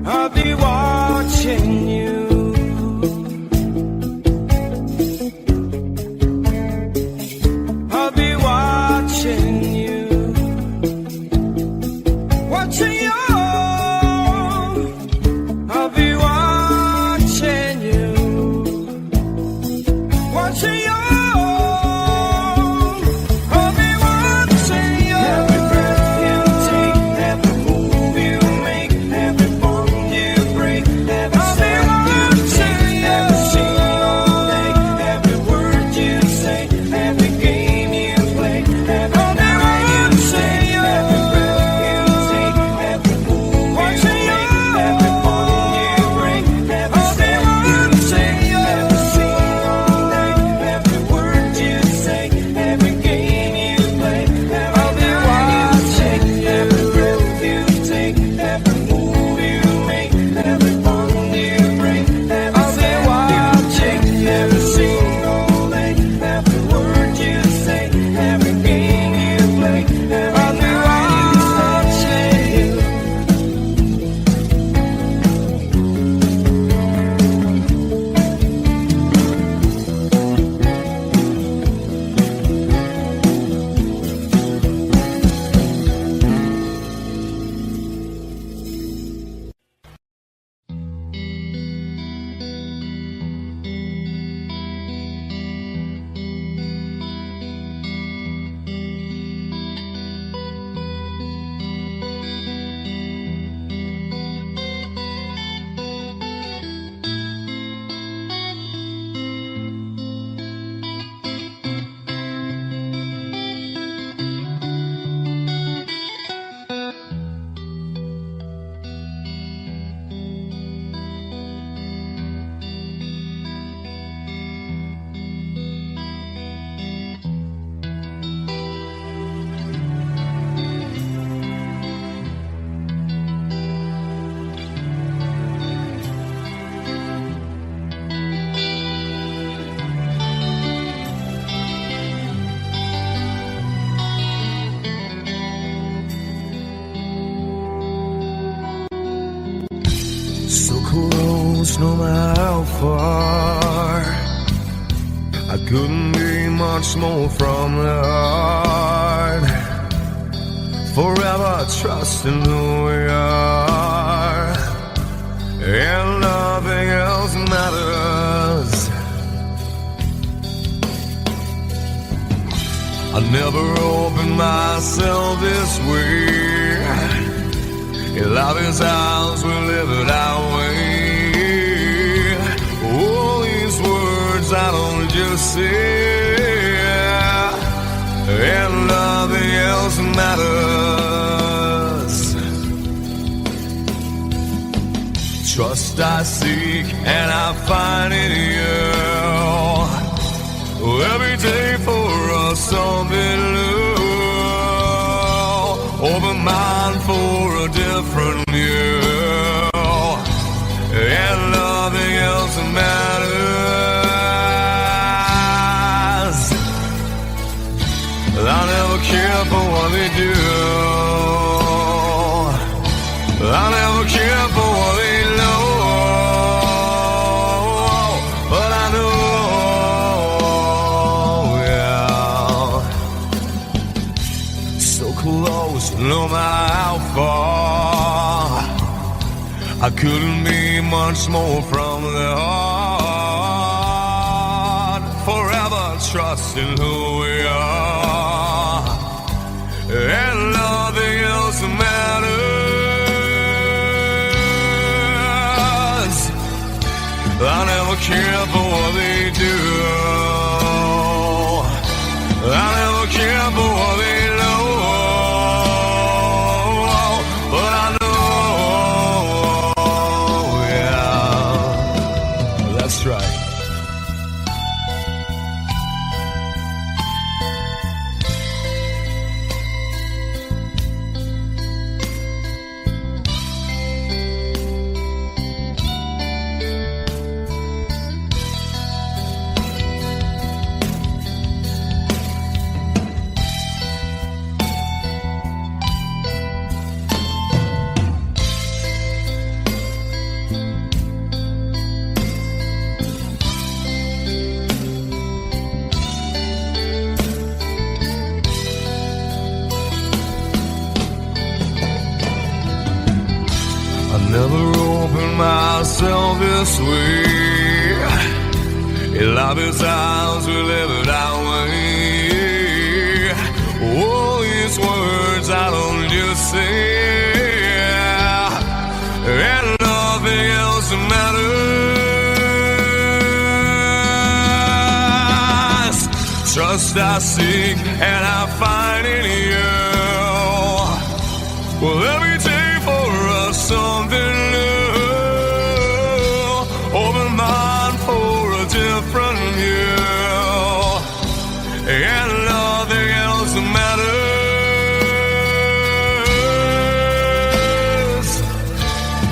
I'll be watching you. I'll be watching you. Watching you. I'll be watching you. Watching you. I'll be watching you. Every breath you take, every move you make, every bond you break, every step you take, every single day, every word you say, every game you play, every night you say, every breath you take, every move you make, every bond you break, every step you take, every single day, every word you say, every game you play, I'll be watching every breath you take, every move you make, every bond you break, every step you take, every single day, every word you say, every game you play, I'll be watching you. So close, no matter how far. I couldn't be much more from the heart. Forever trusting who we are, and nothing else matters. I never opened myself this way. Life is ours, we live it our way. All these words I don't just say, and nothing else matters. Trust I seek and I find in you. Every day for us something new. Open mind for a different view, and nothing else matters. I never care for what they do. I never care for what they know, but I know, yeah. So close, no matter how far. I couldn't be much more from the heart. Forever trusting who we are, and nothing else matters. I never care for what they do. I never care for what they know, but I know, yeah, that's right. open myself this way. Life is ours, we live it our way. All these words I don't just say, and nothing else matters. Trust I seek and I find in you. Well, every day for us something new. Open mind for a different view, and nothing else matters.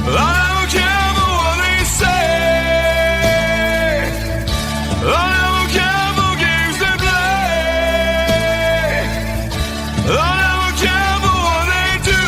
I don't care for what they say. I don't care for games they play. I don't care for what they do.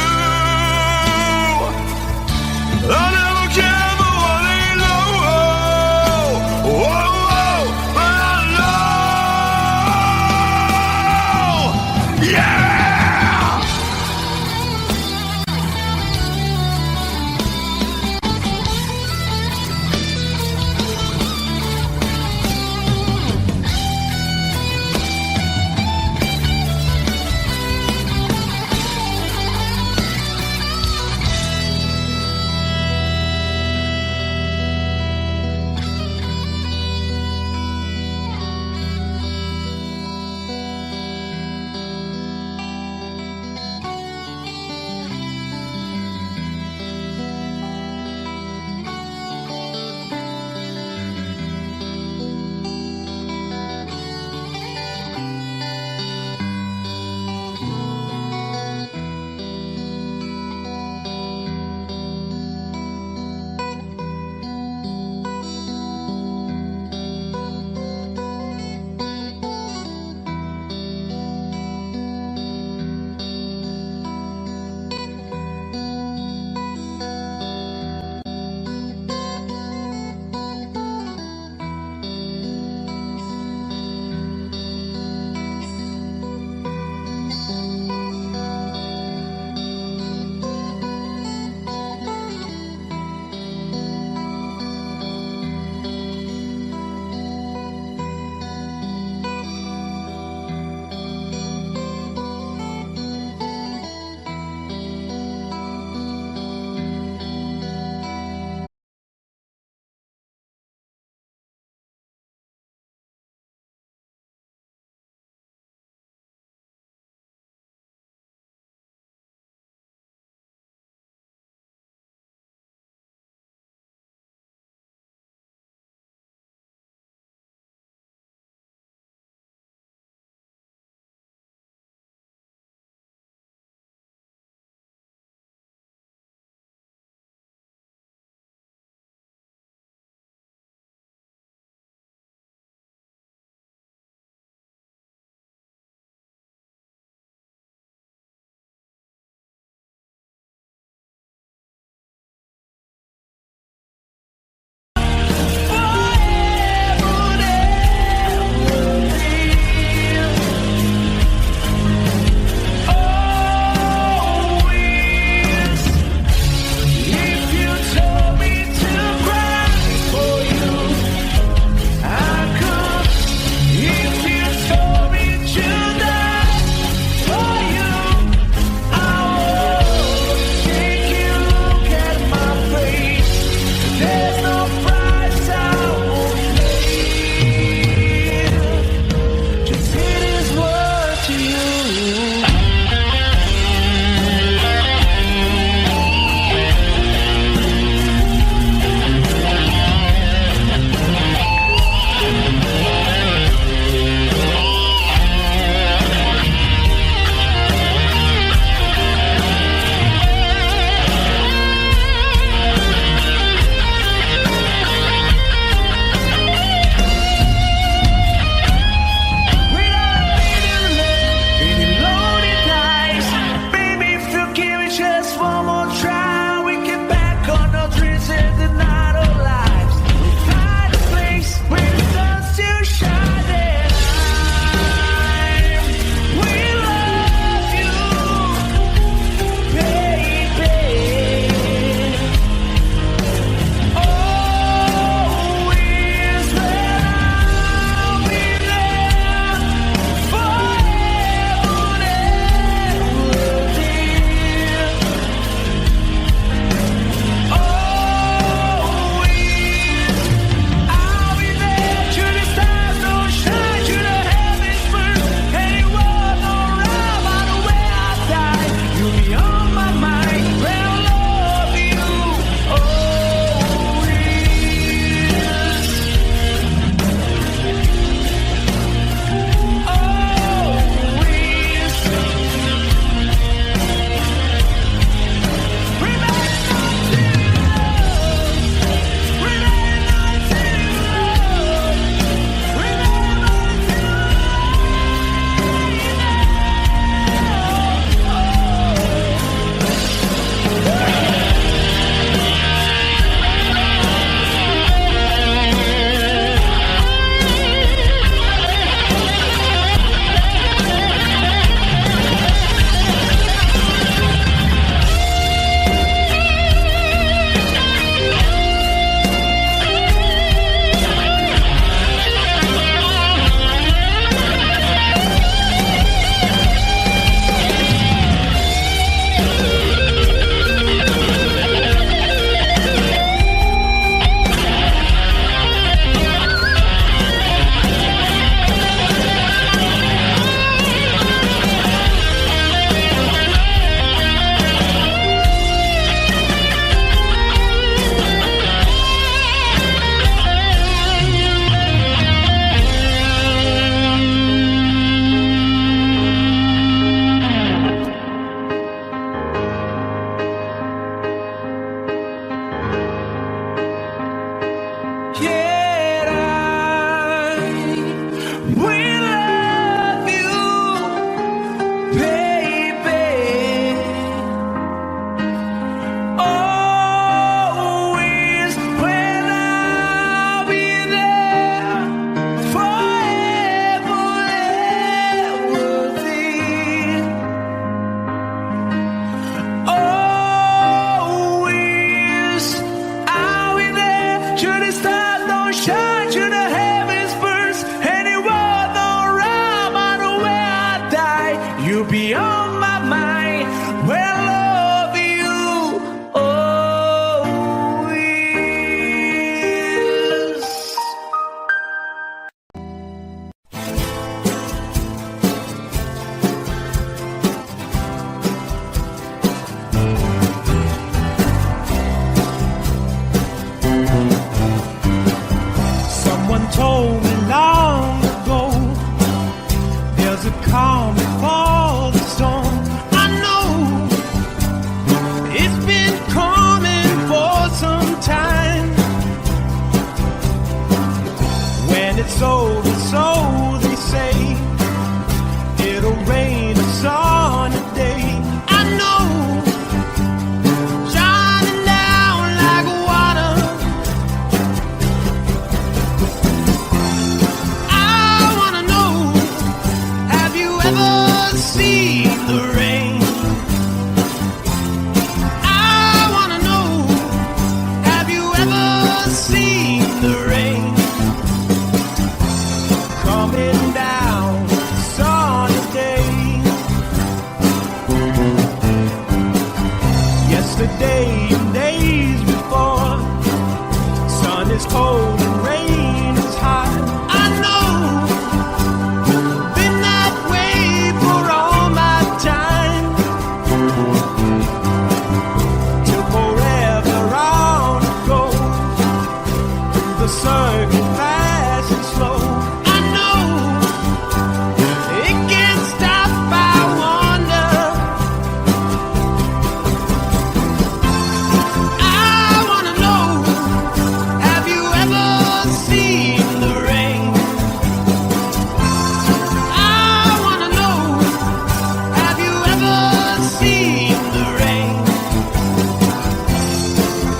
shine to the heavens first. Anyone around, matter where I die, you'll be on my mind. Well, love you always. Someone told me long ago, there's a calm before the storm. I know it's been coming for some time. When it's over, so they say, it'll rain a sunny day. I know, shining down like water. I wanna know, have you ever seen the rain? I wanna know, have you ever seen the rain? Coming down sunny day. Yesterday and days before, sun is cold and rain is hot. I know, been that way for all my time. Till forever on it goes, through the circle fast and slow. I know, it can't stop, I wonder. I wanna know, have you ever seen the rain? I wanna know, have you ever seen the rain?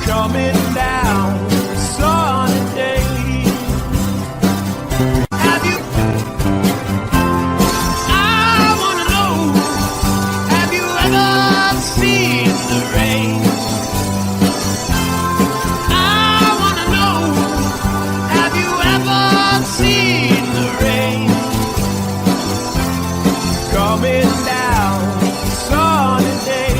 Coming down sunny day. Have you? I wanna know, have you ever seen the rain? I wanna know, have you ever seen the rain? Coming down sunny day.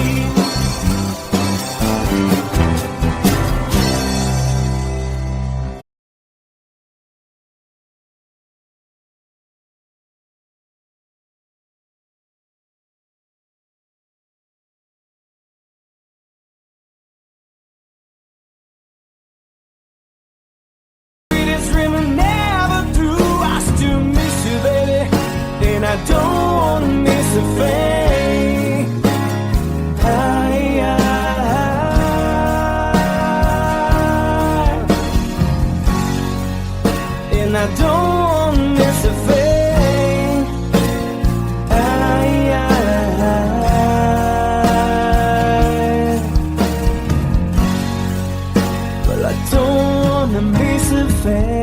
Sweetest dream I never through. I still miss you, baby, and I don't wanna miss a thing. And I don't wanna miss a thing. Well, I don't wanna miss a thing.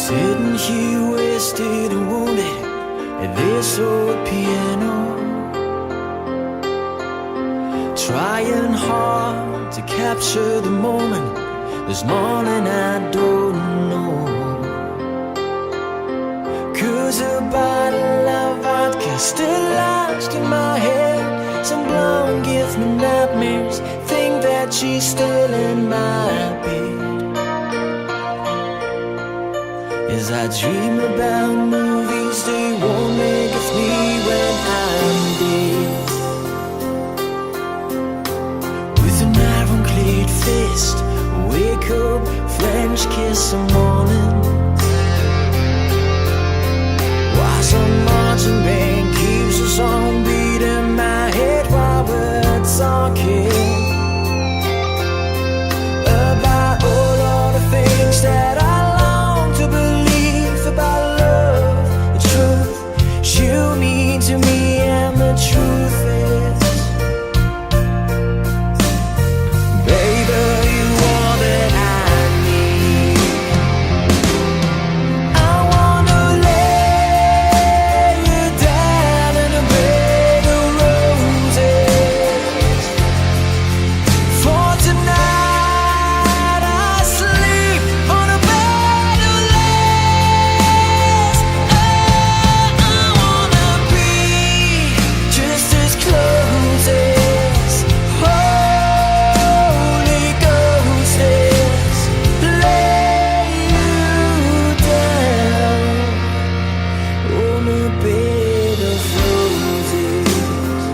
Sitting here wasted and wounded at this old piano, trying hard to capture the moment. This morning I don't know, 'cause a bottle of vodka still lodged in my head. Some blonde gives me nightmares, think that she's still in my bed. As I dream about movies, they won't make us me when I'm dead. With an ironclad fist, wake up, French kiss some morning. Why some marching band keeps that I long to believe about love, the truth you mean to me, and the truth is, baby, you are that I need. I wanna lay you down in a bed of roses. For tonight I sleep on a bed of lace. Oh, I wanna be just as close as Holy Ghost is. Lay you down on a bed of roses.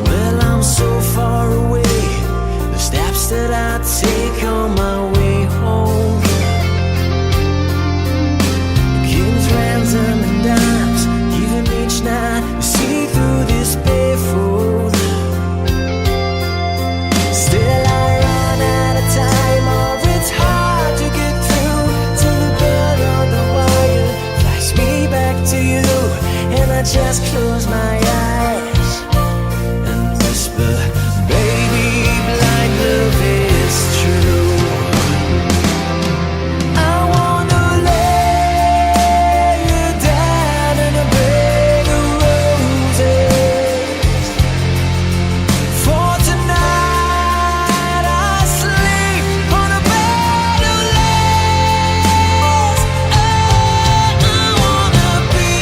Well, I'm so far away, the steps that I take on my way home, kings, ransom, and dimes, even each night we see through this barefoot. Still I run out of time, or it's hard to get through to the bell on the wire flies me back to you, and I just close my eyes and whisper, baby, blind love is true. I wanna lay you down in a bed of roses. For tonight I sleep on a bed of lace. Oh, I wanna be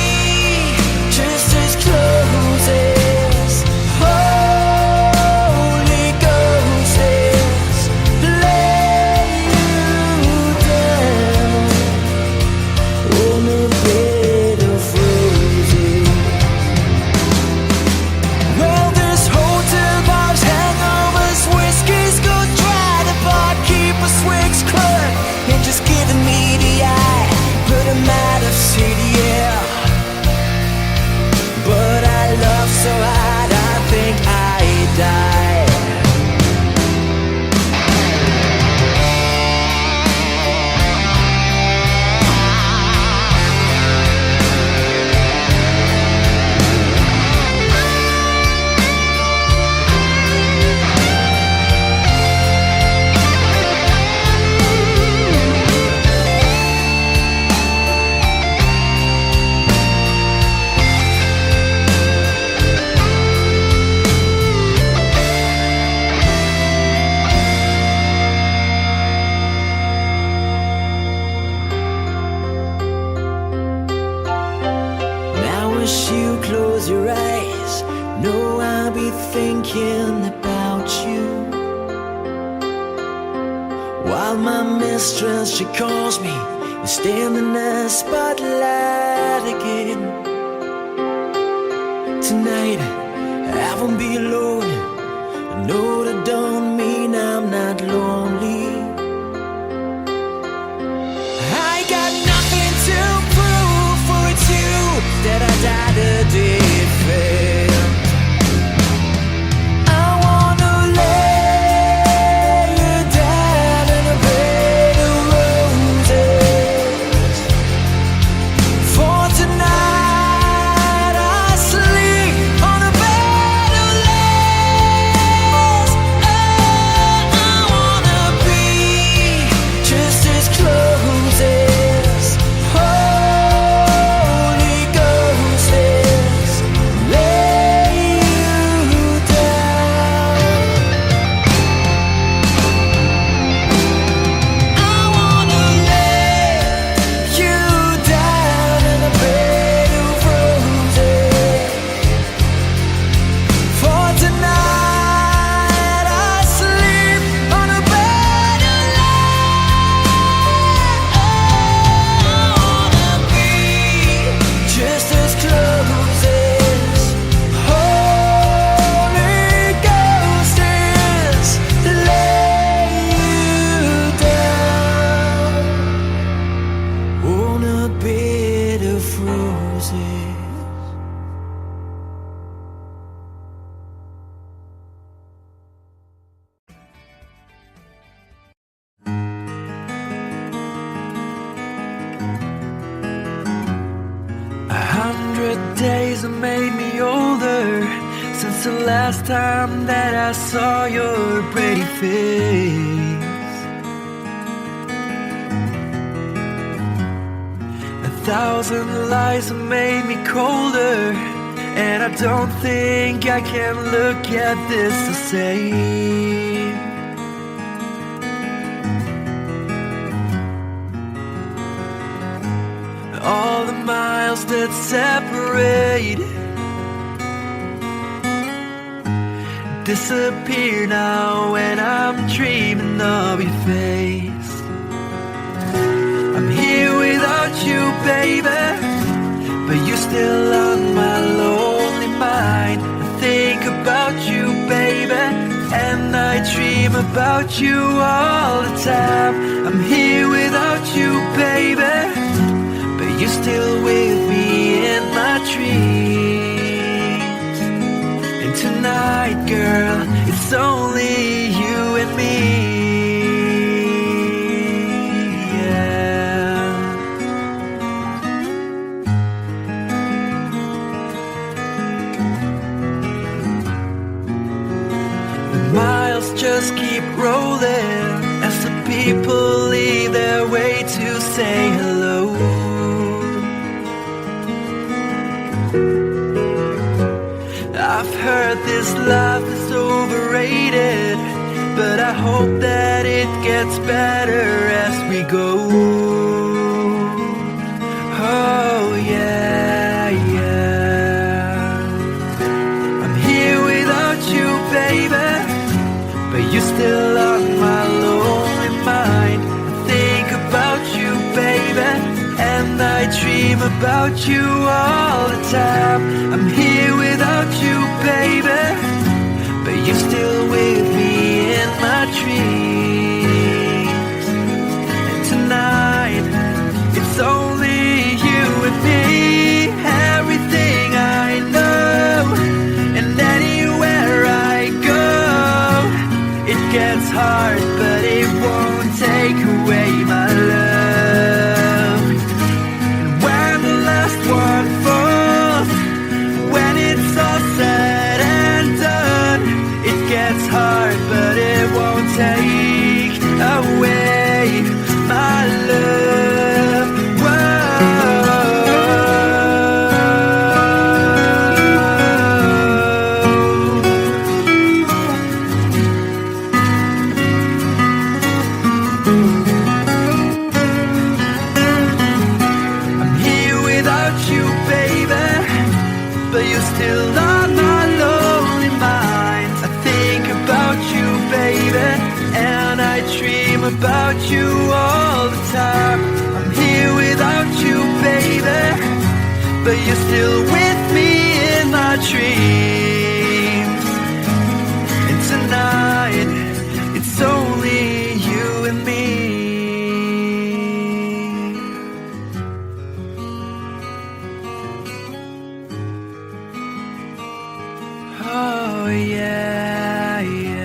just as close as Holy Ghost is. Lay you down on a bed of roses. Well, there's hotel bars, hangovers, whiskey's good, dry, the barkeeper swigs club, and just giving me the eye, put him out of city, yeah. But I love so hard, I think I die. Now as you close your eyes, know I'll be thinking about you, while my mistress, she calls me and stand in the spotlight again. Tonight I won't be alone. I know that don't mean I'm not lonely. I got nothing to prove, for it's you that I died a defend. I wanna lay you down in a bed of roses. For tonight I sleep on a bed of lace. Oh, I wanna be just as close as Holy Ghost is. Lay you down. I wanna lay you down in a bed of roses. For tonight I sleep on a bed of lace. Oh, I wanna be just as close as Holy Ghost is. Lay you down on a bed of roses. 100 days have made me older since the last time that I saw your pretty face. 1,000 lies have made me colder, and I don't think I can look at this the same. All the miles that separate disappear now when I'm dreaming of your face. I'm here without you, baby, but you're still on my lonely mind. I think about you, baby, and I dream about you all the time. I'm here without you, baby, but you're still with me in my dreams. And tonight, girl, it's only you and me. Miles just keep rolling as the people leave their way to say hello. I've heard this life is overrated, but I hope that it gets better as we go. Oh yeah, yeah. I'm here without you, baby, but you're still on my lonely mind. I think about you, baby, and I dream about you all the time. I'm here without you, baby, but you're still with me in my dreams. And tonight, it's only you and me. Everything I know, and anywhere I go, it gets hard, but it won't take away my love. And when the last one falls, when it's all said and done, it gets hard, but it won't take away my love. But you're still on my lonely mind. I think about you, baby, and I dream about you all the time. I'm here without you, baby, but you're still with me in my dreams. And tonight, it's only you and me. Oh yeah, yeah.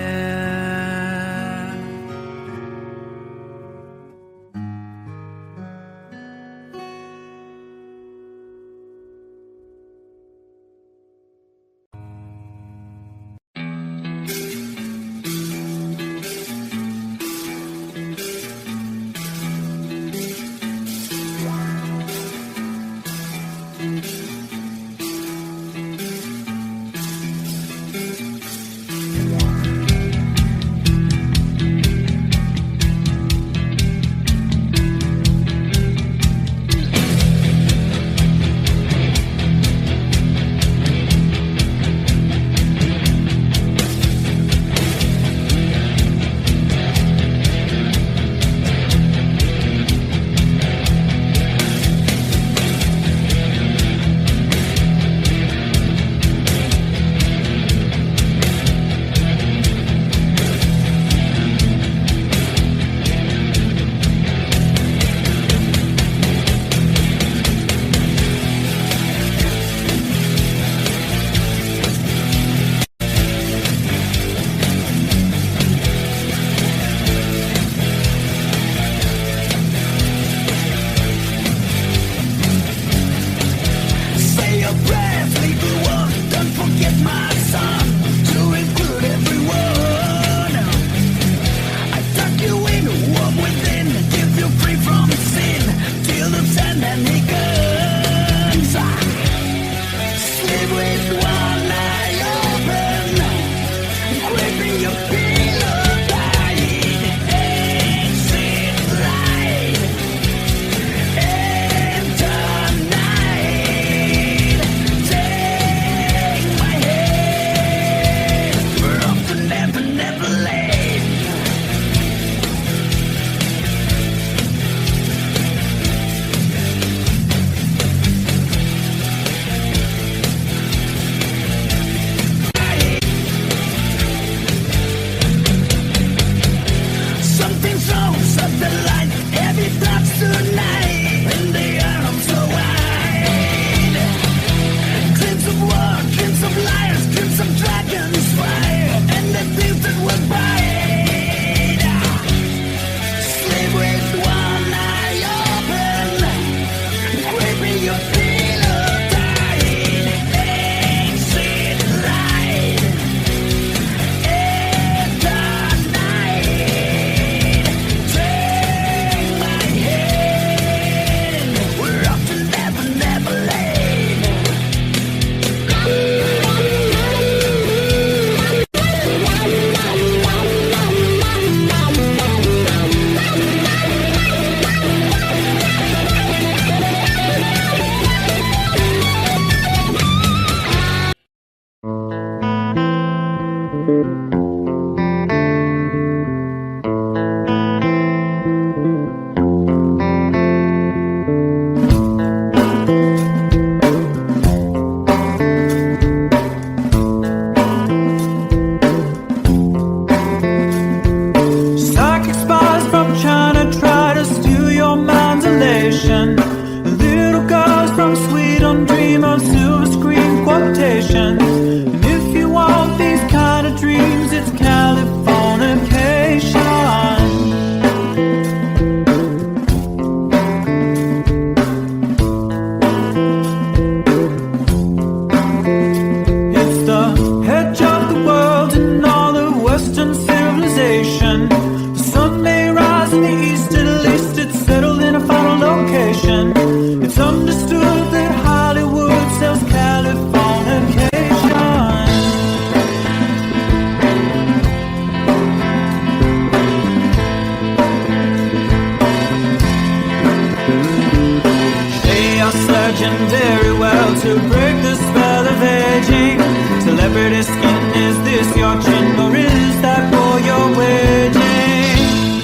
virgin very well to break the spell of aging. Celebrity skin, is this your chin or is that for your waging?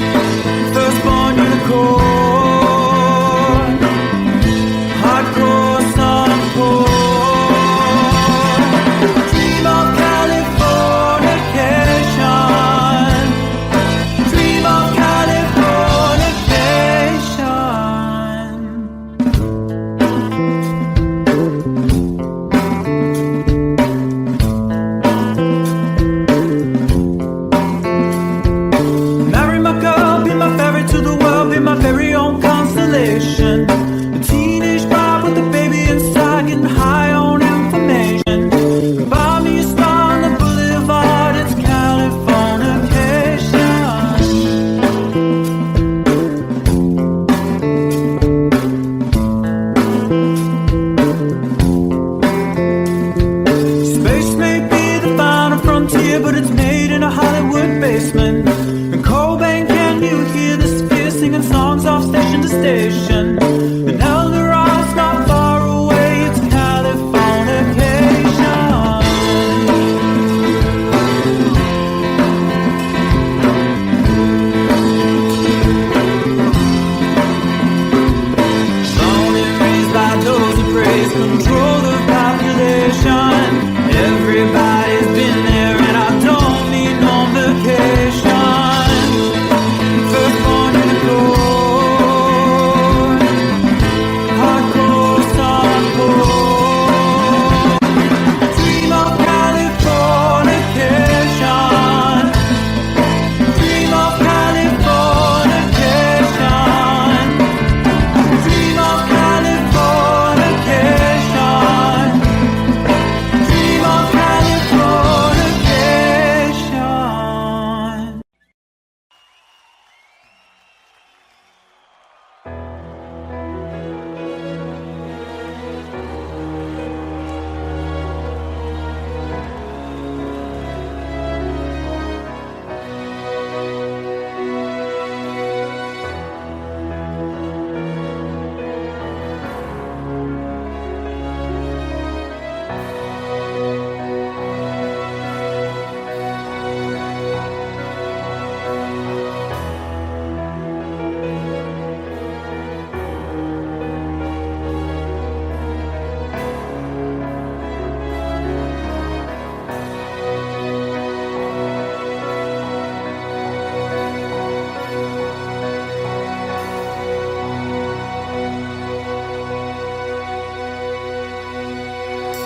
Firstborn unicorn, hardcore suncore. Dream of Californication, dream of Californication. Marry my girl, be my ferry to the world, be my very own constellation. A teenage bride with a baby inside, getting high on information. Buy me a star on the boulevard, it's Californication. Space may be the final frontier, but it's made in a Hollywood basement. And Cobain, can you hear the sphere singing songs off station to station? And Eldorad's not far away, it's Californication. Born and raised by those who praise control the population. Everybody's been there and I don't need no vacation. Firstborn unicorn, hardcore suncore. Dream of Californication, dream of Californication, dream of Californication, dream of Californication.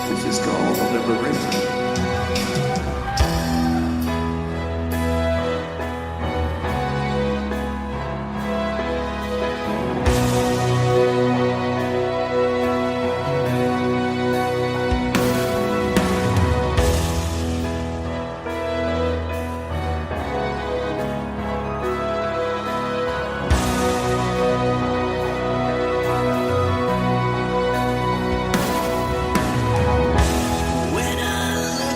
This is called Liberation. When I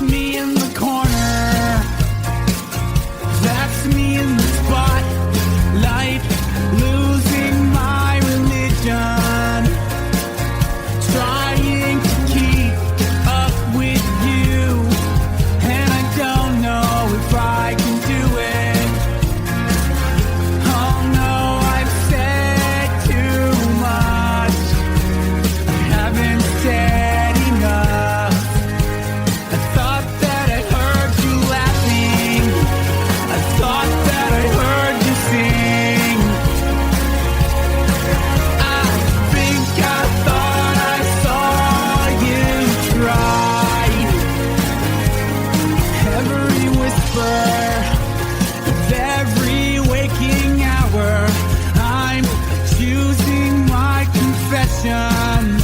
me in the corner. That's me in the spotlight, losing my religion, trying to keep up with you, and I don't know if I can do it. Oh no, I've said too much. I haven't said enough. I thought that I heard you laughing. I thought that I heard you sing. I think I thought I saw you try. Every whisper of every waking hour, I'm choosing my confessions,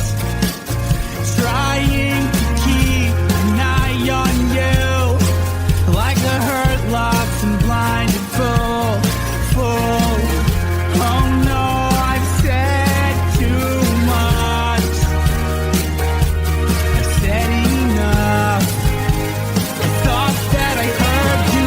trying to keep an eye on you, like a hurt, lost and blinded fool. Oh no, I've said too much. I've said enough. I thought that I heard you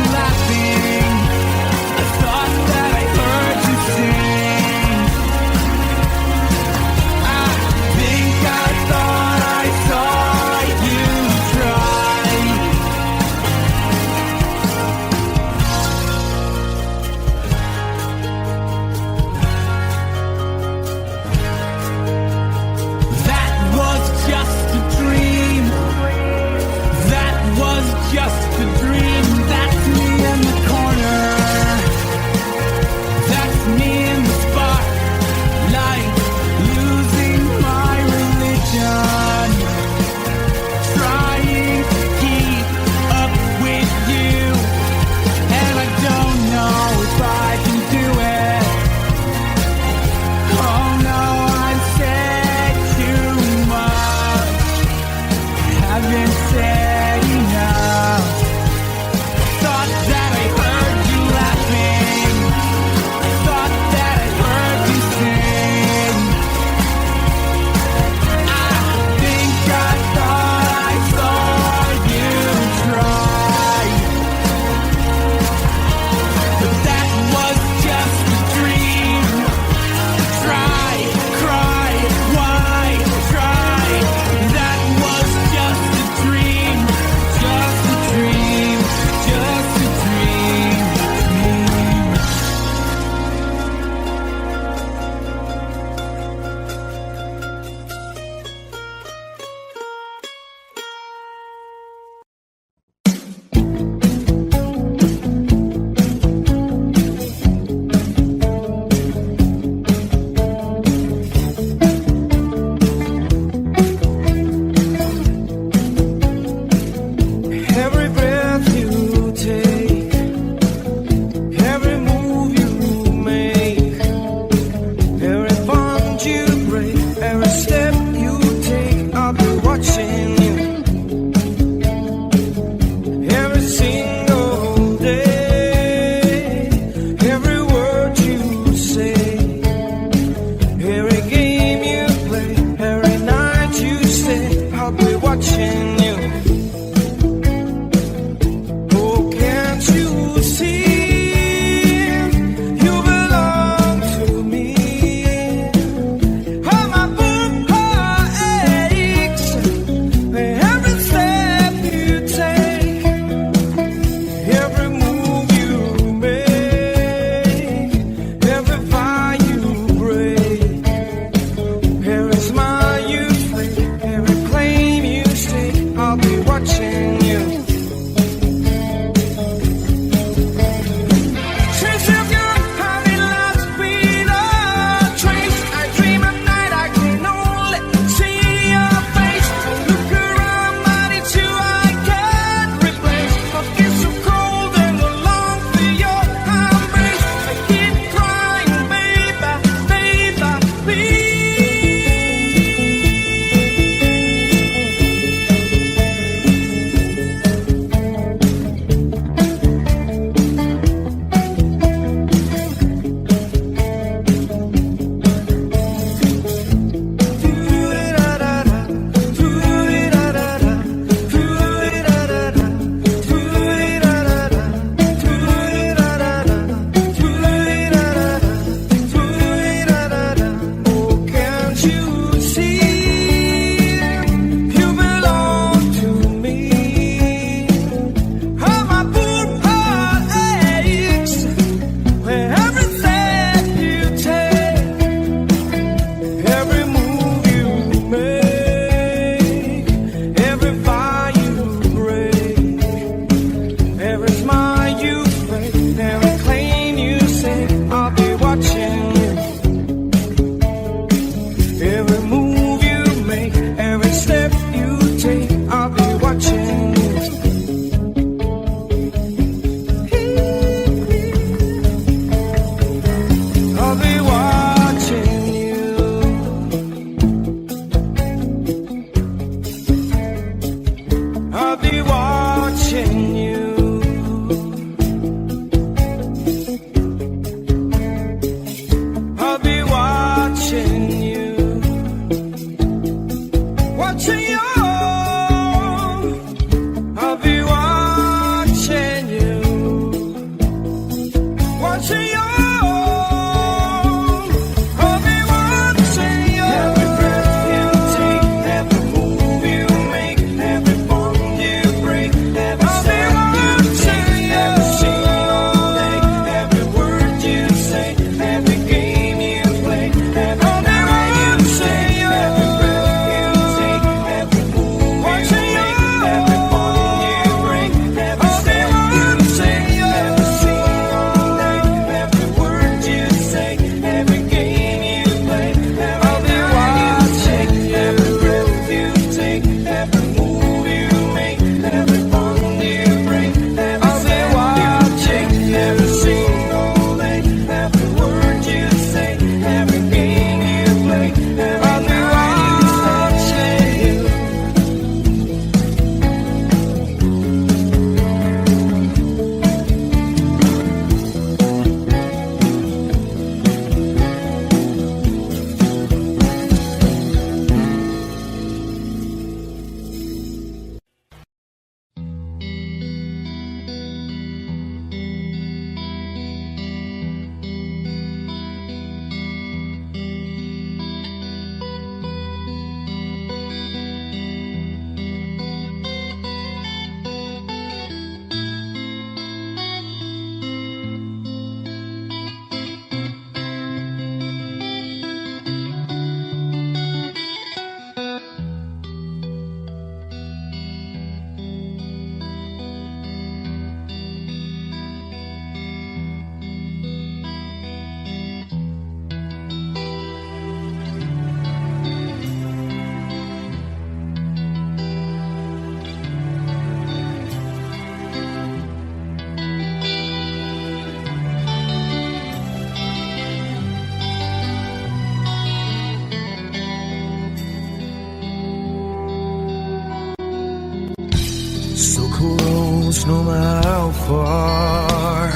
close, no matter how far.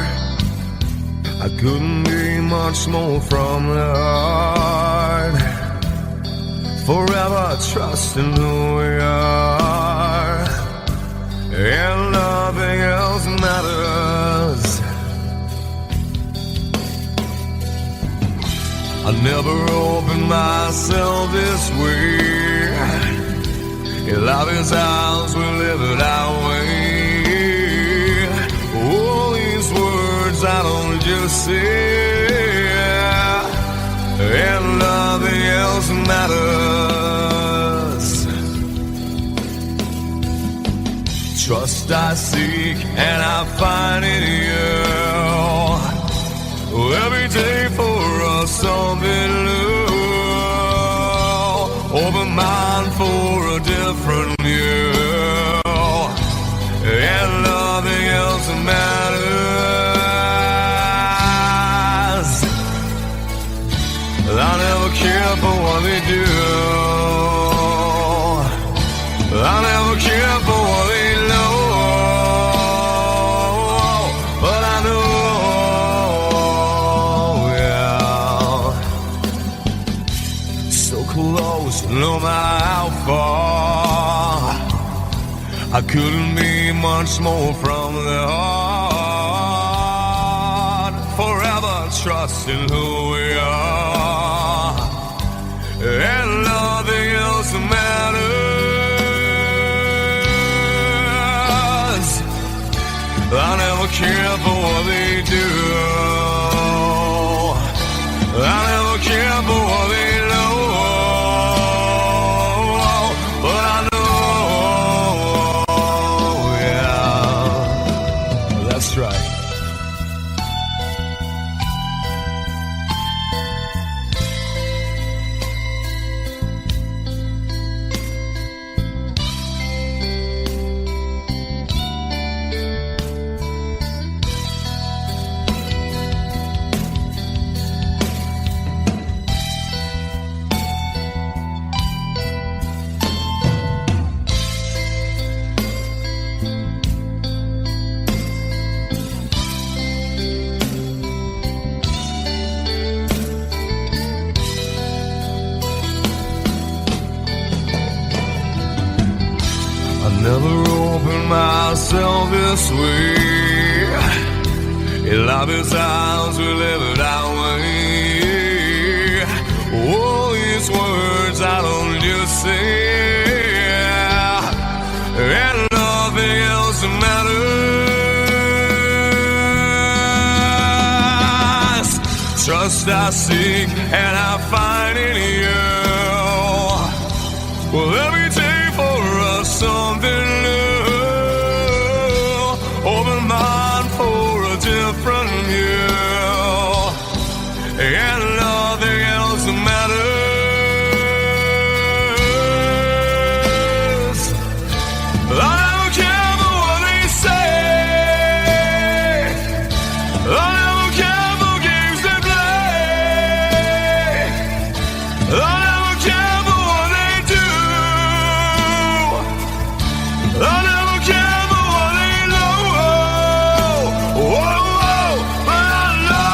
I couldn't be much more from the heart. Forever trusting who we are, and nothing else matters. I never opened myself this way. Life is ours, we live it our way. All these words I don't just say, and nothing else matters. Trust I seek and I find in you. Every day for us something new. Open mind for a different view, and nothing else matters. I never care for what they do. I never care for what they know. But I know, yeah, so close, no matter how far. I couldn't be much more from the heart. Forever trusting who we are, and nothing else matters. I never care for what they do. I never care for what they know. But I know, yeah, that's right. Never opened myself this way. Life is ours, we live it our way. All these words I don't just say, and nothing else matters. Trust I seek and I find in you. Well, every day for us something new. Open mind for a different view, and nothing else matters. I don't care for what they say. I don't care for games they play. I never care for what they do. I never care for what they know. Whoa, whoa, but I know.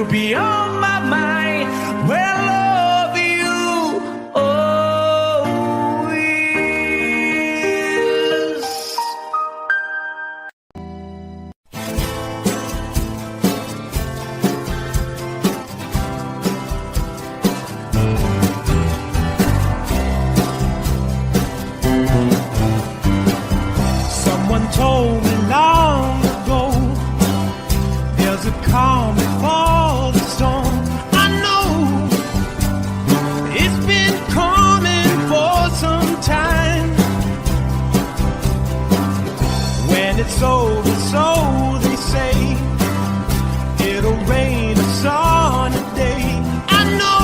you'll be on my mind. Well, love you always. Someone told me long ago there's a calm before the storm. I know it's been coming for some time. When it's over, so they say, it'll rain a sunny day. I know,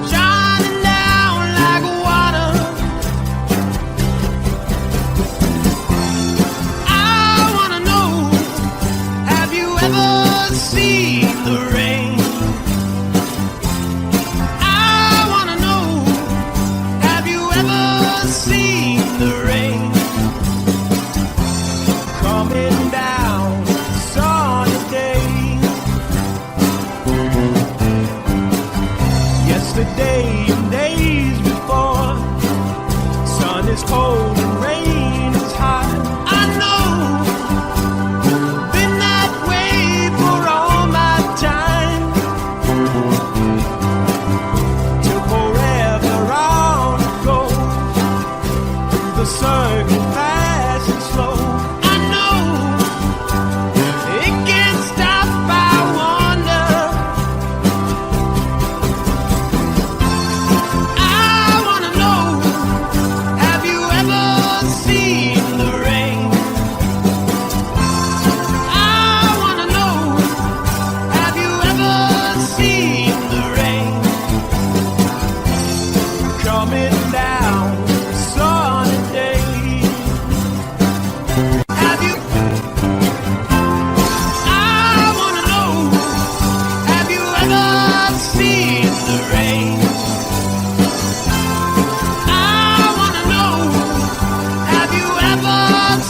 shining down like water. I wanna know, have you ever seen the rain? I wanna know, have you ever seen the rain? Coming down sunny day. Yesterday and days before, sun is cold and rain is hot. I know, been that way for all my time. Till forever on it goes, through the circle fast and slow. I know, it can't stop, I wonder. I wanna know, have you ever seen the rain? I wanna know, have you ever seen the rain? Coming down sunny day. Have you? I wanna know, have you ever seen the rain? I wanna know, have you ever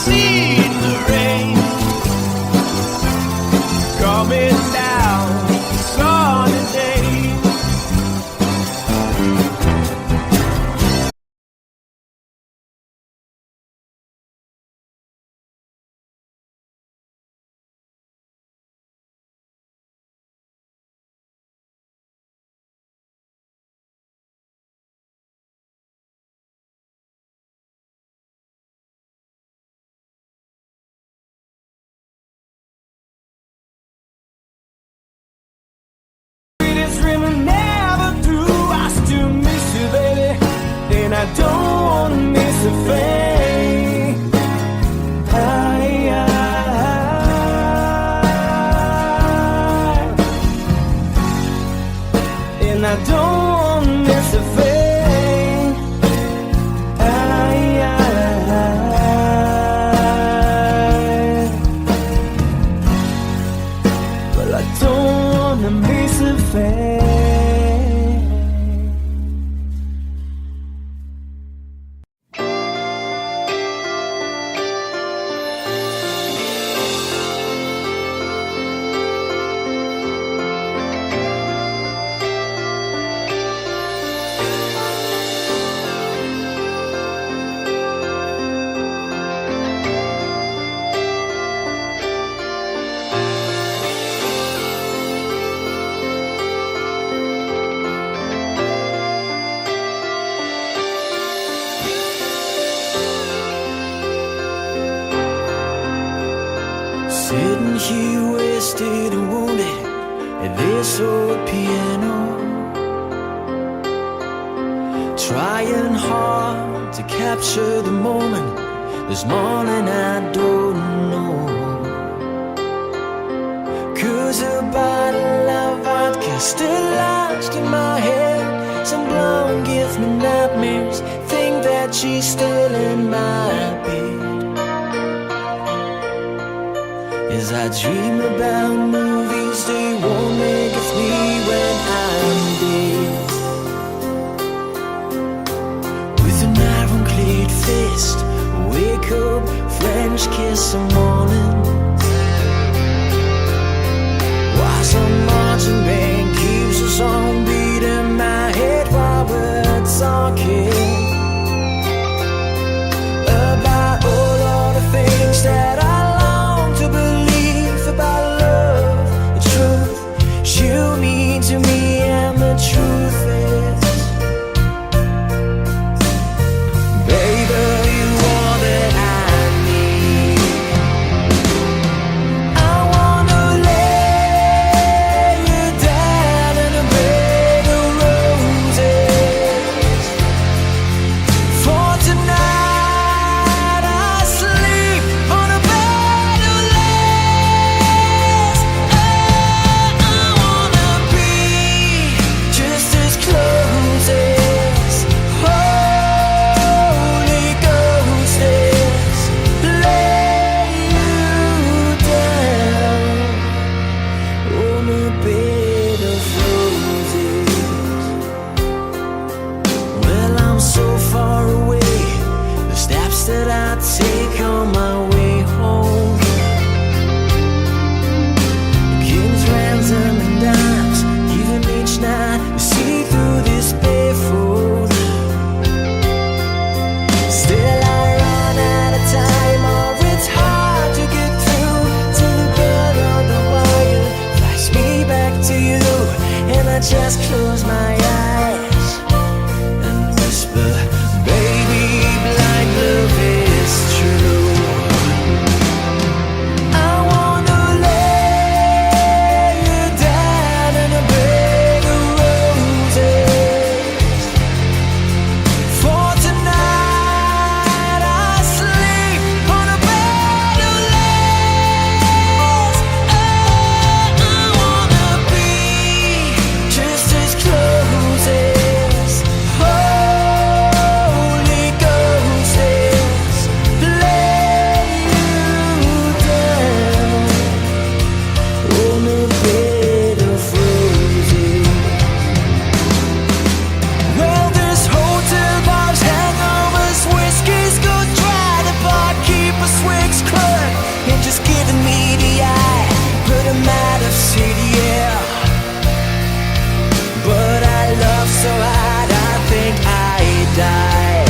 seen the rain? Coming down sunny day. Sweetest dream I never through. I still miss you, baby, and I don't wanna miss a thing. And I don't wanna miss a thing. Well, I don't wanna miss a thing. Sitting here wasted and wounded at this old piano, trying hard to capture the moment. This morning I don't know, 'cause a bottle of vodka still lodged in my head. Some blonde gives me nightmares, think that she's still in my bed. As I dream about movies they won't make of me when I'm dead. With an ironclad fist, wake up, French kiss the morning. Wash just close my eyes and whisper, baby, blind love is true. I wanna lay you down in a bed of roses. For tonight I sleep on a bed of lace. Oh, I wanna be just as close as Holy Ghost is. Lay you down on a bed of roses. Well, there's hotel bars, hangovers, whiskey's go dry. The barkeeper swigs club and just giving me the eye. Put him out of city, yeah. But I love so hard, I think I die.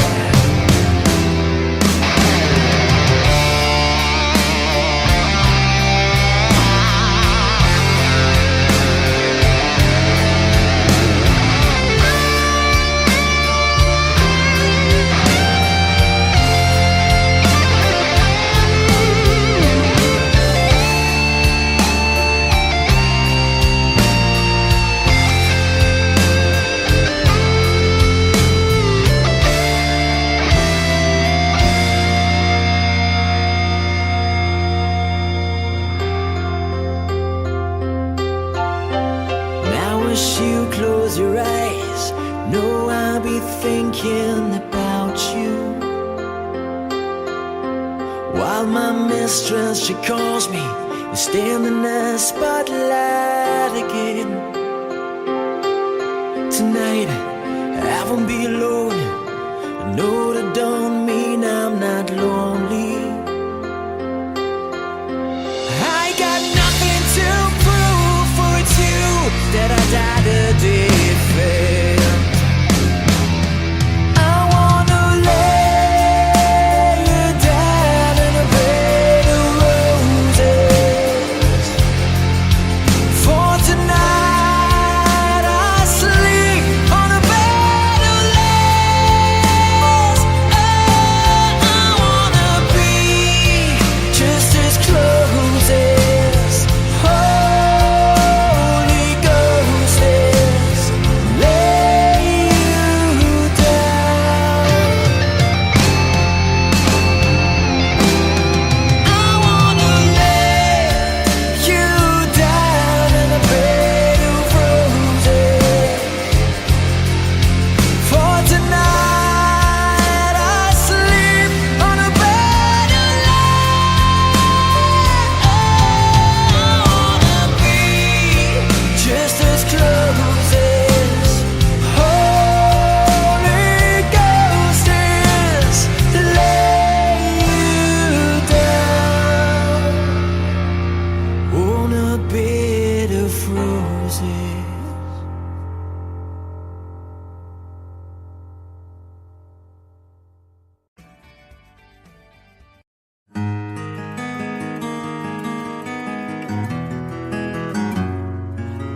Now as you close your eyes, know I'll be thinking about you. While my mistress, she calls me and stand in the spotlight again. Tonight I won't be alone. I know that don't mean I'm not lonely. I got nothing to prove, for it's you that I died to defend. I wanna lay you down in a bed of roses. For tonight I sleep on a bed of lace. Oh, I wanna be just as close as Holy Ghost is. Lay you down. I wanna lay you down in a bed of roses. For tonight I sleep on a bed of lace. I wanna be just as close as Holy Ghost is. Lay you down on a bed of roses.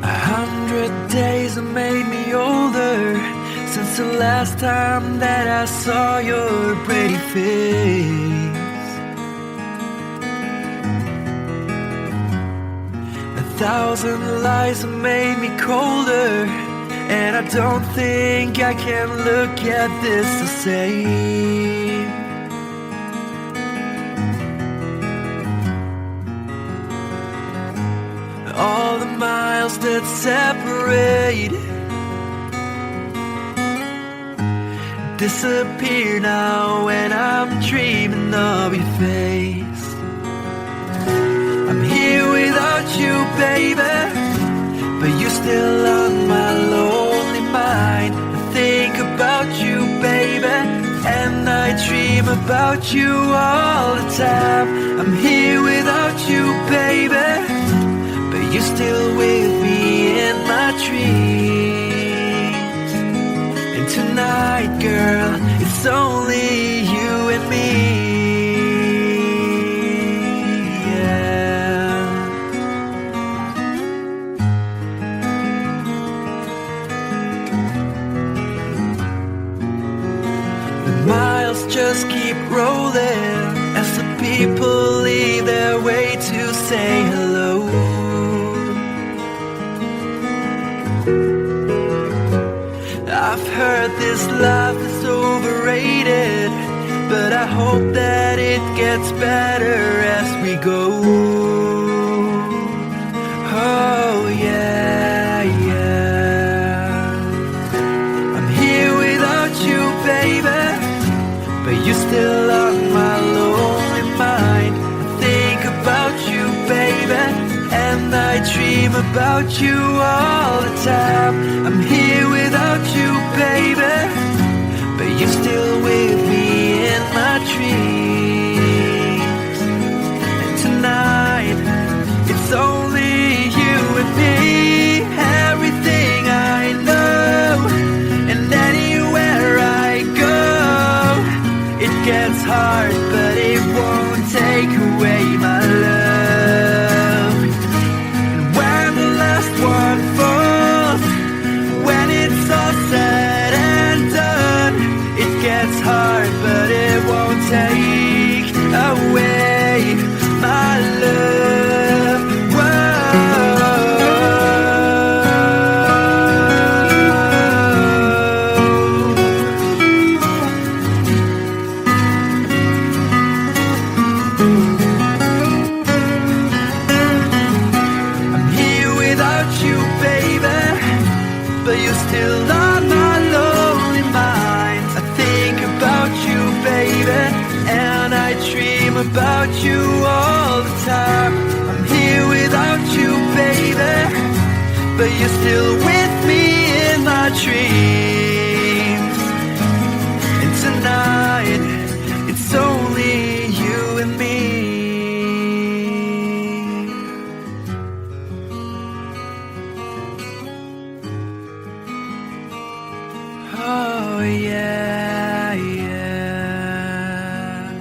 A 100 days have made me older since the last time that I saw your pretty face. 1,000 lies have made me colder, and I don't think I can look at this the same. All the miles that separate disappear now when I'm dreaming of your face. I'm here without you, baby, but you're still on my lonely mind. I think about you, baby, and I dream about you all the time. I'm here without you, baby, but you're still with me in my dreams. And tonight, girl, it's only you and me. Yeah. just keep rolling as the people leave their way to say hello. I've heard this life is overrated, but I hope that it gets better as we go. Oh yeah, yeah. I'm here without you, baby, but you're still on my lonely mind. I think about you, baby, and I dream about you all the time. I'm here without you, baby, but you're still with me in my dreams. And tonight, it's only you and me. Everything I know, and anywhere I go, it gets hard, but it won't take away my love. And when the last one falls, when it's all said and done, it gets hard, but it won't take away my love. I'm here without you, baby, but you're still on my lonely mind. I think about you, baby, and I dream about you all the time. I'm here without you, baby, but you're still with me in my dreams. And tonight, it's only you and me. Oh yeah, yeah.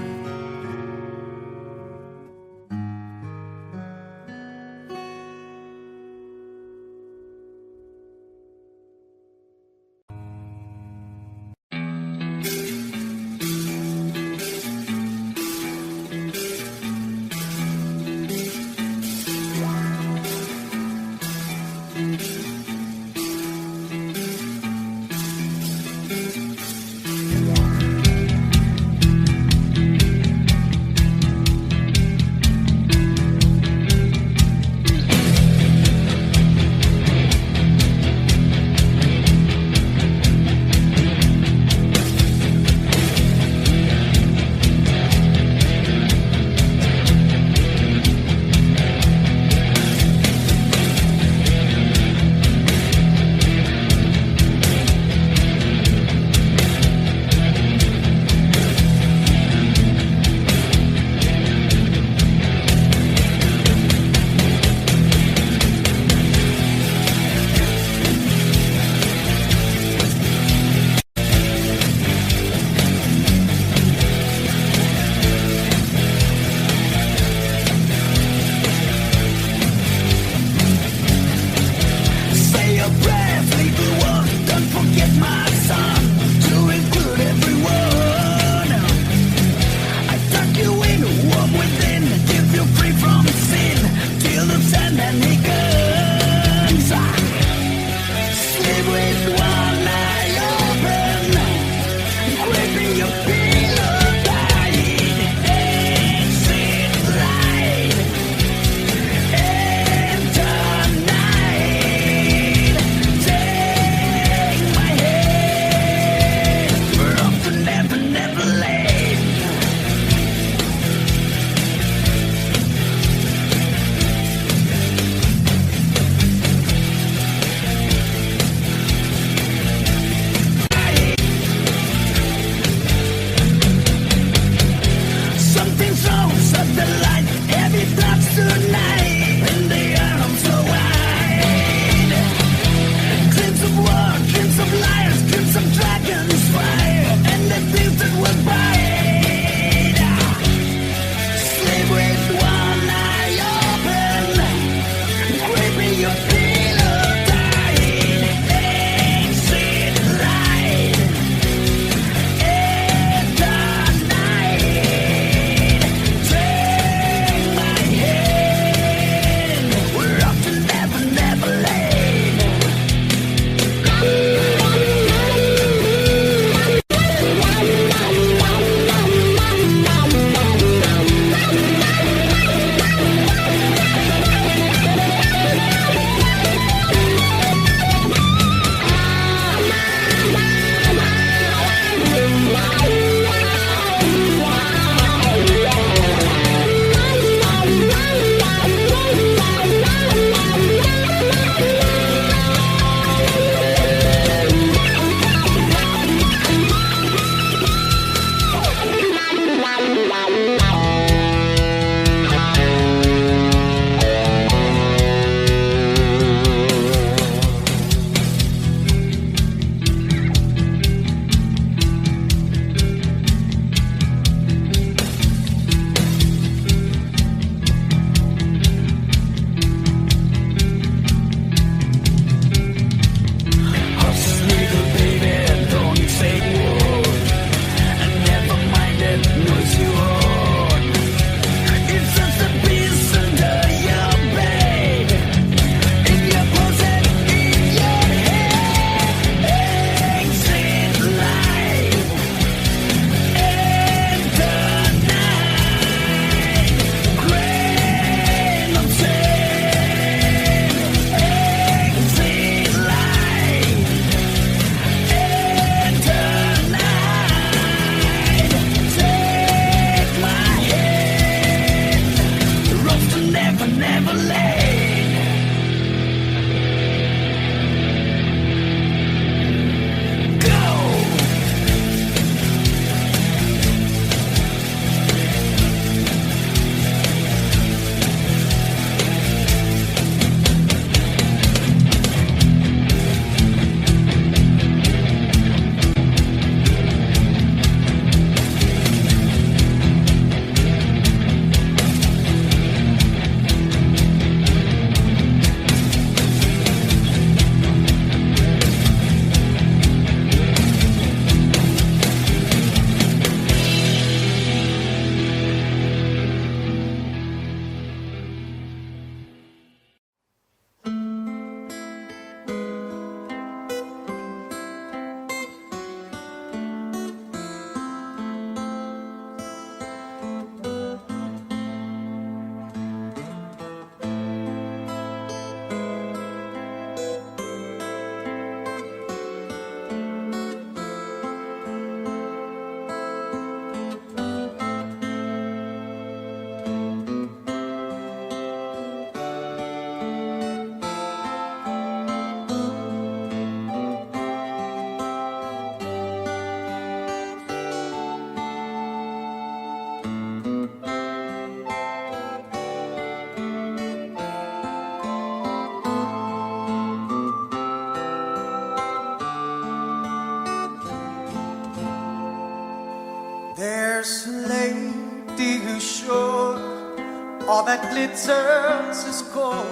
All that glitters is gold,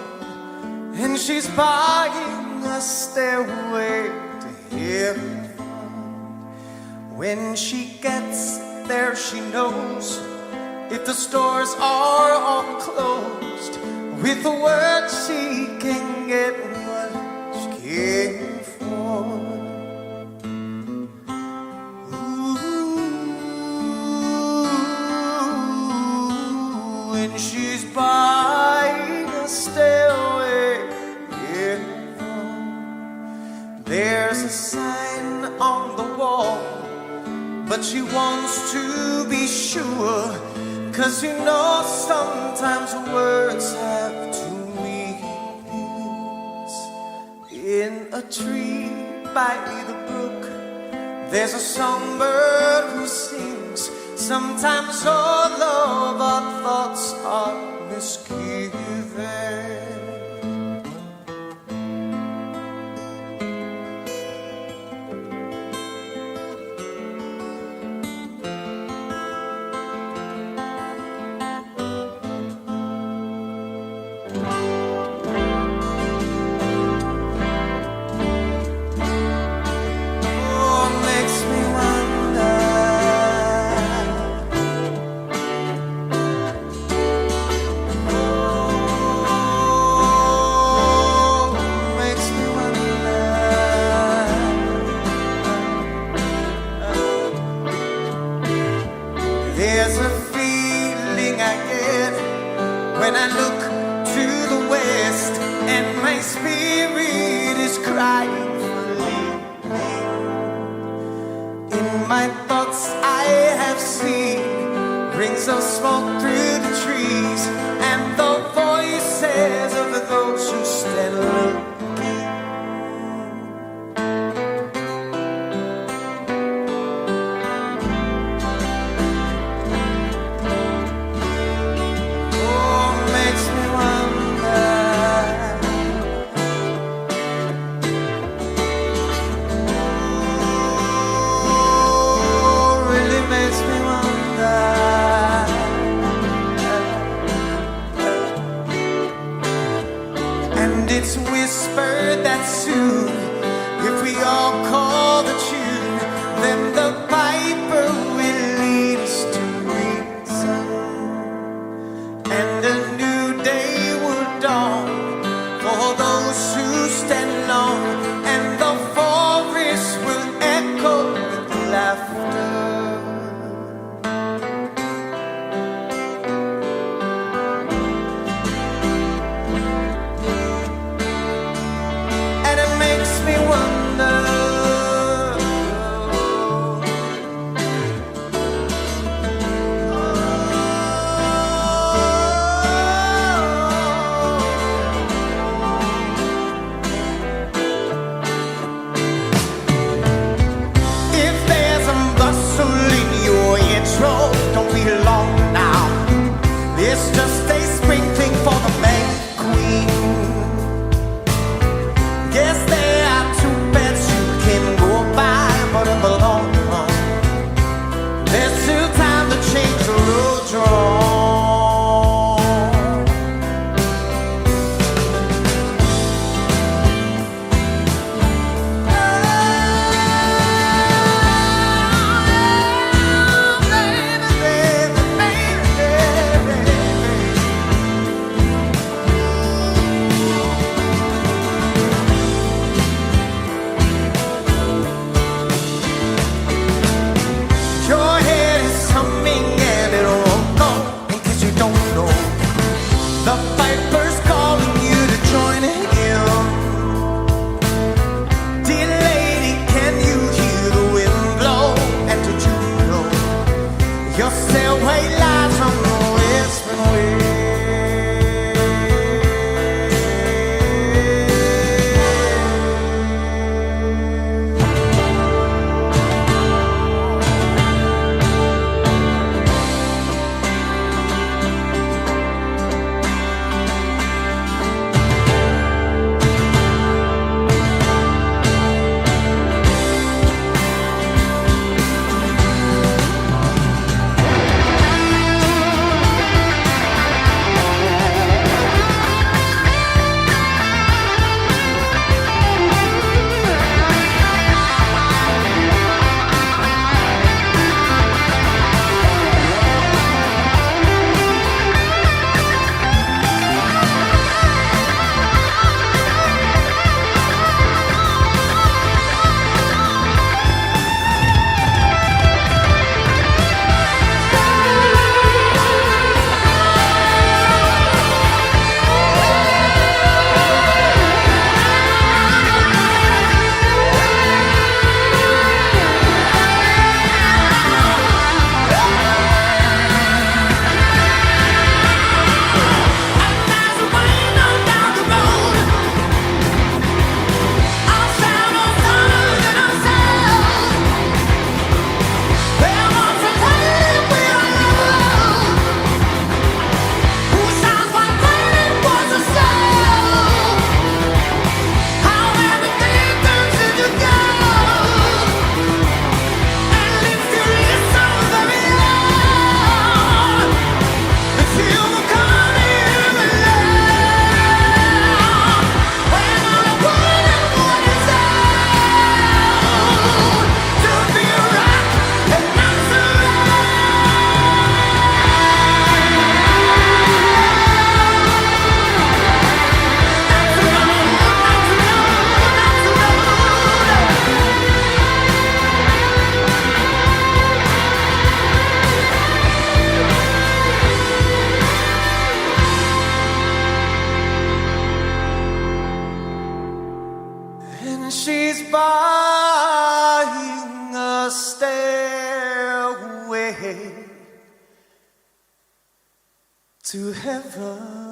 and she's buying a stairway to heaven. When she gets there, she knows if the stores are all closed, with the word she can get what she came for. Ooh, and she's buying a stairway to heaven. There's a sign on the wall, but she wants to be sure, 'cause you know sometimes words have two meanings. In a tree by the brook, there's a songbird who sings. Sometimes all of our thoughts are misgiven. There's a feeling I get when I look to the west, and my spirit is crying for leaving. In my thoughts I have seen rings of smoke through the trees, and the voices of those who stand looking. It's whispered that soon, if we all call the tune, then the piper will lead us to reason, and a new day will dawn for those who stand alone, and the forest will echo with laughter. She's buying a stairway to heaven.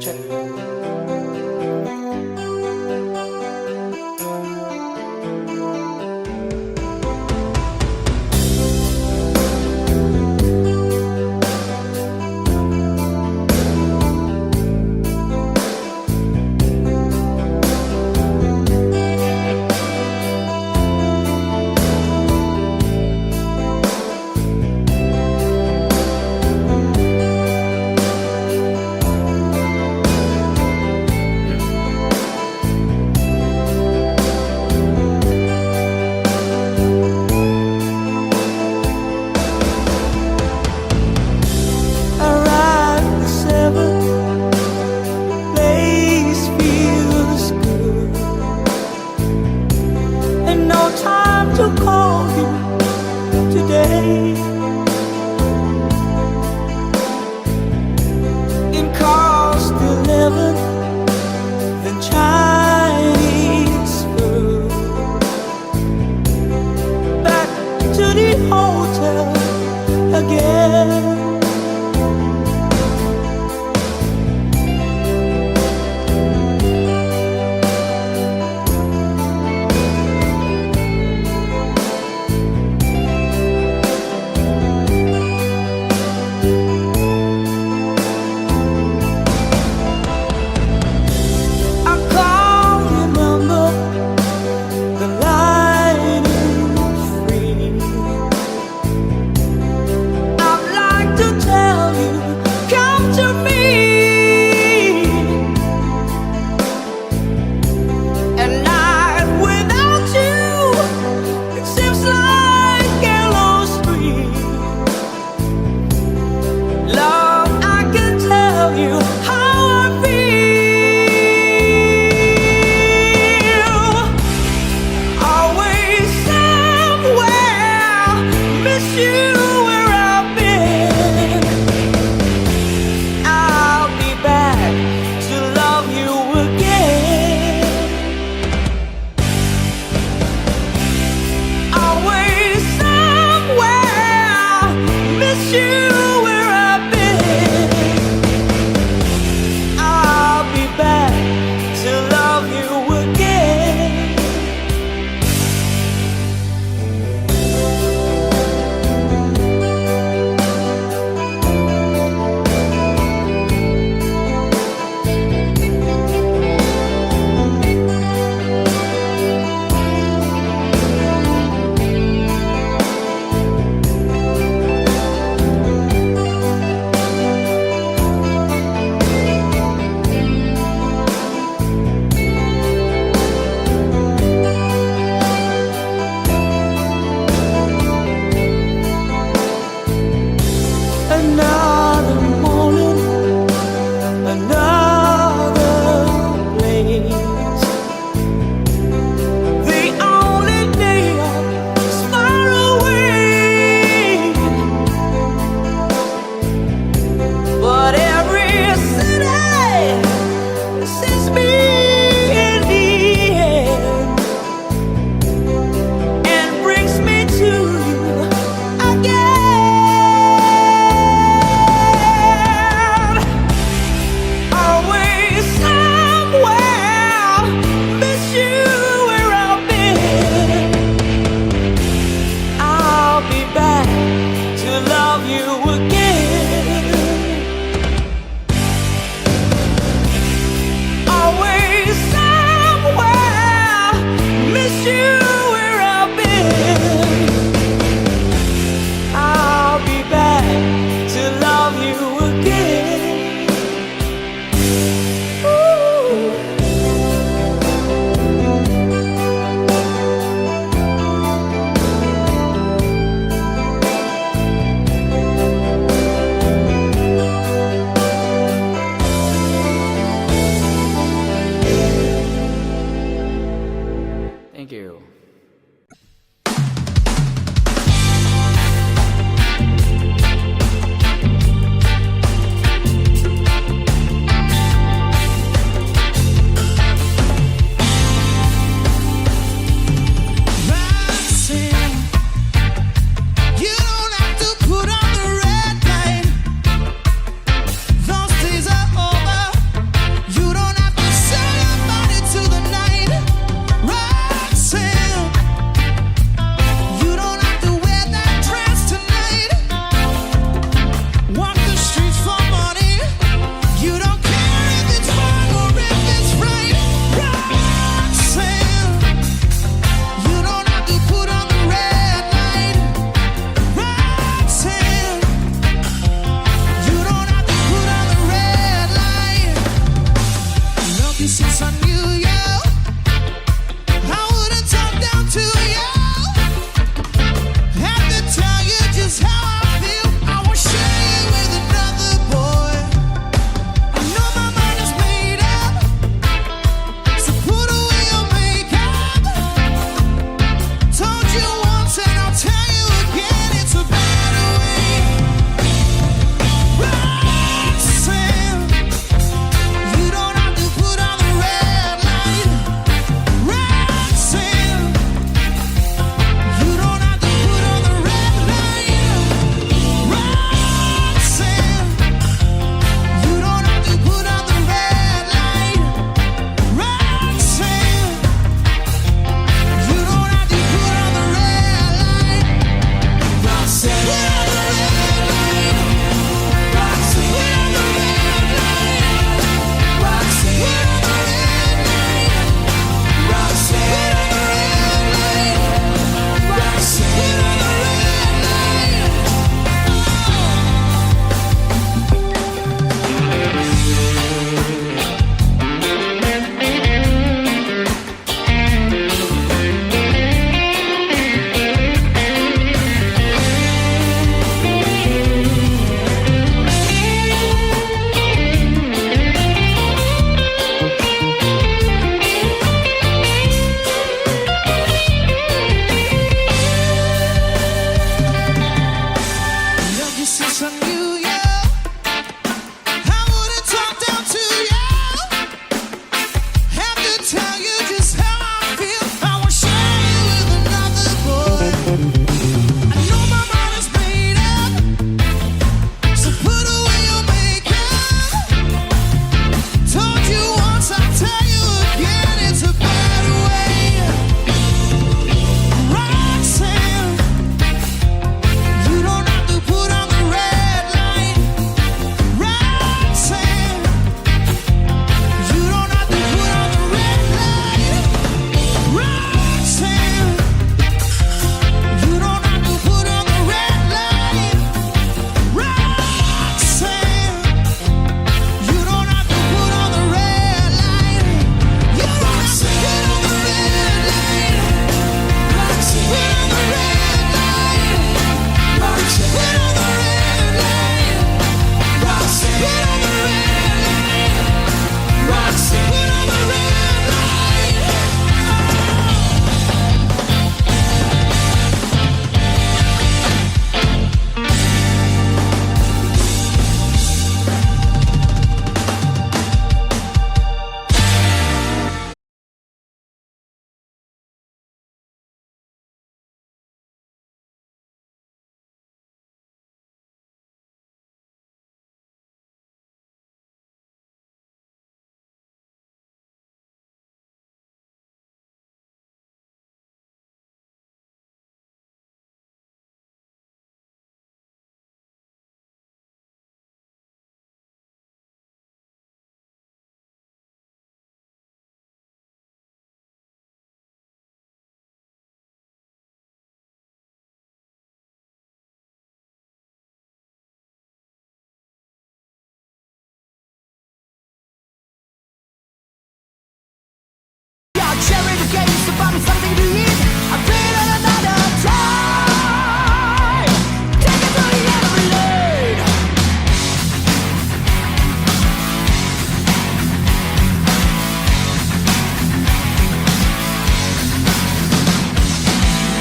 Check. I'd like I know my mind is made up, so put away your makeup. Told you once, I'll tell you again, it's a better way. Roxanne, you don't have to put on the red light. Roxanne, you don't have to put on the red light. Roxanne, you don't have to put on the red light. Roxanne, you don't have to put on the red light. You don't have to put on the red light. Roxanne, put on the red light. Roxanne, put on the red light. Roxanne, put on the red light. Roxanne, put on the red light. Y'all cherry the games to buy me something to eat. I'll pay it another time. Take it to the every lane.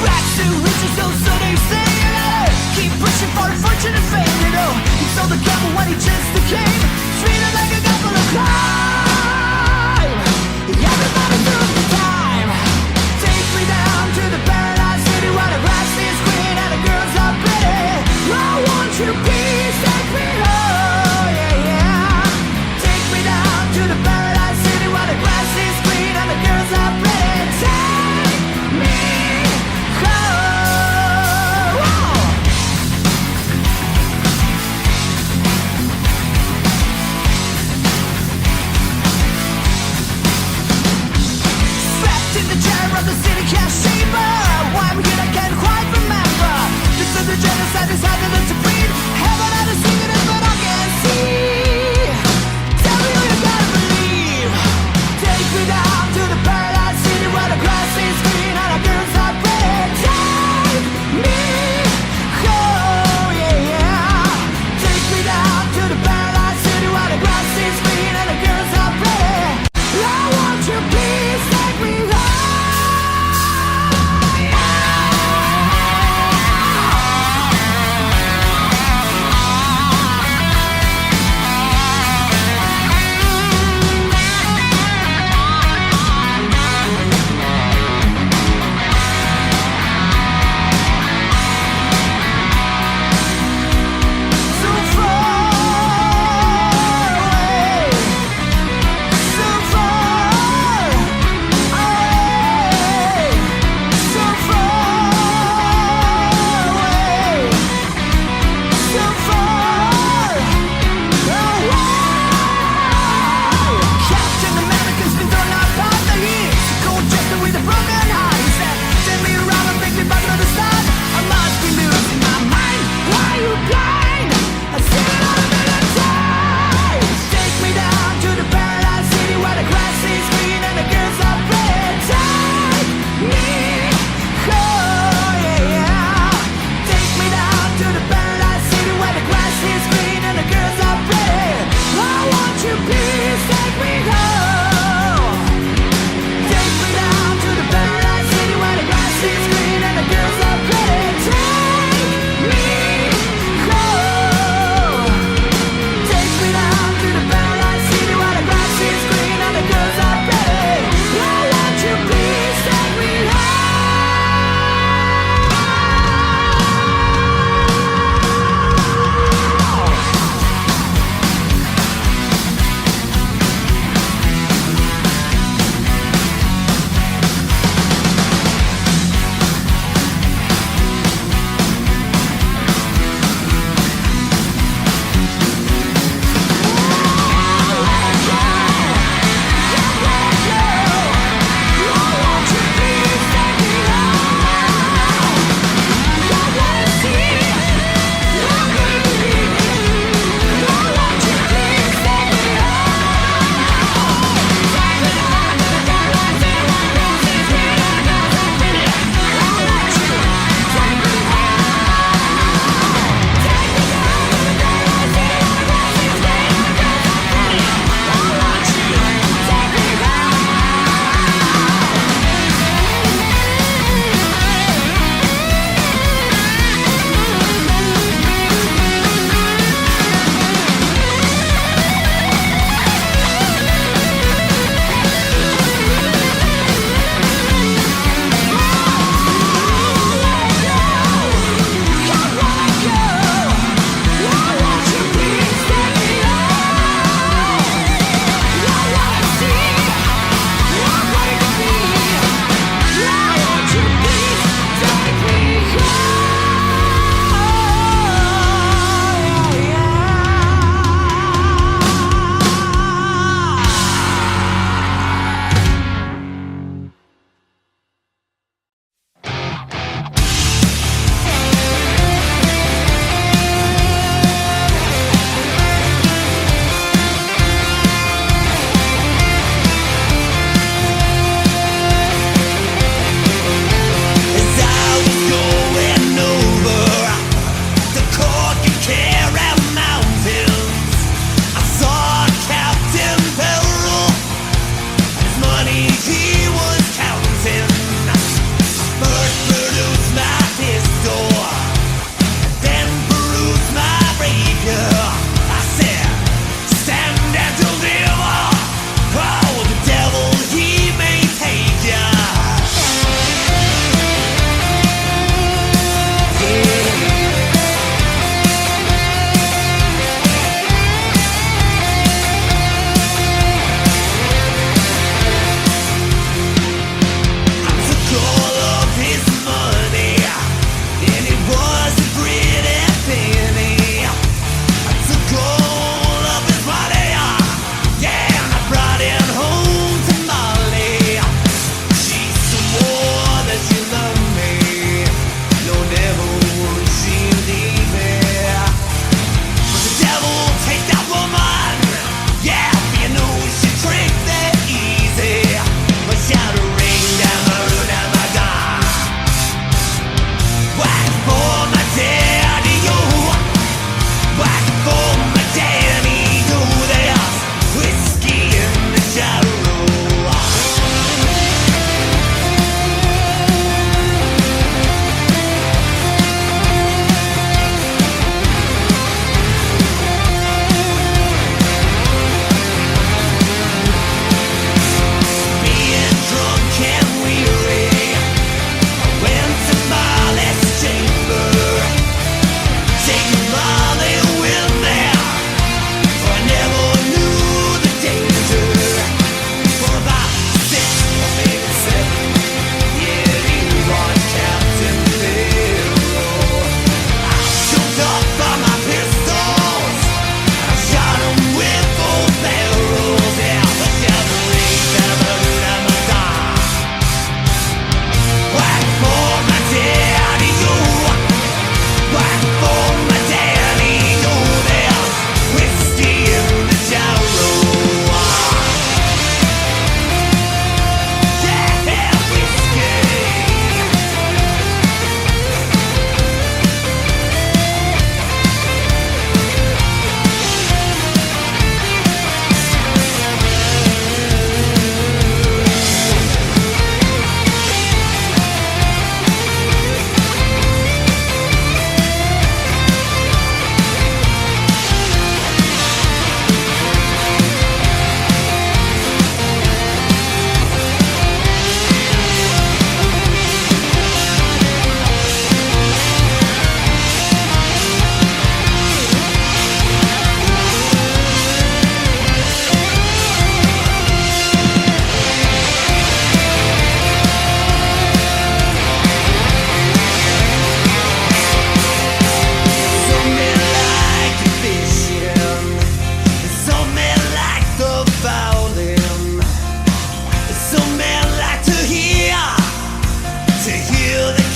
Rats who riches go, so they say, you know. Keep pushing for fortune and fame, you know. He sold the camel when he just became sweeter like a couple of clouds. Everybody through the time. Take me down to the paradise city where the grass is green and the girls are pretty. I want you to please take me home, yeah, yeah. Take me down to the paradise city where the grass is green and the girls are pretty. Take me home. Whoa.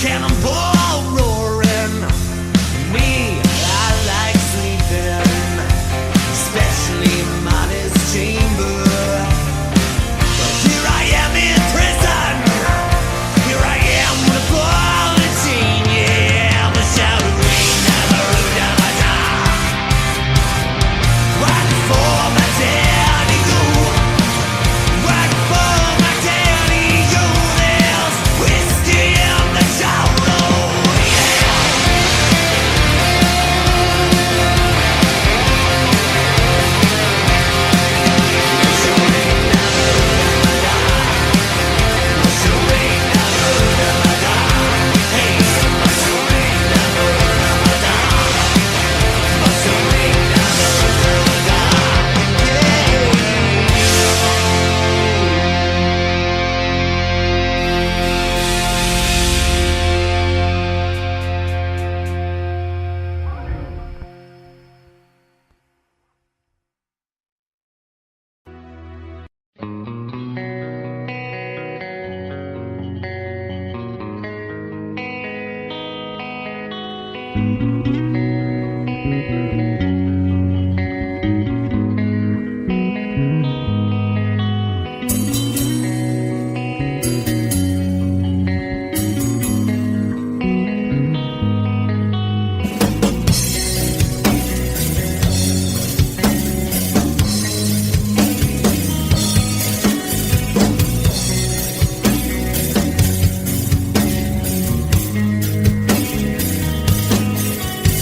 cannonball roaring. Me, I like sleeping, especially modest chamber. But here I am in prison. Here I am with a ball and chain. Yeah, I'm a shouting down the road down my top. Right for my daddy go. Right for my daddy go. There's whiskey in the shower. Yeah.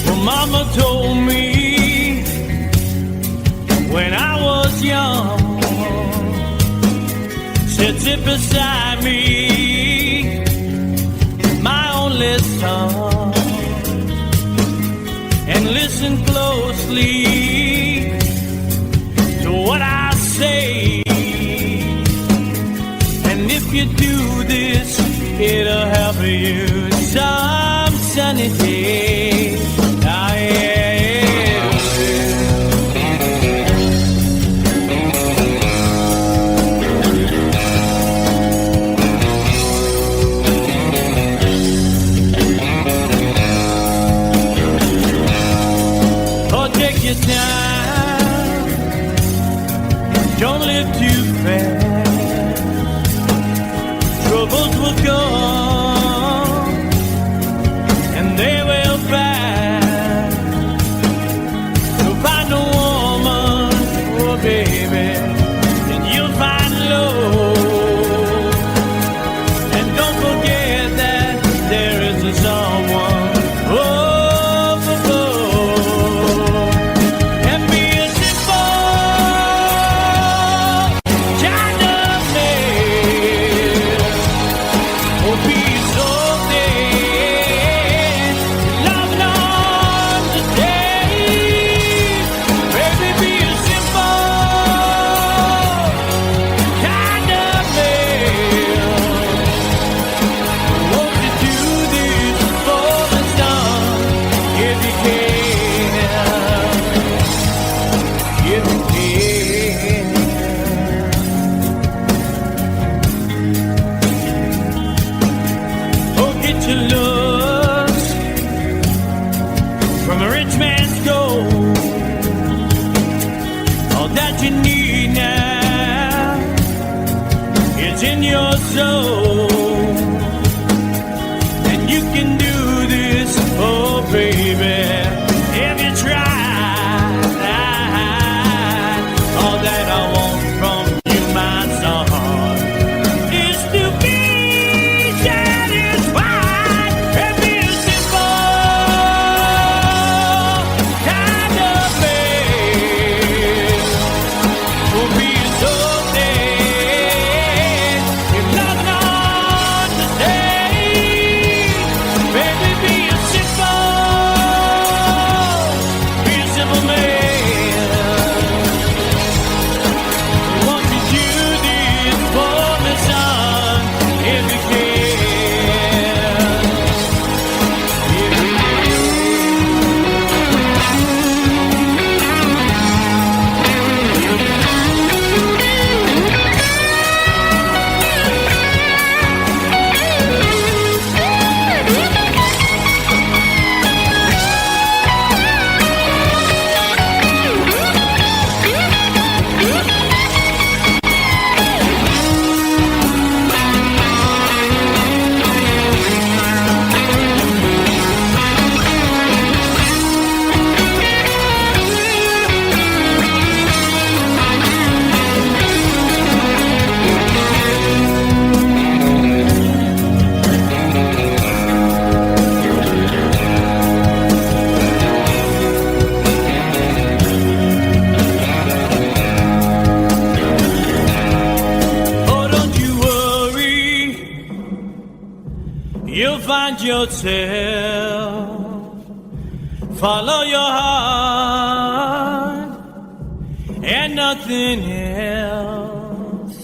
Well, Mama told me when I was young, said sit beside me, my only son, and listen closely to what I say. And if you do this, it'll help you some sunny day. Ah, yeah. Oh, take your time. Don't live too fast. Troubles will come and they will pass. So find a woman, oh baby, and you'll find love. And don't forget that there is a someone up above. And be a simple kind of man. Oh, be so dead, love on the day. Baby, be a simple kind of man. Won't you do this for the sun if you can? If you can. Oh, get your looks from a rich man's gold. All that you need now is in your soul. And you can do this, oh baby, if you try. All that I want from you, my son, is to be satisfied and be a simple kind of man. Oh, be so dead, if love not find yourself. Follow your heart and nothing else.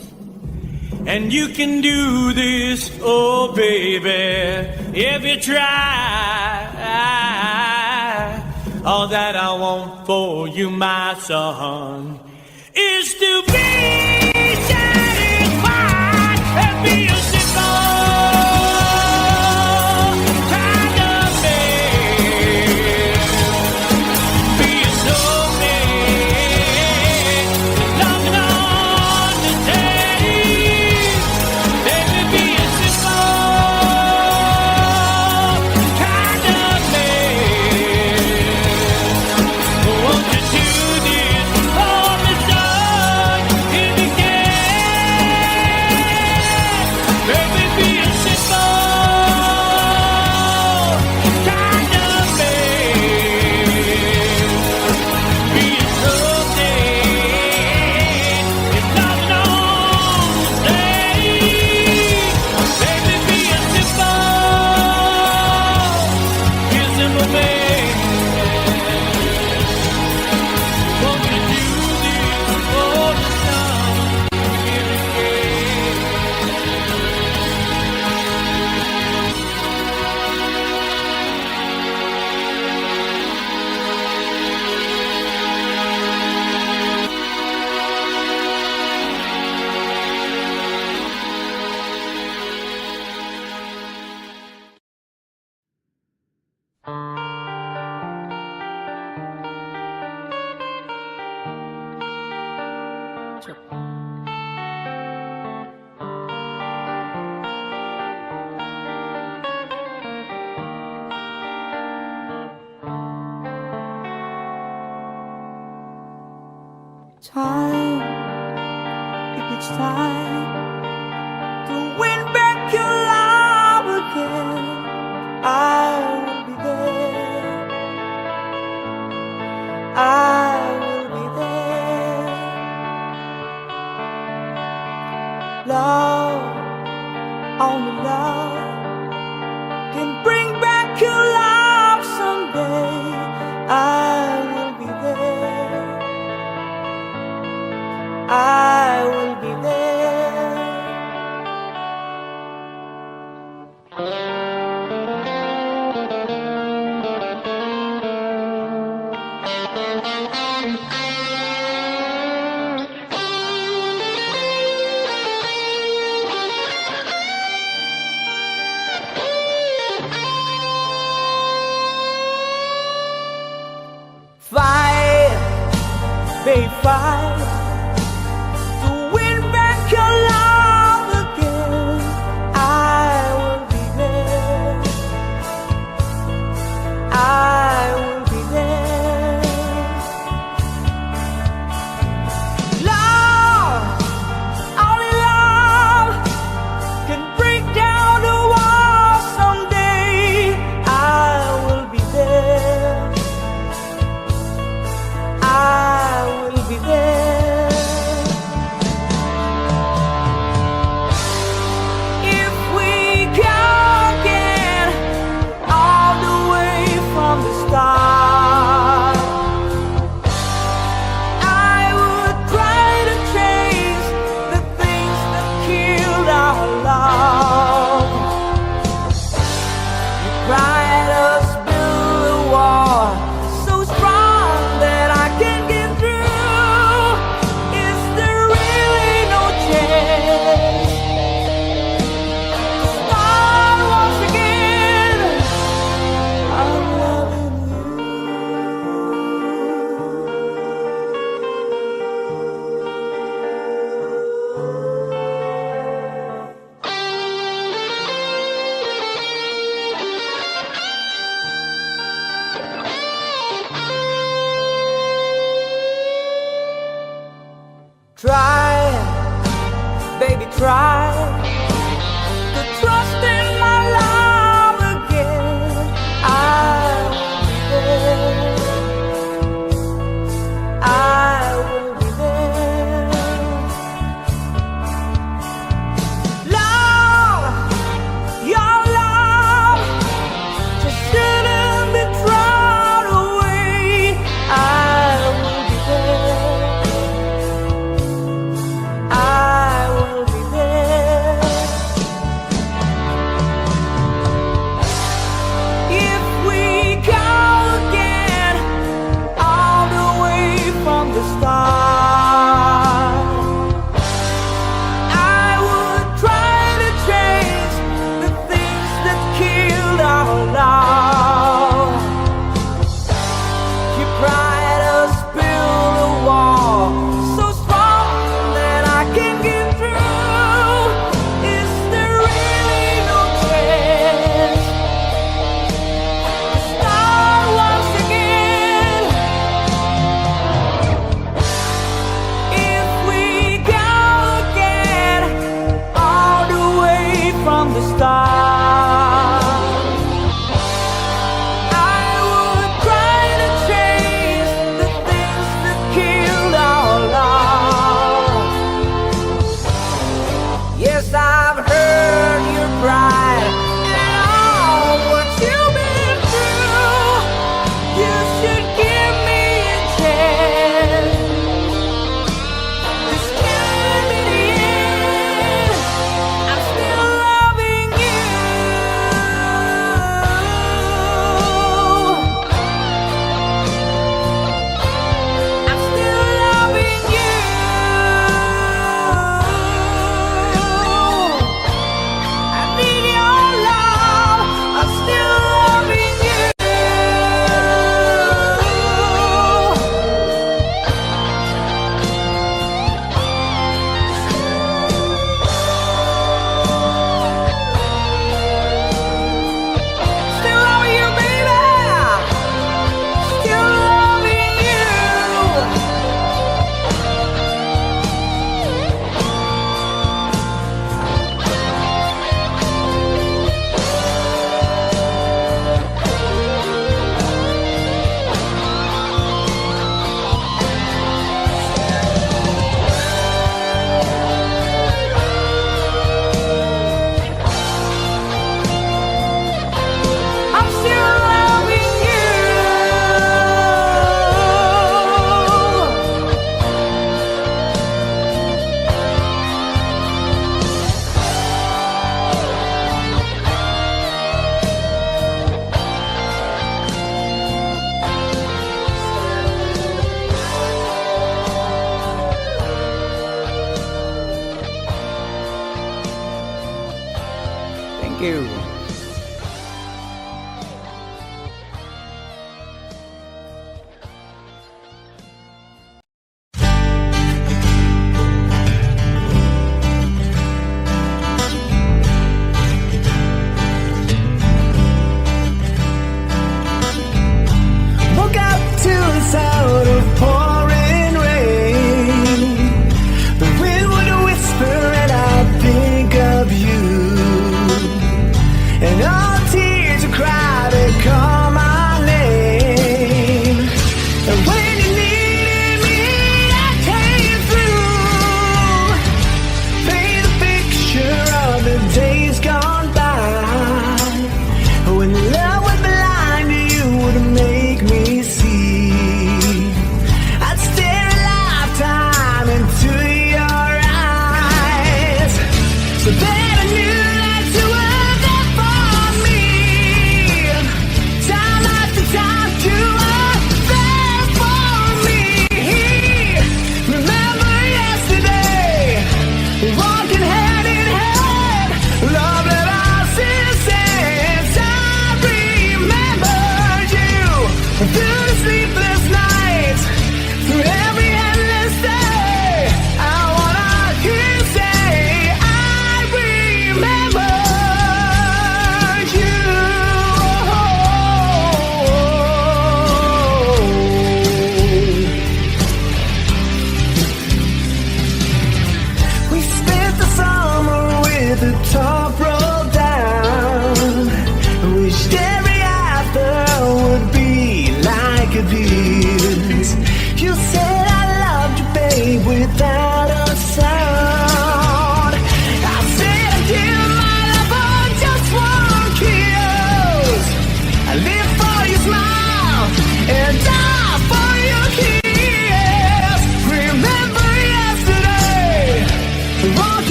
And you can do this, oh baby, if you try. All that I want for you, my son, is to be satisfied and be a simple kind of man. Be a snowman, loving on the day. Baby, be a simple kind of man. Won't you do this for me, son, if you can? Baby, be a simple kind of man. Be a snowman, if loving on the day. Baby, be a simple man. Won't you do this for me, son, if you can? Time, if it's time to win back your love again, I will be there. I will be there. Love, only love can bring back your love someday. I will be there. I will be there. Fight, babe, fight to win back your love again. I will be there. I will be there. Love, only love can break down the wall someday. I will be there. I will be there. If we can get all the way from the start, I would try to chase the things that killed our love. You cried us build a wall so strong that I can get through. Is there really no chance to start once again? I'm loving you.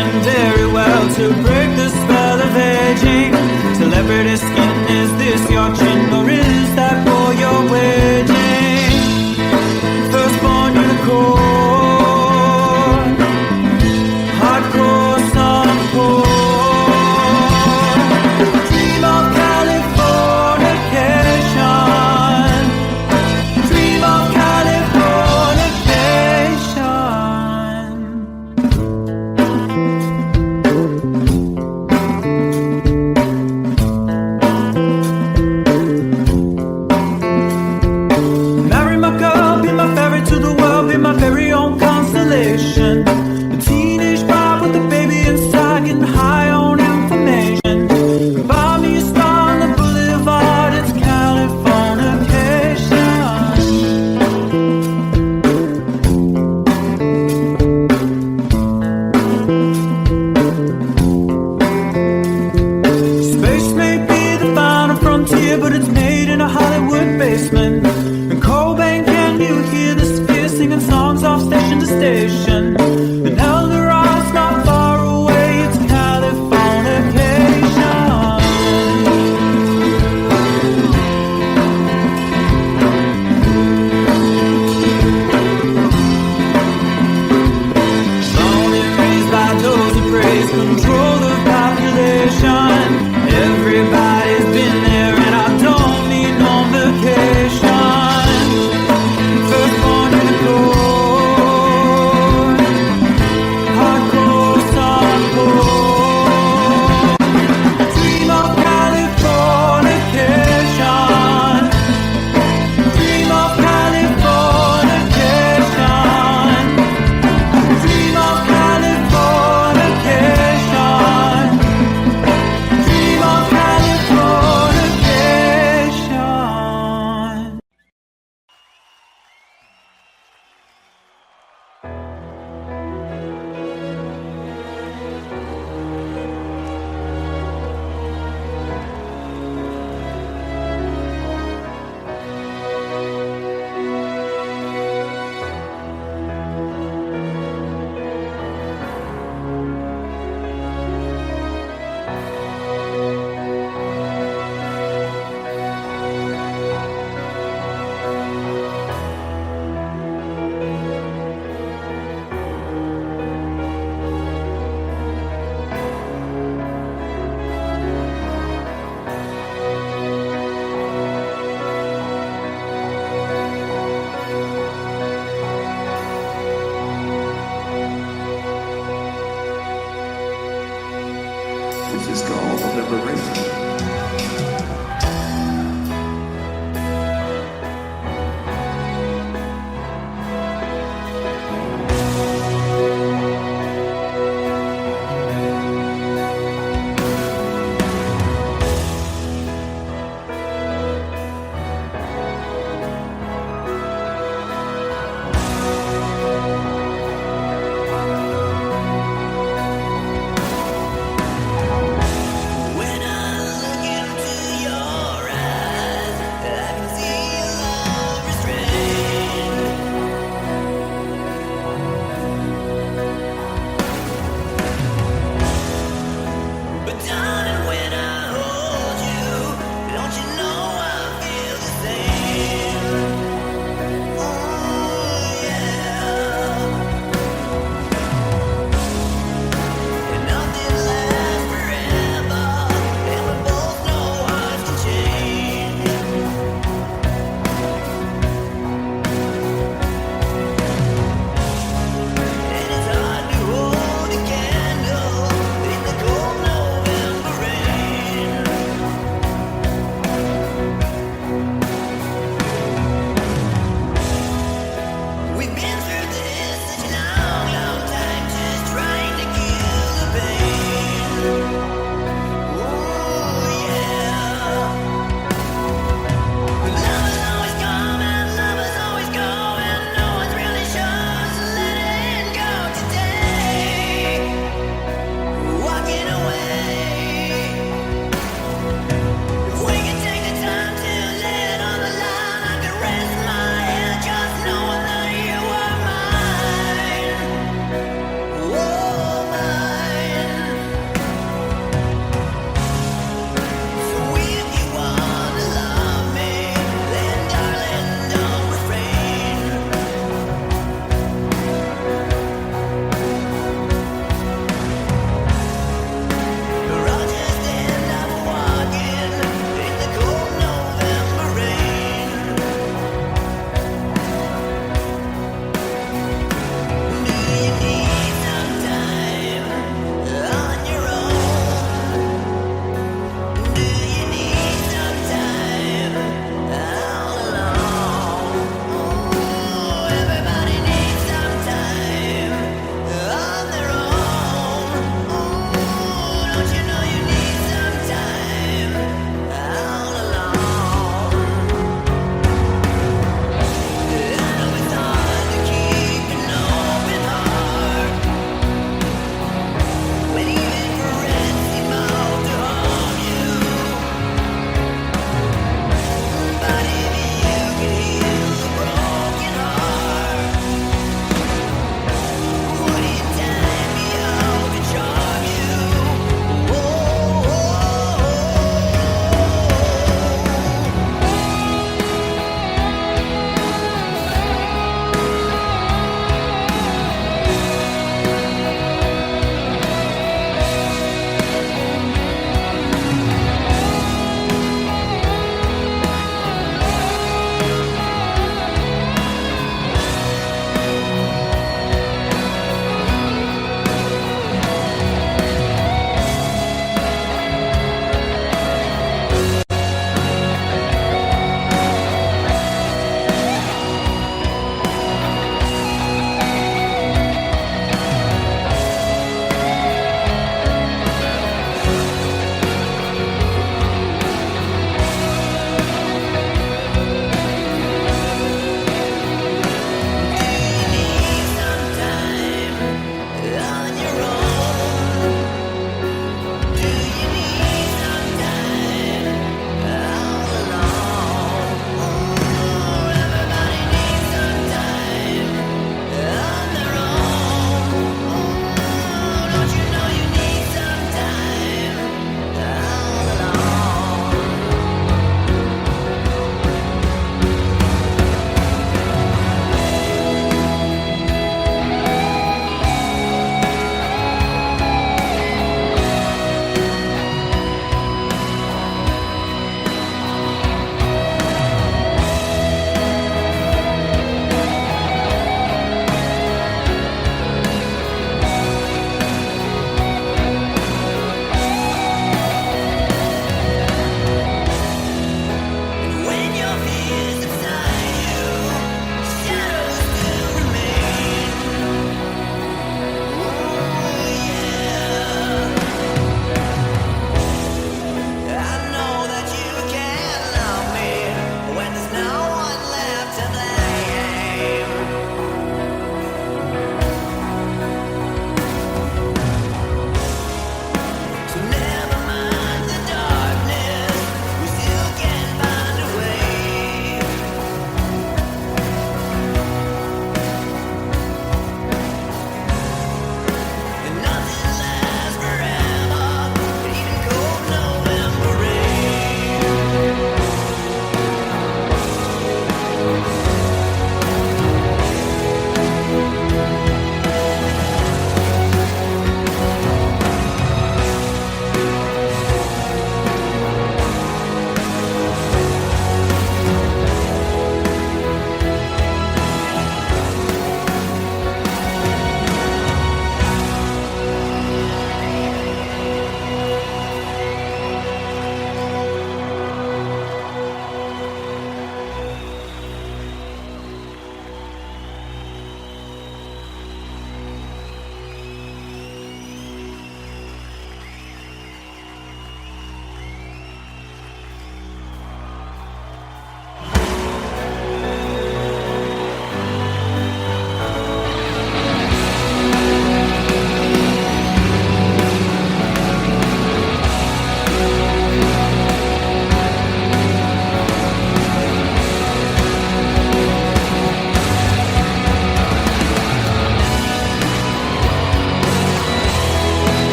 position very well to break the spell of aging. Celebrity skin, is this your chin or is that for your waging? Firstborn unicorn, hardcore softcore. Dream of Californication. Dream of Californication. Marry my girl, be my ferry to the world, be my very own constellation. A teenage bride with a baby inside, getting high on information. Buy me a star on the boulevard, it's Californication. Space may be the final frontier, but it's made in a Hollywood basement. And Cobain, can you hear the sphere singing songs off station to station? And Eldorad's not far away, it's Californication. Born and raised by those who praise control the population. Everybody's been there and I don't need no vacation. Firstborn unicorn, hardcore softcore. Dream of Californication. Dream of Californication. Dream of Californication. Dream of Californication. This is called liberation. When I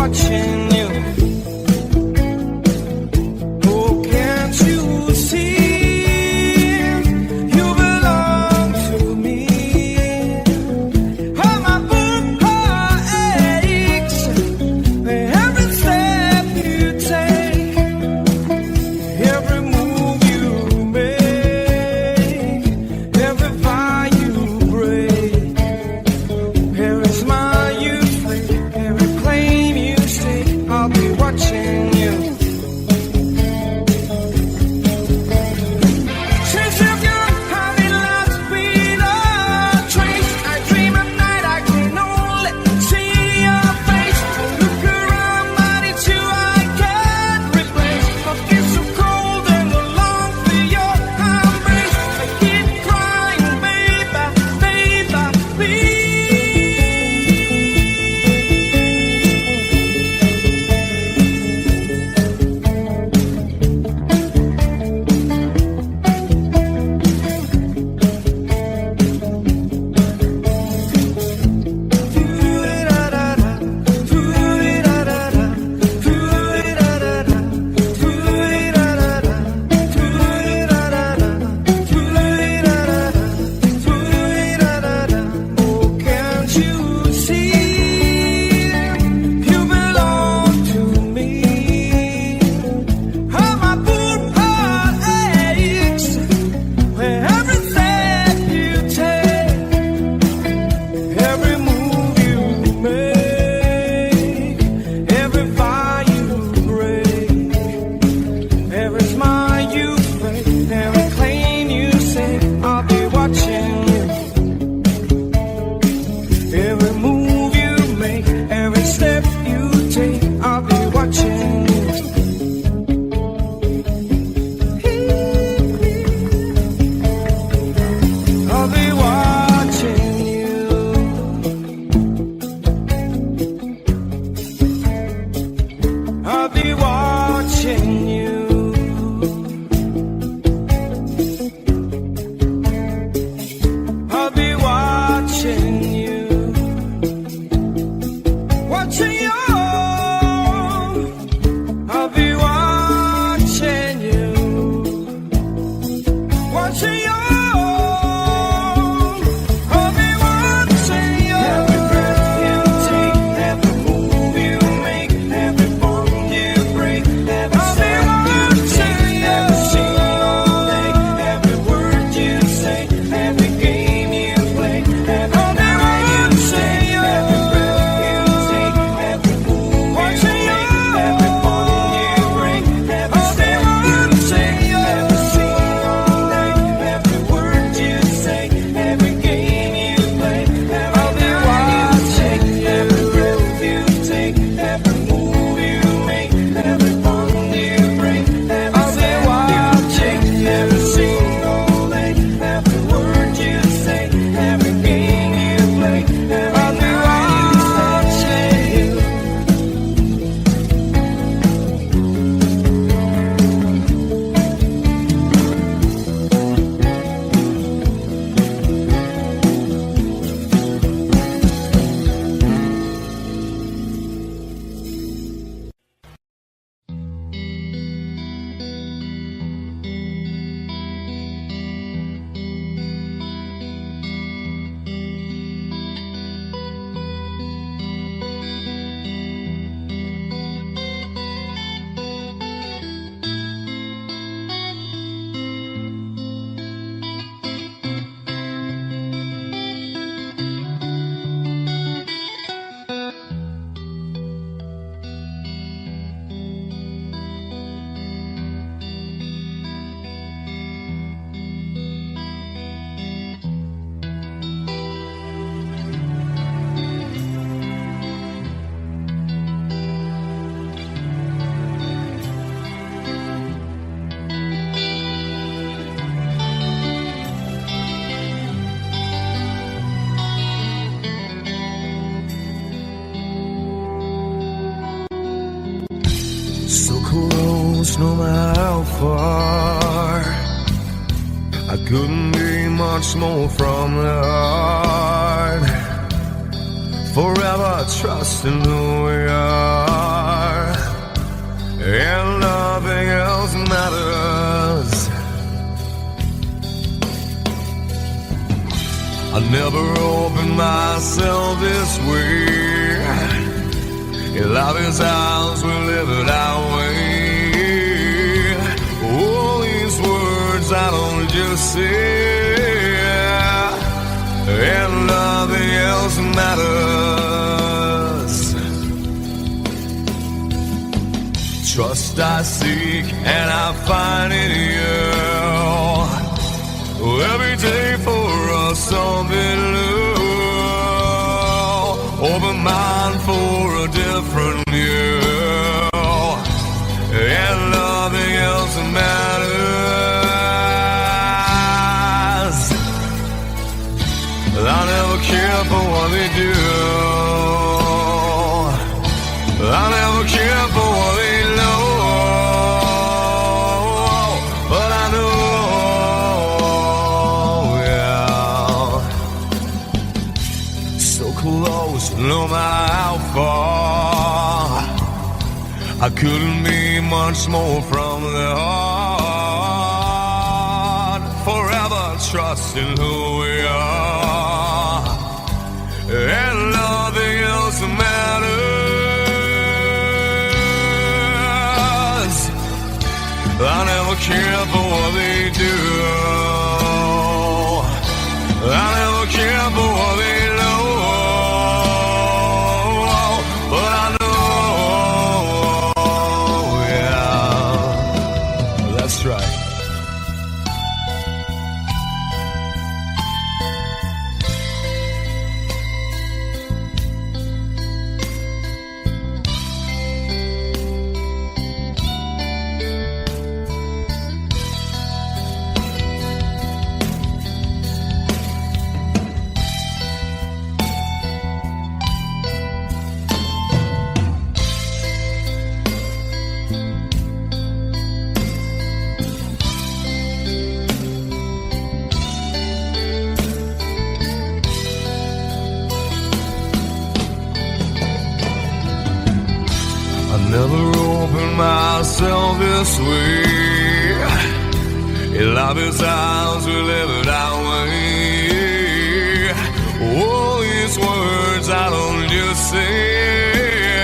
watching you. Oh, can't you see? You belong to me. Oh, my heart aches every step you take, every move you make, every vow you break. Every smile you fake, every claim you stake, I'll be watching you. Since you've gone, I've been lost without trace. I dream at night, I can only see your face. Look around, but it's you I can't replace. My kiss so cold and I long for your embrace. I keep crying, baby, baby, please. Oh, can't you see? You belong to me. Oh, my poor heart aches every step you take, every move you make, every vow you break, every smile you fake, every claim you say, I'll be watching you. Every move you make, every step you take, I'll be watching you. I'll be watching you. I'll be watching you. I'll be watching you. Watching you. I'll be watching you. Watching you. I'll be watching you. Every breath you take, every move you make, every bond you break, every step you take, every single day, every word you say, every game you play, every night you say, every breath you take, every move you make, every bond you break, every step you take, every single day, every word you say, every game you play, every night you take, every breath you take, every move you make, every bond you break, every step you take, every single day, every word you say, every game you play, every night you say. close no matter how far. I couldn't be much more from the heart. Forever trusting who we are. and nothing else matters. I never opened myself this way. Life is ours, we live it our way. All these words I don't just say, and nothing else matters. Trust I seek and I find in you. Every day for us something new. Open mind for a different view, and nothing else matters. I never care for what they do. I never care for what they know. But I know, yeah, so close, no matter how far. I couldn't be much more from the heart. Forever trusting who we are, and nothing else matters. I never care for what they do. I never care for what they know. But I know, yeah, that's right. Never opened myself this way. Life is ours, we live it our way. All these words I don't just say,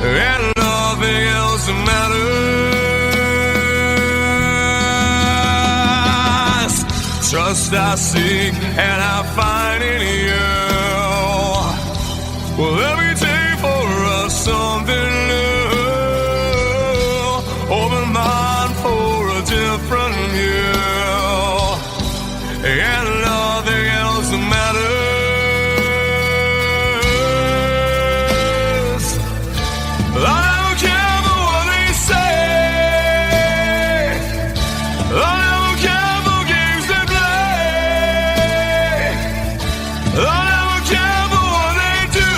and nothing else matters. Trust I seek and I find in you. Well, every day for us something new. Open mind for a different view, and nothing else matters. I don't care for what they say. I don't care for games they play. I don't care for what they do.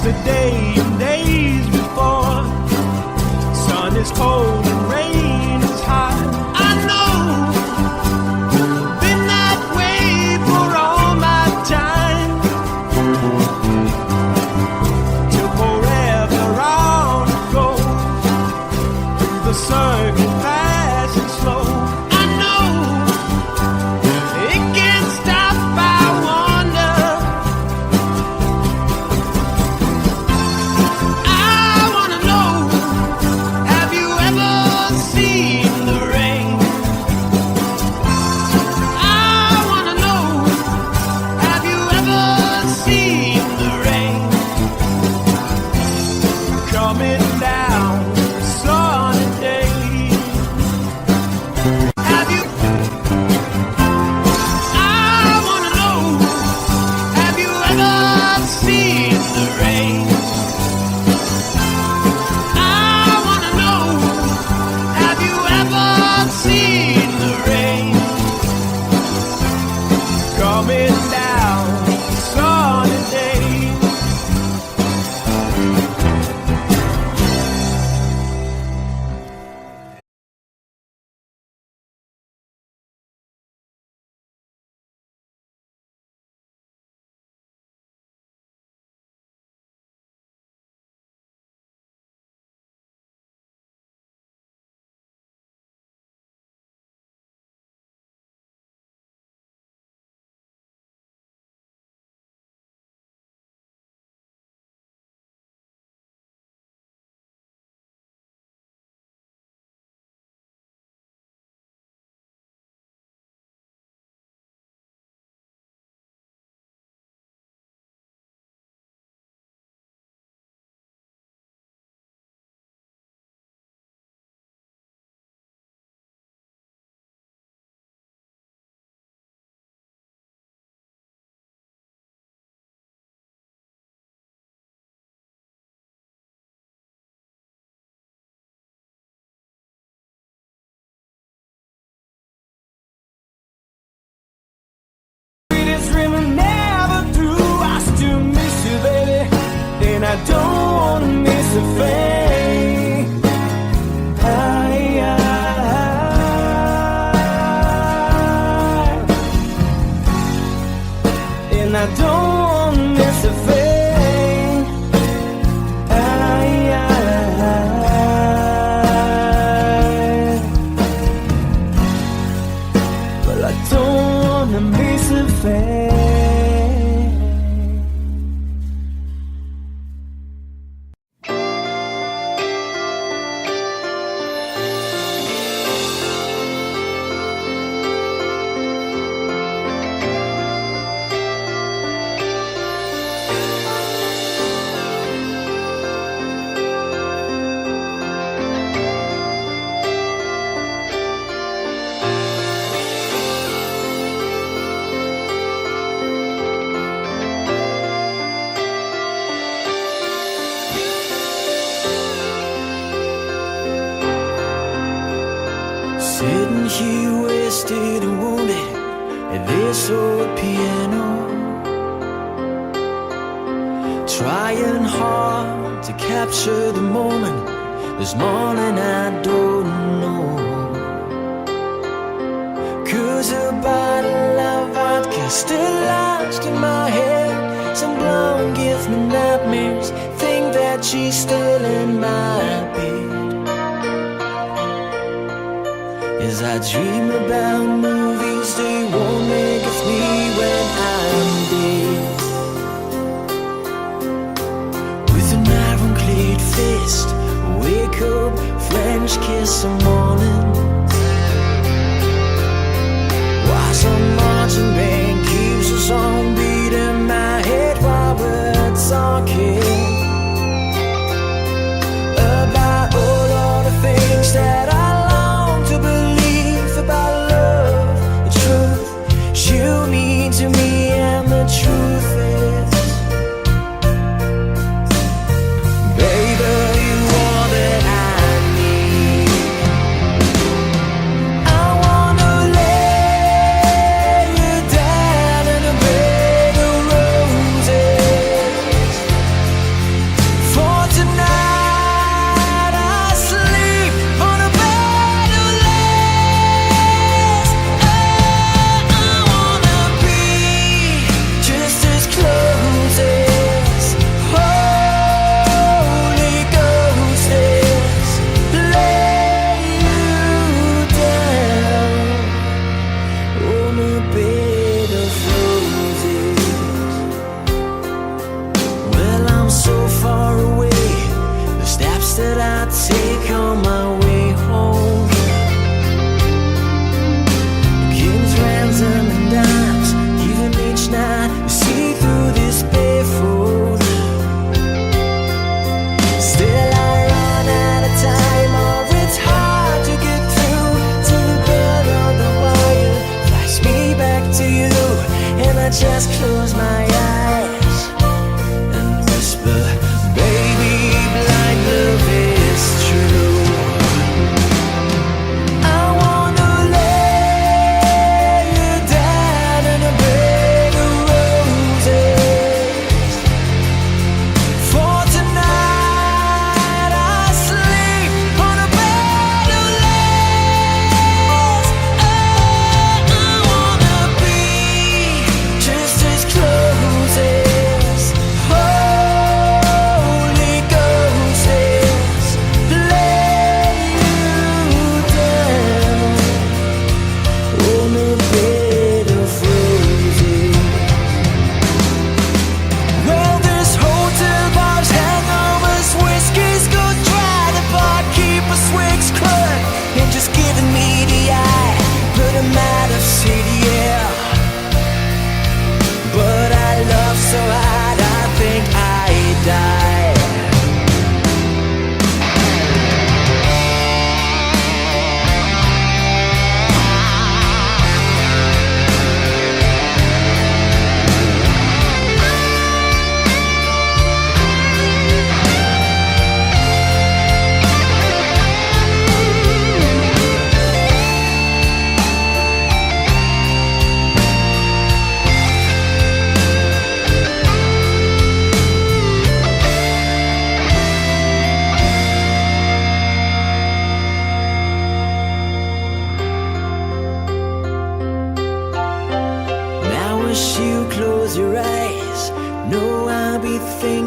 yesterday and days before. Sun is cold and rain is hot. I know, been that way for all my time. Till forever on it goes, through the circle fast and slow. I know, it can't stop, I wonder. I wanna know, have you ever seen the rain? I wanna know, have you ever seen the rain? Coming down a sunny day. Have you? I wanna know, have you ever seen the rain? I wanna know, have you ever seen the rain? Coming down a sunny day. Sweetest dream I never through. I still miss you, baby, and I don't wanna miss a thing. And I don't wanna miss a thing. Well, I don't wanna miss a thing. Sitting here wasted and wounded at this old piano, trying hard to capture the moment. This morning I don't know, 'cause a bottle of vodka still lodged in my head. Some blonde gives me nightmares, think that she's still in my bed. As I dream about movies they won't make of me when I'm dead. With an ironclad fist, wake up, French kiss some morning. While some marching band keeps a song beat in my head while we're talking about all of the things that I long to believe about love, the truth you mean to me, and the truth is, baby, you are that I need. I wanna lay you down in a bed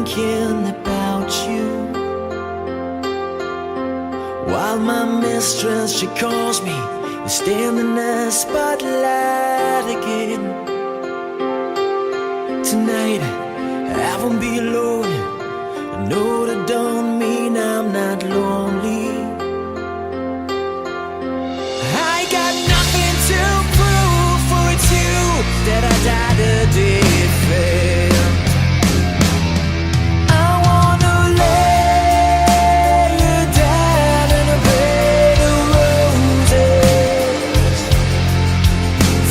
thinking about you. While my mistress, she calls me and stand in the spotlight again. Tonight I won't be alone. I know that don't mean I'm not lonely. I got nothing to prove, for it's you that I died a defend. I wanna lay you down in a bed of roses.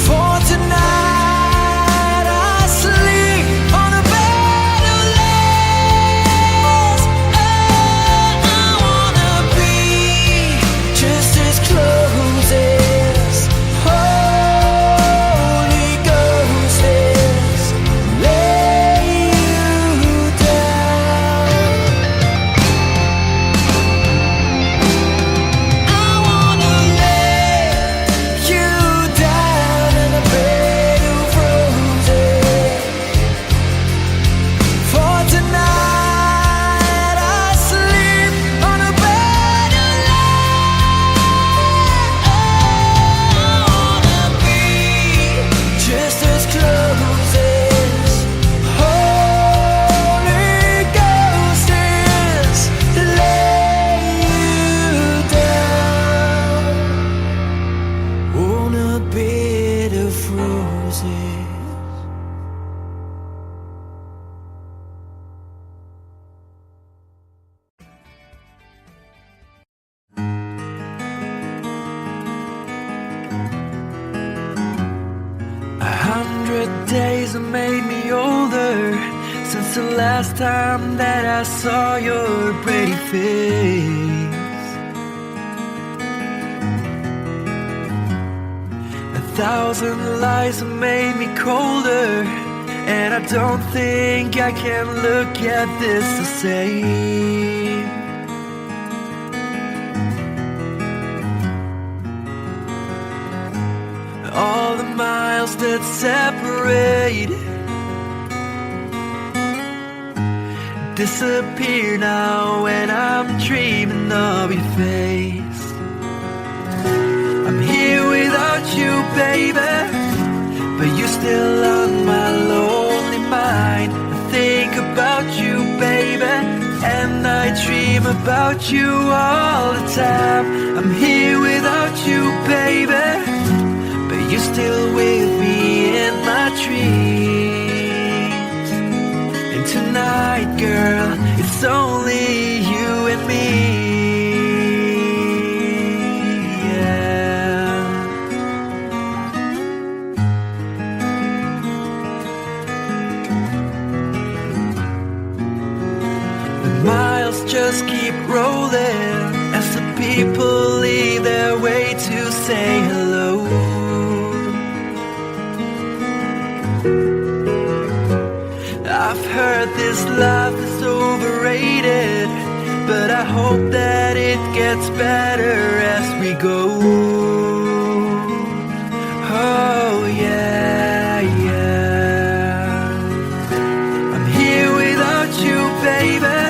For tonight I sleep on a bed of lace. Oh, I wanna be just as close as Holy Ghost is. Lay you down. I wanna lay you down in a bed of roses. For tonight I sleep on a bed of lace. I wanna be just as close as Holy Ghost is. Lay you down on a bed of roses. A 100 days have made me older since the last time that I saw your pretty face. 1,000 lies have made me colder, and I don't think I can look at this the same. All the miles that separate disappear now when I'm dreaming of your face. I'm here without you, baby, but you're still on my lonely mind. I think about you, baby, and I dream about you all the time. I'm here without you, baby, but you're still with me in my dreams. And tonight, girl, it's only you and me. Yeah. The miles just keep rolling as the people leave their way to say hello. I've heard this life is overrated, but I hope that it gets better as we go. Oh yeah, yeah. I'm here without you, baby,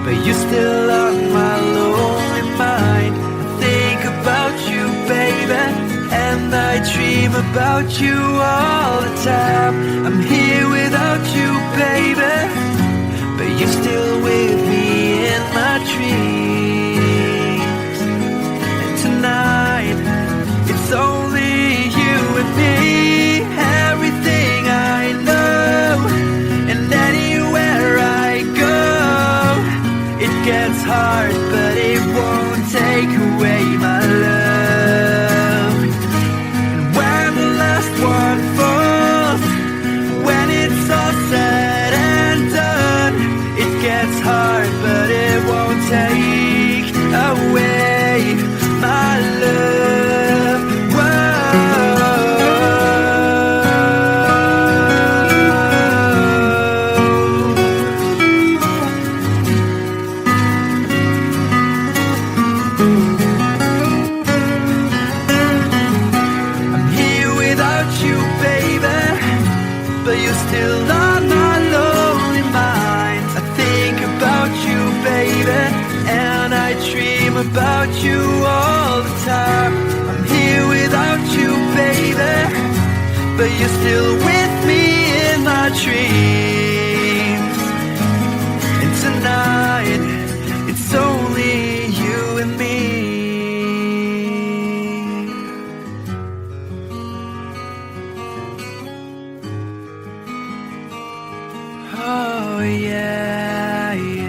but you're still on my lonely mind. I think about you, baby, and I dream about you all the time. I'm here without you, baby, but you're still with me in my dreams. And tonight, it's only you and me. Everything I know, and anywhere I go, it gets hard, but it won't take away my love. And when the last one falls, when it's all said and done, it about you all the time. I'm here without you, baby, but you're still with me in my dreams. And tonight, it's only you and me. Oh yeah, yeah.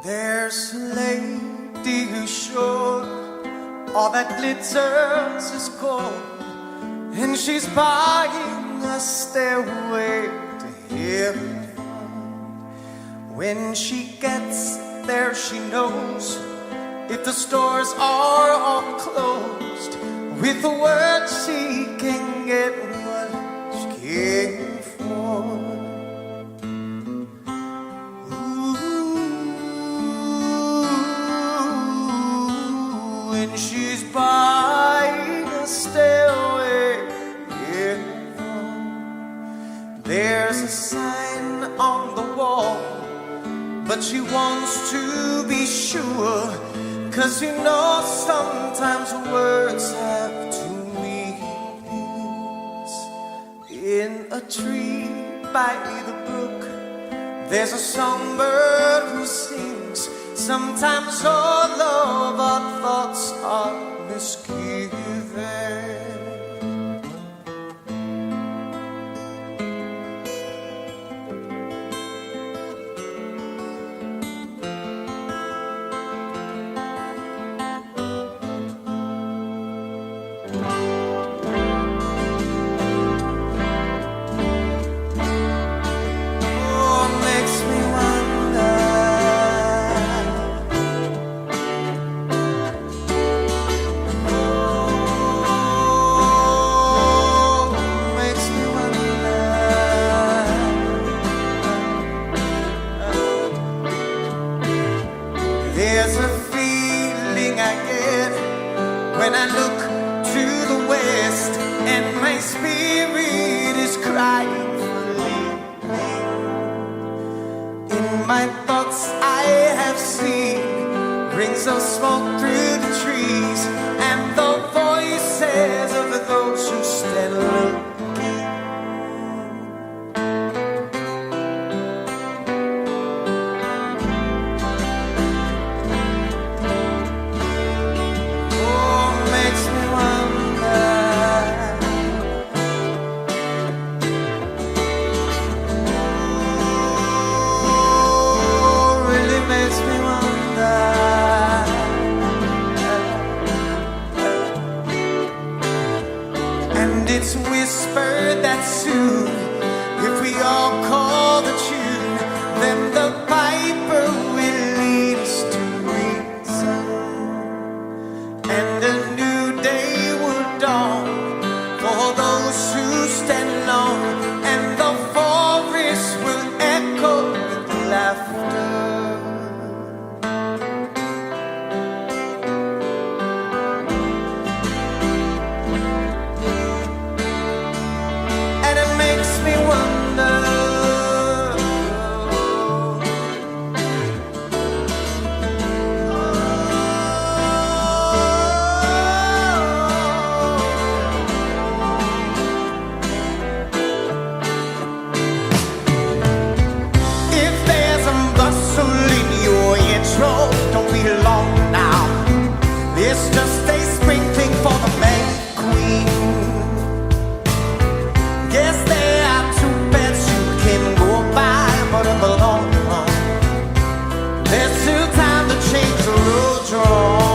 There's a lady who's sure all that glitters is gold, and she's buying a stairway to heaven. When she gets there, she knows if the stores are all closed, with the word she can get what she came for. Ooh, when she's buying a stairway, yeah. There's a sign on the wall, but she wants to be sure, 'cause you know sometimes words have two meanings. In a tree by the brook, there's a songbird who sings. Sometimes all of our thoughts are misgiven. There's a feeling I get when I look to the west, and my spirit is crying for leaving. In my thoughts I have seen rings of smoke through the trees, and the voices of those who stand looking. It's whispered that soon, if we all call the tune, then the piper will lead us to reason, and a new day will dawn for those who stand alone, and the forest will echo with laughter. Don't be long now. It's just a spring thing for the man queen. Guess there are two beds you can go by, but in the long run, there's still time to change the road you're on.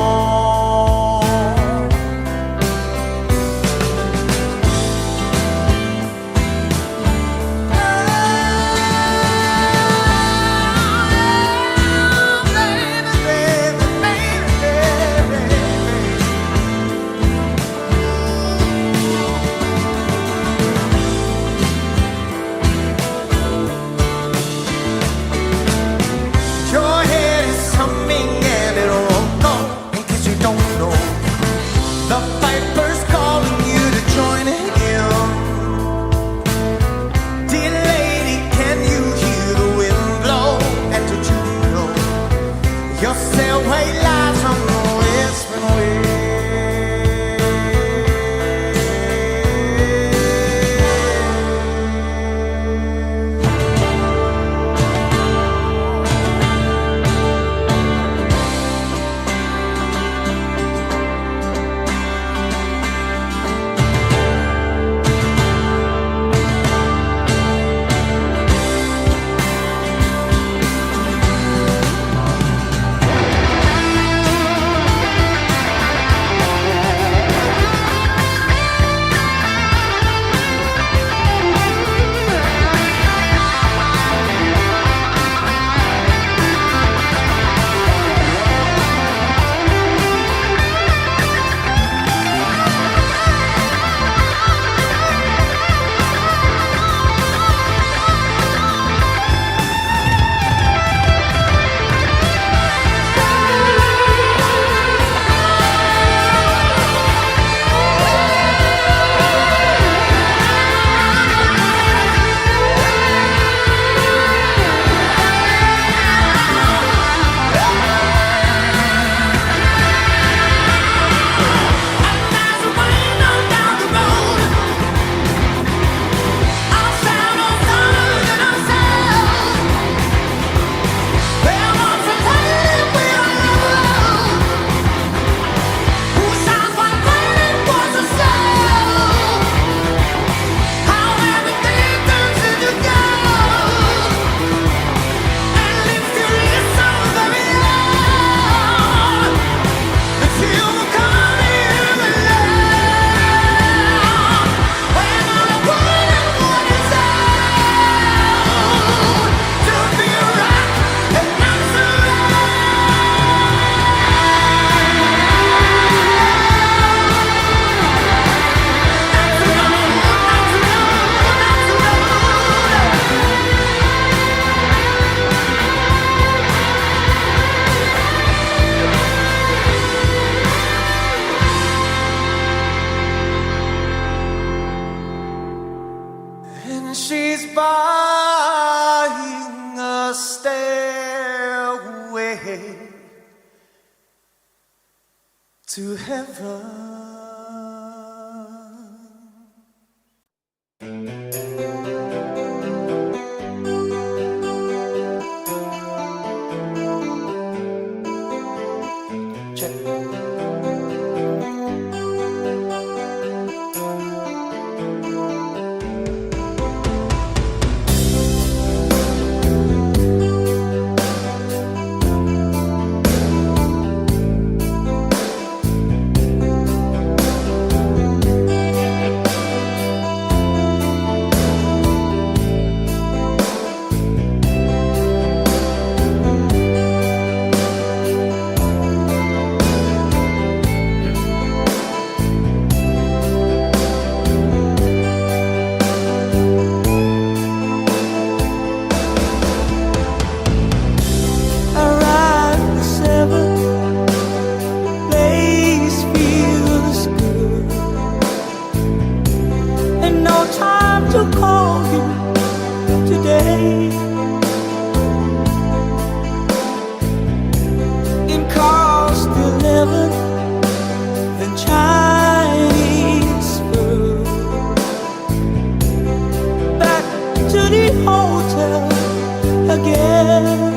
to heaven. Check. To call you today in cost 11 and Chinese food. Back to the hotel again.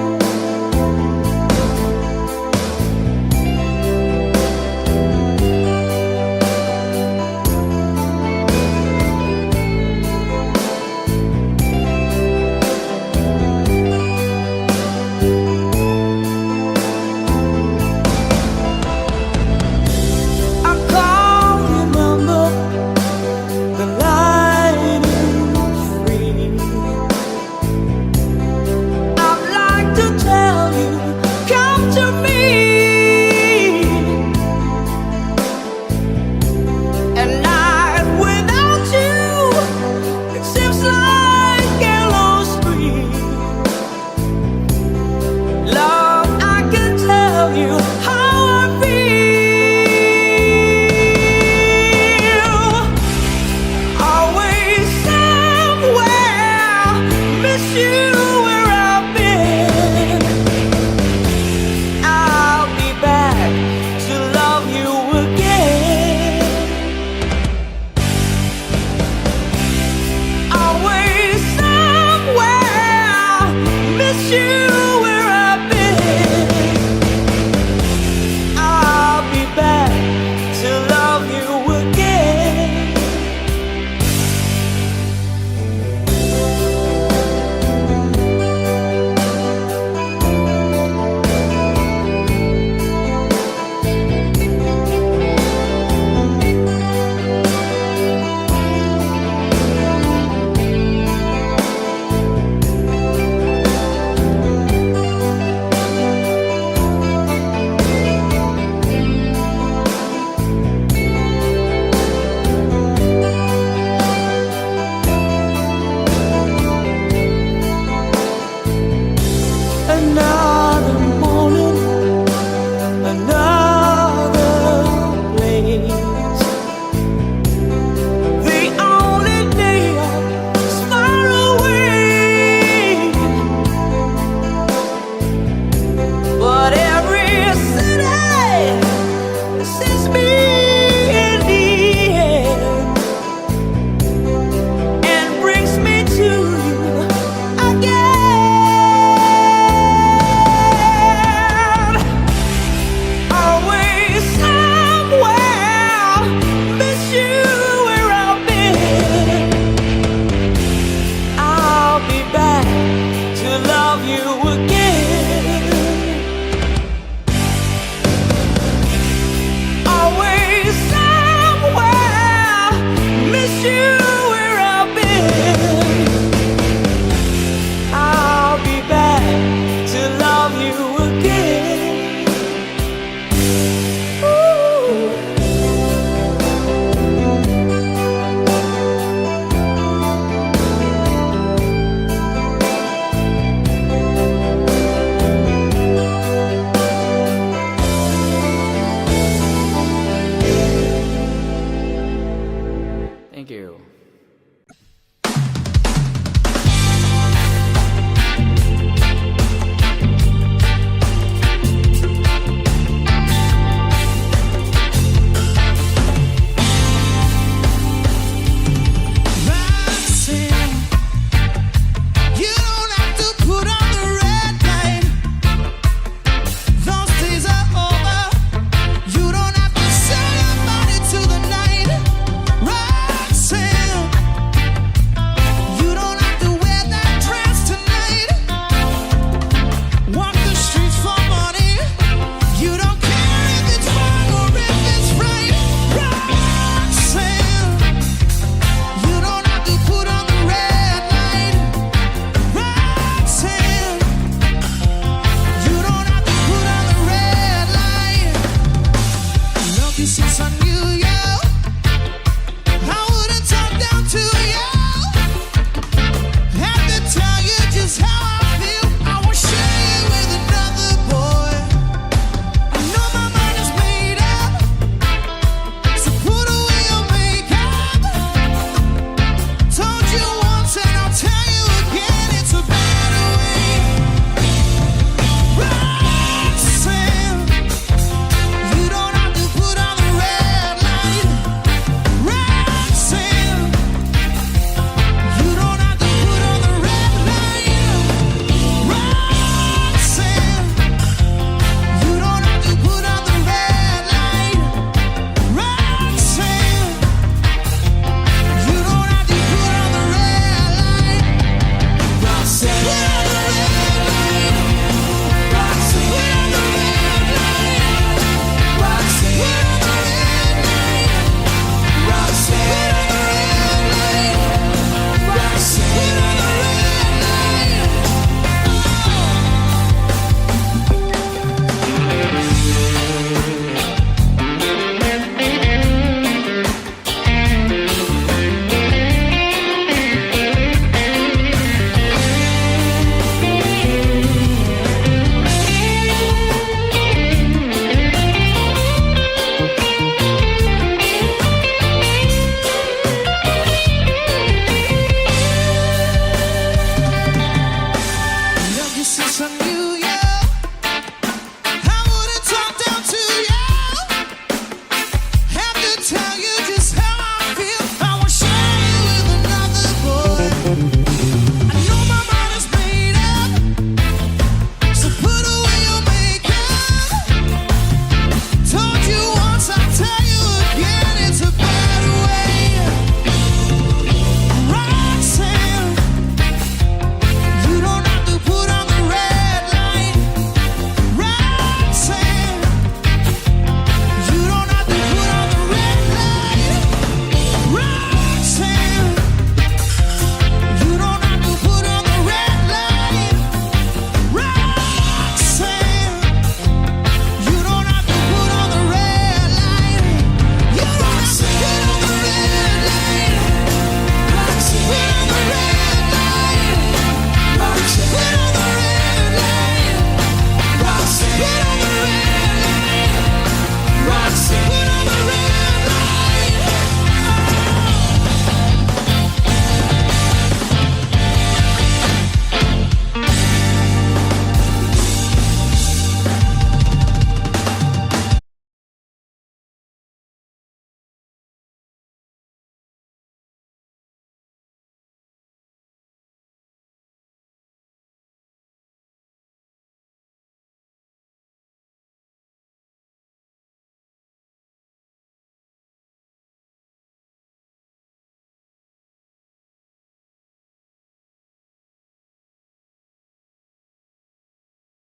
you, yeah.